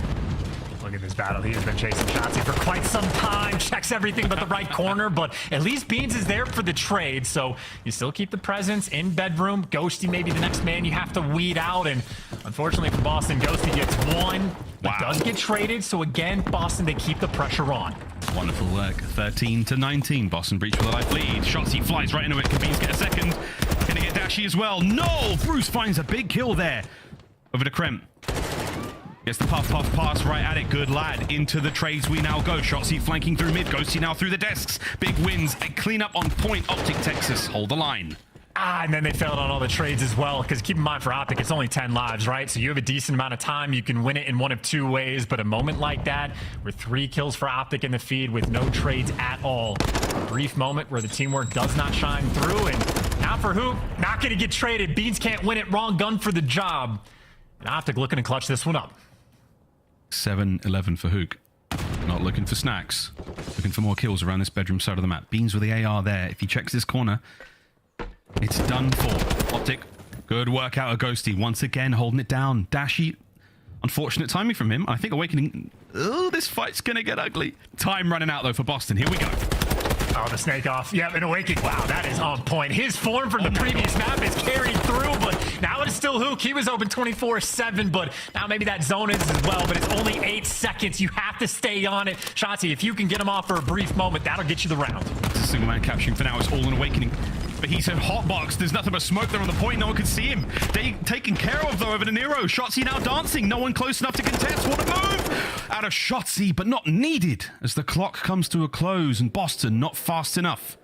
Look at this battle. He has been chasing Shotzzy for quite some time. Checks everything but the right corner, but at least Beans is there for the trade, so you still keep the presence in bedroom. Ghosty may be the next man you have to weed out, and unfortunately for Boston, Ghosty gets one, but does get traded, so again, Boston, they keep the pressure on. Wonderful work. 13-19. Boston breach with a life lead. Shotzzy flies right into it. Can Beans get a second? Can he get Dashy as well? No! Bruce finds a big kill there. Over to Kremp. Gets the puff pass right at it. Good lad. Into the trades we now go. Shotzzy flanking through mid. Ghosty now through the desks. Big wins. A cleanup on point. OpTic Texas hold the line. And then they failed on all the trades as well, because keep in mind for OpTic, it's only 10 lives, right? So you have a decent amount of time. You can win it in one of 2 ways, but a moment like that, where 3 kills for OpTic in the feed with no trades at all. A brief moment where the teamwork does not shine through, and now for Huke, not going to get traded. Beans can't win it. Wrong gun for the job. And OpTic looking to clutch this one up. 7-11 for Huke. Not looking for snacks. Looking for more kills around this bedroom side of the map. Beans with the AR there. If he checks this corner, it's done for. OpTic, good work out of Ghosty. Once again, holding it down. Dashy, unfortunate timing from him. I think Awakening... Oh, this fight's going to get ugly. Time running out, though, for Boston. Here we go. Oh, the snake off. Yeah, and Awakening. Wow, that is on point. His form from the previous map is carried through, but now it is still Huke. He was open 24/7, but now maybe that zone is as well, but it's only 8 seconds. You have to stay on it. Shotzzy, if you can get him off for a brief moment, that'll get you the round. It's a single man capturing for now. It's all an Awakening. But he's in hotbox. There's nothing but smoke there on the point. No one can see him. They taken care of, though, over to Nero. Shotzzy now dancing. No one close enough to contest. What a move! Out of Shotzzy, but not needed as the clock comes to a close, and Boston not fast enough.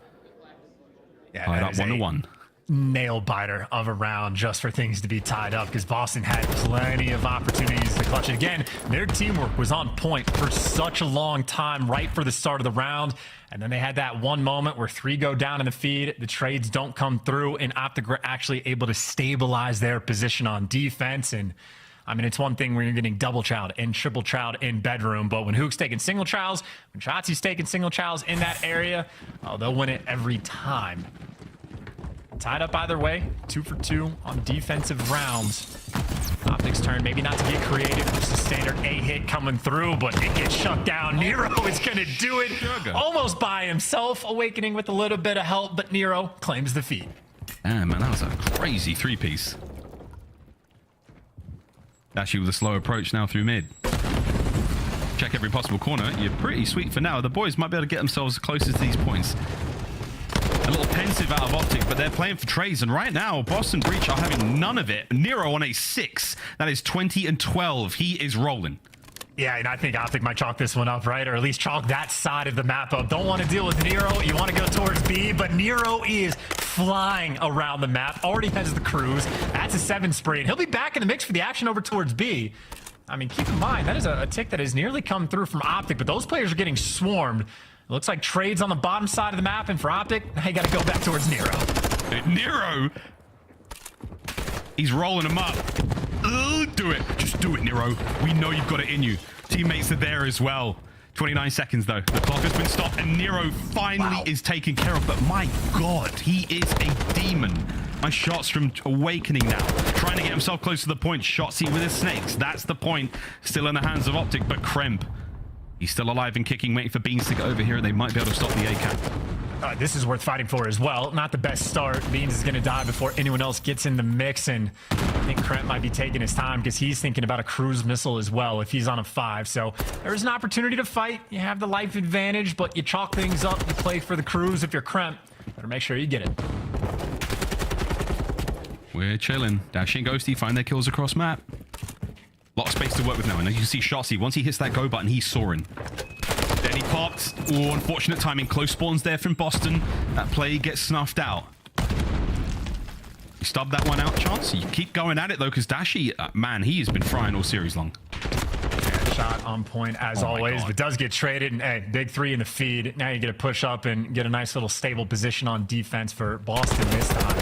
Yeah, tied up 1-1. Nail biter of a round just for things to be tied up, because Boston had plenty of opportunities to clutch it. Again, their teamwork was on point for such a long time right for the start of the round, and then they had that one moment where 3 go down in the feed, the trades don't come through, and OpTic were actually able to stabilize their position on defense. And I mean, it's one thing when you're getting double chowed and triple chowed in bedroom, but when Huke's taking single chows, when Shotzi's taking single chows in that area, oh, they'll win it every time. tied up either way. 2 for 2 on defensive rounds. OpTic's turn, maybe not to get creative, just a standard A hit coming through, but it gets shut down. Nero is gonna do it almost by himself. Awakening with a little bit of help, but Nero claims the feed. Damn, man, that was a crazy 3-piece. Dashy with a slow approach now through mid. Check every possible corner. You're pretty sweet for now. The boys might be able to get themselves closer to these points. A little pensive out of OpTic, but they're playing for trades. And right now, Boston Breach are having none of it. Nero on a 6. That is 20 and 12. He is rolling. Yeah, and I think OpTic might chalk this one up, right? Or at least chalk that side of the map up. Don't want to deal with Nero. You want to go towards B, but Nero is flying around the map. Already has the cruise. That's a 7 spree, and he'll be back in the mix for the action over towards B. I mean, keep in mind, that is a tick that has nearly come through from OpTic, but those players are getting swarmed. It looks like trades on the bottom side of the map, and for OpTic, now you got to go back towards Nero. Nero! He's rolling him up. Do it. Just do it, Nero. We know you've got it in you. Teammates are there as well. 29 seconds, though. The clock has been stopped, and Nero finally is taken care of. But my God, he is a demon. Nice shots from Awakening now. Trying to get himself close to the point. Shotzzy with his snakes. That's the point. Still in the hands of OpTic, but Kremp. He's still alive and kicking, waiting for Beans to get over here, and they might be able to stop the A-cap. This is worth fighting for as well. Not the best start. Beans is going to die before anyone else gets in the mix, and I think Kremp might be taking his time because he's thinking about a cruise missile as well if he's on a 5. So there's an opportunity to fight. You have the life advantage, but you chalk things up. You play for the cruise. If you're Kremp, better make sure you get it. We're chilling. Dashy and Ghosty find their kills across map. Lot of space to work with now, and as you can see, Shotzzy, once he hits that go button, he's soaring. Then he popped. Oh, unfortunate timing. Close spawns there from Boston. That play gets snuffed out. You stub that one out, Chance. You keep going at it, though, because Dashy, man, he has been frying all series long. Shot on point as always, but does get traded. And hey, big 3 in the feed. Now you get to push up and get a nice little stable position on defense for Boston this time.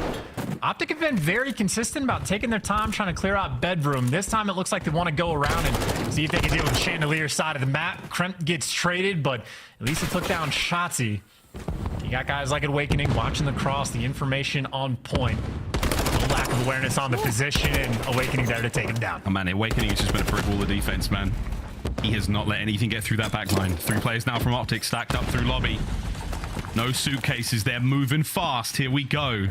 OpTic have been very consistent about taking their time trying to clear out bedroom. This time it looks like they want to go around and see if they can deal with the chandelier side of the map. Kremp gets traded, but at least it took down Shotzzy. You got guys like Awakening watching the cross, the information on point. No lack of awareness on the position, and Awakening there to take him down. Oh man, Awakening has just been a brick wall of defense, man. He has not let anything get through that back line. 3 players now from OpTic stacked up through lobby. No suitcases, they're moving fast. Here we go.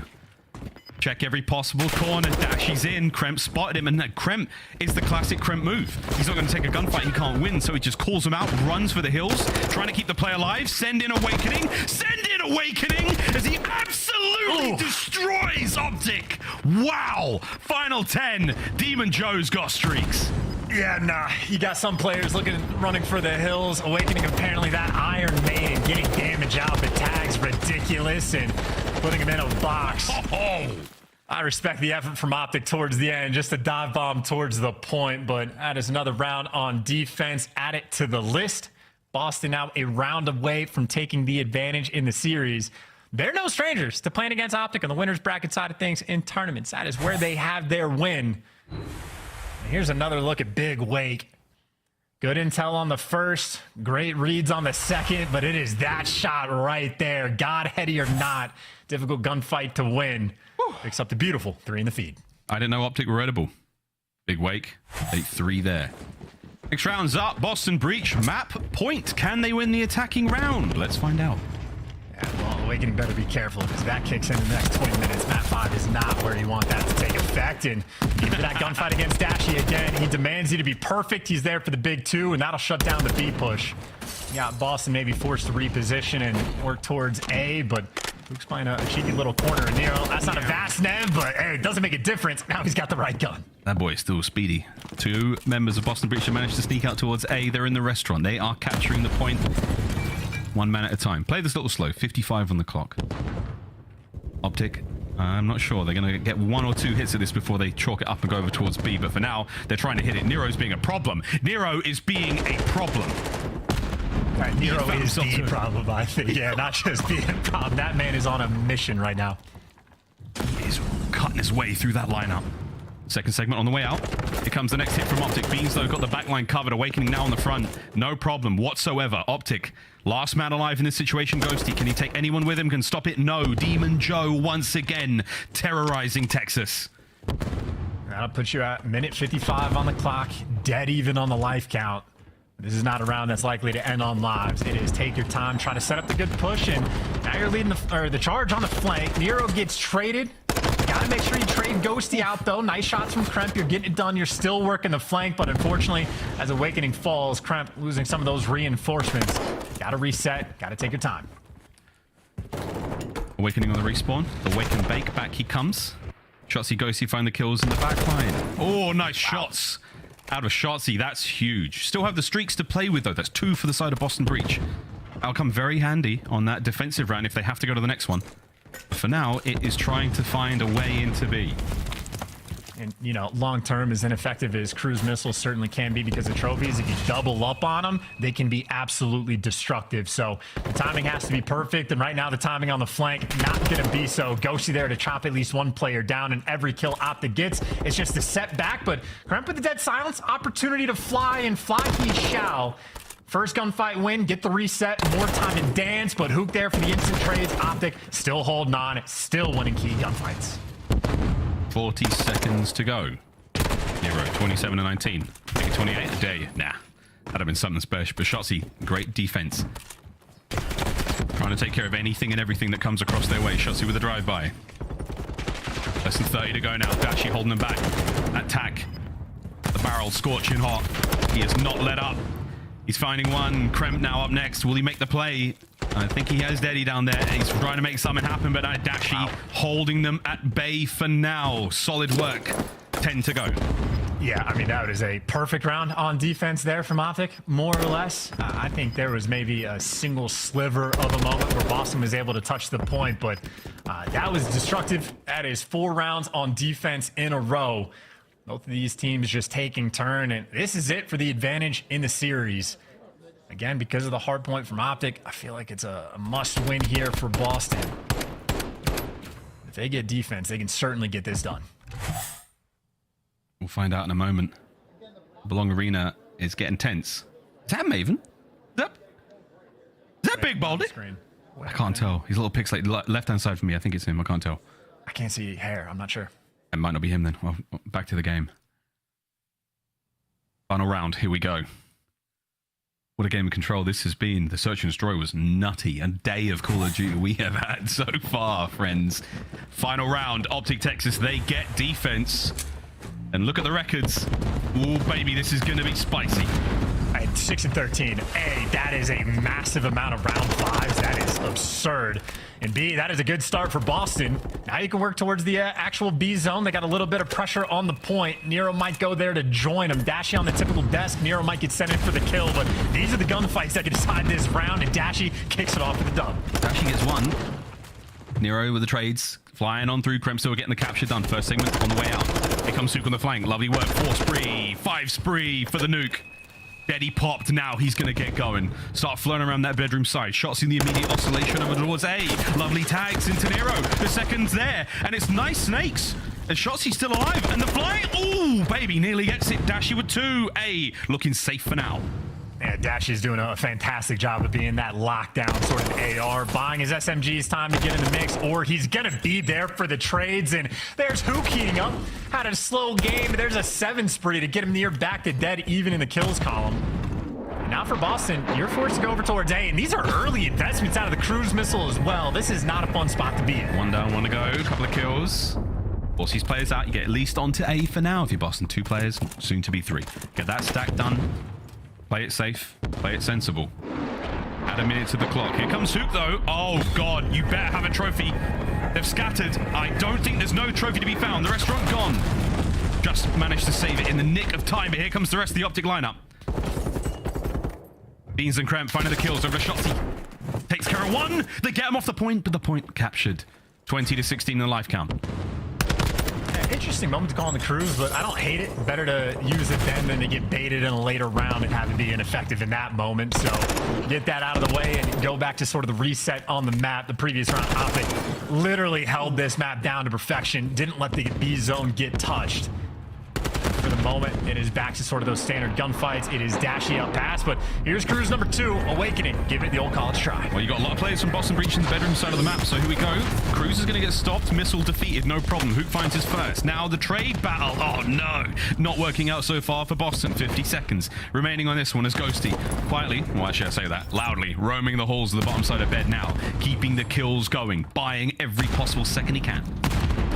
Check every possible corner. Dashy's in. Kremp spotted him, and that Kremp is the classic Kremp move. He's not going to take a gunfight. He can't win, so he just calls him out, runs for the hills, trying to keep the play alive. Send in Awakening. Send in Awakening as he absolutely destroys OpTic. Wow. Final 10. Demon Joe's got streaks. Yeah, nah. You got some players running for the hills. Awakening apparently that Iron Maiden getting damage out, but tags ridiculous and putting him in a box. I respect the effort from OpTic towards the end, just a dive bomb towards the point, but that is another round on defense. Add it to the list. Boston now a round away from taking the advantage in the series. They're no strangers to playing against OpTic on the winner's bracket side of things in tournaments. That is where they have their win. Here's another look at Big Wake. Good intel on the first, great reads on the second, but it is that shot right there. God heady or not, difficult gunfight to win. Picks up the beautiful 3 in the feed. I didn't know OpTic were edible. Big Wake, 8-3 there. Next round's up, Boston Breach, map point. Can they win the attacking round? Let's find out. Yeah, well, Awakening better be careful because that kicks in the next 20 minutes. Map 5 is not where you want that to take effect. And even that gunfight against Dashy again, he demands you to be perfect. He's there for the big 2, and that'll shut down the B push. Yeah, Boston maybe forced to reposition and work towards A, but Huke's playing a cheeky little corner. And Nero, that's not a vast nev, but hey, it doesn't make a difference. Now he's got the right gun. That boy is still speedy. 2 members of Boston Breach have managed to sneak out towards A. They're in the restaurant. They are capturing the point. 1 man at a time. Play this a little slow. 55 on the clock. OpTic, I'm not sure. They're going to get 1 or 2 hits at this before they chalk it up and go over towards B. But for now, they're trying to hit it. Nero's being a problem. Nero is being a problem. Right, Nero is the problem, I think. Yeah, not just being a problem. That man is on a mission right now. He's cutting his way through that lineup. Second segment on the way out. Here comes the next hit from OpTic. Beans, though, got the back line covered. Awakening now on the front. No problem whatsoever. OpTic Last man alive in this situation, Ghosty. Can he take anyone with him? Can stop it? No. Demon Joe once again terrorizing Texas. That'll put you at minute 55 on the clock, dead even on the life count. This is not a round that's likely to end on lives. It is take your time, try to set up the good push, and now you're leading the charge on the flank. Nero gets traded. Gotta make sure you trade Ghosty out, though. Nice shots from Kremp. You're getting it done. You're still working the flank, but unfortunately, as Awakening falls, Kremp losing some of those reinforcements. Gotta reset. Gotta take your time. Awakening on the respawn. The wake and bake. Back he comes. Shotzzy, Ghosty find the kills in the back line. Oh, nice shots. Out of Shotzzy, that's huge. Still have the streaks to play with, though. That's 2 for the side of Boston Breach. That'll come very handy on that defensive round if they have to go to the next one. For now, it is trying to find a way into B. And, you know, long-term, as ineffective as cruise missiles certainly can be because of trophies, if you double up on them, they can be absolutely destructive. So the timing has to be perfect. And right now, the timing on the flank, not going to be so. Ghosty there to chop at least one player down, and every kill OpTic gets, it's just a setback. But Kremp with the dead silence, opportunity to fly, and fly he shall. First gunfight win, get the reset, more time to dance, but Huke there for the instant trades. OpTic still holding on, still winning key gunfights. 40 seconds to go. Nero, 27 and 19. Make it 28 a day. Nah, that'd have been something special. But Shotzzy, great defense. Trying to take care of anything and everything that comes across their way. Shotzzy with a drive-by. Less than 30 to go now. Dashy holding them back. Attack. The barrel scorching hot. He has not let up. He's finding one. Kremp now up next. Will he make the play? I think he has Daddy down there. He's trying to make something happen, but Dashy holding them at bay for now. Solid work. 10 to go. Yeah, I mean, that was a perfect round on defense there from OpTic, more or less. I think there was maybe a single sliver of a moment where Boston was able to touch the point, but that was destructive. That is 4 rounds on defense in a row. Both of these teams just taking turn, and this is it for the advantage in the series. Again, because of the hard point from OpTic, I feel like it's a must-win here for Boston. If they get defense, they can certainly get this done. We'll find out in a moment. Belong Arena is getting tense. Is that Maven? Is that Big Baldy? I can't tell. His little pixel left-hand side for me. I think it's him. I can't tell. I can't see hair. I'm not sure. It might not be him then. Well, back to the game. Final round. Here we go. What a game of control this has been. The Search and Destroy was nutty. A day of Call of Duty we have had so far, friends. Final round. OpTic Texas, they get defense. And look at the records. Ooh, baby, this is going to be spicy. At 6 and 13. A, that is a massive amount of round 5s. That is absurd. And B, that is a good start for Boston. Now you can work towards the actual B zone. They got a little bit of pressure on the point. Nero might go there to join him. Dashy on the typical desk. Nero might get sent in for the kill, but these are the gunfights that can decide this round, and Dashy kicks it off with the dub. Dashy gets one. Nero with the trades. Flying on through. Kremp still getting the capture done. First segment on the way out. Here comes Huke on the flank. Lovely work. 4 spree. 5 spree for the nuke. Daddy popped. Now he's going to get going. Start flowing around that bedroom side. Shots in the immediate oscillation over towards A. Lovely tags into Nero. The second's there. And it's nice snakes. As Shotzzy's still alive. And the flying. Ooh, baby. Nearly gets it. Dashy with 2. A looking safe for now. Yeah, Dashy's doing a fantastic job of being that lockdown sort of AR, buying his SMGs time to get in the mix, or he's going to be there for the trades. And there's Huke heating up. Had a slow game, but there's a 7 spree to get him near back to dead, even in the kills column. And now for Boston, you're forced to go over towards A, and these are early investments out of the cruise missile as well. This is not a fun spot to be in. 1 down, 1 to go. A couple of kills. Force these players out. You get at least onto A for now if you're Boston. 2 players, soon to be 3. Get that stack done. Play it safe. Play it sensible. Add a minute to the clock. Here comes Huke, though. Oh, God. You better have a trophy. They've scattered. I don't think there's no trophy to be found. The restaurant gone. Just managed to save it in the nick of time. But here comes the rest of the OpTic lineup. Beans and Kremp finding the kills over Shotzzy. Takes care of 1. They get him off the point, but the point captured. 20 to 16 in the life count. Interesting moment to call on the cruise, but I don't hate it. Better to use it then than to get baited in a later round and have it be ineffective in that moment. So get that out of the way and go back to sort of the reset on the map. The previous round, OpTic literally held this map down to perfection. Didn't let the B zone get touched. For the moment, it is back to sort of those standard gunfights. It is Dashy up pass, but here's Cruz number 2, Awakening. Give it the old college try. Well, you got a lot of players from Boston breaching the bedroom side of the map, so here we go. Cruz is going to get stopped, missile defeated, no problem. Huke finds his first. Now the trade battle. Oh no, not working out so far for Boston. 50 seconds remaining on this one as Ghosty quietly, well actually I say that loudly, roaming the halls of the bottom side of bed now, keeping the kills going, buying every possible second he can.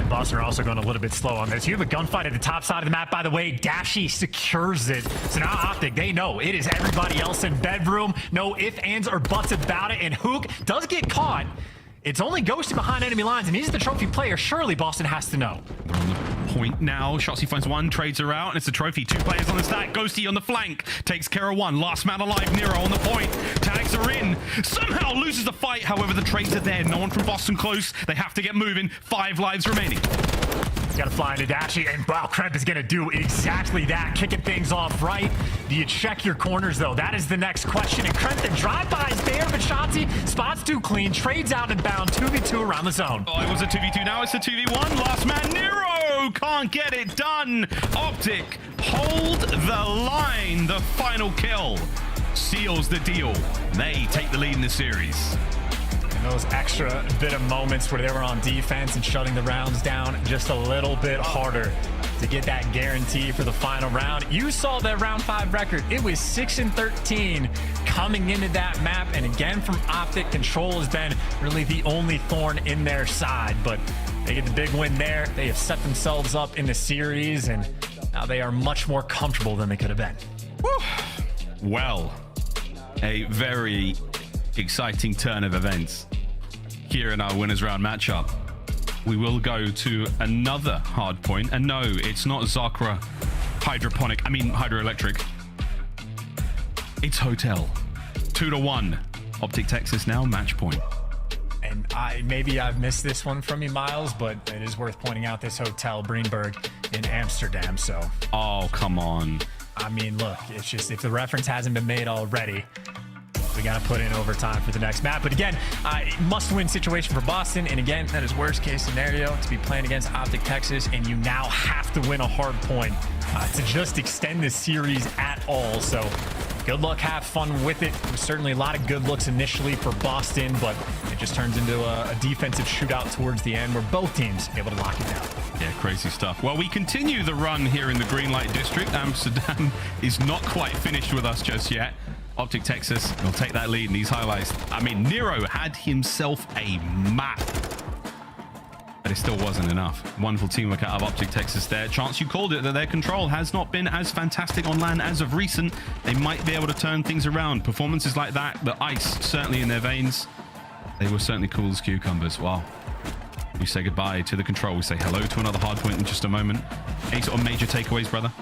Boston are also going a little bit slow on this. You have a gunfight at the top side of the map, by the way. Dashy secures it. So now OpTic, they know it is everybody else in bedroom. No ifs, ands, or buts about it. And Huke does get caught. It's only Ghosty behind enemy lines, and he's the trophy player. Surely Boston has to know. They're on the point now. Shotzzy finds one, trades her out, and it's a trophy. 2 players on the stack. Ghosty on the flank. Takes care of one. Last man alive, Nero on the point. Tags her in. Somehow loses the fight. However, the trades are there. No one from Boston close. They have to get moving. 5 lives remaining. He's got to fly into Dashy, and wow, Kremp is going to do exactly that, kicking things off right. Do you check your corners, though? That is the next question. And Kremp, the drive-by is there, but Shotzzy spots too clean, trades out and bound, 2v2 around the zone. Oh, it was a 2v2, now it's a 2v1. Last man, Nero can't get it done. OpTic hold the line. The final kill seals the deal. They take the lead in the series. And those extra bit of moments where they were on defense and shutting the rounds down just a little bit harder to get that guarantee for the final round. You saw that round 5 record. It was 6-13 coming into that map. And again, from OpTic, control has been really the only thorn in their side. But they get the big win there. They have set themselves up in the series, and now they are much more comfortable than they could have been. Woo. Well, a very exciting turn of events here in our winners round matchup. We will go to another hard point, and no, it's not Røkkr hydroelectric. It's Hotel. 2-1. OpTic Texas now match point. And maybe I've missed this one from you, Miles, but it is worth pointing out this Hotel Breenberg in Amsterdam. So, oh come on. I mean, look, it's just if the reference hasn't been made already, we got to put in overtime for the next map. But again, must-win situation for Boston. And again, that is worst-case scenario to be playing against OpTic Texas, and you now have to win a hard point to just extend this series at all. So good luck, have fun with it. There's certainly a lot of good looks initially for Boston, but it just turns into a defensive shootout towards the end where both teams are able to lock it down. Yeah, crazy stuff. Well, we continue the run here in the Green Light District. Amsterdam is not quite finished with us just yet. OpTic Texas will take that lead in these highlights. I mean, Nero had himself a map, but it still wasn't enough. Wonderful teamwork out of OpTic Texas there. Chance, you called it, that their control has not been as fantastic on LAN as of recent. They might be able to turn things around. Performances like that, the ice certainly in their veins. They were certainly cool as cucumbers. Wow. We say goodbye to the control. We say hello to another hard point in just a moment. Any sort of major takeaways, brother?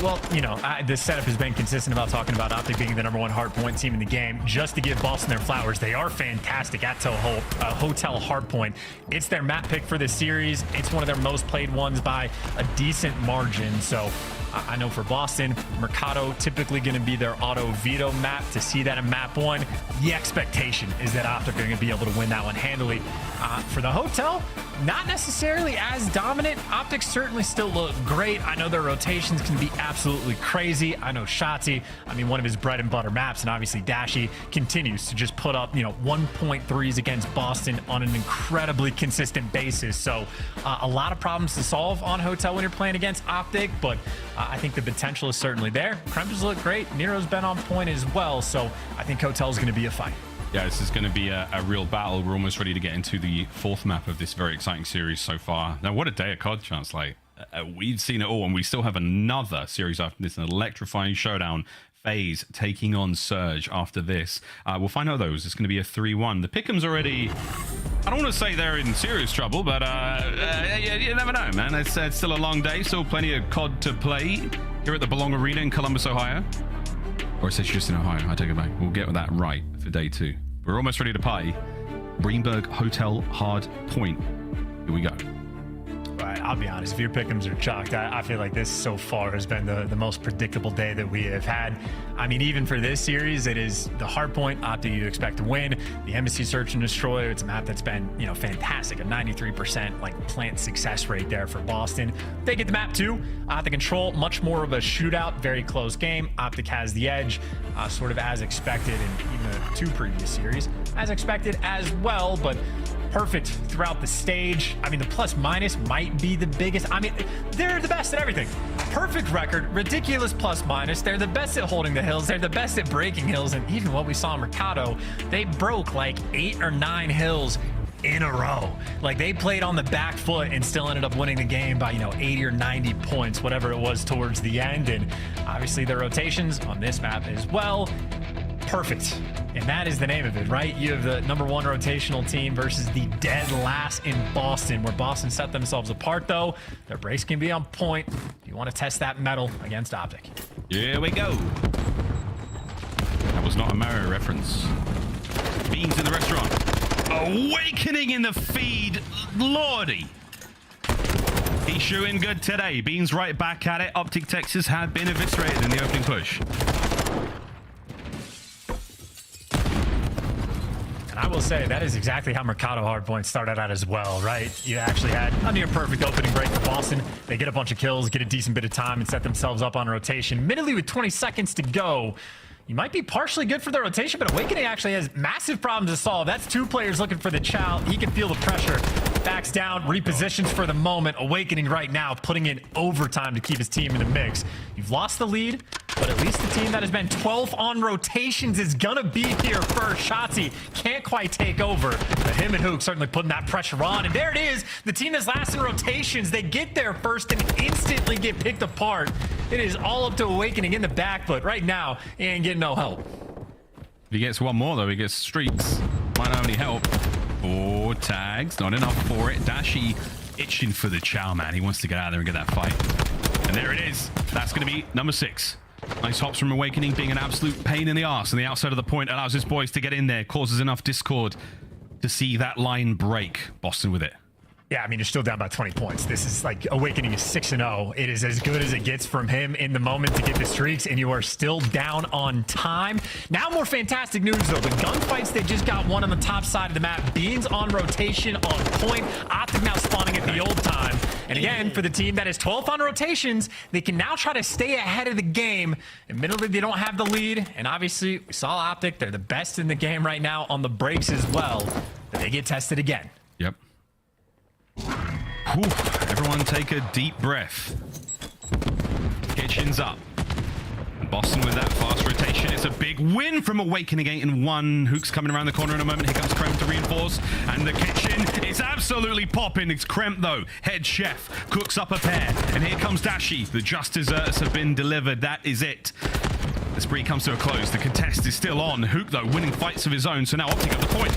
Well, you know, this setup has been consistent about talking about OpTic being the #1 hardpoint team in the game. Just to give Boston their flowers, they are fantastic at Hotel Hardpoint. It's their map pick for this series. It's one of their most played ones by a decent margin. So I know for Boston, Mercado typically going to be their auto veto map. To see that in map 1, the expectation is that OpTic are going to be able to win that one handily. For the Hotel, not necessarily as dominant. OpTic certainly still look great. I know their rotations can be absolutely crazy. I know Shotzzy, I mean, one of his bread and butter maps, and obviously Dashy continues to just put up, 1.3s against Boston on an incredibly consistent basis. So a lot of problems to solve on Hotel when you're playing against OpTic, but I think the potential is certainly there. Kremp has looked great. Nero's been on point as well, so I think Hotel's going to be a fight. Yeah, this is going to be a real battle. We're almost ready to get into the 4th map of this very exciting series so far. Now, what a day of COD, Chance. Like, we've seen it all, and we still have another series after this, an electrifying showdown. FaZe taking on Surge after this. We'll find out, though, it's going to be a 3-1. The Pickham's already... I don't want to say they're in serious trouble, but you never know, man. It's still a long day, still plenty of COD to play here at the Belong Arena in Columbus, Ohio. Or it says just in Ohio. I take it back. We'll get that right for day 2. We're almost ready to party. Breenberg Hotel Hard Point. Here we go. Right, I'll be honest, if your pick'ems are chalked, I feel like this so far has been the most predictable day that we have had. I mean, even for this series, it is the hard point. OpTic you expect to win. The Embassy Search and Destroy, it's a map that's been, you know, fantastic. A 93% like plant success rate there for Boston. They get the map too. The control, much more of a shootout, very close game. OpTic has the edge, sort of as expected in even the 2 previous series. As expected as well, but perfect throughout the stage. I mean, the plus minus might be the biggest. I mean, they're the best at everything. Perfect record, ridiculous plus minus. They're the best at holding the hills. They're the best at breaking hills. And even what we saw in Mercado, they broke like 8 or 9 hills in a row. Like, they played on the back foot and still ended up winning the game by, you know, 80 or 90 points, whatever it was towards the end. And obviously their rotations on this map as well. Perfect. And that is the name of it, right? You have the #1 rotational team versus the dead last in Boston, where Boston set themselves apart, though. Their breaks can be on point if you want to test that metal against OpTic. Here we go. That was not a Mario reference. Beans in the restaurant. Awakening in the feed. Lordy. He's shooting good today. Beans right back at it. OpTic Texas had been eviscerated in the opening push. And I will say, that is exactly how Mercado Hardpoint started out as well, right? You actually had a near perfect opening break for Boston. They get a bunch of kills, get a decent bit of time, and set themselves up on rotation. Admittedly, with 20 seconds to go, you might be partially good for the rotation, but Awakening actually has massive problems to solve. That's 2 players looking for the chow. He can feel the pressure. Backs down, repositions for the moment. Awakening right now, putting in overtime to keep his team in the mix. You've lost the lead, but at least the team that has been 12th on rotations is gonna be here first. Shotzzy can't quite take over, but him and Huke certainly putting that pressure on. And there it is, the team that's last in rotations. They get there first and instantly get picked apart. It is all up to Awakening in the back, but right now, he ain't getting no help. If he gets one more, though, he gets streaks. Might not only help. 4 tags, not enough for it. Dashy itching for the chow, man. He wants to get out there and get that fight. And there it is. That's going to be #6. Nice hops from Awakening, being an absolute pain in the arse. On the outside of the point, allows his boys to get in there, causes enough discord to see that line break. Boston with it. Yeah, I mean, you're still down by 20 points. This is like, Awakening is 6-0. It is as good as it gets from him in the moment to get the streaks, and you are still down on time. Now, more fantastic news, though. The gunfights, they just got one on the top side of the map. Beans on rotation, on point. OpTic now spawning at the old time. And again, for the team that is 12th on rotations, they can now try to stay ahead of the game. Admittedly, they don't have the lead. And obviously, we saw OpTic. They're the best in the game right now on the breaks as well. But they get tested again. Yep. Whew. Everyone take a deep breath. Kitchen's up. Boston with that fast rotation. It's a big win from Awakening, 8-1. Huke's coming around the corner in a moment. Here comes Kremp to reinforce. And the kitchen is absolutely popping. It's Kremp, though. Head chef cooks up a pair. And here comes Dashy. The just desserts have been delivered. That is it. The spree comes to a close. The contest is still on. Huke, though, winning fights of his own. So now OpTic at the point.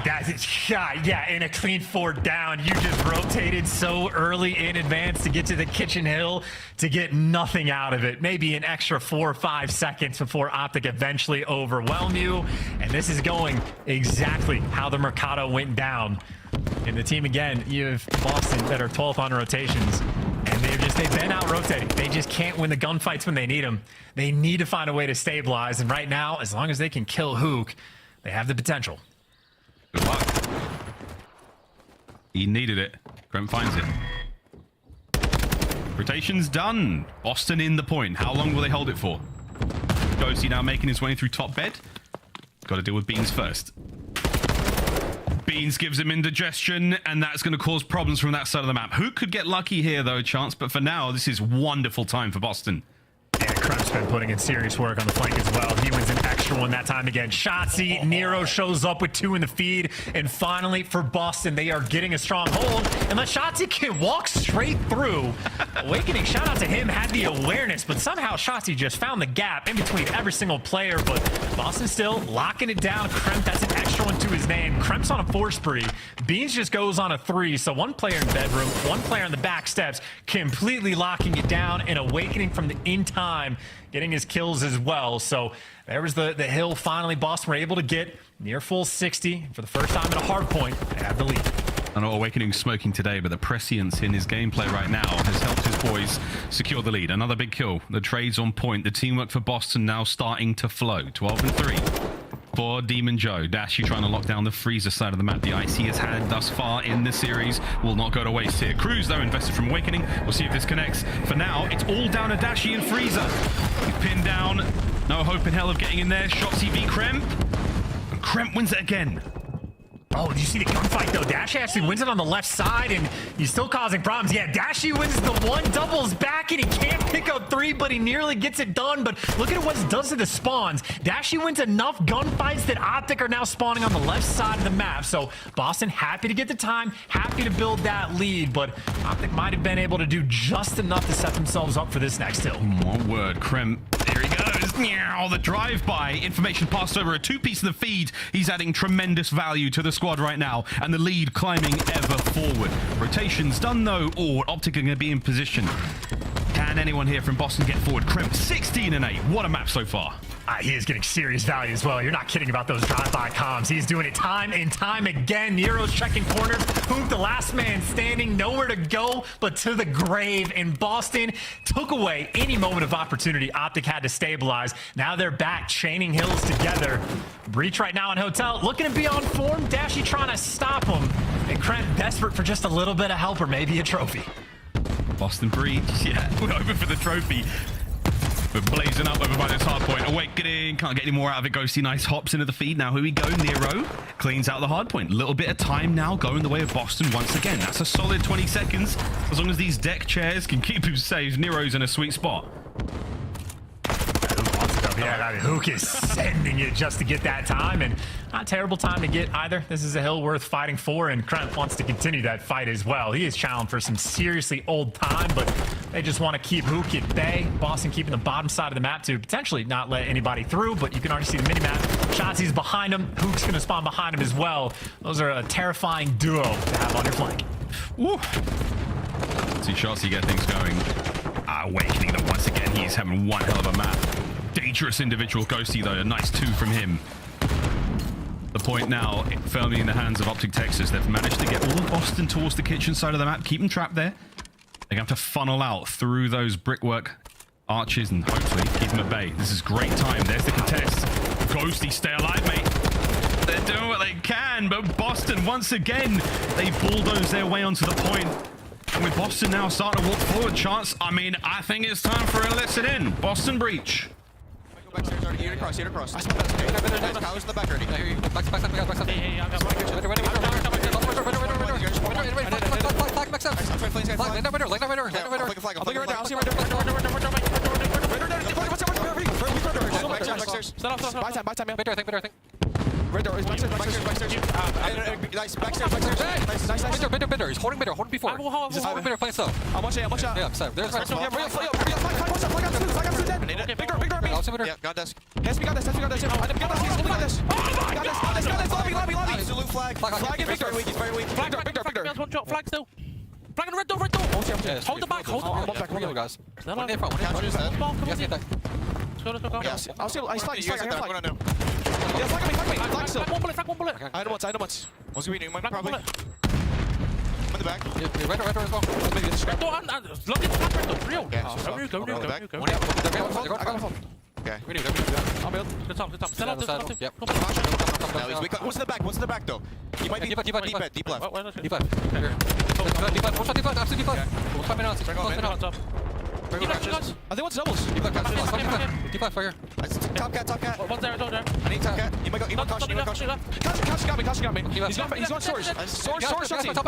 That's it. Yeah, in a clean 4 down. You just rotated so early in advance to get to the kitchen hill to get nothing out of it. Maybe an extra 4 or 5 seconds before OpTic eventually overwhelm you. And this is going exactly how the Mercado went down. And the team, again, you have Boston that are 12th on rotations. And they've been out rotating. They just can't win the gunfights when they need them. They need to find a way to stabilize. And right now, as long as they can kill Huke, they have the potential. Good luck. He needed it. Kremp finds it. Rotation's done. Boston in the point. How long will they hold it for? Ghosty now making his way through top bed. Got to deal with Beans first. Beans gives him indigestion, and that's going to cause problems from that side of the map. Who could get lucky here, though, chance? But for now, this is wonderful time for Boston. Yeah, Kremp's been putting in serious work on the flank as well. He wins an extra one that time again. Shotzzy, Nero shows up with 2 in the feed. And finally, for Boston, they are getting a strong hold. Unless Shotzzy can walk straight through. Awakening, shout out to him, had the awareness. But somehow Shotzzy just found the gap in between every single player. But Boston still locking it down. Kremp, that's an extra one to his name. Kremp's on a 4 spree. Beans just goes on a 3. So 1 player in the bedroom, 1 player on the back steps, completely locking it down. And Awakening from the in time, getting his kills as well. So there was the hill. Finally, Boston were able to get near full 60 for the first time in a hard point. They have the lead. I know Awakening smoking today, but the prescience in his gameplay right now has helped his boys secure the lead. Another big kill. The trade's on point. The teamwork for Boston now starting to flow. 12-3 for Demon Joe. Dashy trying to lock down the freezer side of the map. The IC has had thus far in the series will not go to waste here. Cruz, though, invested from Awakening. We'll see if this connects. For now, it's all down to Dashy and freezer. He's pinned down. No hope in hell of getting in there. Shotzzy v Kremp. And Kremp wins it again. Oh, did you see the gunfight, though? Dashy actually wins it on the left side, and he's still causing problems. Yeah, Dashy wins the one, doubles back, and he can't pick up 3, but he nearly gets it done. But look at what it does to the spawns. Dashy wins enough gunfights that OpTic are now spawning on the left side of the map. So Boston happy to get the time, happy to build that lead, but OpTic might have been able to do just enough to set themselves up for this next hill. One word, Kremp. There he goes. Meow, the drive-by. Information passed over a 2-piece of the feed. He's adding tremendous value to the squad right now, and the lead climbing ever forward. Rotations done, though. Oh, OpTic are going to be in position. Can anyone here from Boston get forward? Kremp, 16-8. What a map so far. He is getting serious value as well. You're not kidding about those drive-by comms. He's doing it time and time again. Nero's checking corners. Huke, the last man standing, nowhere to go but to the grave. And Boston took away any moment of opportunity OpTic had to stabilize. Now they're back, chaining hills together. Breach right now on Hotel, looking to be on form. Dashy trying to stop him. And Kremp desperate for just a little bit of help or maybe a trophy. Boston Breach, yeah, we're over for the trophy. We're blazing up over by this hard point. Awakening, can't get any more out of it. Ghosty, nice hops into the feed. Now, here we go. Nero cleans out the hard point. Little bit of time now going the way of Boston once again. That's a solid 20 seconds. As long as these deck chairs can keep him safe, Nero's in a sweet spot. Yeah, I mean, Huke is sending it just to get that time, and not a terrible time to get either. This is a hill worth fighting for, and Kremp wants to continue that fight as well. He is challenged for some seriously old time, but they just want to keep Huke at bay. Boston keeping the bottom side of the map to potentially not let anybody through, but you can already see the mini-map. Shotzzy's behind him. Huke's going to spawn behind him as well. Those are a terrifying duo to have on your flank. Woo. See Shotzzy get things going. Awakening them once again. He's having one hell of a map. Dangerous individual. Ghosty, though, a nice 2 from him. The point now firmly in the hands of OpTic Texas. They've managed to get all of Boston towards the kitchen side of the map, keep them trapped there. They're going to have to funnel out through those brickwork arches and hopefully keep them at bay. This is great time. There's the contest. Ghosty, stay alive, mate. They're doing what they can, but Boston, once again, they bulldoze their way onto the point. And with Boston now starting to walk forward, chance, I mean, I think it's time for a listen in. Boston Breach. Backstairs already. You're across. Cows in the back already. I hear you. Back. Hey, I got Nice. Backstairs. Bitter. He's holding bitter. Holding before. He's just holding bitter. Playing slow. I'm watching. Yeah, sorry. There's right. Yeah, got this. Yes, we got this. Got this. Lobby. Absolute flag. He's very weak. Flag. One drop. Flag still. Flag on red door. Hold the back. Hold the guys. One in front. You guys get that. Yes. I'll see. He's flag. Yeah, flag me. Flag still. One bullet. I don't want. What's he doing? Probably. I'm in the back. Yeah, right door as well. Red door and look at the flag. Red door. Real. Go. I got my phone. Okay. I'm built. Good top. Sell out. Yep. What's in the back though? He might be deep left. Deep left. Deep left. Absolutely deep left. We'll come in on. I think what's doubles? Deep left fire. Top cat. What's there? I need top cat. You might go caution. Caution got me. He's going swords. Swords, Shotzzy. Top.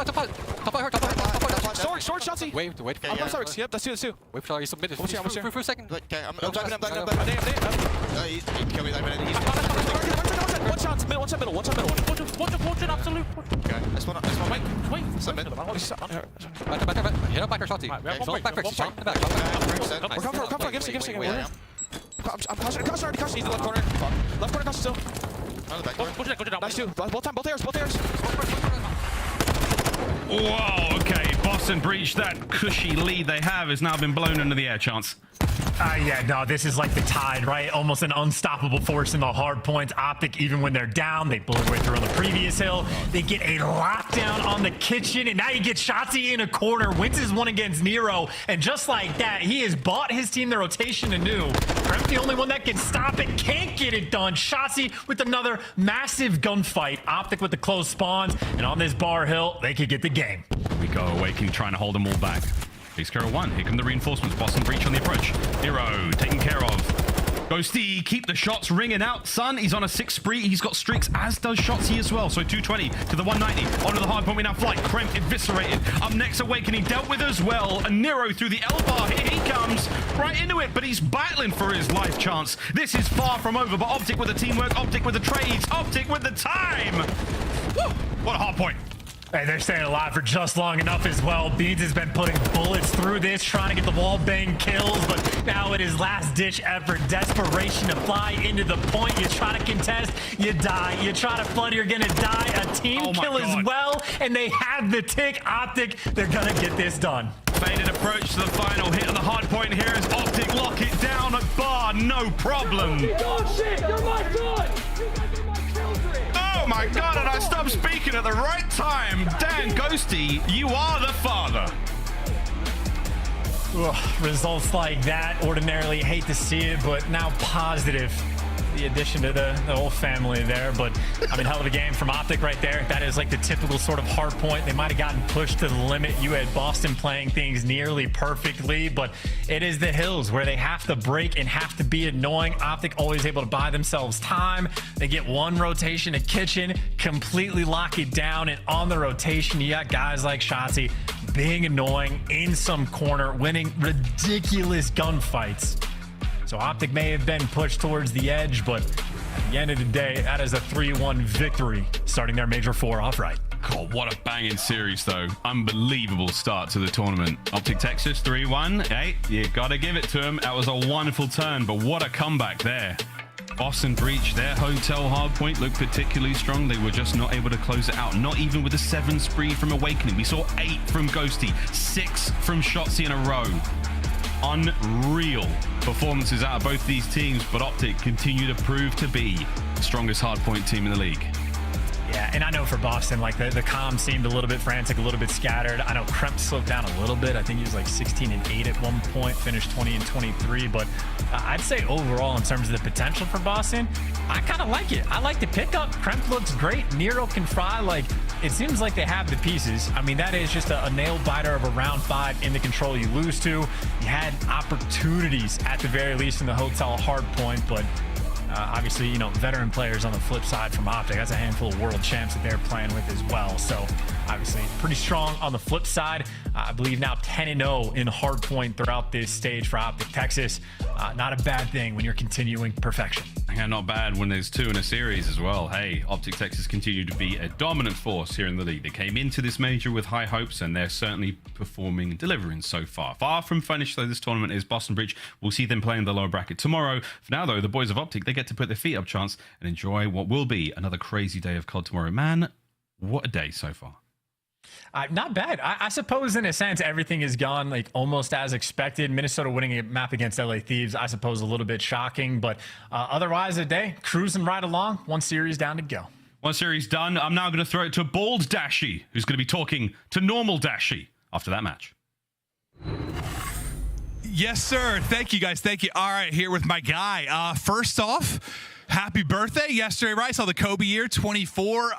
Sword, Shotzzy. Wait. I'm sorry. Yep, that's two. Wait for you submitted. For a second. Okay, I'm diving. He killed me that minute. One shot middle. One absolute. Okay, this one. Wait. Submit. Hit up back or Shotzzy. Back. Come for. Give second. I'm caution. He's in the left corner. Left corner, caution still. On the back door. Nice 2. Both airs. Whoa, okay. Boston Breach, that cushy lead they have has now been blown into the air, chance. Yeah, no, this is like the Tide, right? Almost an unstoppable force in the hard points. OpTic, even when they're down, they blow their way through on the previous hill. They get a lockdown on the kitchen, and now you get Shotzzy in a corner, wins his one against Nero, and just like that, he has bought his team the rotation anew. Kremp, the only one that can stop it, can't get it done. Shotzzy with another massive gunfight. OpTic with the closed spawns, and on this bar hill, they could get the game. We go Awakening, trying to hold them all back. Takes care of one. Here come the reinforcements. Boston breach on the approach. Nero taken care of. Ghosty, keep the shots ringing out. Son, he's on a 6 spree. He's got streaks, as does Shotzzy as well. So 220 to the 190. Onto the hard point we now fly. Kremp eviscerated. Up next, Awakening dealt with as well. And Nero through the L bar. Here he comes. Right into it, but he's battling for his life chance. This is far from over, but OpTic with the teamwork. OpTic with the trades. OpTic with the time. Woo! What a hard point. Hey, they're staying alive for just long enough as well. Beans has been putting bullets through this, trying to get the wall bang kills, but now it is last-ditch effort, desperation to fly into the point. You try to contest, you die. You try to flood, you're gonna die. A team kill as well, and they have the tick. OpTic, they're gonna get this done. Faded approach to the final hit on the hard point here as OpTic lock it down at bar, no problem. Oh shit, you're my son! Oh my god, and I stopped speaking at the right time. Dan Ghosty, you are the father. Ugh, results like that, ordinarily hate to see it, but now positive. The addition to the whole family there, but I mean, hell of a game from OpTic right there. That is like the typical sort of hard point. They might have gotten pushed to the limit. You had Boston playing things nearly perfectly, but it is the hills where they have to break and have to be annoying. OpTic always able to buy themselves time. They get one rotation to kitchen, completely lock it down, and on the rotation, you got guys like Shotzzy being annoying in some corner, winning ridiculous gunfights. So OpTic may have been pushed towards the edge, but at the end of the day, that is a 3-1 victory, starting their Major 4 off right. God, what a banging series, though. Unbelievable start to the tournament. OpTic Texas 3-1. Hey, you gotta give it to him. That was a wonderful turn, but what a comeback there. Boston breach, their hotel hardpoint looked particularly strong. They were just not able to close it out. Not even with a 7 spree from Awakening. We saw 8 from Ghosty, 6 from Shotzzy in a row. Unreal performances out of both these teams, but OpTic continue to prove to be the strongest hardpoint team in the league. Yeah, and I know for Boston, like the comms seemed a little bit frantic, a little bit scattered. I know Kremp slowed down a little bit. I think he was like 16-8 at one point, finished 20-23. But I'd say overall, in terms of the potential for Boston, I kind of like it. I like the pickup. Kremp looks great. Nero can fry. Like, it seems like they have the pieces. I mean, that is just a nail biter of a round 5 in the control you lose to. You had opportunities at the very least in the hotel hard point, but obviously, you know, veteran players on the flip side from OpTic. That's a handful of world champs that they're playing with as well. So obviously pretty strong on the flip side. I believe now 10-0 in hardpoint throughout this stage for OpTic Texas. Not a bad thing when you're continuing perfection. Yeah, not bad when there's 2 in a series as well. Hey, OpTic Texas continue to be a dominant force here in the league. They came into this major with high hopes, and they're certainly performing and delivering so far. Far from finished, though, this tournament is Boston Breach. We'll see them playing the lower bracket tomorrow. For now, though, the boys of OpTic, they get to put their feet up chance and enjoy what will be another crazy day of COD tomorrow. Man, what a day so far. Not bad. I suppose in a sense, everything has gone like almost as expected. Minnesota winning a map against LA Thieves, I suppose a little bit shocking, but otherwise a day cruising right along. 1 series down to go. 1 series done. I'm now going to throw it to bald Dashy, who's going to be talking to normal Dashy after that match. Yes, sir. Thank you, guys. Thank you. All right, here with my guy. First off, happy birthday yesterday, right? Saw the Kobe year, 24.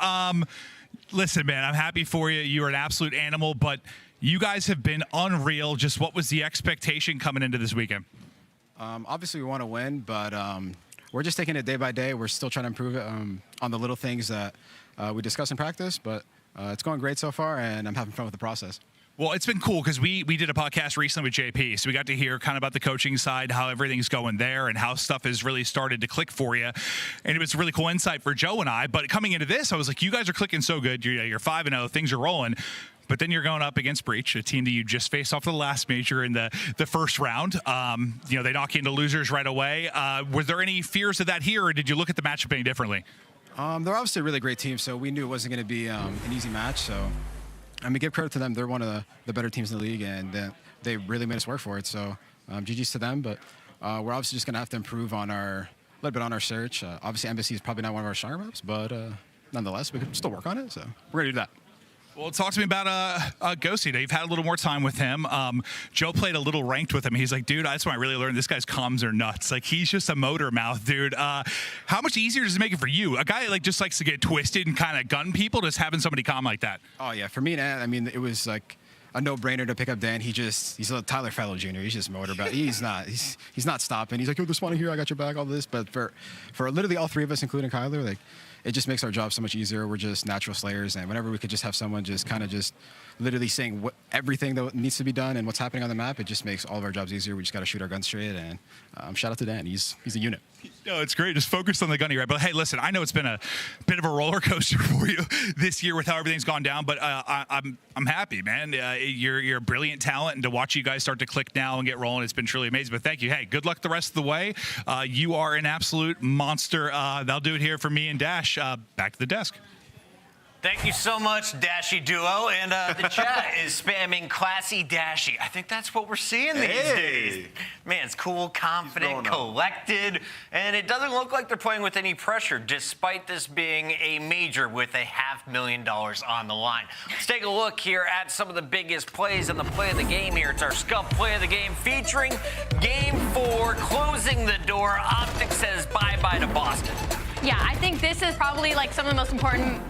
Listen, man, I'm happy for you. You're an absolute animal, but you guys have been unreal. Just what was the expectation coming into this weekend? Obviously, we want to win, but we're just taking it day by day. We're still trying to improve it on the little things that we discuss in practice, but it's going great so far, and I'm having fun with the process. Well, it's been cool because we did a podcast recently with JP, so we got to hear kind of about the coaching side, how everything's going there, and how stuff has really started to click for you. And it was a really cool insight for Joe and I. But coming into this, I was like, you guys are clicking so good. You're 5-0, things are rolling. But then you're going up against Breach, a team that you just faced off the last major in the first round. You know, they knock you into losers right away. Were there any fears of that here, or did you look at the matchup any differently? They're obviously a really great team, so we knew it wasn't going to be an easy match. So, I mean, give credit to them. They're one of the better teams in the league, and they really made us work for it. So, GG's to them. But we're obviously just going to have to improve on a little bit on our search. Obviously, aBeZy is probably not one of our stronger maps, but nonetheless, we can still work on it. So we're going to do that. Well, talk to me about Ghosty. You've had a little more time with him. Joe played a little ranked with him. He's like, dude, that's when I really learned this guy's comms are nuts. Like, he's just a motor mouth, dude. How much easier does it make it for you? A guy like just likes to get twisted and kind of gun people, just having somebody calm like that. Oh yeah, for me, I mean, it was like a no-brainer to pick up Dan. He's a Tyler Fellow Jr. He's just motor, but he's not stopping. He's like, yo, this one here, I got your back, all this. But for literally all three of us, including Kyler, like, it just makes our job so much easier. We're just natural slayers, and whenever we could just have someone just kind of just literally saying everything that needs to be done and what's happening on the map, it just makes all of our jobs easier. We just got to shoot our guns straight, and shout out to Dan. He's a unit. No, it's great. Just focus on the gunny, right? But hey, listen, I know it's been a bit of a roller coaster for you this year with how everything's gone down, but I'm happy, man. You're a brilliant talent, and to watch you guys start to click now and get rolling, it's been truly amazing. But thank you. Hey, good luck the rest of the way. You are an absolute monster. That'll do it here for me and Dash. Back to the desk. Thank you so much, Dashy Duo. And the chat is spamming classy Dashy. I think that's what we're seeing these days. Man, it's cool, confident, collected, and it doesn't look like they're playing with any pressure, despite this being a major with $500,000 on the line. Let's take a look here at some of the biggest plays in the play of the game here. It's our Scuff play of the game featuring Game 4, closing the door. OpTic says bye-bye to Boston. Yeah, I think this is probably like some of the most important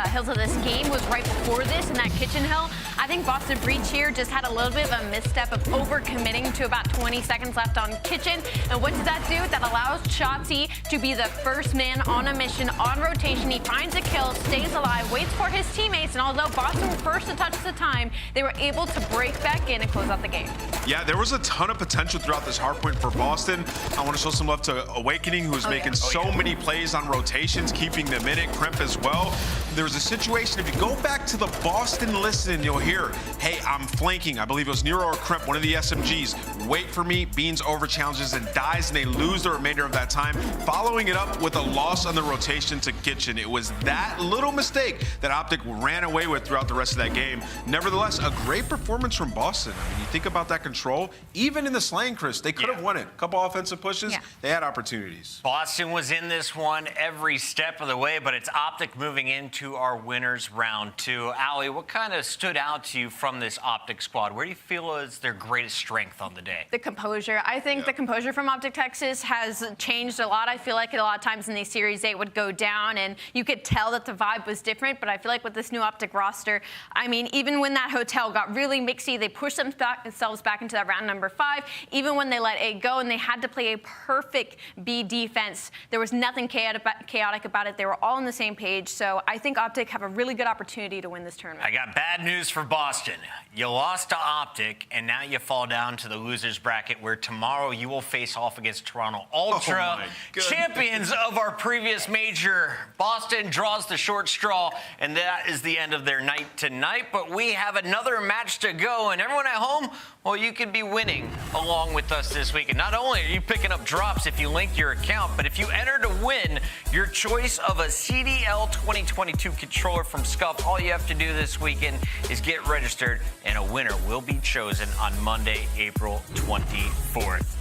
hills of this game was right before this in that kitchen hill. I think Boston Breach here just had a little bit of a misstep of over-committing to about 20 seconds left on kitchen. And what does that do? That allows Shotzzy to be the first man on a mission on rotation. He finds a kill, stays alive, waits for his teammates, and although Boston were first to touch the time, they were able to break back in and close out the game. Yeah, there was a ton of potential throughout this hardpoint for Boston. I want to show some love to Owakening, who was making so many plays on rotations, keeping them in it. Kremp as well. There was a situation, if you go back to the Boston listen, you'll hear, hey, I'm flanking. I believe it was Nero or Kremp, one of the SMGs. Wait for me. Beans over challenges and dies, and they lose the remainder of that time, following it up with a loss on the rotation to kitchen. It was that little mistake that OpTic ran away with throughout the rest of that game. Nevertheless, a great performance from Boston. I mean, you think about that control, even in the slaying, Chris, they could have won it. A couple offensive pushes, they had opportunities. Boston was in this one every step of the way, but it's OpTic moving into our winners round 2. Ali, what kind of stood out to you from this OpTic squad? Where do you feel is their greatest strength on the day? The composure. I think the composure from OpTic Texas has changed a lot. I feel like a lot of times in these series 8 would go down and you could tell that the vibe was different, but I feel like with this new OpTic roster, I mean, even when that hotel got really mixy, they pushed themselves back into that round number 5. Even when they let A go and they had to play a perfect B defense, there was nothing chaotic about it. They were all on the same page, so I think OpTic have a really good opportunity to win this tournament. I got bad news for Boston. You lost to OpTic, and now you fall down to the losers bracket, where tomorrow you will face off against Toronto Ultra, champions of our previous major. Boston draws the short straw, and that is the end of their night tonight. But we have another match to go, and everyone at home, well, you could be winning along with us this week. And not only are you picking up drops if you link your account, but if you enter to win your choice of a CDL 2022 controller from Scuff, all you have to do this weekend is get registered, and a winner will be chosen on Monday, April 24th.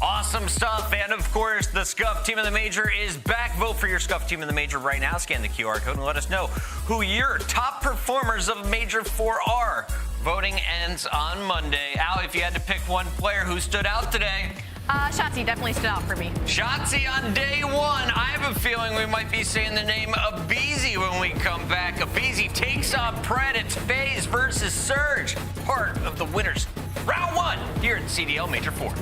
Awesome stuff. And of course, the Scuff Team of the Major is back. Vote for your Scuff Team of the Major right now. Scan the QR code and let us know who your top performers of Major 4 are. Voting ends on Monday. Ali, if you had to pick one player who stood out today. Shotzzy definitely stood out for me. Shotzzy on day 1. I have a feeling we might be saying the name aBeZy when we come back. aBeZy takes on Pred. It's FaZe versus Surge. Part of the winners. Round 1 here at CDL Major 4.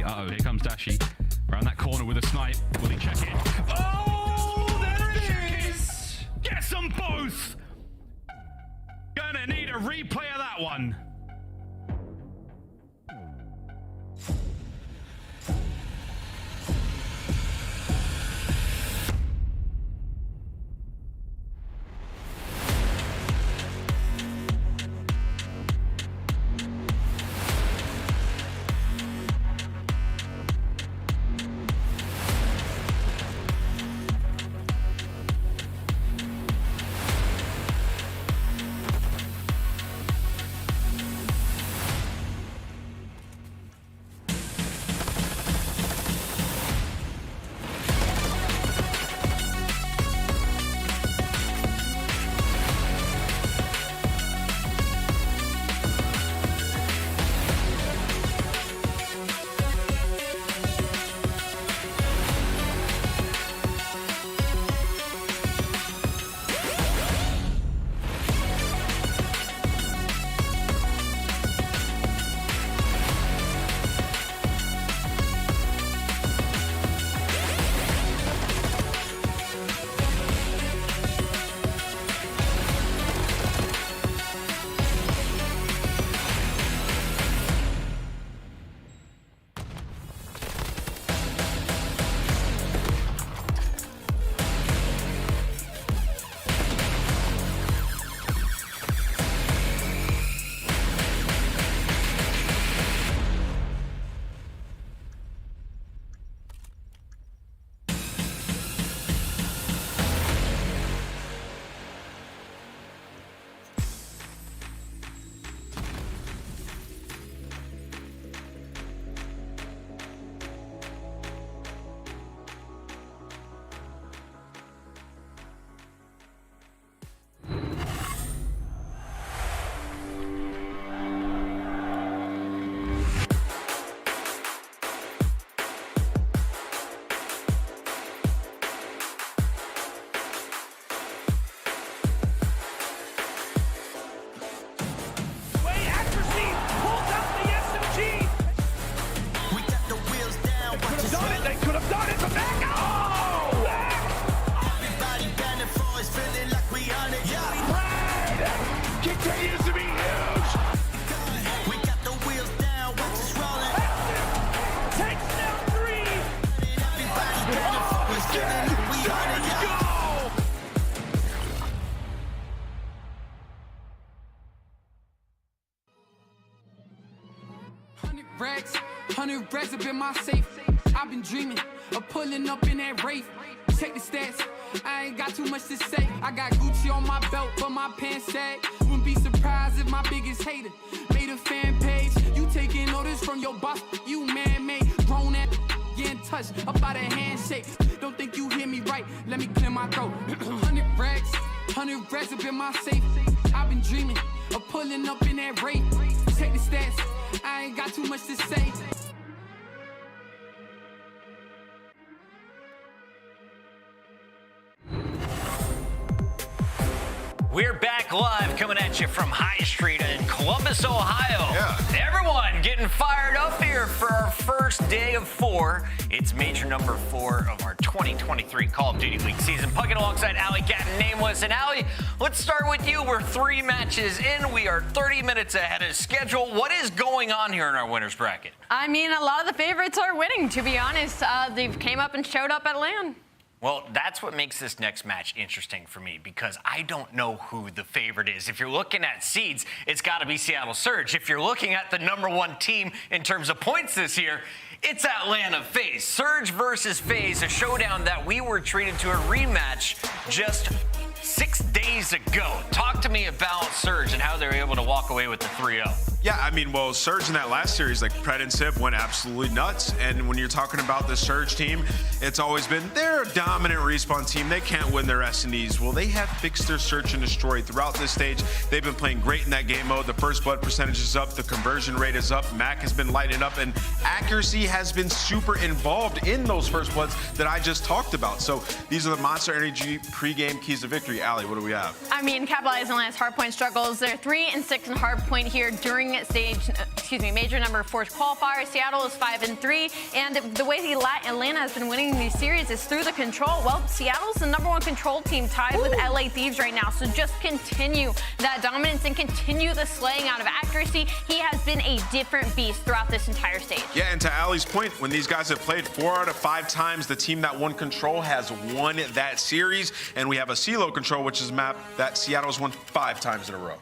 ready. Uh-oh, here comes Dashy. Around that corner with a snipe. Will he check in? Oh, there it is! Gets them both! Gonna need a replay of that one. Racks, 100 racks up in my safe. I've been dreaming of pulling up in that Wraith. Check the stats, I ain't got too much to say. I got Gucci on my belt, but my pants sag. Wouldn't be surprised if my biggest hater made a fan page. You taking orders from your boss, you man-made. Grown at getting touched up by the handshake. Don't think you hear me right, let me clear my throat. 100 racks up in my safe. I've been dreaming of pulling up in that Wraith. Check the stats, I ain't got too much to say. We're back live coming at you from High Street in Columbus, Ohio. Yeah. Everyone getting fired up here for our first day of 4. It's major number 4 of our 2023 Call of Duty League season. Pugging alongside Allie, Cat, and Nameless. And Allie, let's start with you. We're 3 matches in. We are 30 minutes ahead of schedule. What is going on here in our winners bracket? I mean, a lot of the favorites are winning, to be honest. They came up and showed up at LAN. Well, that's what makes this next match interesting for me, because I don't know who the favorite is. If you're looking at seeds, it's got to be Seattle Surge. If you're looking at the #1 team in terms of points this year, it's Atlanta FaZe. Surge versus FaZe, a showdown that we were treated to a rematch just 6 days ago. Talk to me about Surge and how they were able to walk away with the 3-0. Yeah, I mean, well, Surge in that last series, like Pred and Simp went absolutely nuts. And when you're talking about the Surge team, it's always been they're a dominant respawn team. They can't win their S&Ds. Well, they have fixed their search and destroy throughout this stage. They've been playing great in that game mode. The first blood percentage is up. The conversion rate is up. Mack has been lighting up, and accuracy has been super involved in those first bloods that I just talked about. So these are the Monster Energy pregame keys to victory. Allie, what do we have? I mean, capitalizing on last hardpoint struggles. They're 3 and 6 in hardpoint here during entering major number 4 qualifier. Seattle is 5-3, and the way Atlanta has been winning these series is through the control. Well, Seattle's the number 1 control team, tied with LA Thieves right now. So just continue that dominance and continue the slaying out of accuracy. He has been a different beast throughout this entire stage. Yeah, and to Ali's point, when these guys have played 4 out of 5 times, the team that won control has won that series, and we have a CeeLo control, which is a map that Seattle's won 5 times in a row.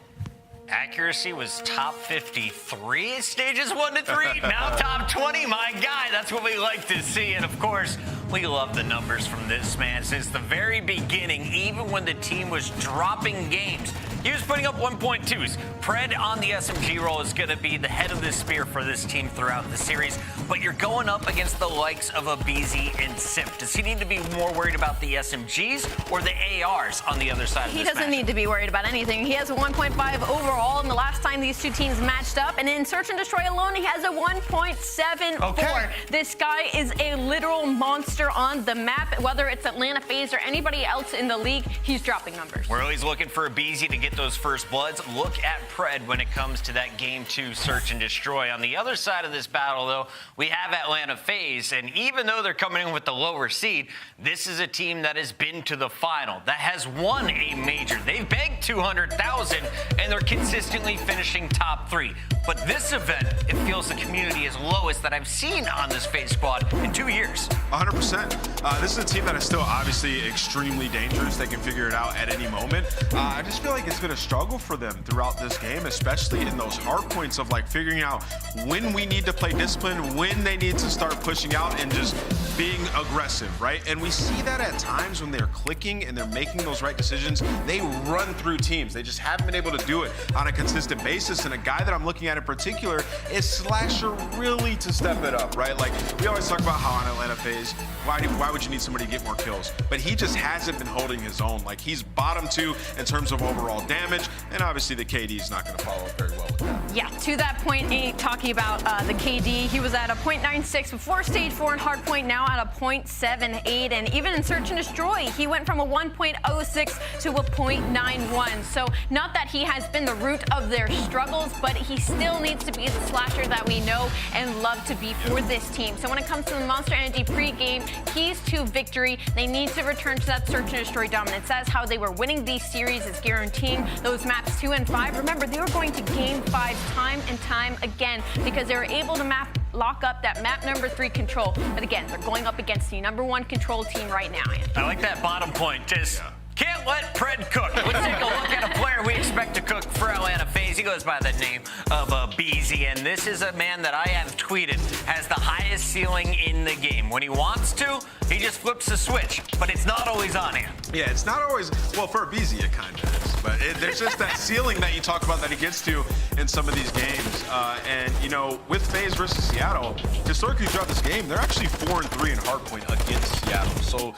Accuracy was top 53 stages 1 to 3. Now top 20, my guy. That's what we like to see. And of course, we love the numbers from this man. Since the very beginning, even when the team was dropping games, he was putting up 1.2s. Pred on the SMG role is going to be the head of the spear for this team throughout the series. But you're going up against the likes of aBeZy and Simp. Does he need to be more worried about the SMGs or the ARs on the other side of this match? He doesn't need to be worried about anything. He has a 1.5 overall, and the last time these two teams matched up, and in Search and Destroy alone, he has a 1.74. Okay. This guy is a literal monster on the map. Whether it's Atlanta FaZe or anybody else in the league, he's dropping numbers. We're always looking for aBeZy to get those first bloods. Look at Pred when it comes to that Game 2 Search and Destroy. On the other side of this battle, though, we have Atlanta FaZe, and even though they're coming in with the lower seed, this is a team that has been to the final, that has won a major. They've begged 200,000, and they're consistently finishing top 3. But this event, it feels the community is lowest that I've seen on this FaZe squad in 2 years. 100%. This is a team that is still obviously extremely dangerous. They can figure it out at any moment. I just feel like it's been a struggle for them throughout this game, especially in those hard points of like figuring out when we need to play discipline, when they need to start pushing out and just being aggressive, right? And we see that at times when they're clicking and they're making those right decisions, they run through teams. They just haven't been able to do it on a consistent basis. And a guy that I'm looking at in particular is Slasher really to step it up, right? Like we always talk about how on Atlanta FaZe, why would you need somebody to get more kills? But he just hasn't been holding his own. Like he's bottom 2 in terms of overall damage, and obviously the KD is not going to follow up very well with that. Yeah, to that point, talking about the KD, he was at a 0.96 before stage 4 in hardpoint, now at a 0.78, and even in Search and Destroy, he went from a 1.06 to a 0.91. So not that he has been the root of their struggles, but he still needs to be the Slasher that we know and love to be for this team. So when it comes to the Monster Energy pre-game, keys to victory, they need to return to that Search and Destroy dominance. That's how they were winning these series, is guaranteeing those maps 2 and 5. Remember, they were going to game 5 time and time again because they were able to lock up that map number 3 control. But again, they're going up against the number 1 control team right now. I like that bottom point. Just can't let Pred cook. Let's take a look at a player we expect to cook for Atlanta FaZe. He goes by the name of aBeZy, and this is a man that I have tweeted has the highest ceiling in the game. When he wants to, he just flips the switch, but it's not always on him. Yeah, it's not always, well, for aBeZy it kind of is, but there's just that ceiling that you talk about that he gets to in some of these games. And, you know, with FaZe versus Seattle, historically throughout this game, they're actually 4-3 in hardpoint against Seattle. So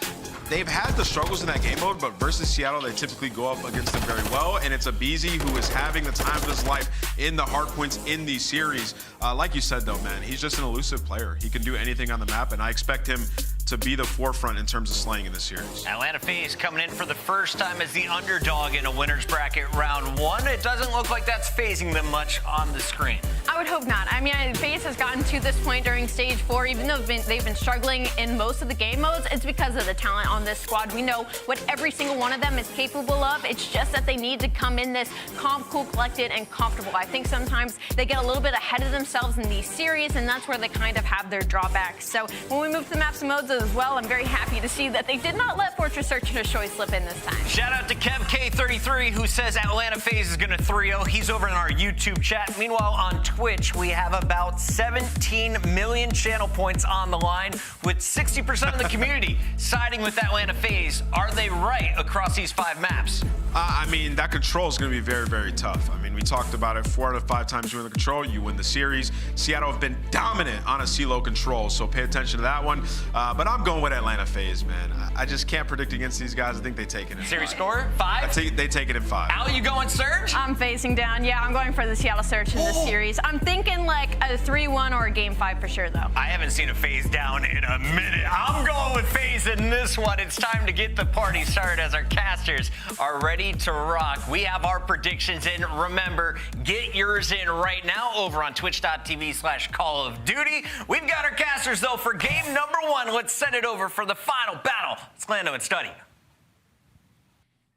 they've had the struggles in that game mode, but versus Seattle, they typically go up against them very well. And it's aBeZy who is having the time of his life in the hard points in these series. Like you said, though, man, he's just an elusive player. He can do anything on the map, and I expect him to be the forefront in terms of slaying in this series. Atlanta FaZe coming in for the first time as the underdog in a winner's bracket round 1. It doesn't look like that's phasing them much on the screen. I would hope not. I mean, FaZe has gotten to this point during stage 4, even though they've been struggling in most of the game modes, it's because of the talent on this squad. We know what every single one of them is capable of. It's just that they need to come in this calm, cool, collected, and comfortable. I think sometimes they get a little bit ahead of themselves in these series, and that's where they kind of have their drawbacks. So when we move to the maps and modes as well, I'm very happy to see that they did not let Fortress Search and Destroy slip in this time. Shout out to KevK33 who says Atlanta FaZe is going to 3-0. He's over in our YouTube chat. Meanwhile, on Twitch, we have about 17 million channel points on the line with 60% of the community siding with Atlanta FaZe. Are they right across these 5 maps? I mean, that control is going to be very, very tough. I mean, we talked about it 4 out of 5 times you win the control, you win the series. Seattle have been dominant on a CeeLo control, so pay attention to that one. But I'm going with Atlanta FaZe, man. I just can't predict against these guys. I think they take it in Series 5. Score? 5? They take it in 5. Al, you going Surge? I'm facing down. Yeah, I'm going for the Seattle Search in this series. I'm thinking like a 3-1 or a game 5 for sure, though. I haven't seen a FaZe down in a minute. I'm going with FaZe in this one. It's time to get the party started as our casters are ready ready to rock. We have our predictions in. Remember, get yours in right now over on twitch.tv/Call of Duty. We've got our casters, though, for game number 1. Let's send it over for the final battle. It's Lando and Study.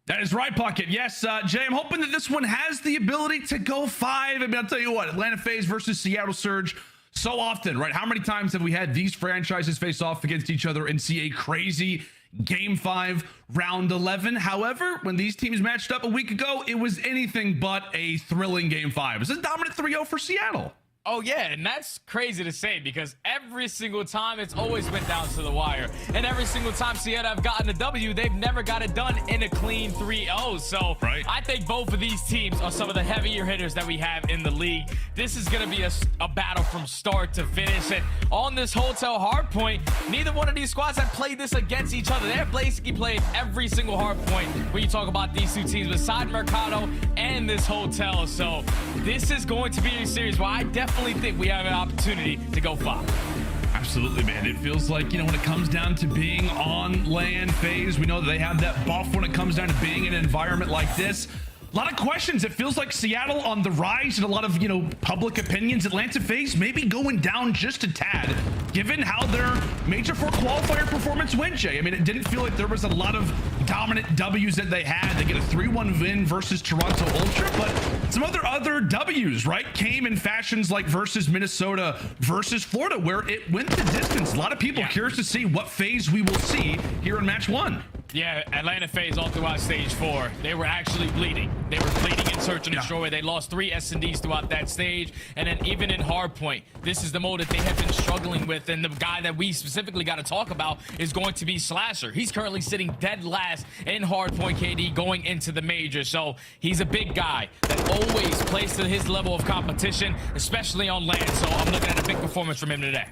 That is right, Puckett. Yes, Jay, I'm hoping that this one has the ability to go 5. I mean, I'll tell you what, Atlanta FaZe versus Seattle Surge, so often, right? How many times have we had these franchises face off against each other and see a crazy Game 5, Round 11? However, when these teams matched up a week ago, it was anything but a thrilling Game 5. It was a dominant 3-0 for Seattle. Oh, yeah, and that's crazy to say because every single time it's always went down to the wire. And every single time Seattle have gotten a W, they've never got it done in a clean 3-0. So I think both of these teams are some of the heavier hitters that we have in the league. This is going to be a battle from start to finish. And on this hotel hardpoint, neither one of these squads have played this against each other. They've basically played every single hardpoint when you talk about these two teams beside Mercado and this hotel. So this is going to be a series where I definitely think we have an opportunity to go 5. Absolutely, man. It feels like, you know, when it comes down to being on land FaZe, we know that they have that buff when it comes down to being in an environment like this. A lot of questions. It feels like Seattle on the rise and a lot of, you know, public opinions. Atlanta FaZe maybe going down just a tad, given how their Major 4 qualifier performance went, Jay. I mean, it didn't feel like there was a lot of dominant W's that they had. They get a 3-1 win versus Toronto Ultra, but some other W's, right, came in fashions like versus Minnesota versus Florida, where it went the distance. A lot of people curious to see what FaZe we will see here in match 1. Yeah, Atlanta FaZe all throughout stage 4. They were actually bleeding. They were bleeding in Search and Destroy. They lost 3 S&Ds throughout that stage. And then even in Hardpoint, this is the mode that they have been struggling with. And the guy that we specifically got to talk about is going to be Slasher. He's currently sitting dead last in Hardpoint KD going into the major. So he's a big guy that always plays to his level of competition, especially on land. So I'm looking at a big performance from him today.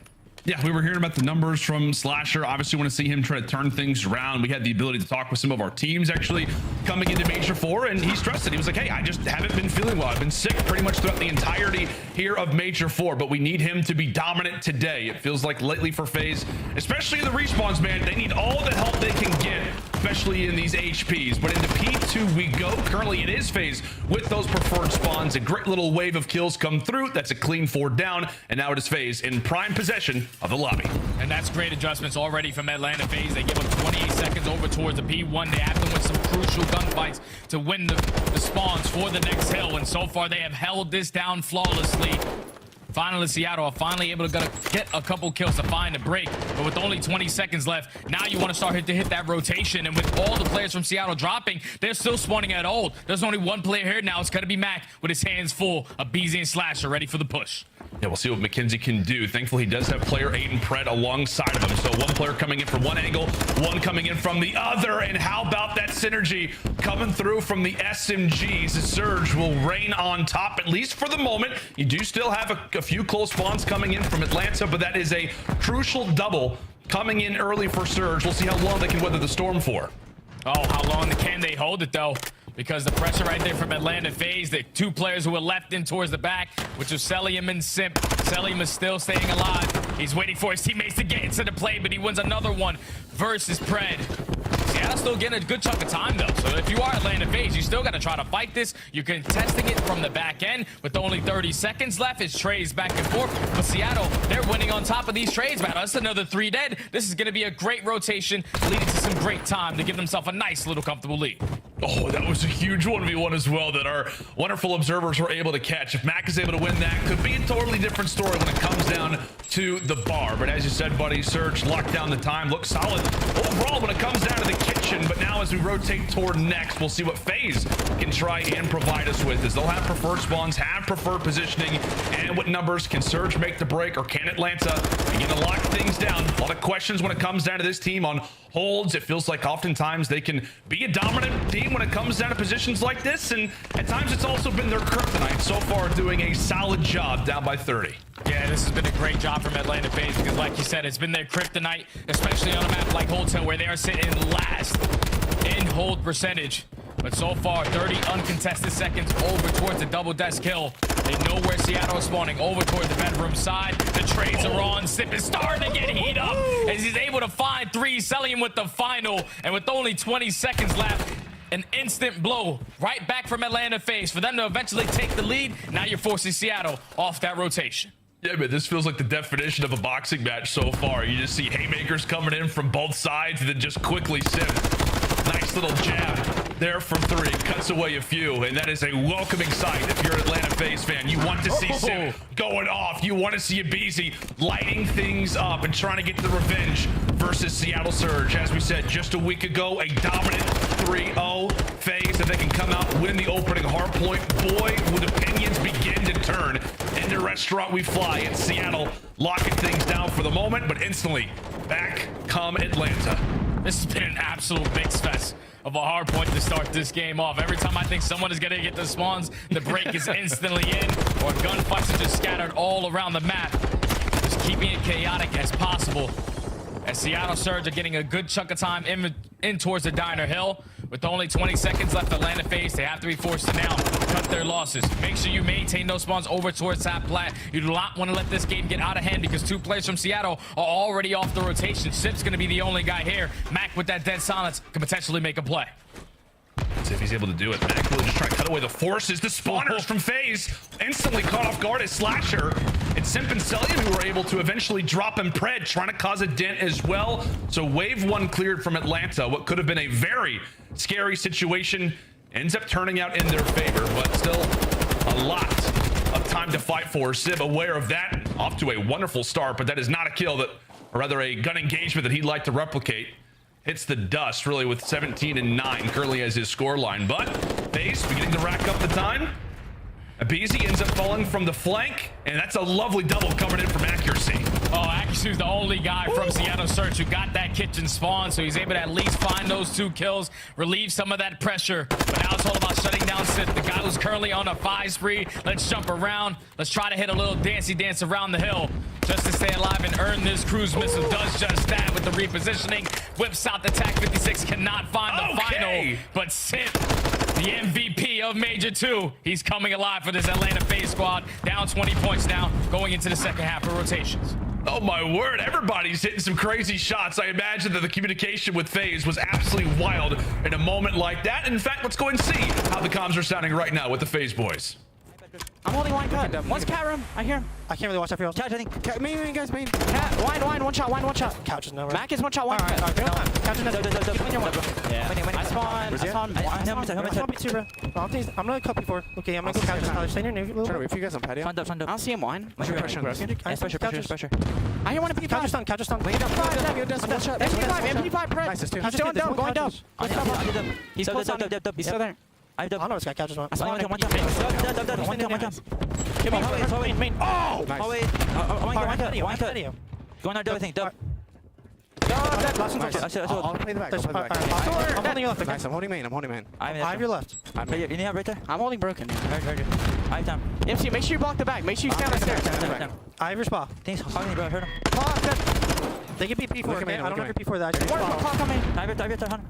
Yeah, we were hearing about the numbers from Slasher. Obviously want to see him try to turn things around. We had the ability to talk with some of our teams actually coming into Major 4, and he stressed it. He was like, hey, I just haven't been feeling well. I've been sick pretty much throughout the entirety here of Major 4, but we need him to be dominant today. It feels like lately for FaZe, especially the respawns, man, they need all the help they can get, especially in these HPs. But into P2 we go. Currently it is FaZe with those preferred spawns. A great little wave of kills come through. That's a clean 4 down, and now it is FaZe in prime possession of the lobby. And that's great adjustments already from Atlanta FaZe. They give up 28 seconds over towards the P1. They have to win some crucial gunfights to win the spawns for the next hill. And so far, they have held this down flawlessly. Finally, Seattle are finally able to get a couple kills to find a break. But with only 20 seconds left, now you want to start to hit that rotation. And with all the players from Seattle dropping, they're still spawning at old. There's only one player here now. It's going to be Mack with his hands full. aBeZy and Slasher ready for the push. Yeah, we'll see what McKenzie can do. Thankfully, he does have player Aiden Pred alongside of him. So one player coming in from one angle, one coming in from the other. And how about that synergy coming through from the SMGs? The Surge will reign on top, at least for the moment. You do still have a few close spawns coming in from Atlanta, but that is a crucial double coming in early for Surge. We'll see how long they can weather the storm for. Oh, how long can they hold it, though? Because the pressure right there from Atlanta FaZe, the 2 players who were left in towards the back, which was Cellium and Simp. Cellium is still staying alive. He's waiting for his teammates to get into the play, but he wins another one versus Pred. Seattle's still getting a good chunk of time, though. So if you are Atlanta FaZe, you still got to try to fight this. You're contesting it from the back end with only 30 seconds left. It's trades back and forth. But Seattle, they're winning on top of these trades, man. That's another 3 dead. This is going to be a great rotation, leading to some great time to give themselves a nice little comfortable lead. Oh, that was a huge 1v1 as well that our wonderful observers were able to catch. If Mack is able to win that, could be a totally different story when it comes down to the bar. But as you said, buddy, Surge locked down the time, looks solid overall when it comes down to the kitchen. But now as we rotate toward next, we'll see what FaZe can try and provide us with, as they'll have preferred spawns, have preferred positioning, and what numbers can Surge make the break, or can Atlanta begin to lock things down? A lot of questions when it comes down to this team on holds. It feels like oftentimes they can be a dominant team when it comes down to positions like this, and at times it's also been their kryptonite. So far doing a solid job down by 30. Yeah, this has been a great job from Atlanta FaZe because, like you said, it's been their kryptonite, especially on a map like Hotel where they are sitting last in hold percentage. But so far, 30 uncontested seconds over towards the double desk kill. They know where Seattle is spawning, over towards the bedroom side. The trades are on. Simp is starting to get heat up as he's able to find 3, Cellium with the final. And with only 20 seconds left, an instant blow right back from Atlanta FaZe for them to eventually take the lead. Now you're forcing Seattle off that rotation. Yeah, man, this feels like the definition of a boxing match so far. You just see haymakers coming in from both sides and then just quickly Simp. Nice little jab there from 3, cuts away a few, and that is a welcoming sight if you're an Atlanta FaZe fan. You want to see Simp going off. You want to see aBeZy lighting things up and trying to get the revenge versus Seattle Surge. As we said just a week ago, a dominant 3-0 FaZe that they can come out, win the opening hardpoint. Boy, would opinions begin to turn. Into restaurant we fly in Seattle, locking things down for the moment, but instantly back come Atlanta. This has been an absolute mix fest of a hard point to start this game off. Every time I think someone is gonna get the spawns, the break is instantly in, or gunfights are just scattered all around the map. Just keeping it chaotic as possible. As Seattle Surge are getting a good chunk of time in towards the Diner Hill. With only 20 seconds left, Atlanta FaZe, they have to be forced to now cut their losses. Make sure you maintain those spawns over towards that plat. You do not want to let this game get out of hand because 2 players from Seattle are already off the rotation. Simp's going to be the only guy here. Mack with that dead silence can potentially make a play. Let's see if he's able to do it. Mack will just try to cut away the forces. The spawners from FaZe instantly caught off guard as Slasher. And Simp and Cellium who were able to eventually drop him pred, trying to cause a dent as well. So wave 1 cleared from Atlanta. What could have been a very scary situation ends up turning out in their favor, but still a lot of time to fight for. Sib aware of that, off to a wonderful start, but that is not a kill that, or rather a gun engagement that he'd like to replicate. Hits the dust really with 17 and 9 currently as his score line, but FaZe beginning to rack up the time. aBeZy ends up falling from the flank, and that's a lovely double coming in from accuracy. Oh, Accuracy's the only guy from Seattle Surge who got that kitchen spawn, so he's able to at least find those 2 kills, relieve some of that pressure. But now it's all about shutting down Simp, the guy who's currently on a 5 spree. Let's jump around. Let's try to hit a little dancey dance around the hill just to stay alive and earn this cruise missile. Does just that with the repositioning. Whips out the TAC 56, cannot find the final, but Simp, the MVP of Major 2, he's coming alive for this Atlanta FaZe squad. Down 20 points now, going into the second half of rotations. Oh my word, everybody's hitting some crazy shots. I imagine that the communication with FaZe was absolutely wild in a moment like that. In fact, let's go and see how the comms are sounding right now with the FaZe boys. I'm holding line cut. One's cat room. I hear him. I can't really watch that field. Couch, I think. Main, guys, main. Cat, wine, one shot. Couch is nowhere. Mack is 1 shot, 1. All right. Couch is nowhere. Yeah. I spawn. I spawn B2, bro. I'm gonna cut before. Okay, I'm gonna go couch. I'll stay near a little bit. If you guys on patio. I don't see him wine. Pressure. I hear one at P5. Couch is stun. Wait up. MP5 press. He's still down, going down. He's close on. He's still there. I don't know this guy catches one. I saw one jump. Give me main. Oh! Nice. One cut. Going on, I think. Dub. I'll play the back. I'm holding you left. Nice, I'm holding main. I have your left. You need help right there? I'm holding broken. Very good. I have time. MC, make sure you block the back. Make sure you stand on the stairs. I have your spot. Thanks. Holding, bro. I heard him. They can be P4. I don't know if you're P4 that. I have your turn.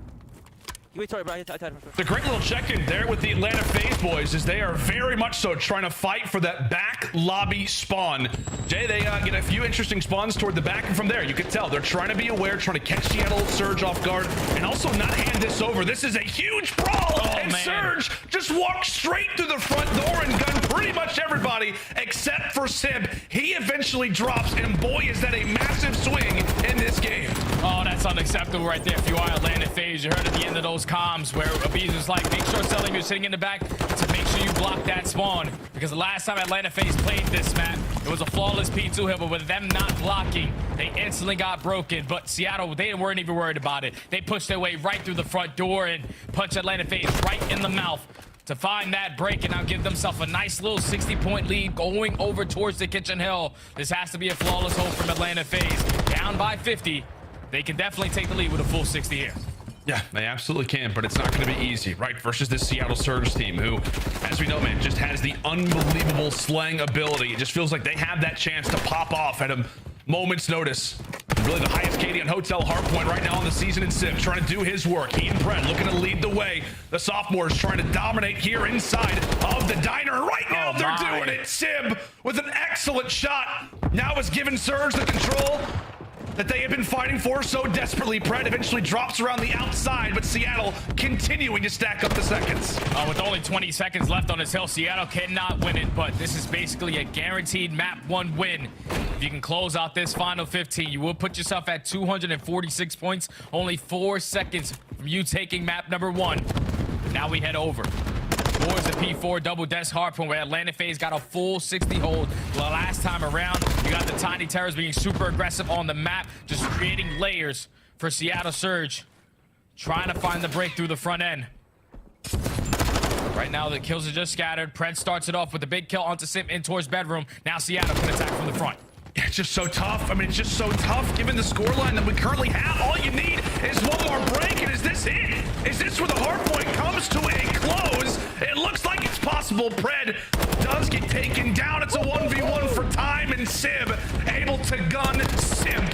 Wait, sorry, bro. It's a great little check-in there with the Atlanta FaZe boys as they are very much so trying to fight for that back lobby spawn. Jay, they get a few interesting spawns toward the back, and from there, you can tell they're trying to be aware, trying to catch Seattle Surge off guard, and also not hand this over. This is a huge brawl, and Surge just walks straight through the front door and gun pretty much everybody except for Simp. He eventually drops, and boy, is that a massive swing in this game. Oh, that's unacceptable right there. If you are Atlanta FaZe, you heard at the end of those comms where aBeZy was like, make sure Cellium, you're sitting in the back to make sure you block that spawn. Because the last time Atlanta FaZe played this map, it was a flawless P2 hill, but with them not blocking, they instantly got broken. But Seattle, they weren't even worried about it. They pushed their way right through the front door and punched Atlanta FaZe right in the mouth to find that break and now give themselves a nice little 60-point lead going over towards the kitchen hill. This has to be a flawless hold from Atlanta FaZe. Down by 50. They can definitely take the lead with a full 60 here. Yeah, they absolutely can, but it's not going to be easy, right? Versus this Seattle Surge team who, as we know, man, just has the unbelievable slang ability. It just feels like they have that chance to pop off at a moment's notice. Really the highest KD on Hotel Hardpoint right now on the season in Simp, trying to do his work. He and Brett looking to lead the way. The sophomores trying to dominate here inside of the diner. Right now they're doing it. Simp with an excellent shot. Now has given Surge the control. that they have been fighting for so desperately. Pred eventually drops around the outside, but Seattle continuing to stack up the seconds. With only 20 seconds left on this hill, Seattle cannot win it, but this is basically a guaranteed map 1 win. If you can close out this final 15, you will put yourself at 246 points, only 4 seconds from you taking map number 1. Now we head over towards the P4 double desk hardpoint where Atlanta FaZe got a full 60 hold. The last time around, you got the Tiny Terrors being super aggressive on the map, just creating layers for Seattle Surge, trying to find the break through the front end. Right now, the kills are just scattered. Pred starts it off with a big kill onto Simp in towards bedroom. Now Seattle can attack from the front. It's just so tough. I mean, it's just so tough given the scoreline that we currently have. All you need is one more break, and is this it? Is this where the hardpoint comes to a close? It looks like it's possible. Pred does get taken down. It's a 1v1 for time, and Sib able to gun Simp.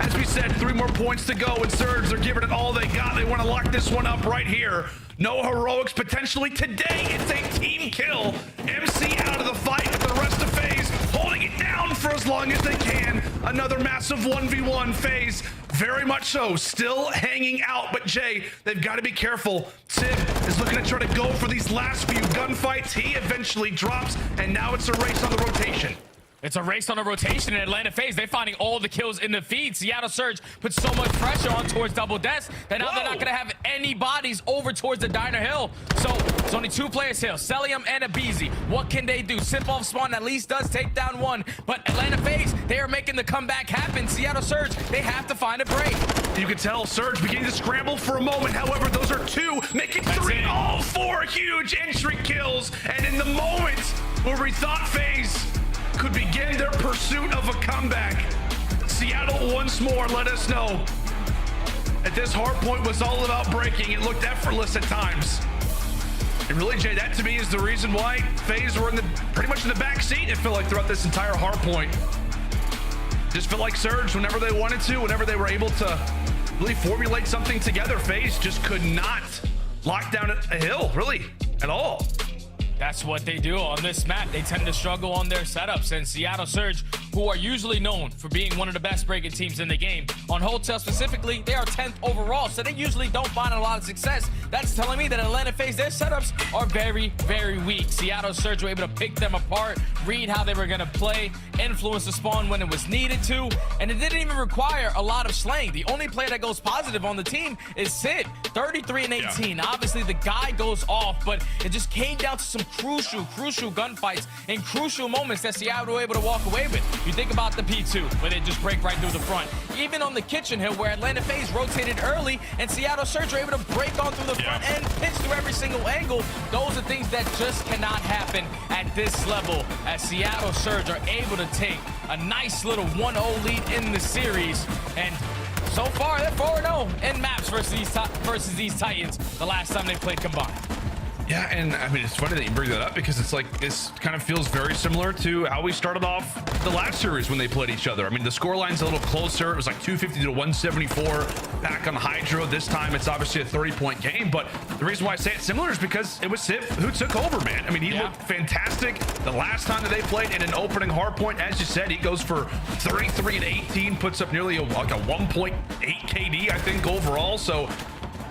As we said, 3 more points to go, and Surge, they're giving it all they got. They want to lock this one up right here. No heroics potentially today. It's a team kill. MC out of the fight, and the rest of FaZe holding it down for as long as they can. Another massive 1v1. FaZe, very much so, still hanging out. But Jay, they've got to be careful. Sib is looking to try to go for these last few gunfights. He eventually drops, and now it's a race on the rotation. It's a race on a rotation in Atlanta FaZe. They're finding all the kills in the feed. Seattle Surge puts so much pressure on towards double desk that now they're not going to have any bodies over towards the diner hill. So it's only 2 players here, Cellium and aBeZy. What can they do? Simp off spawn at least does take down 1, but Atlanta FaZe, they are making the comeback happen. Seattle Surge, they have to find a break. You can tell Surge beginning to scramble for a moment. However, those are 2, making 3, all 4 huge entry kills. And in the moment where we thought FaZe could begin their pursuit of a comeback, Seattle once more let us know that this hardpoint was all about breaking. It looked effortless at times. And really, Jay, that to me is the reason why FaZe were pretty much in the back seat, it felt like, throughout this entire hardpoint. Just felt like Surge, whenever they wanted to, whenever they were able to really formulate something together, FaZe just could not lock down a hill, really, at all. That's what they do on this map. They tend to struggle on their setups, and Seattle Surge, who are usually known for being one of the best breaking teams in the game, on Hotel specifically, they are 10th overall, so they usually don't find a lot of success. That's telling me that Atlanta FaZe, their setups are very, very weak. Seattle Surge were able to pick them apart, read how they were going to play, influence the spawn when it was needed to, and it didn't even require a lot of slaying. The only player that goes positive on the team is Sid, 33 and 18. Yeah. Obviously, the guy goes off, but it just came down to some crucial gunfights in crucial moments that Seattle were able to walk away with. You think about the P2, where they just break right through the front. Even on the kitchen hill, where Atlanta FaZe rotated early, and Seattle Surge were able to break on through the front end, pinch through every single angle. Those are things that just cannot happen at this level, as Seattle Surge are able to take a nice little 1-0 lead in the series. And so far, they're 4-0 in maps versus these Titans the last time they played combined. Yeah, and I mean, it's funny that you bring that up because it's like this kind of feels very similar to how we started off the last series when they played each other. I mean, the scoreline's a little closer. It was like 250 to 174 back on HyDra. This time it's obviously a 30-point game, but the reason why I say it's similar is because it was Simp who took over, man. I mean, he looked fantastic the last time that they played in an opening hardpoint. As you said, he goes for 33 and 18, puts up nearly like a 1.8 KD, I think, overall. So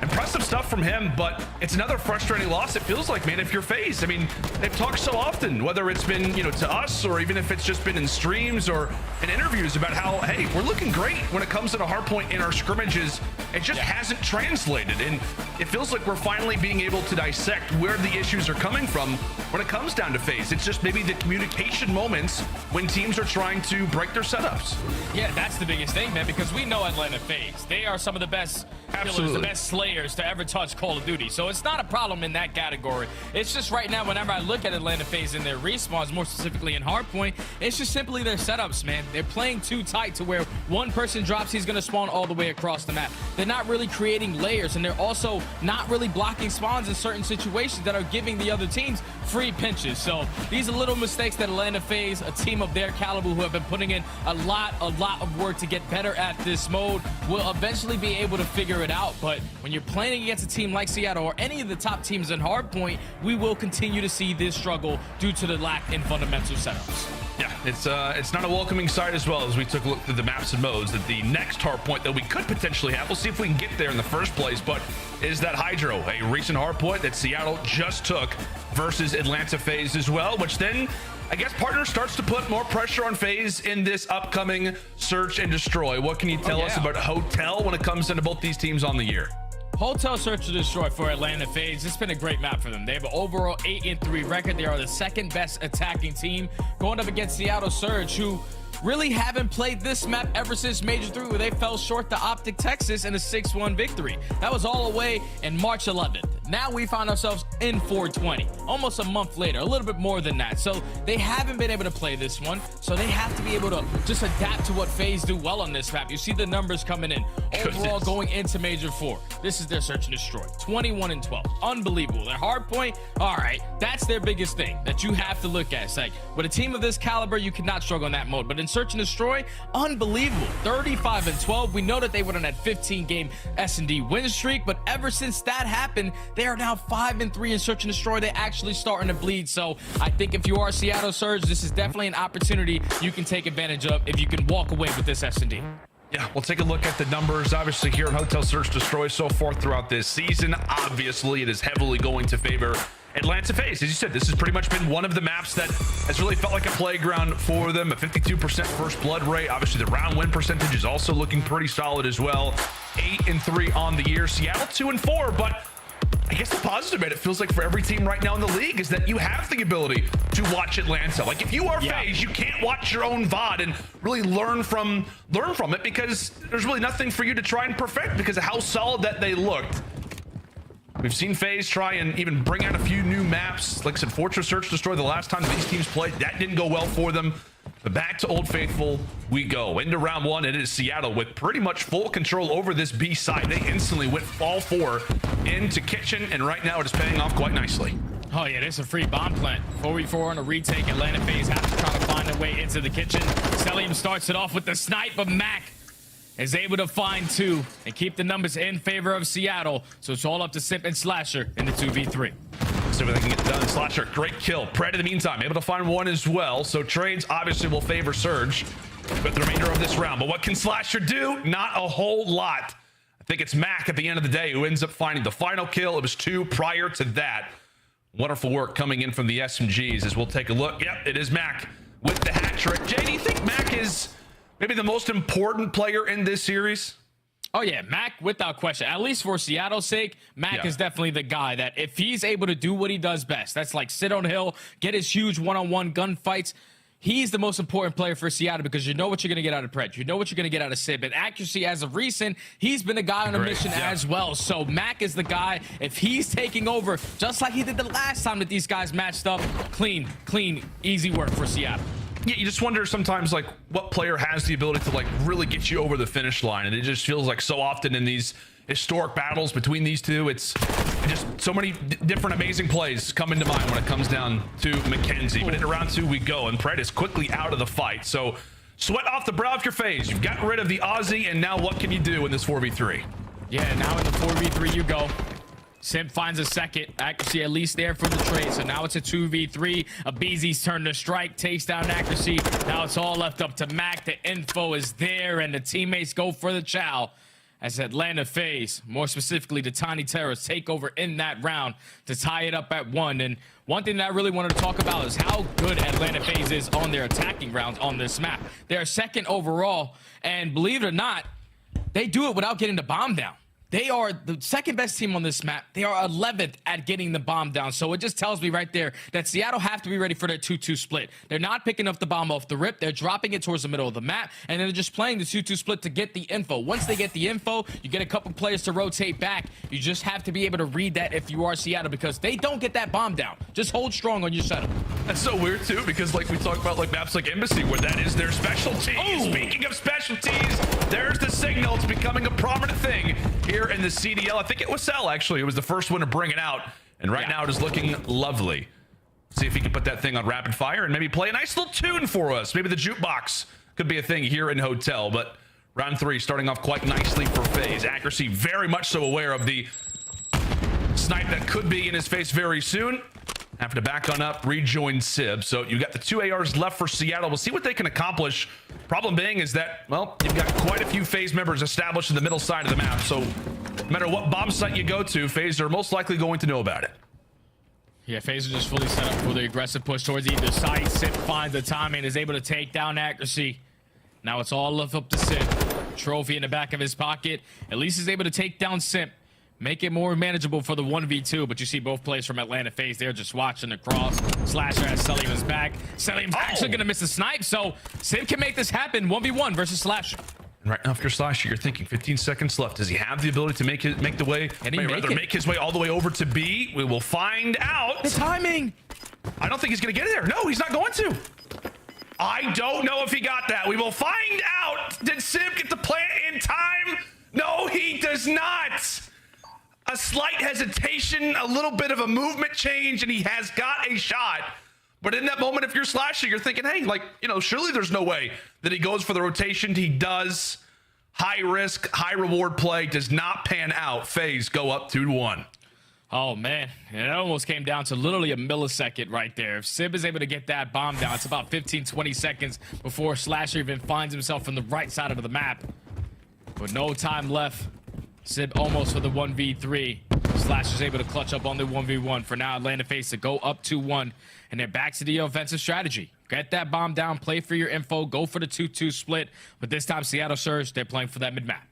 impressive stuff from him, but it's another frustrating loss. It feels like, man, if you're FaZe, I mean, they've talked so often, whether it's been, you know, to us or even if it's just been in streams or in interviews about how, hey, we're looking great when it comes to the hardpoint in our scrimmages. It just hasn't translated, and it feels like we're finally being able to dissect where the issues are coming from when it comes down to FaZe. It's just maybe the communication moments when teams are trying to break their setups. Yeah, that's the biggest thing, man, because we know Atlanta FaZe. They are some of the best killers, the best slayers to ever touch Call of Duty. So it's not a problem in that category. It's just right now, whenever I look at Atlanta FaZe and their respawns, more specifically in Hardpoint, it's just simply their setups, man. They're playing too tight to where one person drops, he's going to spawn all the way across the map. They're not really creating layers, and they're also not really blocking spawns in certain situations that are giving the other teams free pinches. So these are little mistakes that Atlanta FaZe, a team of their caliber who have been putting in a lot of work to get better at this mode, will eventually be able to figure it out. But when you're playing against a team like Seattle or any of the top teams in Hardpoint, we will continue to see this struggle due to the lack in fundamental setups. Yeah, it's not a welcoming sight as well as we took a look through the maps and modes that the next hardpoint that we could potentially have, we'll see if we can get there in the first place, but is that HyDra, a recent hardpoint that Seattle just took versus Atlanta FaZe as well, which then I guess partner starts to put more pressure on FaZe in this upcoming search and destroy. What can you tell us about Hotel when it comes into both these teams on the year? Hotel Search and Destroy for Atlanta FaZe. It's been a great map for them. They have an overall 8-3 record. They are the second best attacking team going up against Seattle Surge, who really haven't played this map ever since Major 3, where they fell short to OpTic Texas in a 6-1 victory. That was all away in March 11th. Now we find ourselves in 420, almost a month later, a little bit more than that. So they haven't been able to play this one. So they have to be able to just adapt to what FaZe do well on this map. You see the numbers coming in. Overall, going into Major 4, this is their search and destroy. 21-12. Unbelievable. Their hard point, all right, that's their biggest thing that you have to look at. It's like, with a team of this caliber, you cannot struggle in that mode. But in search and destroy, unbelievable. 35-12. We know that they went on that 15-game S&D win streak, but ever since that happened, they are now 5-3 in search and destroy. They're actually starting to bleed. So I think if you are Seattle Surge, this is definitely an opportunity you can take advantage of if you can walk away with this S&D. Yeah, we'll take a look at the numbers. Obviously, here in Hotel Search Destroy so far throughout this season, obviously, it is heavily going to favor Atlanta FaZe. As you said, this has pretty much been one of the maps that has really felt like a playground for them. A 52% first blood rate. Obviously, the round win percentage is also looking pretty solid as well. 8-3 on the year. Seattle 2-4, but I guess the positive, man, it feels like for every team right now in the league is that you have the ability to watch Atlanta. Like if you are FaZe, you can't watch your own VOD and really learn from it because there's really nothing for you to try and perfect because of how solid that they looked. We've seen FaZe try and even bring out a few new maps. Like I said, Fortress Search Destroy the last time these teams played, that didn't go well for them. But back to Old Faithful we go. Into round one, it is Seattle with pretty much full control over this B side. They instantly went all 4 into Kitchen, and right now it is paying off quite nicely. Oh yeah, there's a free bomb plant. 4v4 on a retake. Atlanta FaZe have to try to find a way into the Kitchen. Cellium starts it off with the snipe, but Mack is able to find 2 and keep the numbers in favor of Seattle. So it's all up to Simp and Slasher in the 2v3. See what they can get done. Slasher, great kill. Pred in the meantime, able to find 1 as well. So trades obviously will favor Surge with the remainder of this round. But what can Slasher do? Not a whole lot. I think it's Mack at the end of the day who ends up finding the final kill. It was 2 prior to that. Wonderful work coming in from the SMGs as we'll take a look. Yep, it is Mack with the hat trick. Jay, do you think Mack is maybe the most important player in this series? Oh yeah, Mack without question. At least for Seattle's sake, Mack is definitely the guy that if he's able to do what he does best, that's like sit on hill, get his huge one-on-one gunfights. He's the most important player for Seattle because you know what you're going to get out of Pred. You know what you're going to get out of Simp. And accuracy, as of recent, he's been a guy on a mission as well. So Mack is the guy. If he's taking over, just like he did the last time that these guys matched up, clean, easy work for Seattle. Yeah, you just wonder sometimes like what player has the ability to like really get you over the finish line, and it just feels like so often in these historic battles between these two, it's just so many different amazing plays come into mind when it comes down to Mackenzie. But into round 2 we go, and Pred is quickly out of the fight. So sweat off the brow of your face. You've gotten rid of the Aussie, and now what can you do in this 4v3? Yeah, now in the 4v3 you go. Simp finds a second. Accuracy at least there for the trade. So now it's a 2v3. aBeZy's turn to strike. Takes down accuracy. Now it's all left up to Mack. The info is there, and the teammates go for the chow. As Atlanta FaZe, more specifically the Tiny Terrors, take over in that round to tie it up at 1. And one thing that I really wanted to talk about is how good Atlanta FaZe is on their attacking rounds on this map. They're second overall, and believe it or not, they do it without getting the bomb down. They are the second best team on this map. They are 11th at getting the bomb down. So it just tells me right there that Seattle have to be ready for their 2-2 split. They're not picking up the bomb off the rip. They're dropping it towards the middle of the map, and then they're just playing the 2-2 split to get the info. Once they get the info, you get a couple players to rotate back. You just have to be able to read that if you are Seattle, because they don't get that bomb down. Just hold strong on your setup. That's so weird too, because like we talk about like maps like Embassy, where that is their specialty. Speaking of specialties, there's the signal. It's becoming a prominent thing here in the CDL. I think it was Cell, actually. It was the first one to bring it out. And right now it is looking lovely. See if he can put that thing on rapid fire and maybe play a nice little tune for us. Maybe the jukebox could be a thing here in Hotel. But round 3 starting off quite nicely for FaZe. Accuracy very much so aware of the snipe that could be in his face very soon. having to back on up, rejoin Sib. So you got the 2 ARs left for Seattle. We'll see what they can accomplish. Problem being is that, well, you've got quite a few FaZe members established in the middle side of the map. So no matter what bomb site you go to, FaZe are most likely going to know about it. Yeah, FaZe are just fully set up for the aggressive push towards either side. Simp finds the timing and is able to take down accuracy. Now it's all left up to Simp. Trophy in the back of his pocket. At least he's able to take down Simp. Make it more manageable for the 1v2, but you see both players from Atlanta FaZe, they're just watching the cross. Slasher has Cellium is back. Cellium's actually going to miss a snipe, so Simp can make this happen 1v1 versus Slasher. And right now, if you're Slasher, you're thinking 15 seconds left. Does he have the ability to make the way? Can he make his way all the way over to B? We will find out. The timing. I don't think he's going to get there. No, he's not going to. I don't know if he got that. We will find out. Did Simp get the plant in time? No, he does not. A slight hesitation, a little bit of a movement change, and he has got a shot. But in that moment, if you're Slasher, you're thinking, hey, like, you know, surely there's no way that he goes for the rotation. He does. High risk, high reward play does not pan out. FaZe go up 2-1. Oh, man. It almost came down to literally a millisecond right there. If Simp is able to get that bomb down, it's about 15, 20 seconds before Slasher even finds himself on the right side of the map. With no time left. Simp almost for the 1v3. Slasher's able to clutch up on the 1v1. For now, Atlanta FaZe to go up 2-1. And they're back to the offensive strategy. Get that bomb down, play for your info, go for the 2-2 split. But this time, Seattle Surge, they're playing for that mid-map.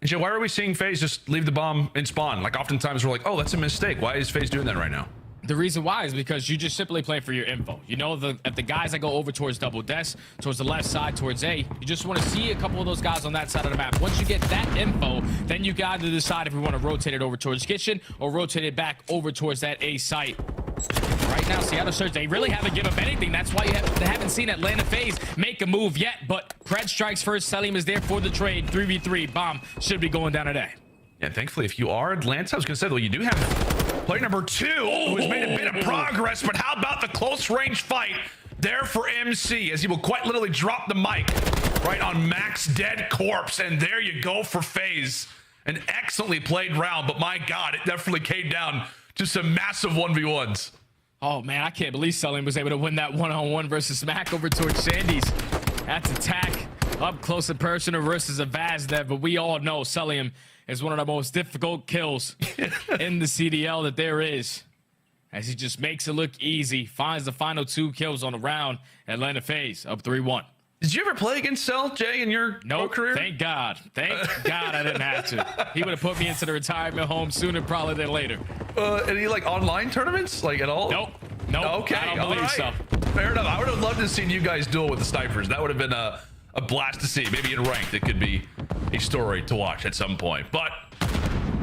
And Joe, why are we seeing FaZe just leave the bomb in spawn? Like, oftentimes we're like, oh, that's a mistake. Why is FaZe doing that right now? The reason why is because you just simply play for your info. You know, if the guys that go over towards double desk, towards the left side, towards A, you just want to see a couple of those guys on that side of the map. Once you get that info, then you got to decide if you want to rotate it over towards kitchen or rotate it back over towards that A site. Right now, Seattle Surge, they really haven't given up anything. That's why they haven't seen Atlanta FaZe make a move yet. But Pred strikes first. Cellium is there for the trade. 3v3. Bomb should be going down today. Yeah, thankfully, if you are Atlanta, I was going to say, well, you do have player number 2 who has made a bit of progress, but how about the close range fight there for MC as he will quite literally drop the mic right on Mack's dead corpse. And there you go for FaZe. An excellently played round, but my God, it definitely came down to some massive 1v1s. Oh, man, I can't believe Cellium was able to win that one-on-one versus Mack over towards Sandy's. That's attack up close and personal versus a Vaz there, but we all know Cellium is one of the most difficult kills in the CDL that there is. As he just makes it look easy, finds the final 2 kills on the round. Atlanta FaZe up 3-1. Did you ever play against Cell, Jay, in your career? Thank God. Thank God I didn't have to. He would have put me into the retirement home sooner probably than later. Any like online tournaments, like at all? Nope. Okay, I don't believe so. Fair enough. I would have loved to have seen you guys duel with the snipers. That would have been a blast to see. Maybe in ranked, it could be a story to watch at some point. But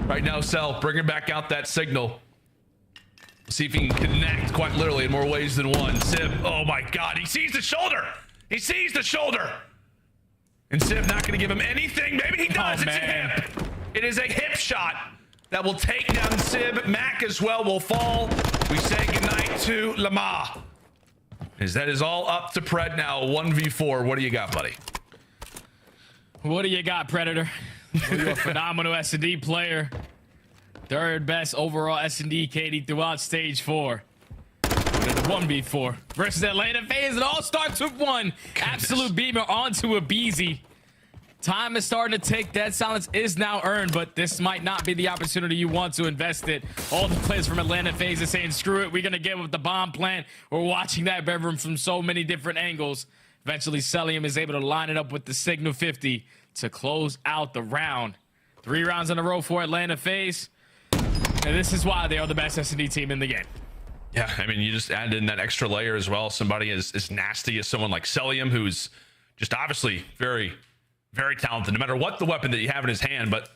right now, Cell bringing back out that signal. See if he can connect quite literally in more ways than one. Sib, oh my God, he sees the shoulder. He sees the shoulder. And Sib not going to give him anything. Maybe he does. It's a hip. It is a hip shot that will take down Sib. Mack as well will fall. We say goodnight to Lamar. As that is all up to Pred now. 1v4. What do you got, buddy? What do you got, Predator? You're a phenomenal S&D player. 3rd best overall S&D KD throughout stage 4. The 1v4 versus Atlanta FaZe. It all starts with one. Absolute beamer onto aBeZy. Time is starting to tick. Dead silence is now earned, but this might not be the opportunity you want to invest it. All the players from Atlanta FaZe are saying, screw it, we're going to get with the bomb plant. We're watching that bedroom from so many different angles. Eventually, Cellium is able to line it up with the Signal 50 to close out the round. 3 rounds in a row for Atlanta FaZe. And this is why they are the best S&D team in the game. Yeah, I mean, you just added in that extra layer as well. Somebody as nasty as someone like Cellium, who's just obviously very, very talented, no matter what the weapon that you have in his hand, but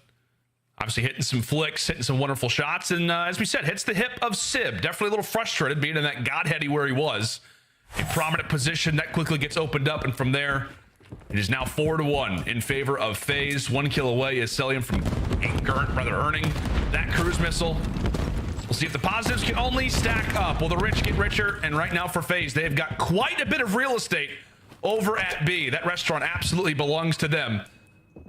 obviously hitting some flicks, hitting some wonderful shots. And as we said, hits the hip of Sib. Definitely a little frustrated being in that godheady where he was. A prominent position that quickly gets opened up. And from there, it is now 4-1 in favor of FaZe. 1 kill away is Cellium from earning that cruise missile. We'll see if the positives can only stack up. Will the rich get richer? And right now for FaZe, they've got quite a bit of real estate over at B. That restaurant absolutely belongs to them.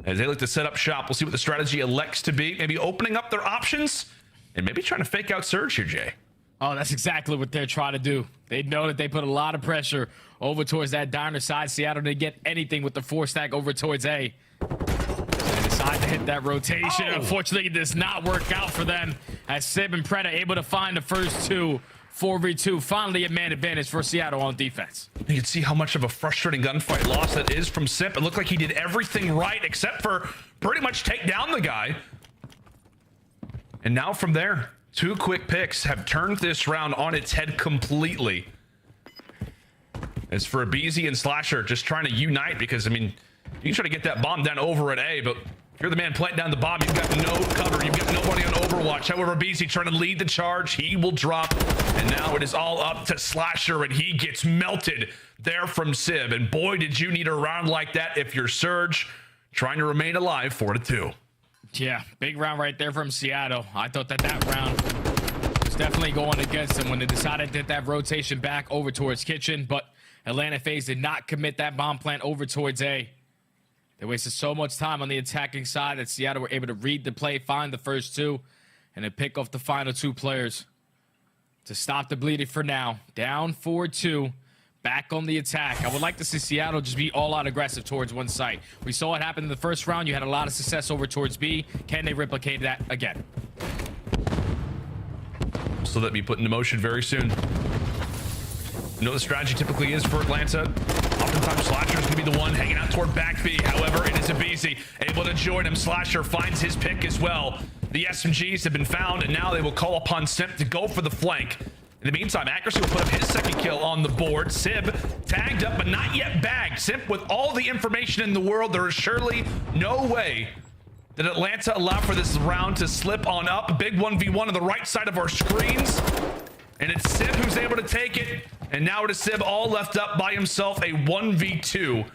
As they look to set up shop, we'll see what the strategy elects to be. Maybe opening up their options and maybe trying to fake out Surge here, Jay. Oh, that's exactly what they're trying to do. They know that they put a lot of pressure over towards that diner side. Seattle didn't get anything with the 4-stack over towards A. So they decide to hit that rotation. Unfortunately, it does not work out for them as Simp and Pred are able to find the first two. 4v2, finally a man advantage for Seattle on defense. You can see how much of a frustrating gunfight loss that is from Simp. It looked like he did everything right except for pretty much take down the guy. And now from there, 2 quick picks have turned this round on its head completely. As for aBeZy and Slasher just trying to unite, because I mean, you can try to get that bomb down over at A, but if you're the man planting down the bomb, you've got no cover, you've got nobody on Overwatch. However, aBeZy trying to lead the charge, he will drop, and now it is all up to Slasher, and he gets melted there from Sib. And boy, did you need a round like that if you're Surge trying to remain alive 4-2. Yeah, big round right there from Seattle. I thought that round was definitely going against them when they decided to hit that rotation back over towards Kitchen, but Atlanta FaZe did not commit that bomb plant over towards A. They wasted so much time on the attacking side that Seattle were able to read the play, find the first two, and then pick off the final 2 players to stop the bleeding for now. Down 4-2, back on the attack. I would like to see Seattle just be all-out aggressive towards one site. We saw it happen in the first round. You had a lot of success over towards B. Can they replicate that again? So that be put into motion very soon. You know what the strategy typically is for Atlanta? Oftentimes Slasher is going to be the one hanging out toward back B. However, it is aBeZy able to join him. Slasher finds his pick as well. The SMGs have been found, and now they will call upon Simp to go for the flank. In the meantime, aCBeZy will put up his second kill on the board. Sib tagged up, but not yet bagged. Simp with all the information in the world. There is surely no way that Atlanta allow for this round to slip on up. A big 1v1 on the right side of our screens. And it's Sib who's able to take it. And now it is Sib all left up by himself. A 1v2. It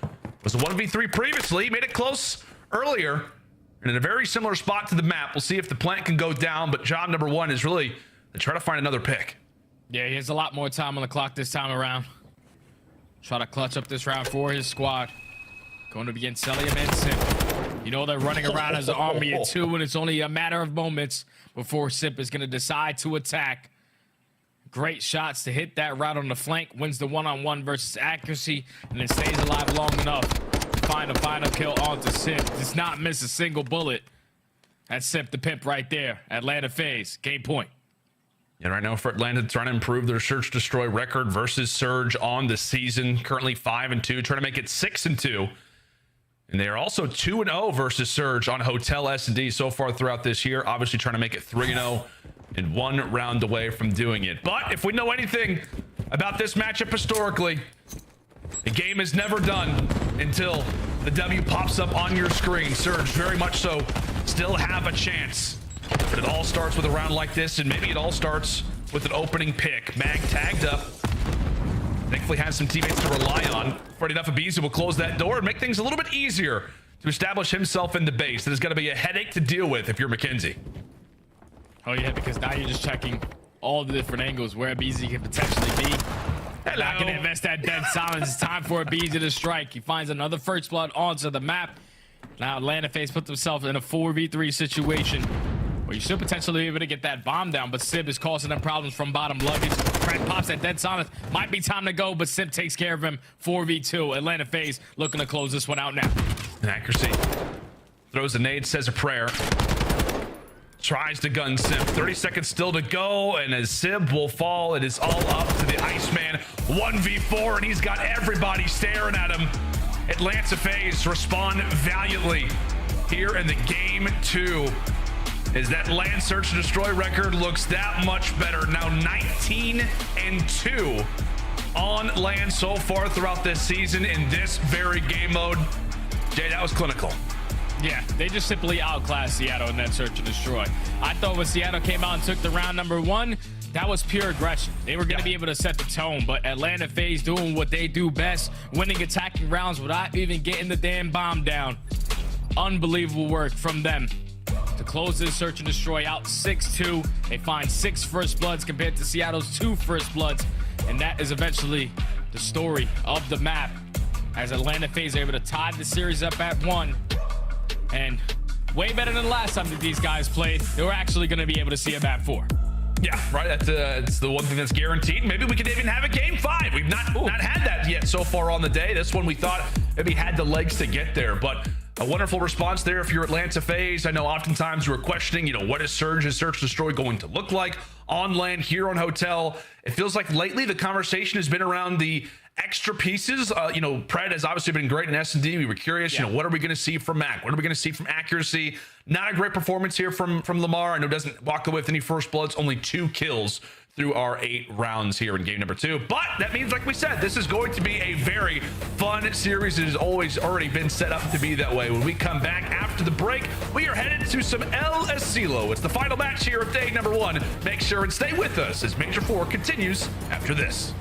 was a 1v3 previously. Made it close earlier. And in a very similar spot to the map. We'll see if the plant can go down. But job number 1 is really to try to find another pick. Yeah, he has a lot more time on the clock this time around. Try to clutch up this round for his squad. Going to begin Cellium and Simp. You know they're running around as an army of 2, and it's only a matter of moments before Simp is going to decide to attack. Great shots to hit that route on the flank. Wins the one-on-one versus aCBeZy, and then stays alive long enough to find a final kill onto Simp. Does not miss a single bullet. That's Simp the pimp right there. Atlanta FaZe, game point. And right now for Atlanta, trying to improve their Search Destroy record versus Surge on the season. Currently 5-2, trying to make it 6-2. And they are also 2-0 versus Surge on Hotel S&D so far throughout this year. Obviously trying to make it 3-0 and 1 round away from doing it. But if we know anything about this matchup historically, the game is never done until the W pops up on your screen. Surge very much so still have a chance. But it all starts with a round like this, and maybe it all starts with an opening pick. Mack tagged up. Thankfully has some teammates to rely on. Ready enough, aBeZy will close that door and make things a little bit easier to establish himself in the base. That is going to be a headache to deal with if you're McKenzie. Oh yeah, because now you're just checking all the different angles where aBeZy can potentially be. Hello. Not gonna invest that dead silence. It's time for aBeZy to strike. He finds another first blood onto the map. Now Atlanta FaZe put themselves in a 4v3 situation where you should potentially be able to get that bomb down, but Simp is causing them problems from bottom luggage. Kremp pops that dead silence. Might be time to go, but Simp takes care of him. 4v2. Atlanta FaZe looking to close this one out now. And aCBeZy throws a nade, says a prayer. Tries to gun Simp. 30 seconds still to go, and as Simp will fall, it is all up to the Iceman. 1v4, and he's got everybody staring at him. Atlanta FaZe respond valiantly here in the game 2. As that land search and destroy record looks that much better. Now 19-2 on land so far throughout this season in this very game mode. Jay, that was clinical. Yeah, they just simply outclassed Seattle in that search and destroy. I thought when Seattle came out and took the round number 1, that was pure aggression. They were going to be able to set the tone, but Atlanta FaZe doing what they do best, winning attacking rounds without even getting the damn bomb down. Unbelievable work from them to close this search and destroy out 6-2. They find 6 first bloods compared to Seattle's 2 first bloods, and that is eventually the story of the map as Atlanta FaZe are able to tie the series up at 1. And way better than the last time that these guys played. They were actually going to be able to see a map 4. Yeah, right. It's the one thing that's guaranteed. Maybe we could even have a game 5. We've not had that yet so far on the day. This one we thought maybe had the legs to get there, but a wonderful response there if you're Atlanta FaZe. I know oftentimes you were questioning, you know, what is Surge and Search Destroy going to look like on land here on Hotel. It feels like lately the conversation has been around the extra pieces. You know, Pred has obviously been great in S&D. We were curious, you know, what are we going to see from Mack? What are we going to see from Accuracy? Not a great performance here from Lamar. I know doesn't walk away with any first bloods, only 2 kills through our 8 rounds here in game number 2. But that means, like we said, this is going to be a very fun series. It has always already been set up to be that way. When we come back after the break, we are headed to some El Asilo. It's the final match here of day number 1. Make sure and stay with us as Major 4 continues after this.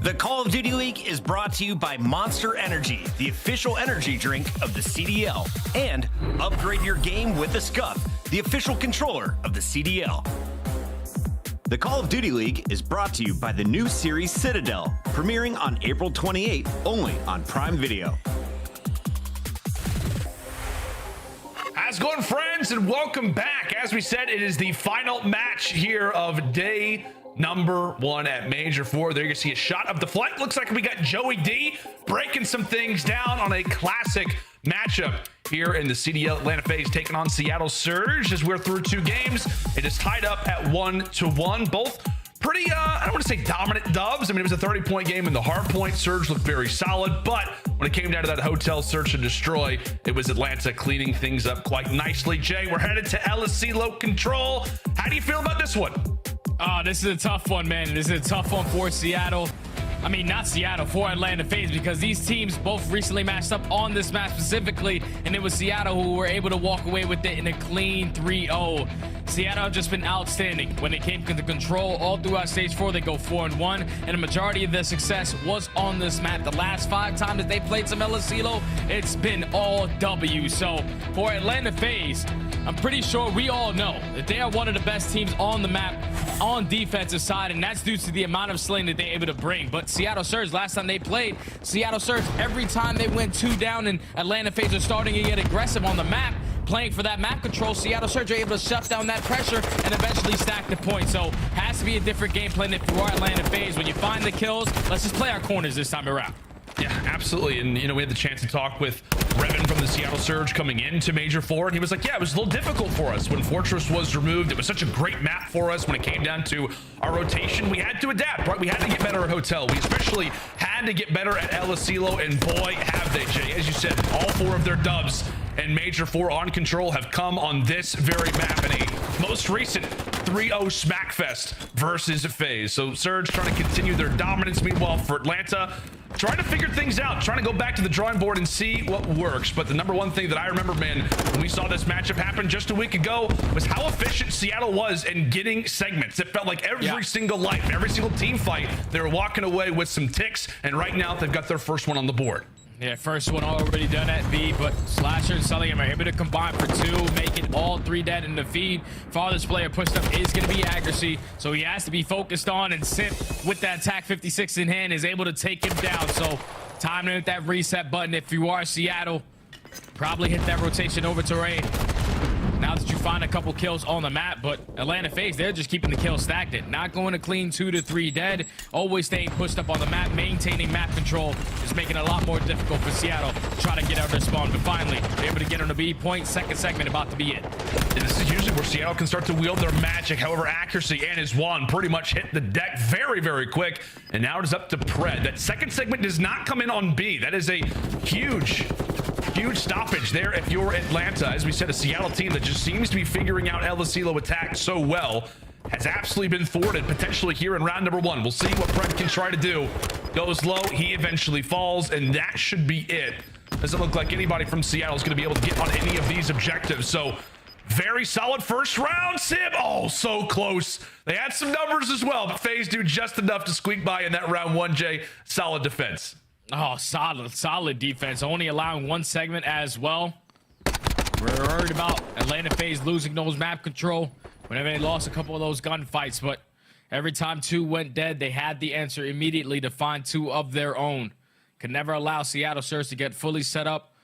The Call of Duty League is brought to you by Monster Energy, the official energy drink of the CDL. And upgrade your game with the Scuff, the official controller of the CDL. The Call of Duty League is brought to you by the new series Citadel, premiering on April 28, only on Prime Video. How's it going, friends, and welcome back. As we said, it is the final match here of day number 1 at Major 4. There you can see a shot of the flank. Looks like we got Joey D breaking some things down on a classic matchup here in the CDL Atlanta FaZe taking on Seattle Surge. As we're through 2 games, it is tied up at 1-1. Both pretty, I don't want to say dominant dubs. I mean, it was a 30-point game in the hard point. Surge looked very solid, but when it came down to that hotel search and destroy, it was Atlanta cleaning things up quite nicely. Jay, we're headed to LSC control. How do you feel about this one? Oh, this is a tough one, man. This is a tough one for Seattle. I mean, not Seattle, for Atlanta FaZe, because these teams both recently matched up on this map specifically, and it was Seattle who were able to walk away with it in a clean 3-0. Seattle have just been outstanding when it came to control all throughout stage 4. They go 4-1, and the majority of their success was on this map. The last 5 times that they played some LSC, it's been all W. So for Atlanta FaZe, I'm pretty sure we all know that they are one of the best teams on the map on defensive side, and that's due to the amount of slaying that they're able to bring. But Seattle Surge, last time they played, Seattle Surge, every time they went 2 down and Atlanta FaZe are starting to get aggressive on the map, playing for that map control, Seattle Surge are able to shut down that pressure and eventually stack the points. So has to be a different game plan if you are Atlanta FaZe. When you find the kills, let's just play our corners this time around. Yeah, absolutely. And, you know, we had the chance to talk with Revan from the Seattle Surge coming into Major 4, and he was like, yeah, it was a little difficult for us when Fortress was removed. It was such a great map for us when it came down to our rotation. We had to adapt, right? We had to get better at Hotel. We especially had to get better at Elesilo, and boy, have they, Jay. As you said, all 4 of their dubs and Major 4 on control have come on this very map in a most recent 3-0 Smackfest versus FaZe. So Surge trying to continue their dominance. Meanwhile, for Atlanta, trying to figure things out, trying to go back to the drawing board and see what works. But the number one thing that I remember, man, when we saw this matchup happen just a week ago, was how efficient Seattle was in getting segments. It felt like every single life, every single team fight, they were walking away with some ticks, and right now they've got their first one on the board. Yeah, first one already done at B, but Slasher and Cellium are able to combine for 2, make it all 3 dead in the feed. Farthest player pushed up is going to be aGeZy, so he has to be focused on, and Simp, with that attack 56 in hand, is able to take him down. So time to hit that reset button. If you are Seattle, probably hit that rotation over to Ray. Now that you find a couple kills on the map, but Atlanta FaZe, they're just keeping the kills stagnant. Not going to clean 2 to 3 dead. Always staying pushed up on the map, maintaining map control, is making it a lot more difficult for Seattle to try to get out of their spawn. But finally, they're able to get on the B point. Second segment about to be it. And this is usually where Seattle can start to wield their magic. However, accuracy and his wand pretty much hit the deck very, very quick. And now it is up to Pred. That second segment does not come in on B. That is a huge stoppage there if you're Atlanta. As we said, a Seattle team that just seems to be figuring out Elesilo attack so well has absolutely been thwarted potentially here in round number 1. We'll see what Pred can try to do. Goes low, he eventually falls, and that should be it. Doesn't look like anybody from Seattle is going to be able to get on any of these objectives. So very solid first round. Simp, oh, so close. They had some numbers as well, but FaZe do just enough to squeak by in that round 1, Jay. Solid defense. Oh, solid defense. Only allowing 1 segment as well. We're worried about Atlanta FaZe losing those map control whenever they lost a couple of those gunfights, but every time 2 went dead, they had the answer immediately to find 2 of their own. Could never allow Seattle Surge to get fully set up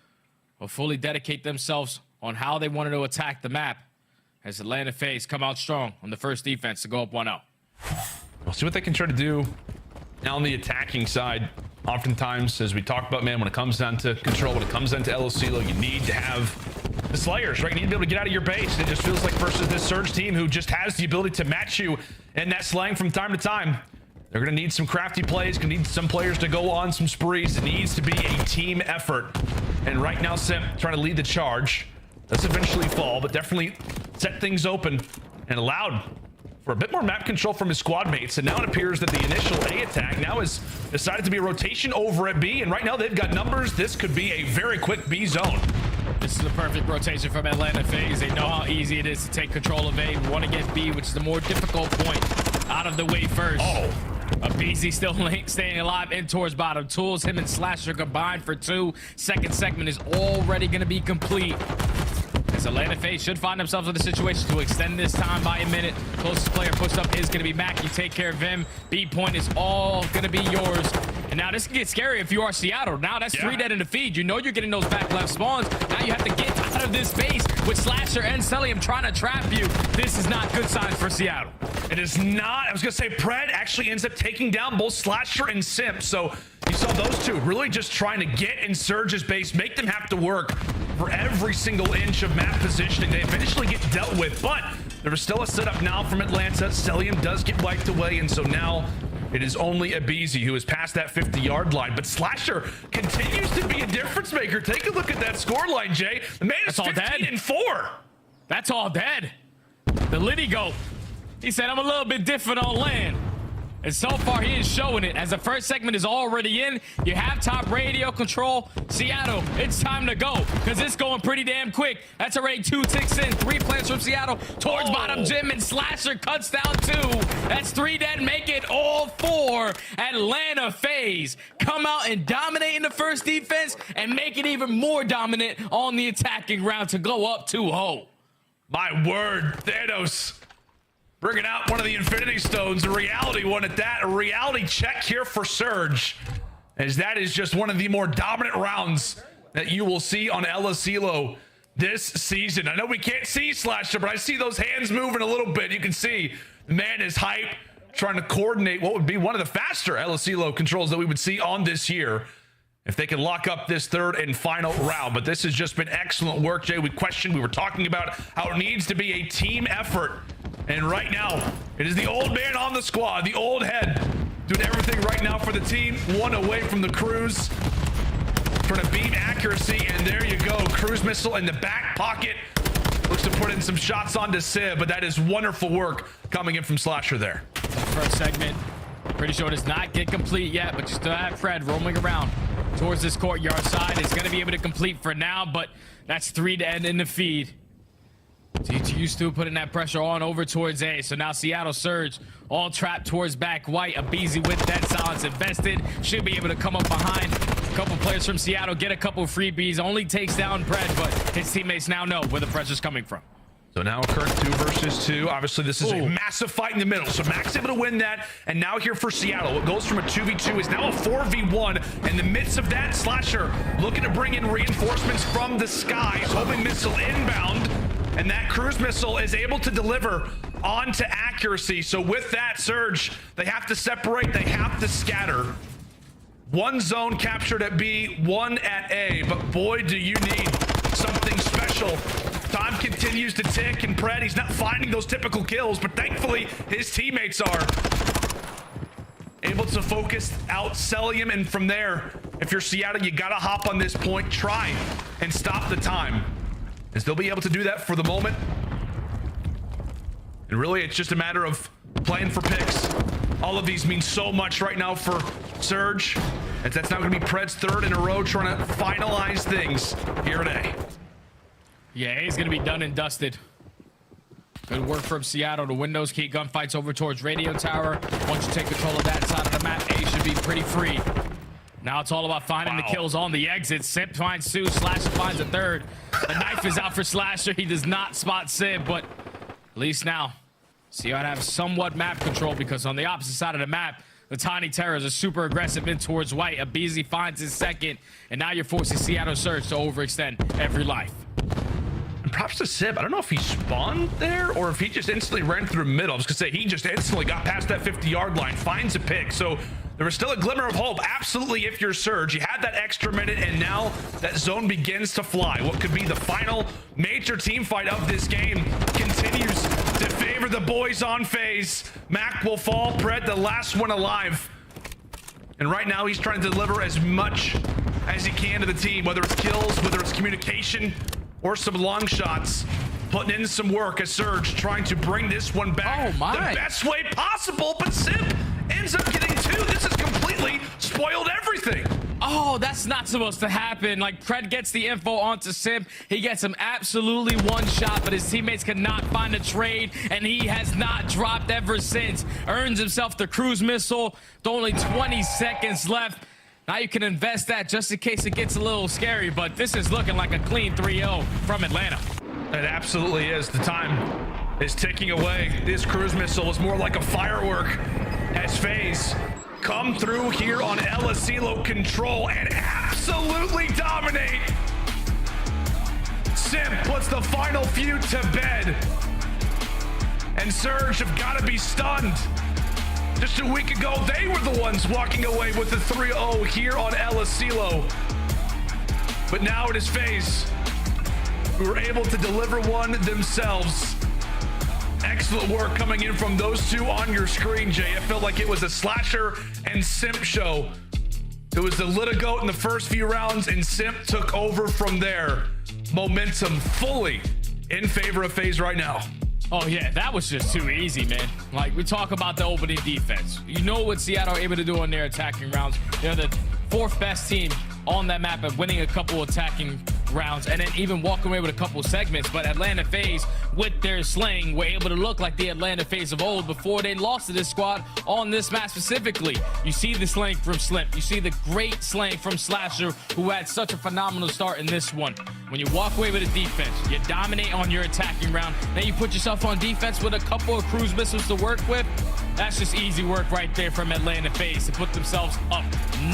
or fully dedicate themselves on how they wanted to attack the map, as Atlanta FaZe come out strong on the first defense to go up 1-0. We'll see what they can try to do now on the attacking side. Oftentimes, as we talk about, man, when it comes down to control, when it comes down to Elesilo, you need to have the Slayers, right? You need to be able to get out of your base. It just feels like versus this Surge team who just has the ability to match you in that slaying from time to time. They're going to need some crafty plays, going to need some players to go on some sprees. It needs to be a team effort. And right now, Simp trying to lead the charge. Does eventually fall, but definitely set things open and allowed for a bit more map control from his squad mates. And now it appears that the initial A attack now has decided to be a rotation over at B. And right now they've got numbers. This could be a very quick B zone. This is the perfect rotation from Atlanta FaZe. They know how easy it is to take control of A. We want to get B, which is the more difficult point, out of the way first. Oh, aBeZy still staying alive in towards bottom. Tools, him and Slasher combined for 2. Second segment is already going to be complete. As Atlanta FaZe should find themselves in the situation to extend this time by a minute. Closest player pushed up is going to be Mack. You take care of him. B point is all going to be yours. And now this can get scary if you are Seattle. Now that's 3 dead in the feed. You know you're getting those back left spawns. Now you have to get out of this base with Slasher and Cellium trying to trap you. This is not good signs for Seattle. It is not. I was going to say Pred actually ends up taking down both Slasher and Simp. So you saw those two really just trying to get in Surge's base, make them have to work for every single inch of map positioning. They eventually get dealt with, but there is still a setup now from Atlanta. Cellium does get wiped away, and so now it is only aBeZy who is past that 50-yard line. But Slasher continues to be a difference maker. Take a look at that score line, Jay. The man is 15-4. That's all dead. The Liddy goat. He said, I'm a little bit different on land. And so far, he is showing it. As the first segment is already in, you have top radio control. Seattle, it's time to go, because it's going pretty damn quick. That's already 2 ticks in. 3 players from Seattle towards bottom gym, and Slasher cuts down 2. That's 3 dead, make it all 4. Atlanta FaZe come out and dominate in the first defense and make it even more dominant on the attacking round to go up 2-0. My word, Thanos. Bringing out one of the Infinity Stones, a reality one at that, a reality check here for Surge, as that is just one of the more dominant rounds that you will see on aBeZy this season. I know we can't see Slasher, but I see those hands moving a little bit. You can see the man is hype, trying to coordinate what would be one of the faster aBeZy controls that we would see on this year, if they can lock up this third and final round. But this has just been excellent work, Jay. We were talking about how it needs to be a team effort. And right now, it is the old man on the squad, the old head, doing everything right now for the team. 1 away from the cruise. Trying to beam accuracy, and there you go. Cruise missile in the back pocket. Looks to put in some shots onto Civ, but that is wonderful work coming in from Slasher there. First segment, pretty sure it does not get complete yet, but you still have Fred roaming around towards this courtyard side. It's going to be able to complete for now, but that's 3 to end in the feed. TTU still putting that pressure on over towards A. So now Seattle Surge all trapped towards back white. aBeZy with that silence invested. Should be able to come up behind. A couple players from Seattle get a couple freebies. Only takes down Pred, but his teammates now know where the pressure's coming from. So now a current 2 versus 2. Obviously, this is a massive fight in the middle. So Mack's able to win that. And now here for Seattle, what goes from a 2v2 is now a 4v1. In the midst of that, Slasher looking to bring in reinforcements from the Skyz. Homing missile inbound. And that cruise missile is able to deliver onto accuracy. So with that, Surge, they have to separate. They have to scatter. 1 zone captured at B, 1 at A. But boy, do you need something special. Time continues to tick, and Pred, he's not finding those typical kills, but thankfully his teammates are able to focus out Cellium, and from there, if you're Seattle, you gotta hop on this point, try and stop the time, as they'll be able to do that for the moment. And really, it's just a matter of playing for picks. All of these mean so much right now for Surge, as that's now gonna be Pred's 3rd in a row trying to finalize things here at A. Yeah, he's going to be done and dusted. Good work from Seattle. The windows keep gunfights over towards Radio Tower. Once you take control of that side of the map, A should be pretty free. Now it's all about finding the kills on the exit. Simp finds 2, Slasher finds a 3rd. The knife is out for Slasher. He does not spot Simp, but at least now, Seattle have somewhat map control, because on the opposite side of the map, the Tiny Terrors are super aggressive in towards white. aBeZy finds his 2nd, and now you're forcing Seattle Surge to overextend every life. Props to Sib. I don't know if he spawned there or if he just instantly ran through middle. I was gonna say he just instantly got past that 50-yard line, finds a pick. So there was still a glimmer of hope. Absolutely, if you're Surge, you had that extra minute, and now that zone begins to fly. What could be the final major team fight of this game continues to favor the boys on FaZe. Mack will fall. Pred, the last one alive. And right now he's trying to deliver as much as he can to the team, whether it's kills, whether it's communication, or some long shots, putting in some work as Surge trying to bring this one back the best way possible, but Simp ends up getting 2. This has completely spoiled everything. Oh Oh, that's not supposed to happen. Like, Pred gets the info onto Simp. He gets him absolutely one shot, but his teammates could not find a trade, and he has not dropped ever since. Earns himself the cruise missile. With only 20 seconds left. Now you can invest that just in case it gets a little scary, but this is looking like a clean 3-0 from Atlanta. It absolutely is. The time is ticking away. This cruise missile is more like a firework as FaZe come through here on aBeZy control and absolutely dominate. Simp puts the final few to bed, and Surge have got to be stunned. Just a week ago, they were the ones walking away with the 3-0 here on aBeZy. But now it is FaZe who were able to deliver one themselves. Excellent work coming in from those two on your screen, Jay. It felt like it was a Slasher and Simp show. It was the little goat in the first few rounds, and Simp took over from there. Momentum fully in favor of FaZe right now. Oh, yeah, that was just too easy, man. Like, we talk about the opening defense. You know what Seattle are able to do on their attacking rounds. They're the 4th best team on that map at winning a couple attacking rounds and then even walking away with a couple segments. But Atlanta FaZe, with their slaying, were able to look like the Atlanta FaZe of old before they lost to this squad on this map specifically. You see the slaying from Slimp. You see the great slaying from Slasher, who had such a phenomenal start in this one. When you walk away with a defense, you dominate on your attacking round, then you put yourself on defense with a couple of cruise missiles to work with. That's just easy work right there from Atlanta FaZe to put themselves up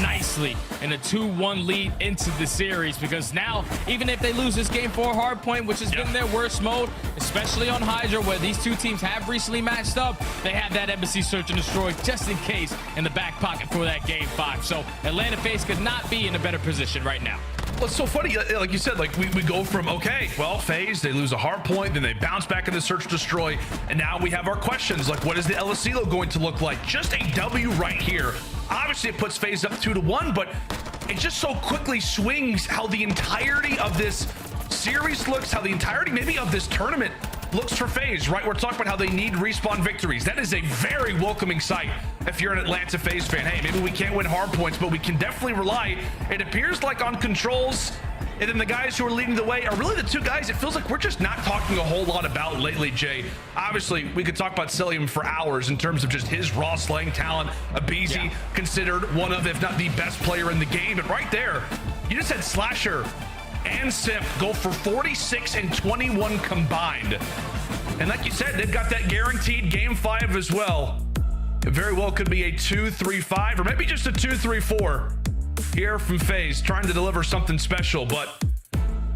nicely in a 2-1 lead into the series, because now, even if they lose this game for a hard point, which has been their worst mode, especially on HyDra, where these two teams have recently matched up, they have that aBeZy search and destroy just in case in the back pocket for that game 5. So Atlanta FaZe could not be in a better position right now. Well, it's so funny, like you said, like we go from, okay, well, FaZe, they lose a hard point, then they bounce back in the search destroy, and now we have our questions, like what is the aBeZy going to look like? Just a W right here. Obviously, it puts FaZe up 2-1, but it just so quickly swings how the entirety of this series looks, how the entirety maybe of this tournament looks for FaZe, right? We're talking about how they need respawn victories. That is a very welcoming sight if you're an Atlanta FaZe fan. Hey, maybe we can't win hard points, but we can definitely rely, it appears like, on controls. And then the guys who are leading the way are really the two guys it feels like we're just not talking a whole lot about lately, Jay. Obviously, we could talk about Cellium for hours in terms of just his raw slaying talent. aBeZy, considered one of, if not the best player in the game. But right there, you just had Slasher and Simp go for 46 and 21 combined. And like you said, they've got that guaranteed game 5 as well. It very well could be a 2-3-5 or maybe just a 2-3-4 here from FaZe, trying to deliver something special. But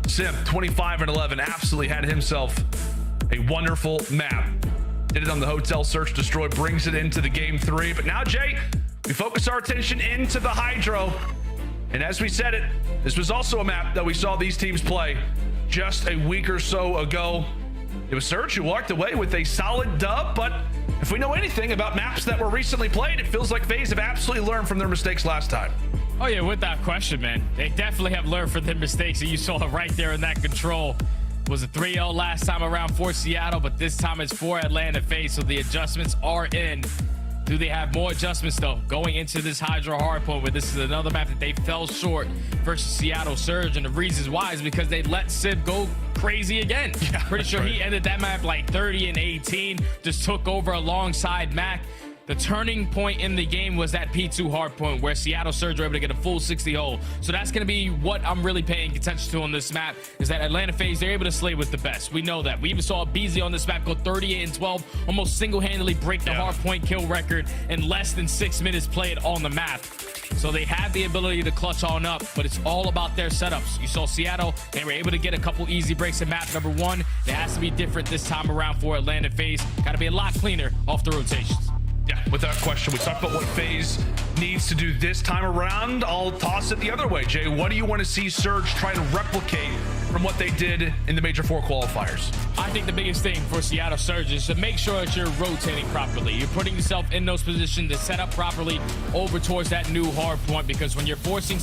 Simp, 25 and 11, absolutely had himself a wonderful map. Did it on the hotel search destroy, brings it into the game 3. But now, Jay, we focus our attention into the HyDra. And as we said it, this was also a map that we saw these teams play just a week or so ago. It was Surge who walked away with a solid dub, but if we know anything about maps that were recently played, it feels like FaZe have absolutely learned from their mistakes last time. Oh yeah, without question, man. They definitely have learned from their mistakes, and you saw it right there in that control. It was a 3-0 last time around for Seattle, but this time it's for Atlanta FaZe, so the adjustments are in. Do they have more adjustments, though, going into this HyDra hardpoint, where this is another map that they fell short versus Seattle Surge? And the reasons why is because they let Sid go crazy again. Yeah, pretty sure he ended that map like 30 and 18, just took over alongside Mack. The turning point in the game was that P2 hardpoint where Seattle Surge were able to get a full 60 hole. So that's going to be what I'm really paying attention to on this map, is that Atlanta FaZe, they're able to slay with the best. We know that. We even saw aBeZy on this map go 38 and 12, almost single-handedly break the hardpoint kill record in less than 6 minutes played on the map. So they have the ability to clutch on up, but it's all about their setups. You saw Seattle, they were able to get a couple easy breaks in map number 1. It has to be different this time around for Atlanta FaZe. Got to be a lot cleaner off the rotations. Yeah, without question. We talked about what FaZe needs to do this time around. I'll toss it the other way. Jay, what do you want to see Surge try to replicate from what they did in the Major 4 qualifiers? I think the biggest thing for Seattle Surge is to make sure that you're rotating properly. You're putting yourself in those positions to set up properly over towards that new hard point, because when you're forcing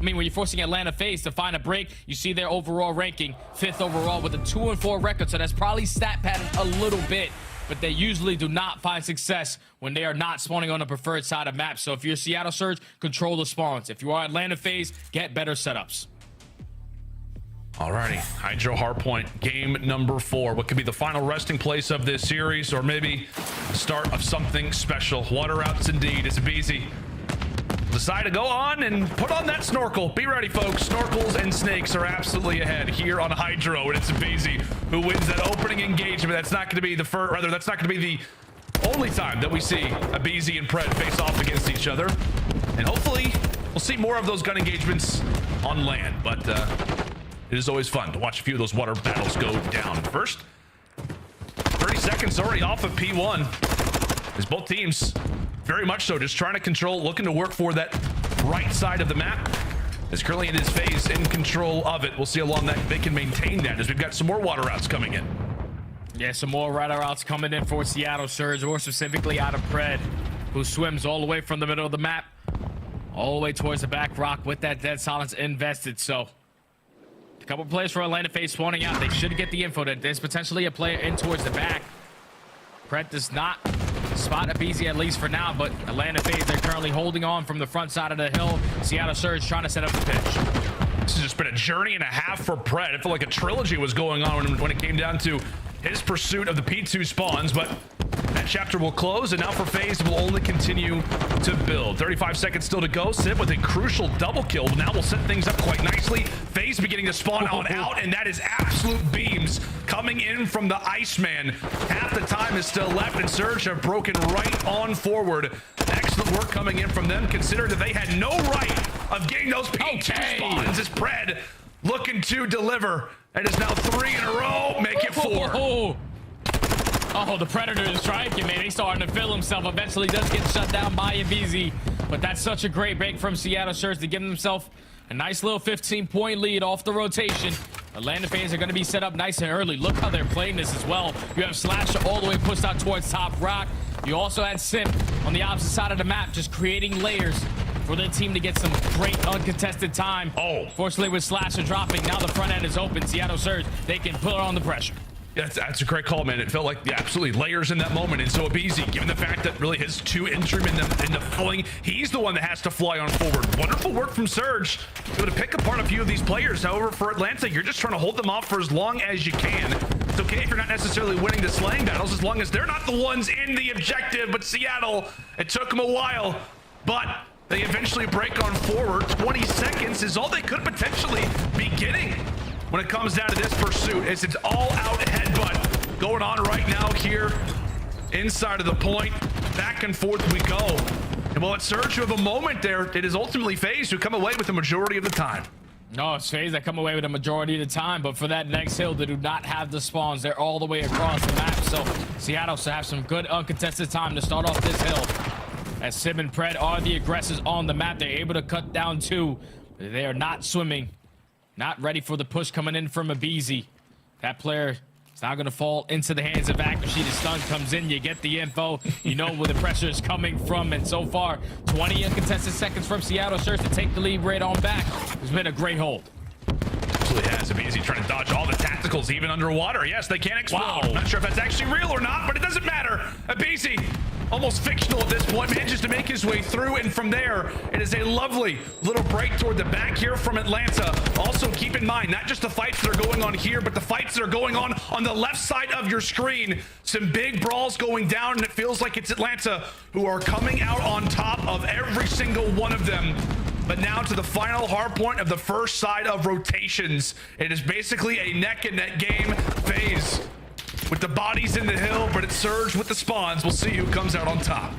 when you're forcing Atlanta FaZe to find a break, you see their overall ranking 5th overall with a 2-4 record. So that's probably stat padded a little bit. but they usually do not find success when they are not spawning on the preferred side of maps. So if you're Seattle Surge, control the spawns. If you are Atlanta FaZe, get better setups. Alrighty, HyDra Hardpoint, game number 4. What could be the final resting place of this series, or maybe the start of something special? Water routes indeed, as aBeZy decide to go on and put on that snorkel. Be ready, folks. Snorkels and snakes are absolutely ahead here on HyDra, and it's aBeZy who wins that opening engagement. That's not going to be the first, rather, that's not going to be the only time that we see aBeZy and Pred face off against each other. And hopefully, we'll see more of those gun engagements on land. But it is always fun to watch a few of those water battles go down. First, 30 seconds already off of P1. As both teams, very much so, just trying to control, looking to work for that right side of the map. As currently it is FaZe in control of it. We'll see how long that they can maintain that, as we've got some more water routes coming in. Yeah, some more water routes coming in for Seattle Surge, or specifically out of Pred, who swims all the way from the middle of the map, all the way towards the back rock with that dead silence invested. So a couple players for Atlanta FaZe spawning out. They should get the info that there's potentially a player in towards the back. Pred does not spot aBeZy, at least for now, but Atlanta FaZe, they're currently holding on from the front side of the hill. Seattle Surge trying to set up the pitch. This has just been a journey and a half for Pred. I feel like a trilogy was going on when it came down to his pursuit of the P2 spawns, but that chapter will close, and now for FaZe, it will only continue to build. 35 seconds still to go. Simp with a crucial double kill. Now we'll set things up quite nicely. FaZe beginning to spawn on out, and that is absolute beams coming in from the Iceman. Half the time is still left, and Surge have broken right on forward. Excellent work coming in from them, considering that they had no right of getting those P2 spawns, as Pred looking to deliver. That is now 3 in a row. Make it 4. Oh, the Predator is striking, man. He's starting to feel himself. Eventually does get shut down by aBeZy. But that's such a great break from Seattle Surge to give himself a nice little 15-point lead off the rotation. Atlanta FaZe are going to be set up nice and early. Look how they're playing this as well. You have Slasher all the way pushed out towards top rock. You also had Simp on the opposite side of the map, just creating layers for their team to get some great uncontested time. Fortunately, with Slasher dropping, now the front end is open. Seattle Surge, they can put on the pressure. Yeah, that's a great call, man. It felt like, yeah, absolutely layers in that moment. And so aBeZy, given the fact that really his 2 interim in the filling, he's the one that has to fly on forward. Wonderful work from Surge. Able to pick apart a few of these players. However, for Atlanta, you're just trying to hold them off for as long as you can. It's okay if you're not necessarily winning the slaying battles, as long as they're not the ones in the objective. But Seattle, it took them a while, but they eventually break on forward. 20 seconds is all they could potentially be getting when it comes down to this pursuit. It's all out headbutt going on right now here inside of the point. Back and forth we go. And while it's Surge who have a moment there, it is ultimately FaZe who come away with the majority of the time. No, it's FaZe that come away with a majority of the time, but for that next hill, they do not have the spawns. They're all the way across the map, so Seattle should have some good uncontested time to start off this hill. As Simp and Pred are the aggressors on the map, they're able to cut down 2. They are not swimming. Not ready for the push coming in from aBeZy. That player is now going to fall into the hands of aCBeZy. The stun comes in, you get the info, you know where the pressure is coming from, and so far, 20 uncontested seconds from Seattle Surge to take the lead right on back. It's been a great hold. Absolutely has. aBeZy trying to dodge all the tacticals, even underwater. Yes, they can explode. Wow. Not sure if that's actually real or not, but it doesn't matter. aBeZy, almost fictional at this point, manages to make his way through, and from there, it is a lovely little break toward the back here from Atlanta. Also, keep in mind, not just the fights that are going on here, but the fights that are going on the left side of your screen. Some big brawls going down, and it feels like it's Atlanta who are coming out on top of every single one of them. But now to the final hard point of the first side of rotations. It is basically a neck and neck game. FaZe with the bodies in the hill, but it's Surge with the spawns. We'll see who comes out on top.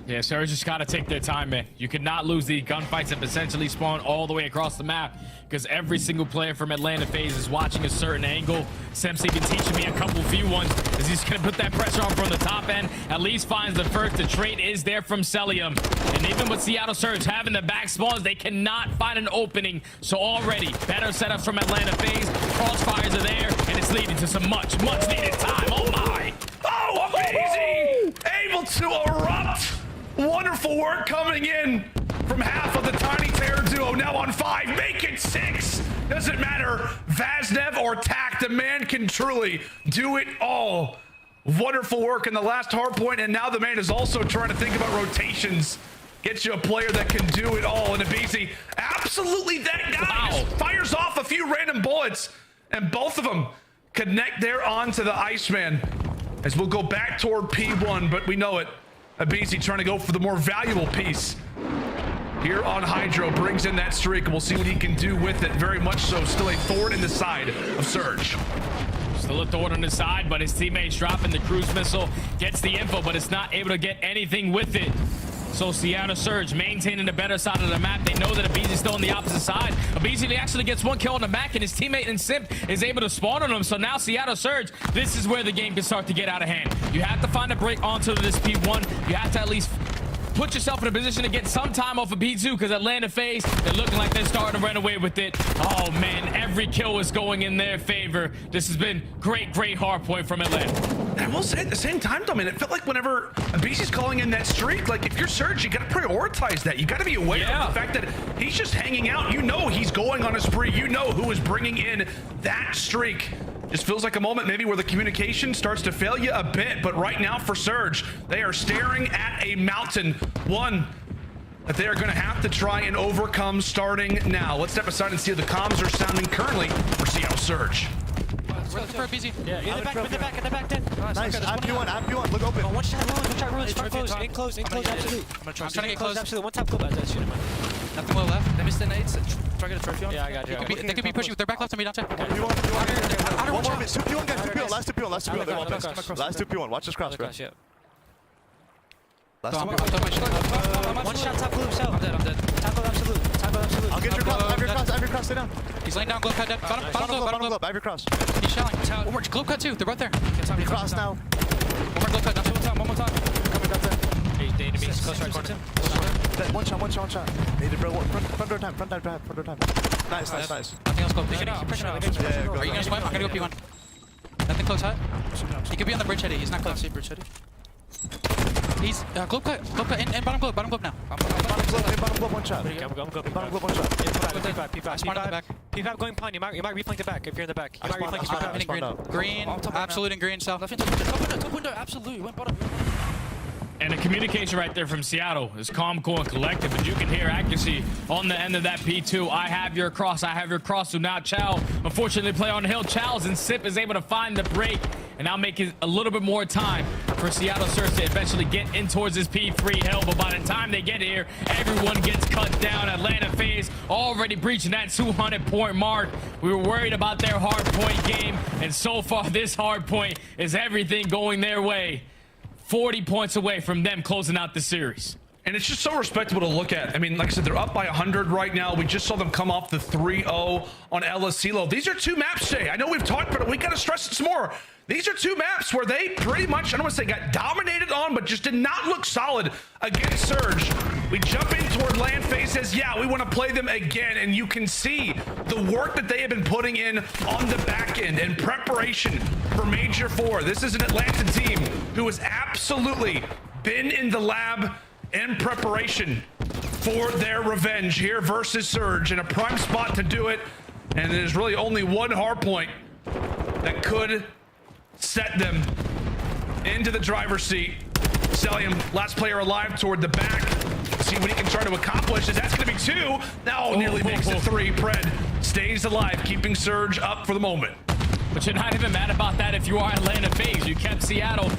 Yeah, Surge just got to take their time, man. You cannot lose the gunfights that essentially spawn all the way across the map, because every single player from Atlanta FaZe is watching a certain angle. Simp's even teaching me a few ones, as he's going to put that pressure on from the top end. At least finds the first. The trade is there from Cellium. And even with Seattle Surge having the back spawns, they cannot find an opening. So already, better setups from Atlanta FaZe. Crossfires are there, and it's leading to some much needed time. Oh my! Oh, aBeZy! Able to erupt! Wonderful work coming in from half of the Tiny Terror duo, now on 5. Make it 6. Doesn't matter, Vaznev or Tak, the man can truly do it all. Wonderful work in the last hard point, and now the man is also trying to think about rotations. Get you a player that can do it all, and aBeZy, absolutely that guy. Wow. Fires off a few random bullets, and both of them connect there onto the Iceman. As we'll go back toward P1, but we know it. aBeZy trying to go for the more valuable piece. Here on HyDra, brings in that streak, and we'll see what he can do with it. Very much so, still a thorn in the side of Surge. Still a thorn on the side, but his teammates dropping the cruise missile, gets the info, but it's not able to get anything with it. So Seattle Surge maintaining the better side of the map. They know that aBeZy's still on the opposite side. aBeZy actually gets one kill on the Mack, and his teammate in Simp is able to spawn on him. So now Seattle Surge, this is where the game can start to get out of hand. You have to find a break onto this P1. You have to at least put yourself in a position to get some time off of P2, because Atlanta FaZe, they're looking like they're starting to run away with it. Oh man, every kill is going in their favor. This has been great hard point from Atlanta. And I will say at the same time, though, man, it felt like whenever aBeZy's calling in that streak, like if you're Surge, you got to prioritize that. You got to be aware of the fact that he's just hanging out. You know he's going on a spree. You know who is bringing in that streak. Just feels like a moment maybe where the communication starts to fail you a bit, but right now for Surge, they are staring at a mountain, one that they are going to have to try and overcome starting now. Let's step aside and see how the comms are sounding currently for Seattle Surge. For aBeZy. Yeah, in the back, then. Nice. AP1, look open. One shot ruins, front close, in close, absolute. I'm trying to get close. Absolute, one tap close. That's shoot him. Nothing well left. They missed the nades. Try to get a trophy on. Yeah, I got you. They could be pushing. They're back left on me, Dante. One more minute. 2P1, guys. 2P1. Last 2P1. Last 2P1. Last 2P1. Watch this cross, bro. One shot top blue himself. I'm dead. Top blue absolute. I'll get your cross. I have your cross. Stay down. He's laying down. Globe cut dead. Bottom globe. I have your cross. He's shelling. One more globe cut too. They're both there. You cross now. One more globe cut. One more time. Coming down there. Hey, enemies. Close right corner. One shot. Needed, bro. Front door time. Nice. Nothing else. Go. Push it out. Are you gonna swim? I'm gonna go P1. Nothing close hut. He could be on the bridge heady. He's not close. Bridge heady. He's globe cut in bottom globe now. Bottom globe, one shot. Bottom globe, one shot. P5 going pun. You might reflank the back if you're in the back. You might reflank P5. Green, absolute and green south. Top window, absolute. Went bottom. And the communication right there from Seattle is calm, cool, and collected, but you can hear accuracy on the end of that P2. I have your cross. So now Chow, unfortunately, play on the hill. Chow's and Simp is able to find the break, and now making a little bit more time for Seattle Surge to eventually get in towards this P3 hill. But by the time they get here, everyone gets cut down. Atlanta FaZe already breaching that 200-point mark. We were worried about their hard point game, and so far this hard point is everything going their way. 40 points away from them closing out the series. And it's just so respectable to look at. I mean, like I said, they're up by 100 right now. We just saw them come off the 3-0 on Elasilo. These are two maps, Jay. I know we've talked about it. We got to stress this more. These are two maps where they pretty much, I don't want to say got dominated on, but just did not look solid against Surge. We jump in toward land. FaZe says, yeah, we want to play them again. And you can see the work that they have been putting in on the back end in preparation for Major 4. This is an Atlanta team who has absolutely been in the lab in preparation for their revenge here versus Surge in a prime spot to do it. And there's really only one hard point that could set them into the driver's seat. Cellium, last player alive toward the back. See what he can try to accomplish. That's going to be two. Now nearly makes it three. Pred stays alive, keeping Surge up for the moment. But you're not even mad about that if you are Atlanta FaZe. You kept Seattle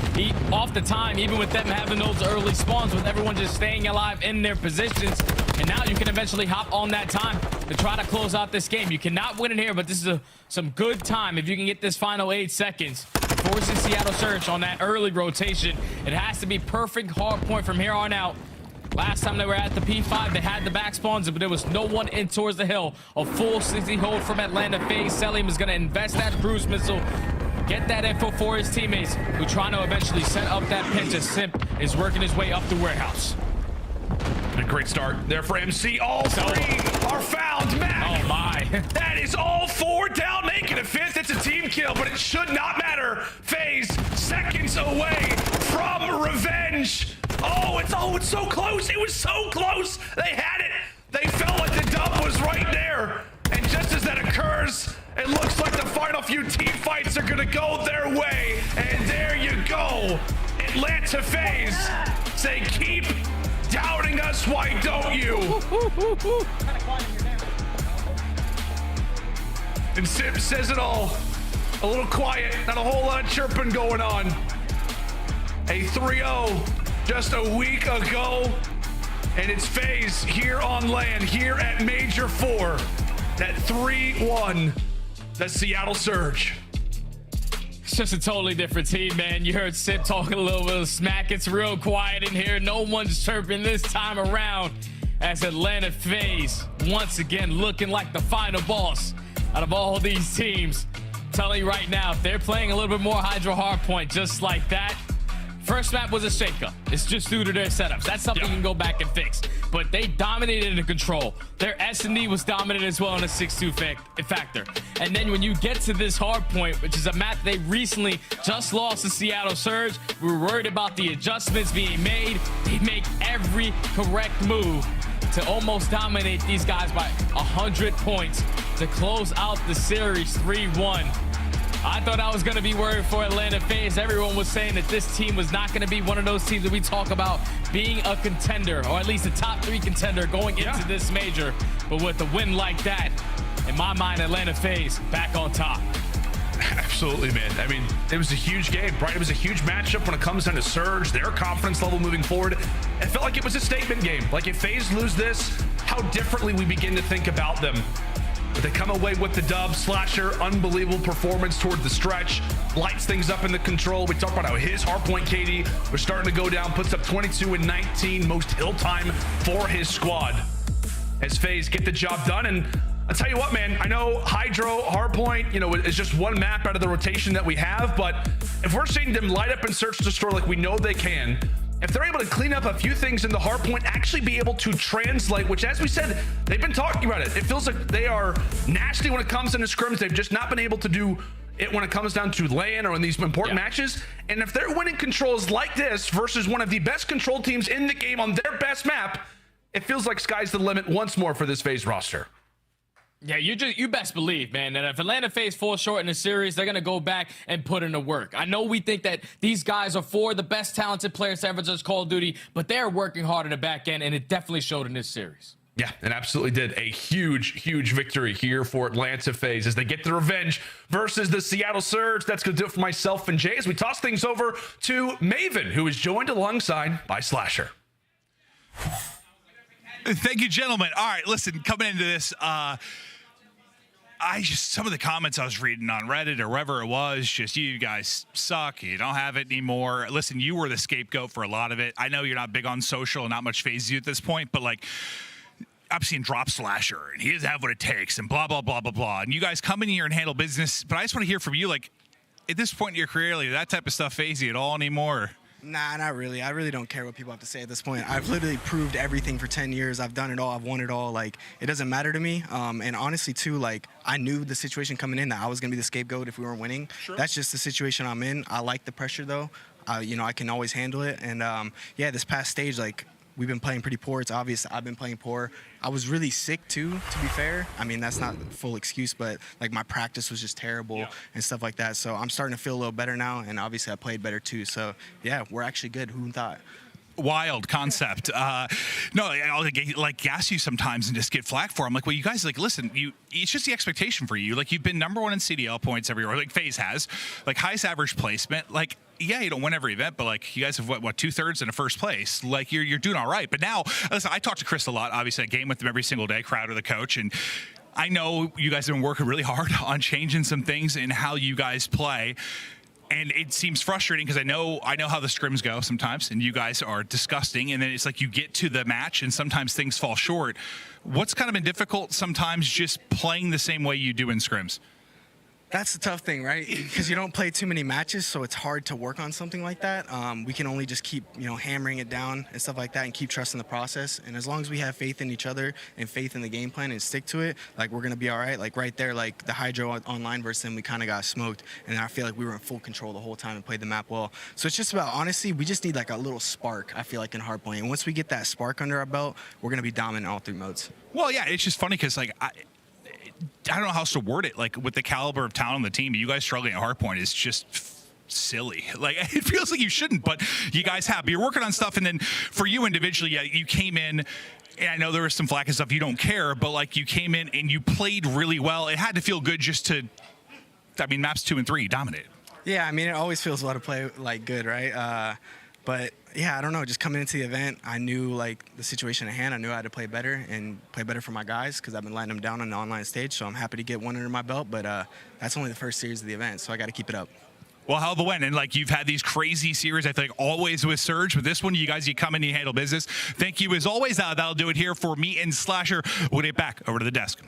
off the time, even with them having those early spawns, with everyone just staying alive in their positions. And now you can eventually hop on that time to try to close out this game. You cannot win it here, but this is some good time if you can get this final 8 seconds. Forcing Seattle Surge on that early rotation. It has to be perfect hard point from here on out. Last time they were at the P5, they had the back spawns, but there was no one in towards the hill. A full 60 hold from Atlanta FaZe. Cellium is going to invest that cruise missile, get that info for his teammates, who trying to eventually set up that pinch as Simp is working his way up the warehouse. A great start there for MC. All three are found. Mack. Oh my. That is all 4 down, making a 5th. It's a team kill, but it should not matter. FaZe seconds away from revenge. It's so close. It was so close. They had it. They felt like the dump was right there. And just as that occurs, It looks like the final few team fights are gonna go their way. And there you go. Atlanta FaZe say, keep doubting us, why don't you? And Simp says it all. A little quiet, not a whole lot of chirping going on. A 3-0 just a week ago. And it's FaZe here on land, here at Major 4. That 3-1, the Seattle Surge. It's just a totally different team, man. You heard Simp talking a little bit of smack. It's real quiet in here. No one's chirping this time around as Atlanta FaZe once again looking like the final boss out of all these teams. I'm telling you right now, if they're playing a little bit more HyDra hardpoint just like that, first map was a shakeup. It's just due to their setups. That's something you can go back and fix. But they dominated in control. Their S&D was dominant as well in a 6-2 factor. And then when you get to this hardpoint, which is a map they recently just lost to Seattle Surge, we were worried about the adjustments being made. They make every correct move to almost dominate these guys by 100 points to close out the series 3-1. I thought I was going to be worried for Atlanta FaZe. Everyone was saying that this team was not going to be one of those teams that we talk about being a contender, or at least a top 3 contender going into this major. But with a win like that, in my mind, Atlanta FaZe back on top. Absolutely, man. I mean, it was a huge game, right? It was a huge matchup when it comes down to Surge, their confidence level moving forward. It felt like it was a statement game. Like, if FaZe lose this, how differently we begin to think about them. But they come away with the dub. Slasher, unbelievable performance toward the stretch. Lights things up in the control. We talked about how his hardpoint KD was starting to go down. Puts up 22 and 19, most hill time for his squad. As FaZe get the job done. And I'll tell you what, man, I know HyDra hardpoint, you know, is just one map out of the rotation that we have. But if we're seeing them light up and search the store like we know they can, if they're able to clean up a few things in the hardpoint, actually be able to translate, which, as we said, they've been talking about it. It feels like they are nasty when it comes into scrims. They've just not been able to do it when it comes down to LAN or in these important matches. And if they're winning controls like this versus one of the best control teams in the game on their best map, it feels like sky's the limit once more for this FaZe roster. Yeah, you best believe, man, that if Atlanta FaZe falls short in the series, they're going to go back and put in the work. I know we think that these guys are 4 of the best talented players to ever just Call of Duty, but they're working hard in the back end, and it definitely showed in this series. Yeah, it absolutely did. A huge, huge victory here for Atlanta FaZe as they get the revenge versus the Seattle Surge. That's going to do it for myself and Jay as we toss things over to Maven, who is joined alongside by Slasher. Thank you, gentlemen. All right, listen, coming into this, some of the comments I was reading on Reddit or wherever it was, just you guys suck. You don't have it anymore. Listen, you were the scapegoat for a lot of it. I know you're not big on social and not much FaZe at this point, but like, I'm seeing drop Slasher and he doesn't have what it takes and blah, blah, blah, blah, blah. And you guys come in here and handle business. But I just want to hear from you, like, at this point in your career, like, that type of stuff FaZe at all anymore? Nah, not really. I really don't care what people have to say at this point. I've literally proved everything for 10 years. I've done it all. I've won it all. Like, it doesn't matter to me. And honestly, too, like, I knew the situation coming in that I was going to be the scapegoat if we weren't winning. Sure. That's just the situation I'm in. I like the pressure, though. You know, I can always handle it. And, yeah, this past stage, like, we've been playing pretty poor. It's obvious I've been playing poor. I was really sick, too, to be fair. I mean, that's not a full excuse, but, like, my practice was just terrible and stuff like that. So I'm starting to feel a little better now, and obviously I played better, too. So, yeah, we're actually good. Who thought? Wild concept. No, I'll like gas you sometimes and just get flack for. I'm like, well, you guys, like, listen, it's just the expectation for you. Like, you've been #1 in CDL points everywhere, like FaZe has, like highest average placement. Like, yeah, you don't win every event, but like, you guys have what 2/3 in a first place. Like, you're doing all right. But now, listen, I talk to Chris a lot. Obviously, I game with him every single day. Crowder, the coach, and I know you guys have been working really hard on changing some things in how you guys play. And it seems frustrating because I know how the scrims go sometimes, and you guys are disgusting. And then it's like you get to the match, and sometimes things fall short. What's kind of been difficult sometimes just playing the same way you do in scrims? That's the tough thing, right? Because you don't play too many matches, so it's hard to work on something like that. We can only just keep, hammering it down and stuff like that and keep trusting the process. And as long as we have faith in each other and faith in the game plan and stick to it, like, we're going to be all right. Like, right there, like, the HyDra online versus them, we kind of got smoked. And I feel like we were in full control the whole time and played the map well. So it's just about, honestly, we just need, like, a little spark, I feel like, in hardpoint. And once we get that spark under our belt, we're going to be dominant in all 3 modes. Well, yeah, it's just funny because, like, I don't know how else to word it. Like with the caliber of talent on the team, you guys struggling at hardpoint is just silly. Like it feels like you shouldn't, but you guys have. You're working on stuff, and then for you individually, yeah, you came in. And I know there was some flack and stuff. You don't care, but like you came in and you played really well. It had to feel good just to. I mean, maps 2 and 3 dominate. Yeah, I mean, it always feels well to play like good, right? But yeah, I don't know. Just coming into the event, I knew like the situation at hand. I knew I had to play better and play better for my guys because I've been letting them down on the online stage. So I'm happy to get one under my belt. But that's only the first series of the event, so I got to keep it up. Well, hell of a win. And like you've had these crazy series, I think, always with Surge. But this one, you guys, you come in, you handle business. Thank you as always. That'll do it here for me and Slasher. We'll get back over to the desk.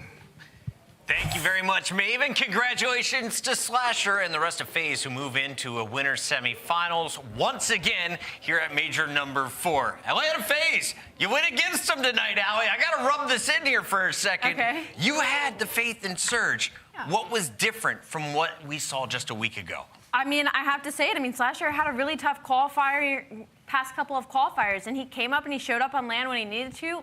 Thank you very much, Maven. Congratulations to Slasher and the rest of FaZe who move into a winner's semifinals once again here at Major number 4. Atlanta FaZe, you win against them tonight, Allie. I got to rub this in here for a second. Okay. You had the faith in Surge. Yeah. What was different from what we saw just a week ago? I mean, I have to say it. I mean, Slasher had a really tough qualifier, past couple of qualifiers, and he came up and he showed up on LAN when he needed to.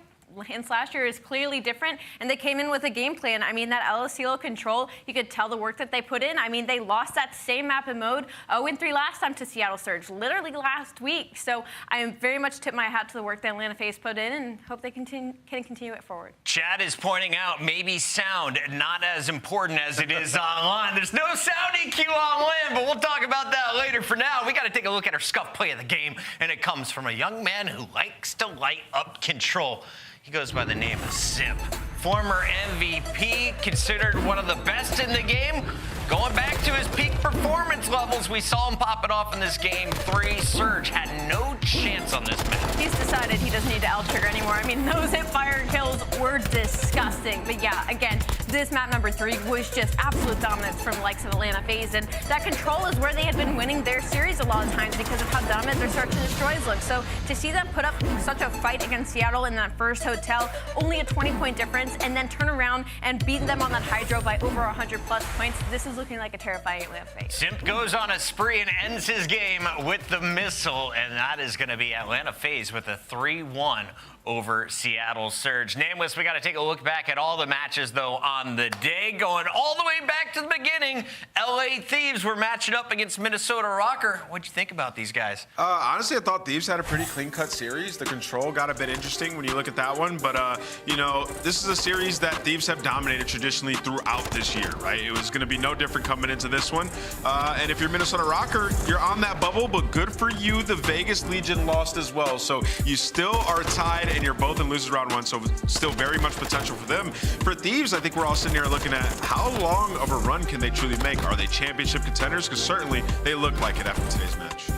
And Slasher is clearly different, and they came in with a game plan. I mean, that LSCL control, you could tell the work that they put in. I mean, they lost that same map and mode 0-3 last time to Seattle Surge, literally last week. So I very much tip my hat to the work that Atlanta FaZe put in and hope they can continue it forward. Chad is pointing out maybe sound not as important as it is online. There's no sound EQ on LAN, but we'll talk about that later. For now, we got to take a look at our scuff play of the game, and it comes from a young man who likes to light up control. He goes by the name of Simp. Former MVP, considered one of the best in the game. Going back to his peak performance levels, we saw him pop it off in this game 3. Surge had no chance on this map. He's decided he doesn't need to L-trigger anymore. I mean, those hip-fire kills were disgusting. But yeah, again, this map number 3 was just absolute dominance from the likes of Atlanta FaZe. And that control is where they had been winning their series a lot of times because of how dominant their search and destroys look. So to see them put up such a fight against Seattle in that first hotel, only a 20-point difference, and then turn around and beat them on that HyDra by over 100+ points, this is looking like a terrifying Atlanta FaZe. Simp goes on a spree and ends his game with the missile, and that is going to be Atlanta FaZe with a 3-1 over Seattle Surge. Nameless, we got to take a look back at all the matches, though, on the day. Going all the way back to the beginning, LA Thieves were matching up against Minnesota Røkkr. What'd you think about these guys? Honestly, I thought Thieves had a pretty clean-cut series. The control got a bit interesting when you look at that one. But, you know, this is a series that Thieves have dominated traditionally throughout this year, right? It was going to be no different coming into this one. And if you're Minnesota Røkkr, you're on that bubble, but good for you. The Vegas Legion lost as well. So you still are tied, and you're both in losers round 1, so still very much potential for them. For Thieves, I think we're all sitting here looking at how long of a run can they truly make? Are they championship contenders? Because certainly they look like it after today's match.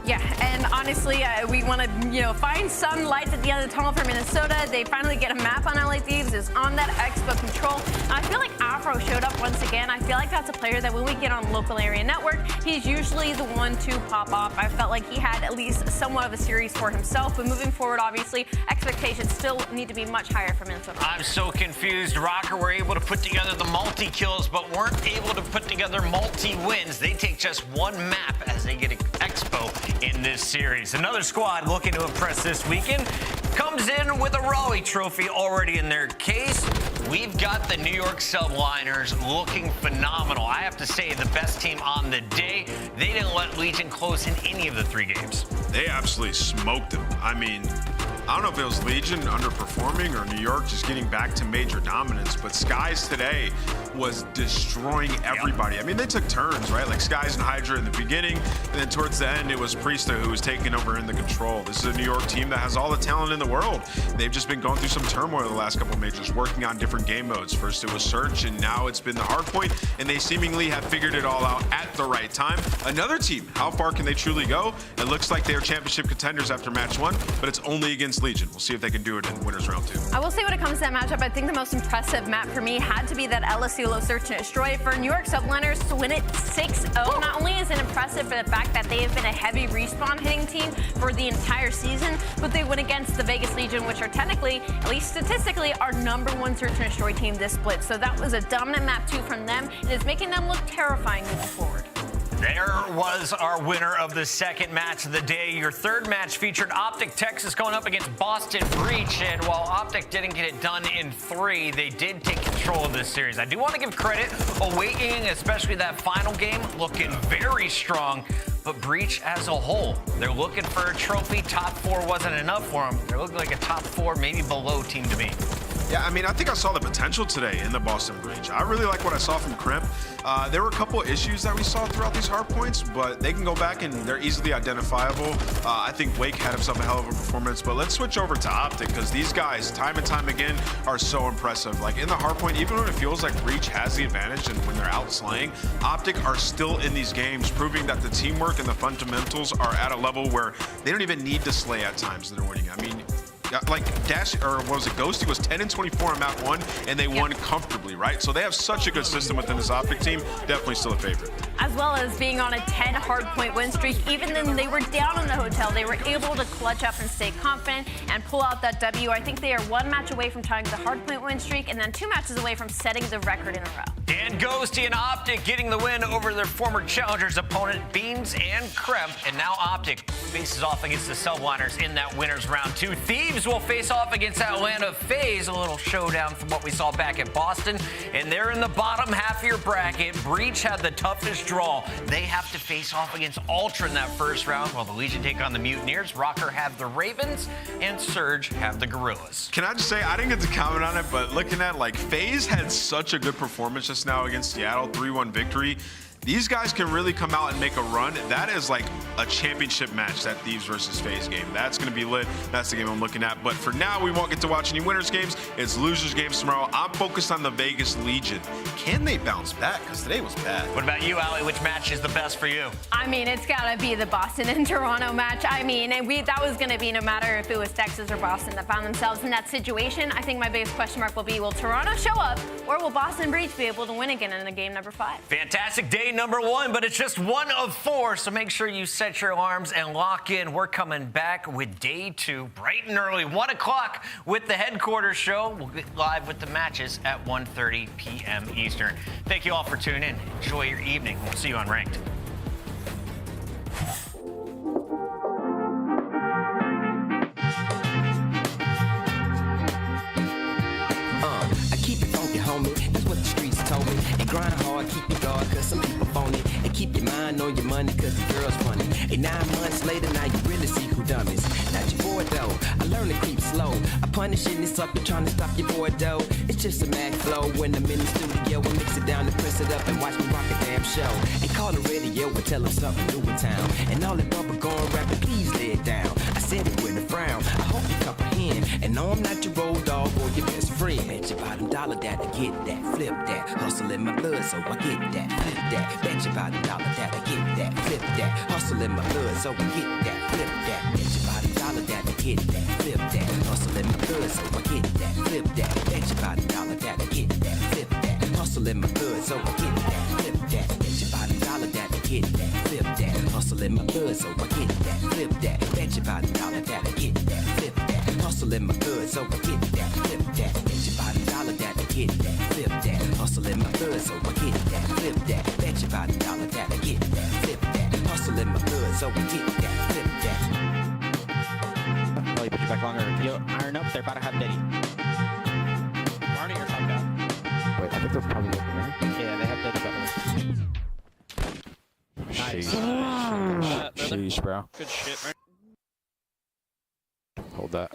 Yeah, and honestly, we want to, find some light at the end of the tunnel for Minnesota. They finally get a map on LA Thieves. It's on that Expo control. And I feel like Afro showed up once again. I feel like that's a player that when we get on local area network, he's usually the one to pop off. I felt like he had at least somewhat of a series for himself. But moving forward, obviously, expectations still need to be much higher for Minnesota. I'm so confused. Røkkr were able to put together the multi-kills, but weren't able to put together multi-wins. They take just one map as they get Expo in this series. Another squad looking to impress this weekend comes in with a Raleigh trophy already in their case. We've got the New York Subliners looking phenomenal. I have to say, the best team on the day. They didn't let Legion close in any of the 3 games. They absolutely smoked them. I mean, I don't know if it was Legion underperforming or New York just getting back to major dominance, but Skyz today was destroying everybody. I mean, they took turns, right? Like Skyz and HyDra in the beginning, and then towards the end, it was Priestahh who was taking over in the control. This is a New York team that has all the talent in the world. They've just been going through some turmoil the last couple of majors, working on different game modes. First it was Search, and now it's been the hardpoint, and they seemingly have figured it all out at the right time. Another team, how far can they truly go? It looks like they're championship contenders after match 1, but it's only against Legion. We'll see if they can do it in winners round 2. I will say when it comes to that matchup, I think the most impressive map for me had to be that LSCL Search and Destroy. For New York Subliners to win it 6-0, not only is it impressive for the fact that they have been a heavy respawn hitting team for the entire season, but they win against the Vegas Legion, which are technically, at least statistically, our #1 Search and Destroy team this split. So that was a dominant map 2 from them, and it's making them look terrifying moving forward. There was our winner of the second match of the day. Your third match featured OpTic Texas going up against Boston Breach. And while OpTic didn't get it done in 3, they did take control of this series. I do want to give credit. Awakening, especially that final game, looking very strong. But Breach as a whole, they're looking for a trophy. Top 4 wasn't enough for them. They're looking like a top 4, maybe below team to me. Yeah, I mean, I think I saw the potential today in the Boston Breach. I really like what I saw from Kremp. There were a couple of issues that we saw throughout these hard points, but they can go back and they're easily identifiable. I think Wake had himself a hell of a performance, but let's switch over to OpTic because these guys, time and time again, are so impressive. Like in the hard point, even when it feels like Breach has the advantage and when they're out slaying, OpTic are still in these games, proving that the teamwork and the fundamentals are at a level where they don't even need to slay at times and they're winning. I mean, like Dashy, or what was it, Ghosty was 10-24 on map 1, and they won comfortably, right? So they have such a good system within this OpTic team. Definitely still a favorite. As well as being on a 10 hardpoint win streak, even then they were down in the hotel, they were able to clutch up and stay confident and pull out that W. I think they are 1 match away from tying the hardpoint win streak, and then 2 matches away from setting the record in a row. And Ghosty and OpTic getting the win over their former challengers opponent, Beans and Kremp. And now OpTic faces off against the Subliners in that winners round 2. Thieves will face off against Atlanta FaZe, a little showdown from what we saw back at Boston. And they're in the bottom half of your bracket. Breach had the toughest draw. They have to face off against Ultra in that first round, while the Legion take on the Mutineers. Røkkr have the Ravens, and Surge have the Guerrillas. Can I just say, I didn't get to comment on it, but looking at like FaZe had such a good performance just now against Seattle, 3-1 victory. These guys can really come out and make a run. That is like a championship match, that Thieves versus FaZe game. That's going to be lit. That's the game I'm looking at. But for now, we won't get to watch any winners games. It's losers games tomorrow. I'm focused on the Vegas Legion. Can they bounce back? Because today was bad. What about you, Allie? Which match is the best for you? I mean, it's got to be the Boston and Toronto match. I mean, and that was going to be no matter if it was Texas or Boston that found themselves in that situation. I think my biggest question mark will be, will Toronto show up, or will Boston Breach be able to win again in the game number 5? Fantastic day number 1, but it's just 1 of 4, so make sure you set your alarms and lock in. We're coming back with day 2, bright and early, 1 o'clock with the headquarters show. We'll get live with the matches at 1:30 p.m. Eastern. Thank you all for tuning in. Enjoy your evening. We'll see you on Ranked. I keep it funky, homie. That's what the streets told me. And grind hard, keep your guard, cause some people phony. And keep your mind on your money, cause the girl's funny. And 9 months later, now you really see who dummies. Not your boy, though. I learned to creep slow. I punish in this up, you're trying to stop your boy, though. It's just a Mack flow. When I'm in the studio, I mix it down and press it up and watch me rock a damn show. And call the radio and tell them something new in town. And all that bumper going rapping, please lay it down. I said it with a frown. I hope you comprehend. And no, I'm not your road dog or your best friend. Bet your bottom dollar that I get that, flip that. Hustle in my blood, so I get that, flip that. Bet your bottom dollar that I get that, flip that. Hustle in my blood, so I get that, flip that. Bet your bottom dollar that I get that, flip that. Hustle in my blood, so I get that, flip that. Bet your bottom dollar that I get that, flip that. Hustle in my blood, so I get that, flip that. Bet your bottom dollar that I get that, flip that. Hustle in my blood, so I get that, flip that. Bet your bottom dollar that I get that, flip that. Hustle in my blood, so I get that, flip that. Bet your bottom dollar that I get that, flip that. Hustle in my blood, so I get that, flip that. Bet your bottom dollar that I get that, flip that. Hustle in my blood, so I get that, flip that. Oh, you put you back longer. Yo, iron up. They're about to have Diddy. Marty or top down? Wait, I think they're probably looking there. Yeah, they have Diddy back. Nice. Sheesh, bro. Good shit, man. Hold that.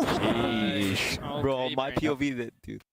Sheesh. Okay, Bro, my Brandon. POV that dude.